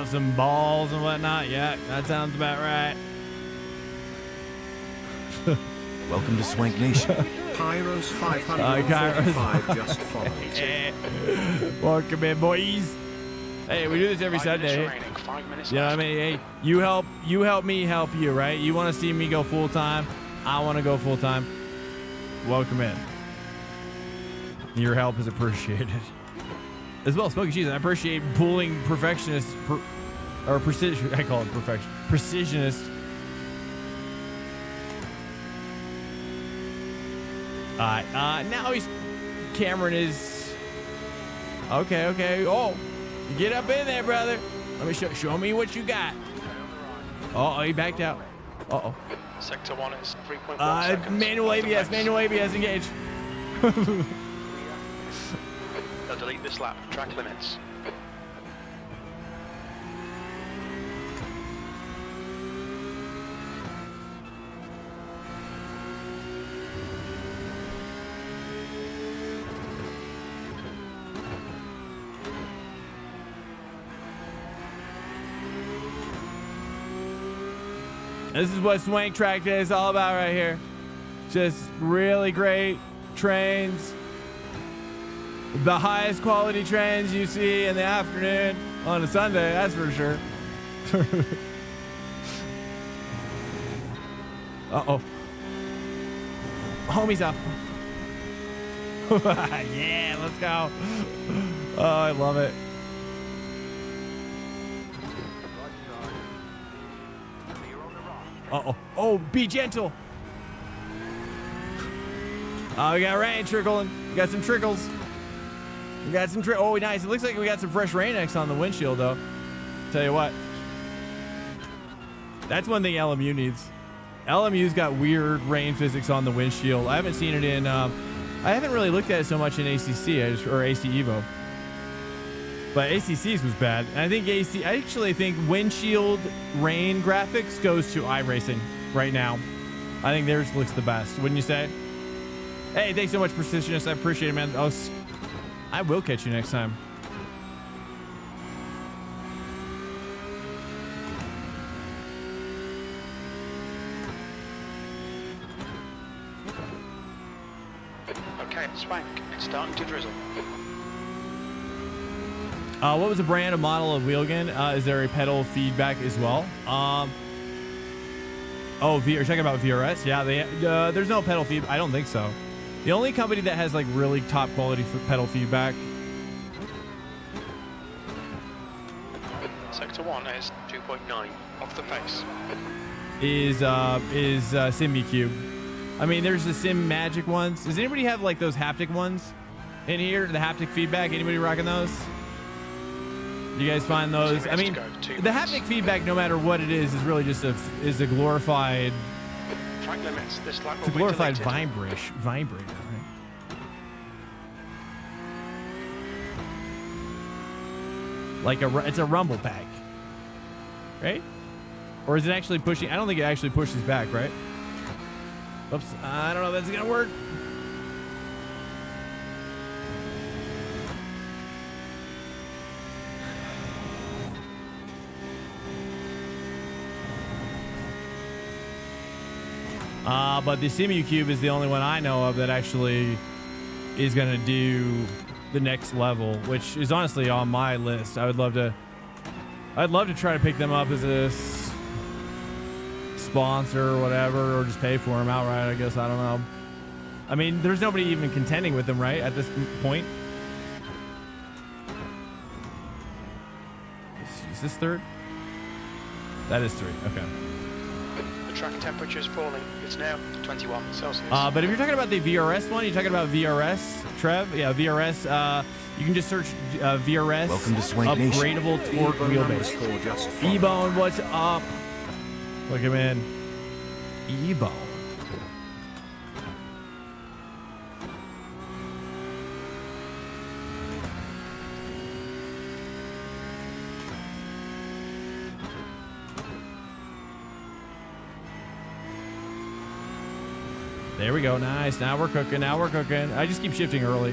some balls and whatnot. Yeah, that sounds about right. Welcome to Swank Nation. Pyros 545 just followed. Welcome in, boys. Hey, we do this every Sunday. You know what I mean? Hey, you help me help you, right? You want to see me go full time? I want to go full time. Welcome in. Your help is appreciated. As well, Smoky Cheese. I appreciate pulling perfectionist or precision. I call it perfection. Precisionist. Now Cameron is okay. Oh, get up in there, brother. Let me show me what you got. Oh, he backed out. Uh-oh. Sector 1 is 3.1 seconds. Manual ABS engage. They'll delete this lap. Track limits. This is what Swank Trackday is all about right here. Just really great trains. The highest quality trains you see in the afternoon on a Sunday, that's for sure. Uh-oh. Homie's up. Yeah, let's go. Oh, I love it. Uh-oh. Oh, be gentle. Oh, we got rain trickling. We got some trickles. We got some oh, nice. It looks like we got some fresh rain X on the windshield, though. Tell you what. That's one thing LMU needs. LMU's got weird rain physics on the windshield. I haven't seen it in... I haven't really looked at it so much in ACC or AC Evo. But ACC's was bad. And I think I actually think windshield rain graphics goes to iRacing right now. I think theirs looks the best, wouldn't you say? Hey, thanks so much, Precisionist. I appreciate it, man. I will catch you next time. Okay, Swank. It's starting to drizzle. What was the brand or model of wheel again? Is there a pedal feedback as well? Oh, you're talking about VRS? Yeah, there's no pedal feedback. I don't think so. The only company that has like really top quality pedal feedback. Sector 1 is 2.9 off the pace. Is SIMRACING. I mean, there's the Sim Magic ones. Does anybody have like those haptic ones in here? The haptic feedback? Anybody rocking those? You guys find those? I mean, the haptic feedback, no matter what it is really just a glorified. Track limits. This lap It's a glorified vibrator, right? Like it's a rumble pack, right? Or is it actually pushing? I don't think it actually pushes back, right? Oops, I don't know if that's gonna work. But the SIMRACING is the only one I know of that actually is going to do the next level, which is honestly on my list. I'd love to try to pick them up as a sponsor or whatever, or just pay for him outright, I guess. I don't know. I mean, there's nobody even contending with him, right, at this point. Is this third? That is 3. Okay. The track temperature is falling. It's now 21 Celsius. But if you're talking about the VRS one, you're talking about VRS, Trev? Yeah, VRS. You can just search VRS. Welcome to Swank Nation. Upgradable torque wheelbase. E-Bone, what's up? Look at him in. E-Bone. There we go. Nice. Now we're cooking. Now we're cooking. I just keep shifting early.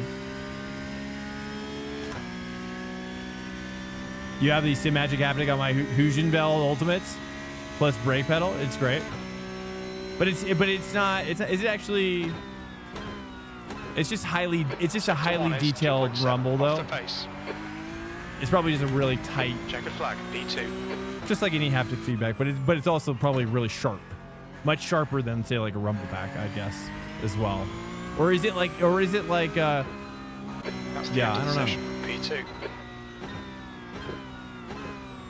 You have the SIMRACING happening on my Hugenbell Ultimates plus brake pedal. It's great. But it's not, is it actually, it's just a highly detailed rumble though. It's probably just a really tight. Checkered flag, P2. Just like any haptic feedback, but it's also probably really sharp. Much sharper than say like a rumble pack, I guess, as well. Or is it like That's the yeah, end of I don't the know. session,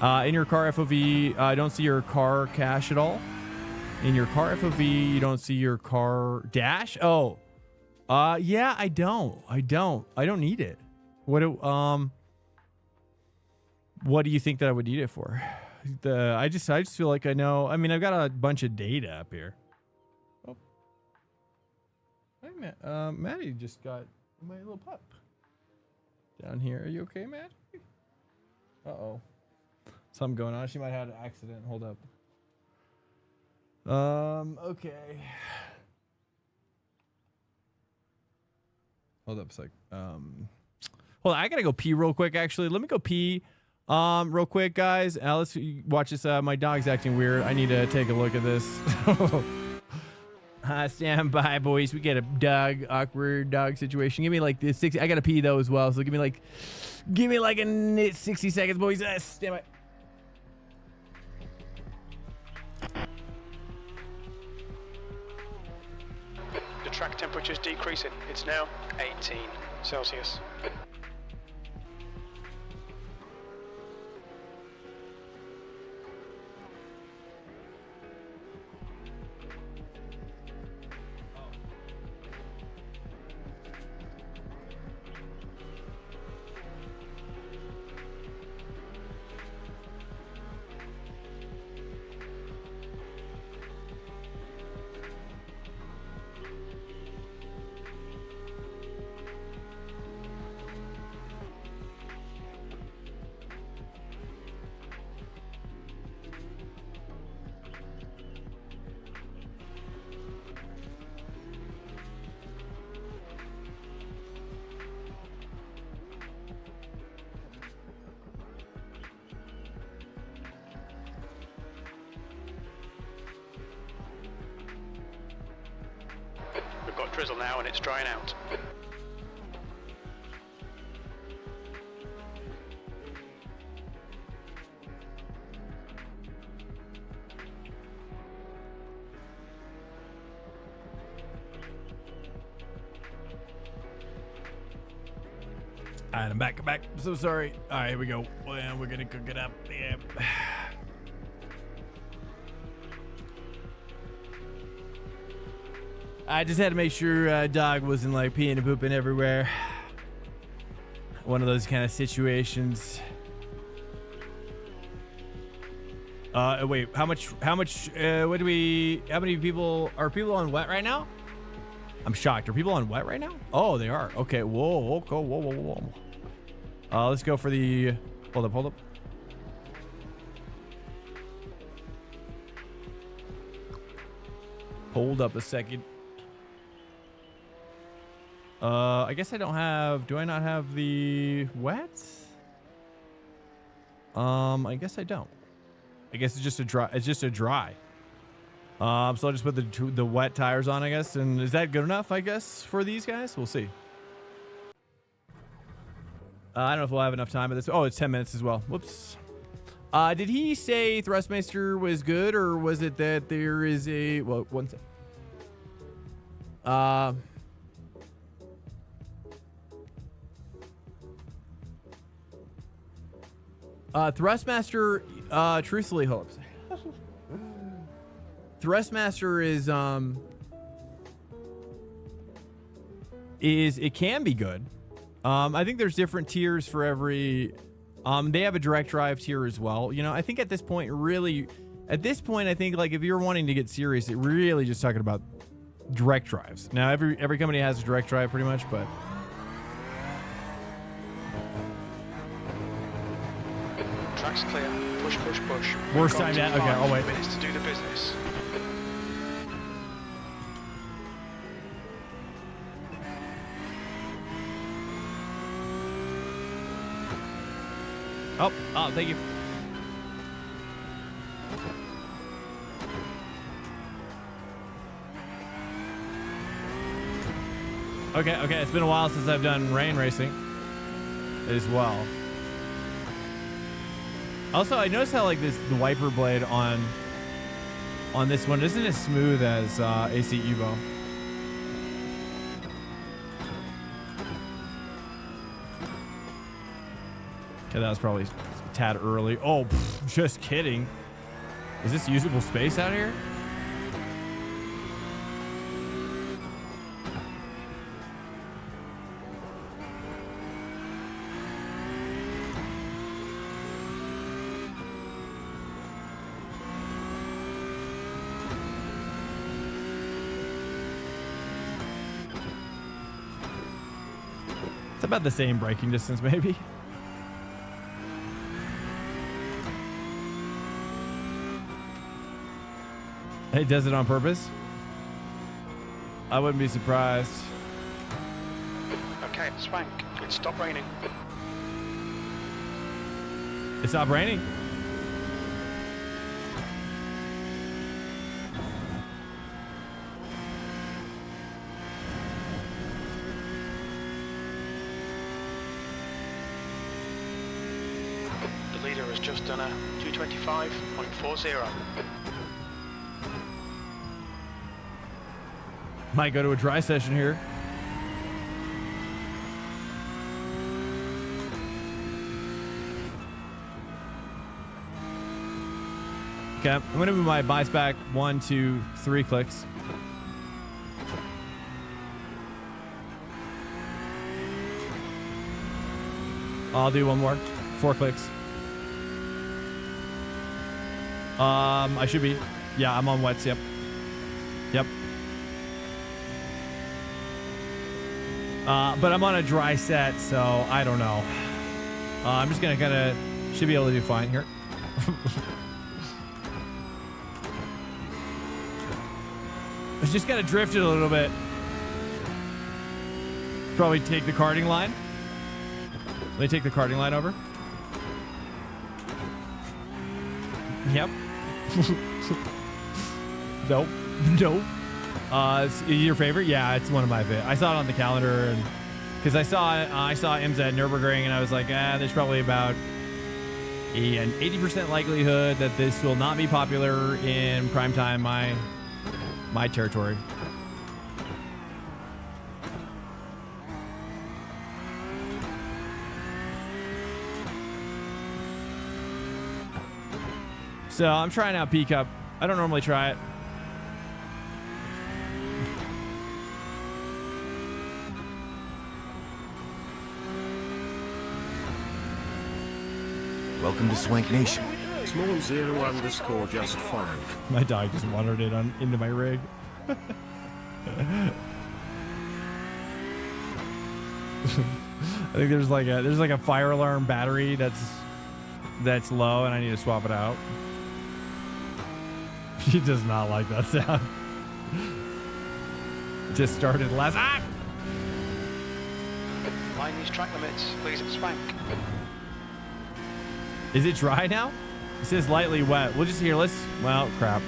P2. In your car FOV, I don't see your car cache at all. In your car FOV, you don't see your car dash. Oh, yeah, I don't need it. What do you think that I would need it for? I just feel like I know. I mean, I've got a bunch of data up here. Oh, hey, Maddie just got my little pup down here. Are you okay, Maddie? Uh-oh. Something going on. She might have had an accident. Hold up. Okay. Hold up a sec. Hold on. I gotta go pee real quick, actually. Let me go pee. Real quick, guys. Let's watch this. My dog's acting weird. I need to take a look at this. Stand by, boys. We get a awkward dog situation. Give me like this 60. I gotta pee though as well. So give me like a 60 seconds, boys. Stand by. The track temperature is decreasing. It's now 18 Celsius. We've got drizzle now and it's drying out. All right, I'm back. I'm so sorry. All right, here we go. Well, we're gonna cook it up. Yeah. I just had to make sure dog wasn't like peeing and pooping everywhere. One of those kind of situations. Wait, how many people are on wet right now? I'm shocked. Are people on wet right now? Oh, they are. Okay. Whoa. Let's go for the, hold up. Hold up a second. I guess I don't have, do I not have the wet? I guess I don't. I guess it's just a dry. So I'll just put the wet tires on, I guess. And is that good enough, I guess, for these guys? We'll see. I don't know if we'll have enough time at this. Oh, it's 10 minutes as well. Whoops. Did he say Thrustmaster was good, or was it that there is a... Well, one sec. Thrustmaster, truthfully, hold up. Thrustmaster is it can be good. I think there's different tiers for every... They have a direct drive tier as well. You know, I think at this point, I think like if you're wanting to get serious, it really just talking about direct drives. Now, every company has a direct drive pretty much, but... Track's clear. Push, push, push. Worst time yet? Okay, I'll wait. Minutes to do the business. Oh, thank you. Okay, it's been a while since I've done rain racing as well. Also, I noticed how like the wiper blade on this one isn't as smooth as AC Evo. Okay, that was probably a tad early. Oh, just kidding. Is this usable space out here? It's about the same braking distance, maybe. It does it on purpose? I wouldn't be surprised. Okay, Swank, it's stopped raining. It stopped raining? The leader has just done a 225.40. Might go to a dry session here. Okay, I'm gonna move my bias back 1, 2, 3 clicks. I'll do one more. 4 clicks. I should be. Yeah, I'm on wets. Yep. Yep. But I'm on a dry set, so I don't know. I'm just gonna kind of should be able to do fine here. It's just kind of drifted a little bit. Probably take the karting line. Let me take the karting line over. Yep. Nope. Nope. It's your favorite? Yeah, it's one of my favorites. I saw it on the calendar, and because I saw IMSA at Nürburgring, and I was like, there's probably about an 80% likelihood that this will not be popular in primetime, my territory. So I'm trying out PCUP. I don't normally try it. Welcome to Swank Nation. Small 0_ just fine. My dog just wandered in into my rig. I think there's like a fire alarm battery that's low, and I need to swap it out. She does not like that sound. Just started last. Mind these track limits, please, Swank. Is it dry now? It says lightly wet. We'll just well, crap.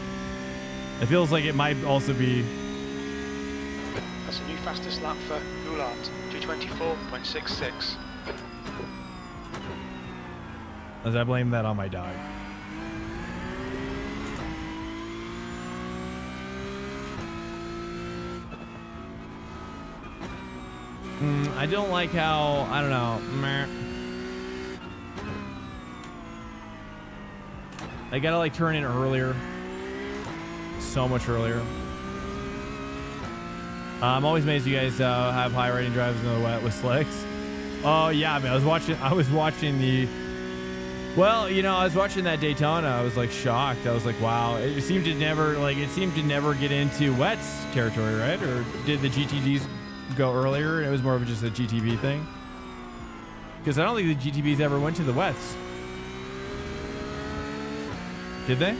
It feels like it might also be. That's a new fastest lap for Goulart, 224.66. As I blame that on my dog. I don't like how, I don't know. Meh. I gotta like turn in earlier. So much earlier. I'm always amazed you guys have high rating drives in the wet with slicks. Oh yeah, I mean, I was watching the, well, you know, I was watching that Daytona. I was like shocked. I was like, wow, it seemed to never get into wets territory, right? Or did the GTDs go earlier and it was more of just a GTB thing? Because I don't think the GTBs ever went to the wets. Did they?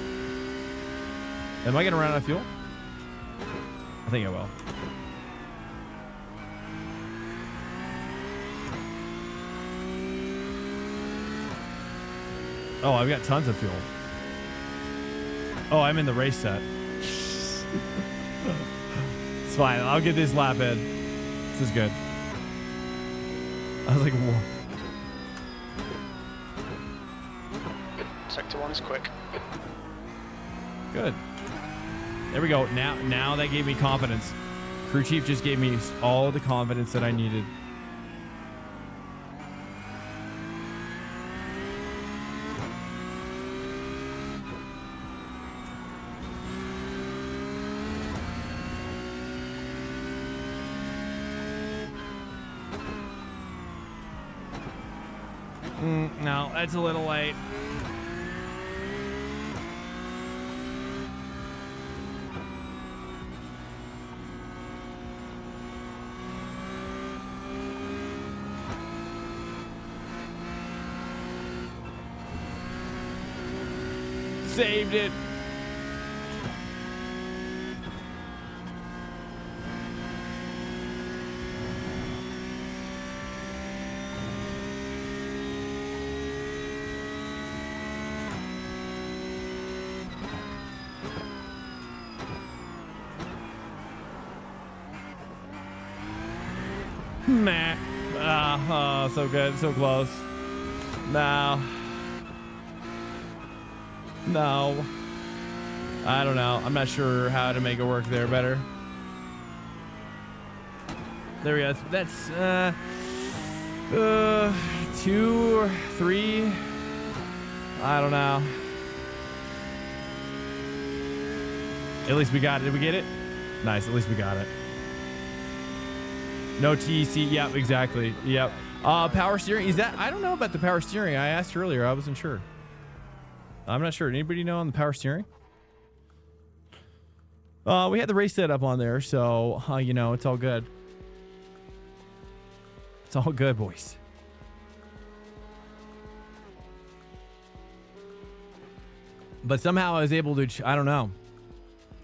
Am I gonna run out of fuel? I think I will. Oh, I've got tons of fuel. Oh, I'm in the race set. It's fine. I'll get this lap in. This is good. I was like, whoa. Sector 1 is quick. Good. There we go. Now that gave me confidence. Crew chief just gave me all the confidence that I needed. No, that's a little late. Saved it. Meh. Oh, so good. So close. No. No. I don't know. I'm not sure how to make it work there better. There we go. That's 2 or 3. I don't know. At least we got it. Did we get it? Nice. At least we got it. No TEC. Yep, exactly. Yep. Power steering. Is that? I don't know about the power steering. I asked earlier. I wasn't sure. I'm not sure. Anybody know on the power steering? We had the race set up on there, so you know, it's all good. It's all good, boys. But somehow I was able to, I don't know.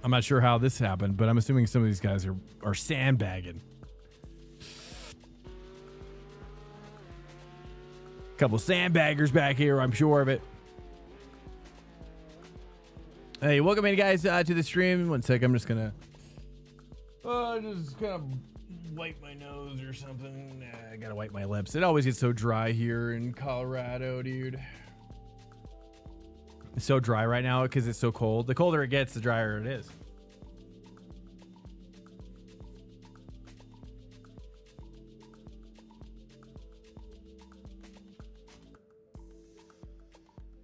I'm not sure how this happened, but I'm assuming some of these guys are sandbagging. Couple sandbaggers back here, I'm sure of it. Hey, welcome in, guys, to the stream. 1 sec, I'm just gonna just kind of wipe my nose or something. I gotta wipe my lips. It always gets so dry here in Colorado, dude. It's so dry right now because it's so cold. The colder it gets, the drier it is.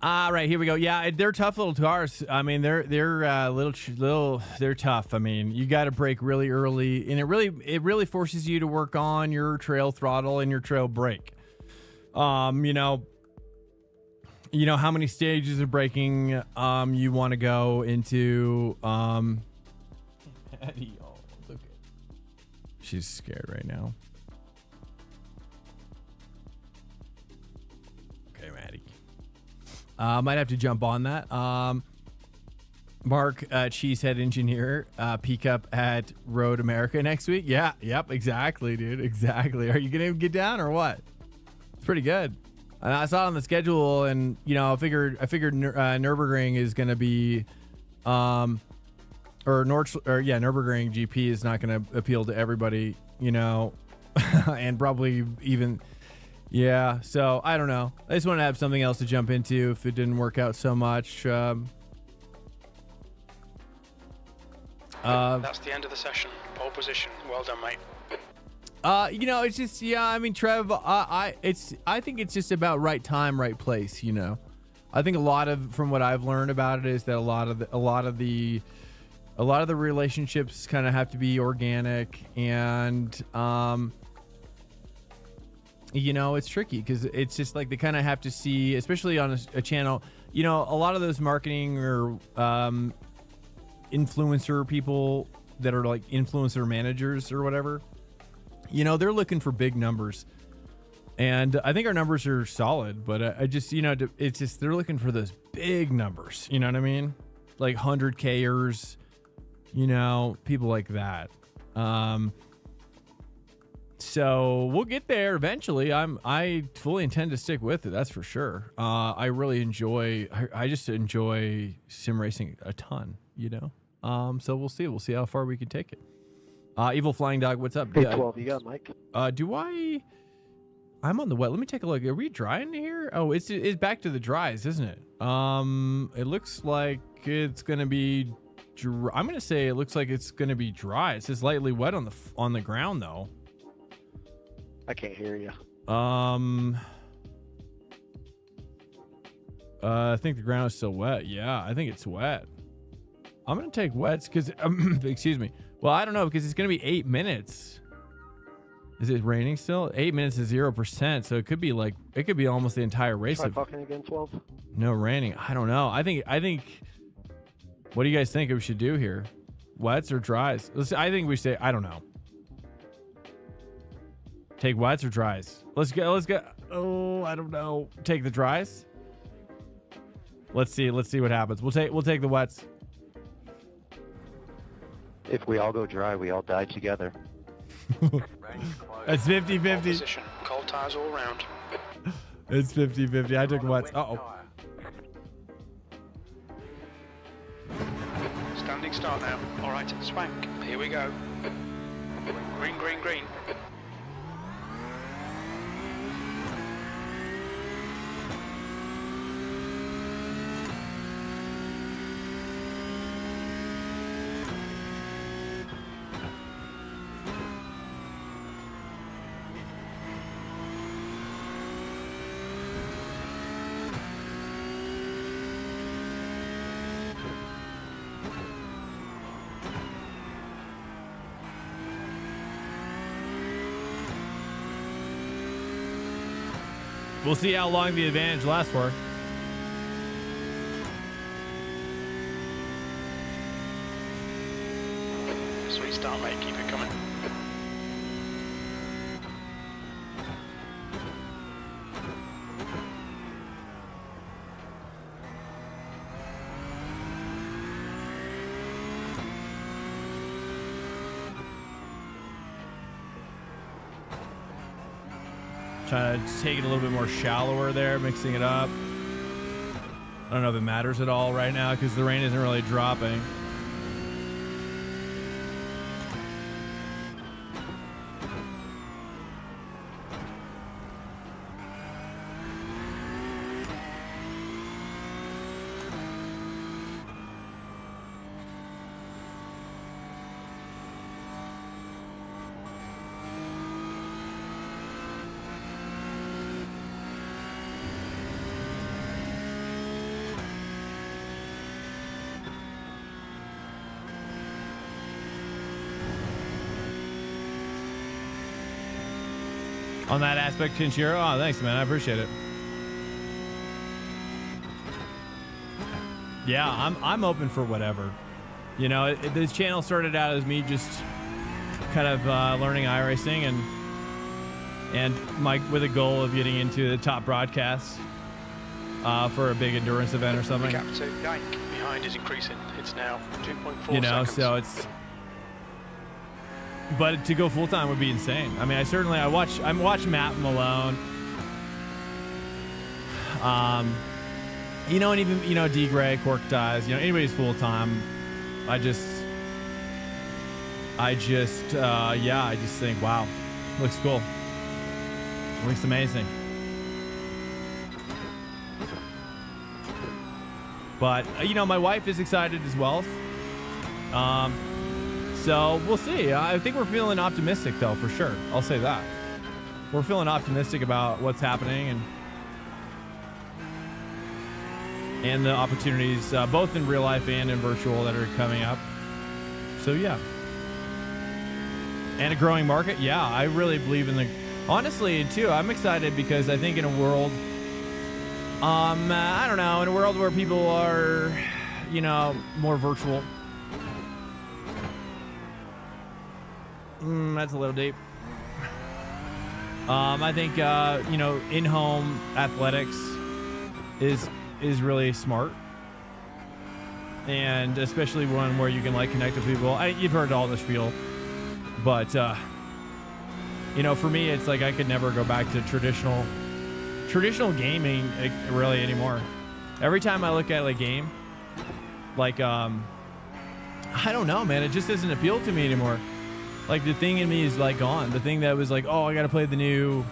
All right, here we go. Yeah, they're tough little cars. I mean, they're little. They're tough. I mean, you got to brake really early, and it really forces you to work on your trail throttle and your trail brake. You know how many stages of braking you want to go into. Patty, oh, it's okay. She's scared right now. Okay, Maddie. Might have to jump on that. Mark, Cheesehead Engineer, PCUP at Road America next week. Yeah, yep, exactly, dude. Exactly. Are you gonna get down or what? It's pretty good. And I saw it on the schedule, and you know, I figured Nürburgring is gonna be, Nürburgring GP is not gonna appeal to everybody, you know, and probably even. Yeah, so I don't know. I just want to have something else to jump into if it didn't work out so much. That's the end of the session. Pole position. Well done, mate. You know, it's just, yeah, I mean, Trev, I think it's just about right time, right place, you know. I think from what I've learned about it is that a lot of the relationships kind of have to be organic, and you know, it's tricky because it's just like they kind of have to see, especially on a channel, you know, a lot of those marketing or influencer people that are like influencer managers or whatever, you know, they're looking for big numbers. And I think our numbers are solid, but I just, you know, it's just, they're looking for those big numbers. You know what I mean? Like 100Kers, you know, people like that. So we'll get there eventually. I fully intend to stick with it. That's for sure. I really enjoy, I just enjoy sim racing a ton, you know? So we'll see. We'll see how far we can take it. Evil Flying Dog, what's up? Hey, 12, you got Mike? I'm on the wet. Let me take a look. Are we dry in here? Oh, it's back to the dries, isn't it? It looks like it's gonna be dry. I'm gonna say it looks like it's gonna be dry. It's just lightly wet on the ground though. I can't hear you. I think the ground is still wet. Yeah, I think it's wet. I'm gonna take wets because excuse me. Well, I don't know because it's gonna be 8 minutes. Is it raining still? 8 minutes is 0%, so it could be almost the entire race. Try talking again, 12. No raining. I don't know. I think. What do you guys think we should do here? Wets or dries? I think we say. I don't know. Take wets or dries? Let's go. Oh, I don't know. Take the dries. Let's see what happens. We'll take the wets. If we all go dry, we all die together. It's 50-50. Position. Cold tires all round. It's 50-50. I took wets. Uh-oh. Standing start now. All right, Swank. Here we go. Green, green, green. We'll see how long the advantage lasts for. Sweet start, mate. Keep it coming. Trying to take it a little bit more shallower there, mixing it up. I don't know if it matters at all right now because the rain isn't really dropping. On that aspect, Kinshiro. Oh, thanks, man. I appreciate it. Yeah, I'm open for whatever. You know, this channel started out as me just kind of learning iRacing and with a goal of getting into the top broadcasts for a big endurance event or something. Gap to Yank behind is increasing. It's now 2.4 You know, seconds. so it's. But to go full time would be insane. I mean, I watch Matt Malone. You know, and even, you know, D Gray, Cork Dies, you know, anybody's full time. I just think, wow, looks cool. Looks amazing. But, you know, my wife is excited as well. So we'll see. I think we're feeling optimistic, though, for sure. I'll say that. We're feeling optimistic about what's happening and the opportunities, both in real life and in virtual, that are coming up. So yeah. And a growing market. Yeah, I really believe in the... Honestly, too, I'm excited because I think in a world... I don't know, in a world where people are, you know, more virtual. That's a little deep. I think, you know, in-home athletics is really smart. And especially one where you can, like, connect with people. You've heard all the spiel. But, you know, for me, it's like I could never go back to traditional gaming really anymore. Every time I look at a game, like, I don't know, man. It just doesn't appeal to me anymore. Like, the thing in me is, like, gone. The thing that was like, oh, I got to play the new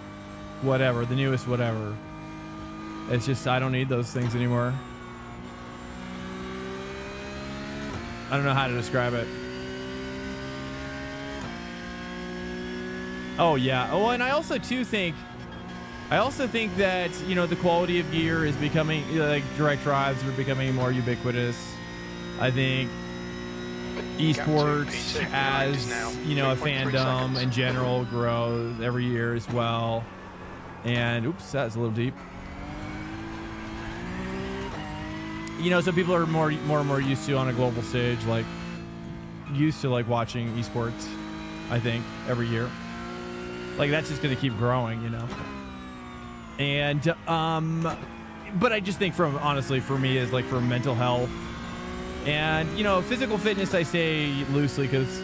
whatever, the newest whatever. It's just, I don't need those things anymore. I don't know how to describe it. Oh, yeah. Oh, and I also, too, think that, you know, the quality of gear is becoming, like, direct drives are becoming more ubiquitous. I think esports as, you know, a fandom in general grows every year as well. And, oops, that's a little deep. You know, so people are more and more used to on a global stage, like, used to, like, watching esports, I think, every year. Like, that's just going to keep growing, you know. And, but I just think honestly, for me, is like for mental health and, you know, physical fitness, I say loosely because,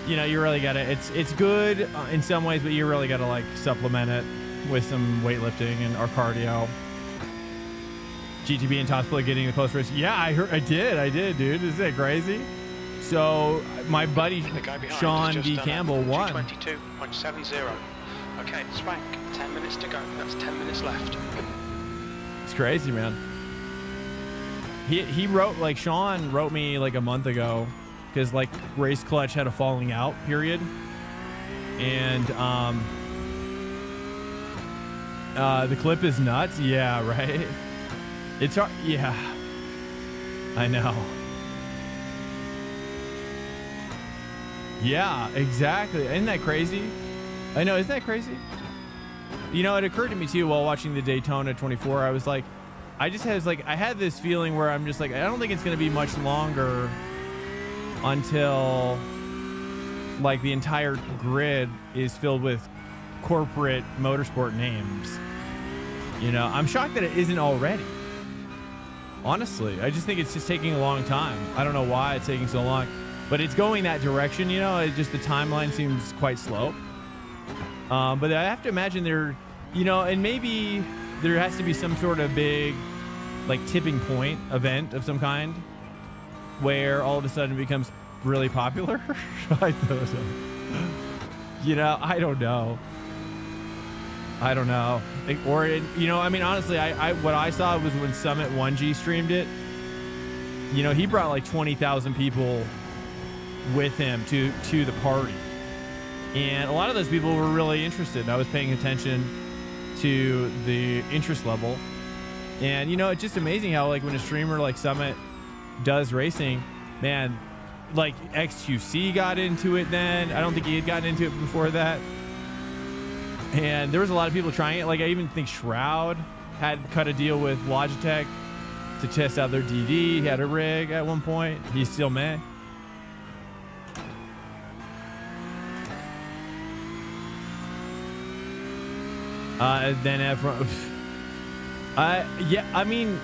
you know, you really got to, it's good in some ways, but you really got to, like, supplement it with some weightlifting or cardio. GTB and top split getting the post-race. Yeah, I did, dude. Isn't that crazy? So my buddy Sean D. Campbell won. 22.70. Okay, Swank, 10 minutes to go. That's 10 minutes left. It's crazy, man. He wrote, like, Sean wrote me like a month ago because, like, Race Clutch had a falling out period, and the clip is nuts. Yeah, right. It's hard. Yeah, I know. Yeah, exactly. Isn't that crazy? I know, isn't that crazy? You know, it occurred to me too while watching the Daytona 24. I was like, I had this feeling where I'm just like, I don't think it's going to be much longer until, like, the entire grid is filled with corporate motorsport names. You know, I'm shocked that it isn't already. Honestly, I just think it's just taking a long time. I don't know why it's taking so long, but it's going that direction. You know, it just, the timeline seems quite slow. But I have to imagine there, you know, and maybe there has to be some sort of big, like, tipping point event of some kind where all of a sudden it becomes really popular. I don't know. You know, I don't know. Or, you know, I mean, honestly, what I saw was when Summit 1G streamed it, you know, he brought like 20,000 people with him to the party. And a lot of those people were really interested. I was paying attention to the interest level. And, you know, it's just amazing how, like, when a streamer like Summit does racing, man, like, XQC got into it then. I don't think he had gotten into it before that. And there was a lot of people trying it. Like, I even think Shroud had cut a deal with Logitech to test out their DD. He had a rig at one point. He still may. Then Efron. Yeah, I mean,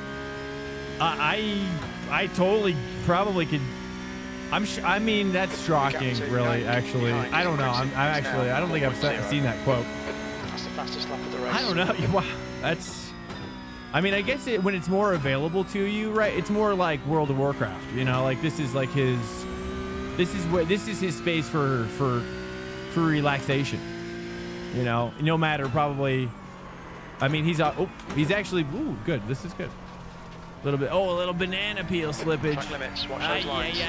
I totally probably could. I mean, that's shocking, really. Actually, I don't know. I don't think I've seen that quote. That's the fastest lap of the race. I don't know. Wow, that's. I mean, I guess when it's more available to you, right? It's more like World of Warcraft. You know, like, this is like his. This is his space for relaxation. You know, no matter probably. I mean, he's actually. Ooh, good. This is good. A little bit. Oh, a little banana peel slippage. Track limits. Watch those lines.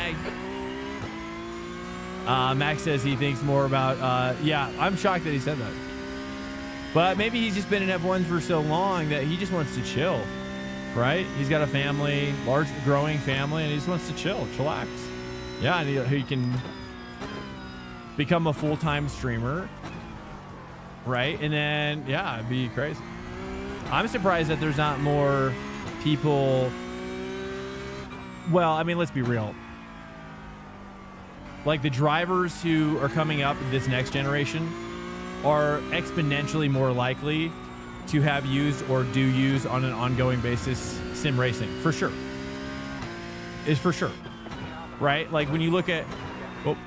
Max says he thinks more about, yeah, I'm shocked that he said that. But maybe he's just been in F1 for so long that he just wants to chill, right? He's got a family, large, growing family, and he just wants to chillax. Yeah, and he can become a full-time streamer, right? And then, yeah, it'd be crazy. I'm surprised that there's not more people. Well, I mean, let's be real. Like the drivers who are coming up this next generation are exponentially more likely to have used or do use on an ongoing basis sim racing, for sure. Is for sure, right? Like when you look at, okay,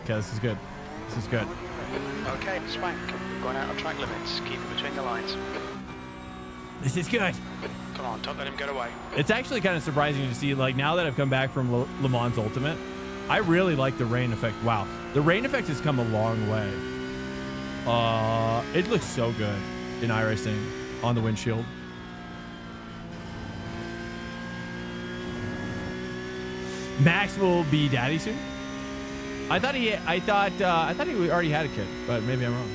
this is good. This is good. Okay, Swank, going out of track limits. Keep it between the lines. This is good. Come on, don't let him get away. It's actually kind of surprising to see, like, now that I've come back from Le Mans Ultimate, I really like the rain effect. Wow. The rain effect has come a long way. It looks so good in iRacing on the windshield. Max will be daddy soon. I thought he already had a kid, but maybe I'm wrong.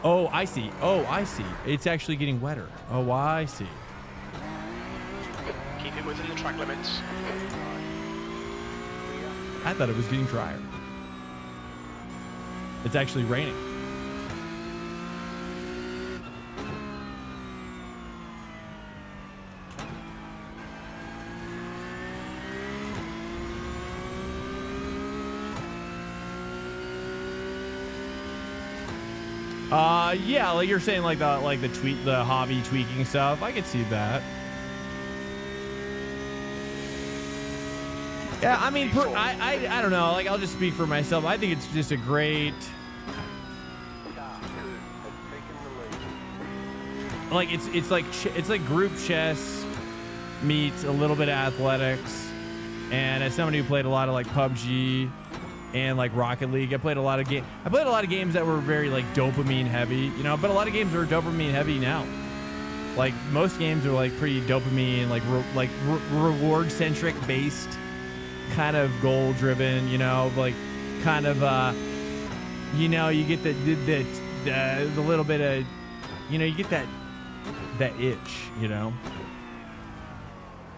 Oh, I see. Oh, I see. It's actually getting wetter. Oh, I see. Keep it within the track limits. I thought it was getting drier. It's actually raining. Yeah, like you're saying, like the hobby tweaking stuff. I could see that. Yeah, I mean, I don't know. Like, I'll just speak for myself. I think it's just a great. Like it's like group chess meets a little bit of athletics, and as somebody who played a lot of like PUBG and like Rocket League, I played a lot of games that were very like dopamine heavy, you know, but a lot of games are dopamine heavy now. Like most games are like pretty dopamine, like reward centric based, kind of goal driven, you know, like kind of you know, you get the little bit of, you know, you get that itch, you know,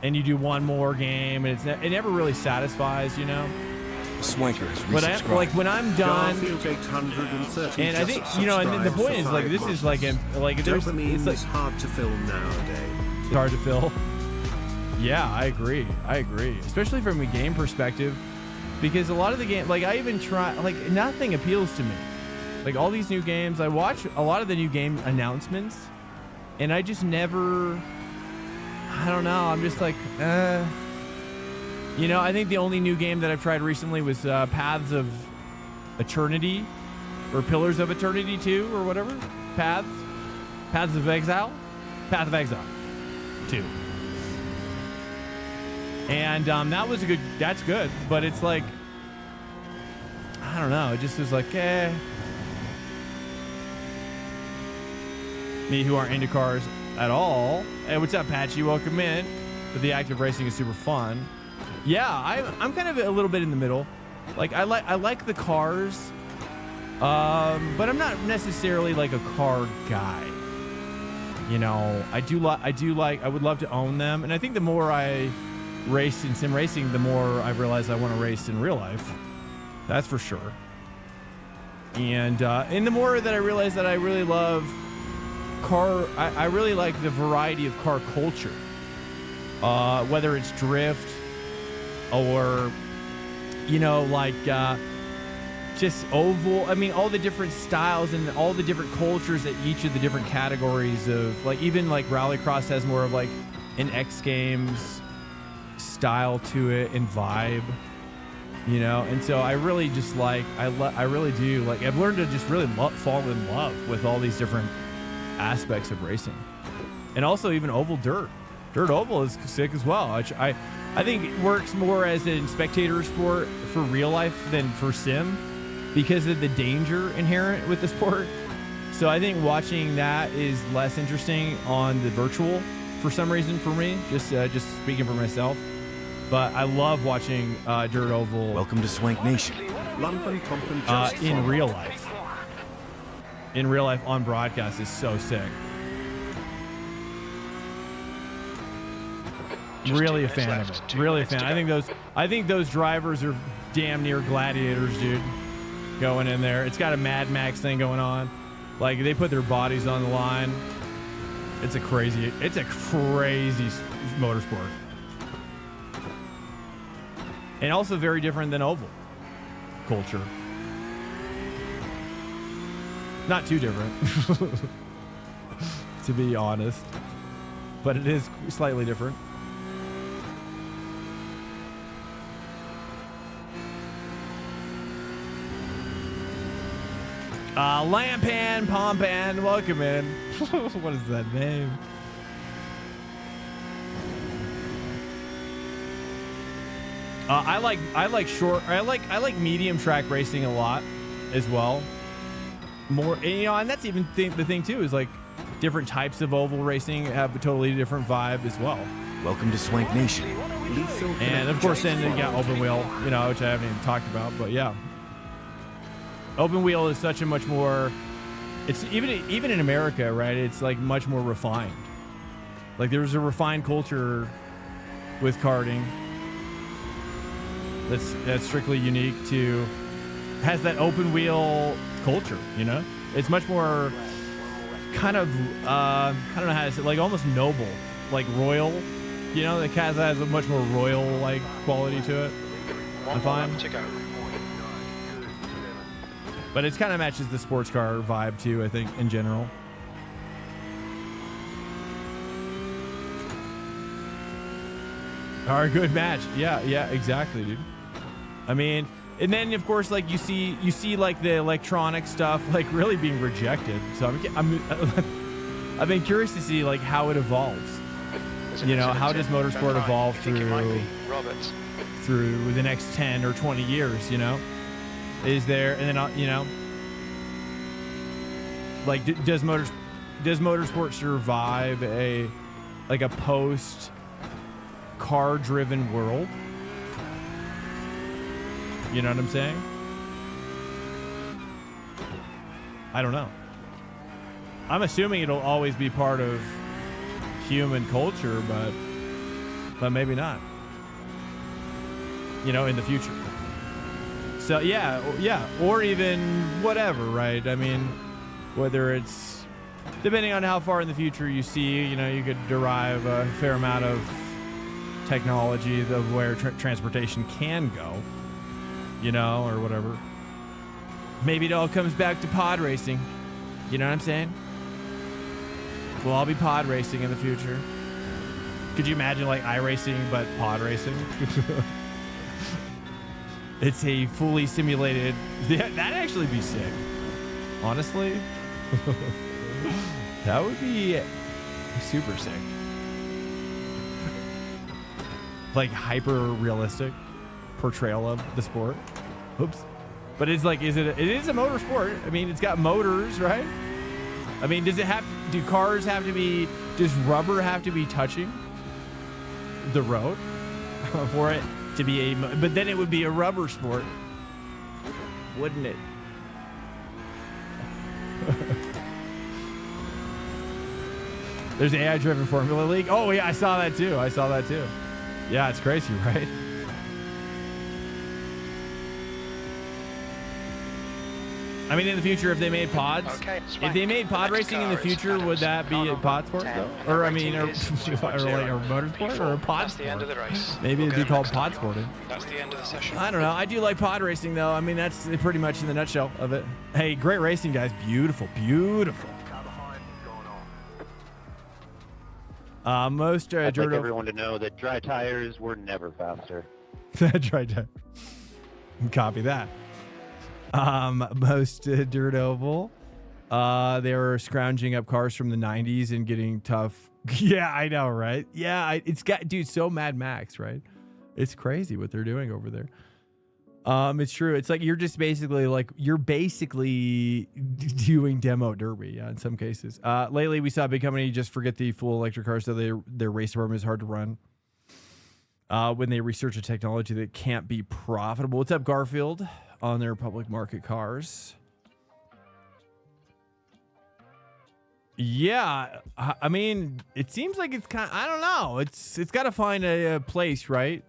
and you do one more game and it never really satisfies, you know. Swankers, but like when I'm done, and I think, you know, and the point is like this is like dopamine like, is hard to fill nowadays. It's hard to fill. Yeah, I agree, especially from a game perspective, because a lot of the game, like I even try, like nothing appeals to me. Like all these new games, I watch a lot of the new game announcements, and I just never, I don't know, I'm just like, you know, I think the only new game that I've tried recently was Paths of Eternity, or Pillars of Eternity 2, or whatever. Paths of Exile? Path of Exile 2. And that's good, but it's like, I don't know, it just was like, Me who aren't into cars at all. Hey, what's up, Patchy? Welcome in. But the active racing is super fun. Yeah, I'm kind of a little bit in the middle. Like I like the cars, but I'm not necessarily like a car guy. You know, I would love to own them, and I think the more I race in sim racing, the more I realize I want to race in real life. That's for sure. And the more that I realize that I really love I really like the variety of car culture. Whether it's drift or, you know, like just oval. I mean, all the different styles and all the different cultures that each of the different categories of, like, even like Rallycross has more of like an X Games style to it and vibe, you know. And so I really just like, I really do like, I've learned to just really fall in love with all these different aspects of racing. And also even oval dirt oval is sick as well, which I think it works more as a spectator sport for real life than for sim because of the danger inherent with the sport. So I think watching that is less interesting on the virtual for some reason for me. Just speaking for myself. But I love watching Dirt Oval. Welcome to Swank Nation. Lump and pump and just In follow. real life. In real life on broadcast is so sick. Just Really 2 a fan minutes of left, it. 2 Really a minutes fan. to go. I think those drivers are damn near gladiators, dude. Going in there. It's got a Mad Max thing going on. Like they put their bodies on the line. It's a crazy motorsport. And also very different than oval culture. Not too different, to be honest, but it is slightly different. Lampan Pompan, welcome in. What is that name? I like medium track racing a lot as well. More, and that's even the thing too is like different types of oval racing have a totally different vibe as well. Welcome to Swank Nation. And of course, then you got open wheel, which I haven't even talked about, but yeah, open wheel is such a much more. It's even in America, right? It's like much more refined. Like there's a refined culture with karting that's strictly unique to has that open wheel culture. It's much more kind of I don't know how to say, like almost noble, like royal. The Kazaa has a much more royal like quality to it. I find. To go. But it kind of matches the sports car vibe too, I think, in general. Our good match. Yeah, exactly, dude. I mean, and then of course, like you see like the electronic stuff like really being rejected. So I've been curious to see like how it evolves. How does motorsport evolve through the next 10 or 20 years? Is there, and then like does motorsport survive a post car driven world? You know what I'm saying? I don't know. I'm assuming it'll always be part of human culture, but maybe not. In the future. So yeah, or even whatever, right? I mean, whether it's depending on how far in the future you see, you could derive a fair amount of technology of where transportation can go, or whatever. Maybe it all comes back to pod racing. You know what I'm saying? We'll all be pod racing in the future. Could you imagine like iRacing but pod racing? It's a fully simulated. That'd actually be sick. Honestly, that would be super sick. Like hyper realistic portrayal of the sport. Oops. But it's like, it is a motorsport. I mean, it's got motors, right? I mean, do cars have to be, does rubber have to be touching the road for it to be but then it would be a rubber sport, wouldn't it? There's AI driven Formula League. Oh yeah, I saw that too. Yeah, it's crazy, right? I mean, in the future, if they made pods, if they made pod racing in the future, would that be a pod sport though? Or I mean, or like a motorsport or a pod sport? Maybe it'd be called pod sporting. That's the end of the session. I don't know. I do like pod racing though. I mean, that's pretty much in the nutshell of it. Hey, great racing, guys. Beautiful. Most I'd dirt like everyone to know that dry tires were never faster. Dry tire. Copy that. Most dirt oval. They were scrounging up cars from the 90s and getting tough. Yeah, I know, right? Yeah, it's got, dude, so Mad Max, right? It's crazy what they're doing over there. It's true. It's like you're basically doing demo derby in some cases. Lately, we saw a big company just forget the full electric cars, so their race department is hard to run. When they research a technology that can't be profitable. What's up, Garfield? On their public market cars. Yeah, I mean, it seems like it's kind of, I don't know. It's got to find a place, right?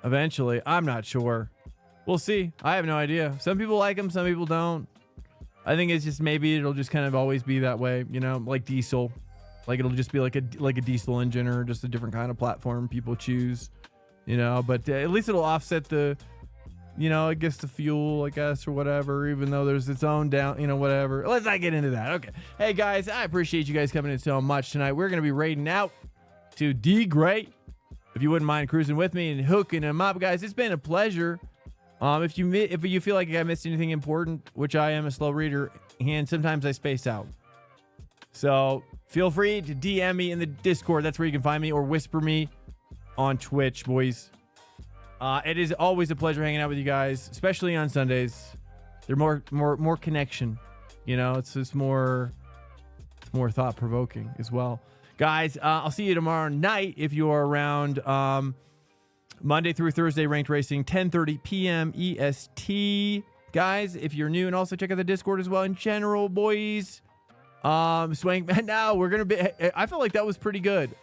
Eventually. I'm not sure. We'll see. I have no idea. Some people like them, some people don't. I think it's just maybe it'll just kind of always be that way, you know, like diesel. Like it'll just be like a diesel engine or just a different kind of platform people choose, you know, but at least it'll offset the, you know, I guess the fuel, I guess, or whatever, even though there's its own down, you know, whatever. Let's not get into that. Okay. Hey, guys, I appreciate you guys coming in so much tonight. We're going to be raiding out to D Great. If you wouldn't mind cruising with me and hooking them up, guys, it's been a pleasure. If you feel like I missed anything important, which I am a slow reader, and sometimes I space out. So feel free to DM me in the Discord. That's where you can find me, or whisper me on Twitch, boys. It is always a pleasure hanging out with you guys, especially on Sundays. They're more connection, you know. It's just more thought provoking as well, guys. I'll see you tomorrow night if you are around. Monday through Thursday, ranked racing, 10:30 p.m. EST, guys. If you're new, and also check out the Discord as well. In general, boys. Swank. Now we're gonna be. I felt like that was pretty good.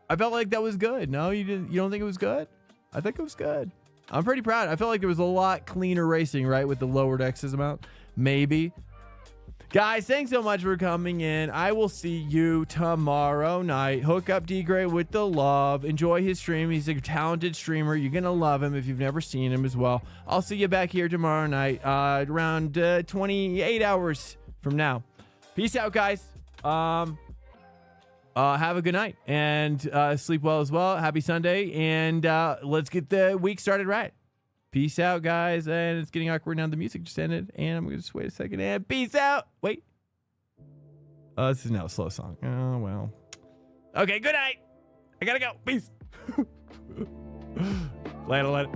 I felt like that was good. No, you didn't. You don't think it was good? I think it was good. I'm pretty proud. I felt like there was a lot cleaner racing, right, with the lowered X's amount. Maybe. Guys, thanks so much for coming in. I will see you tomorrow night. Hook up D-Gray with the love. Enjoy his stream. He's a talented streamer. You're going to love him if you've never seen him as well. I'll see you back here tomorrow night, around 28 hours from now. Peace out, guys. Have a good night and sleep well as well. Happy Sunday, and let's get the week started right. Peace out, guys. And it's getting awkward now. The music just ended, and I'm going to just wait a second. And peace out. Wait. This is now a slow song. Oh, well. Okay, good night. I got to go. Peace. Later.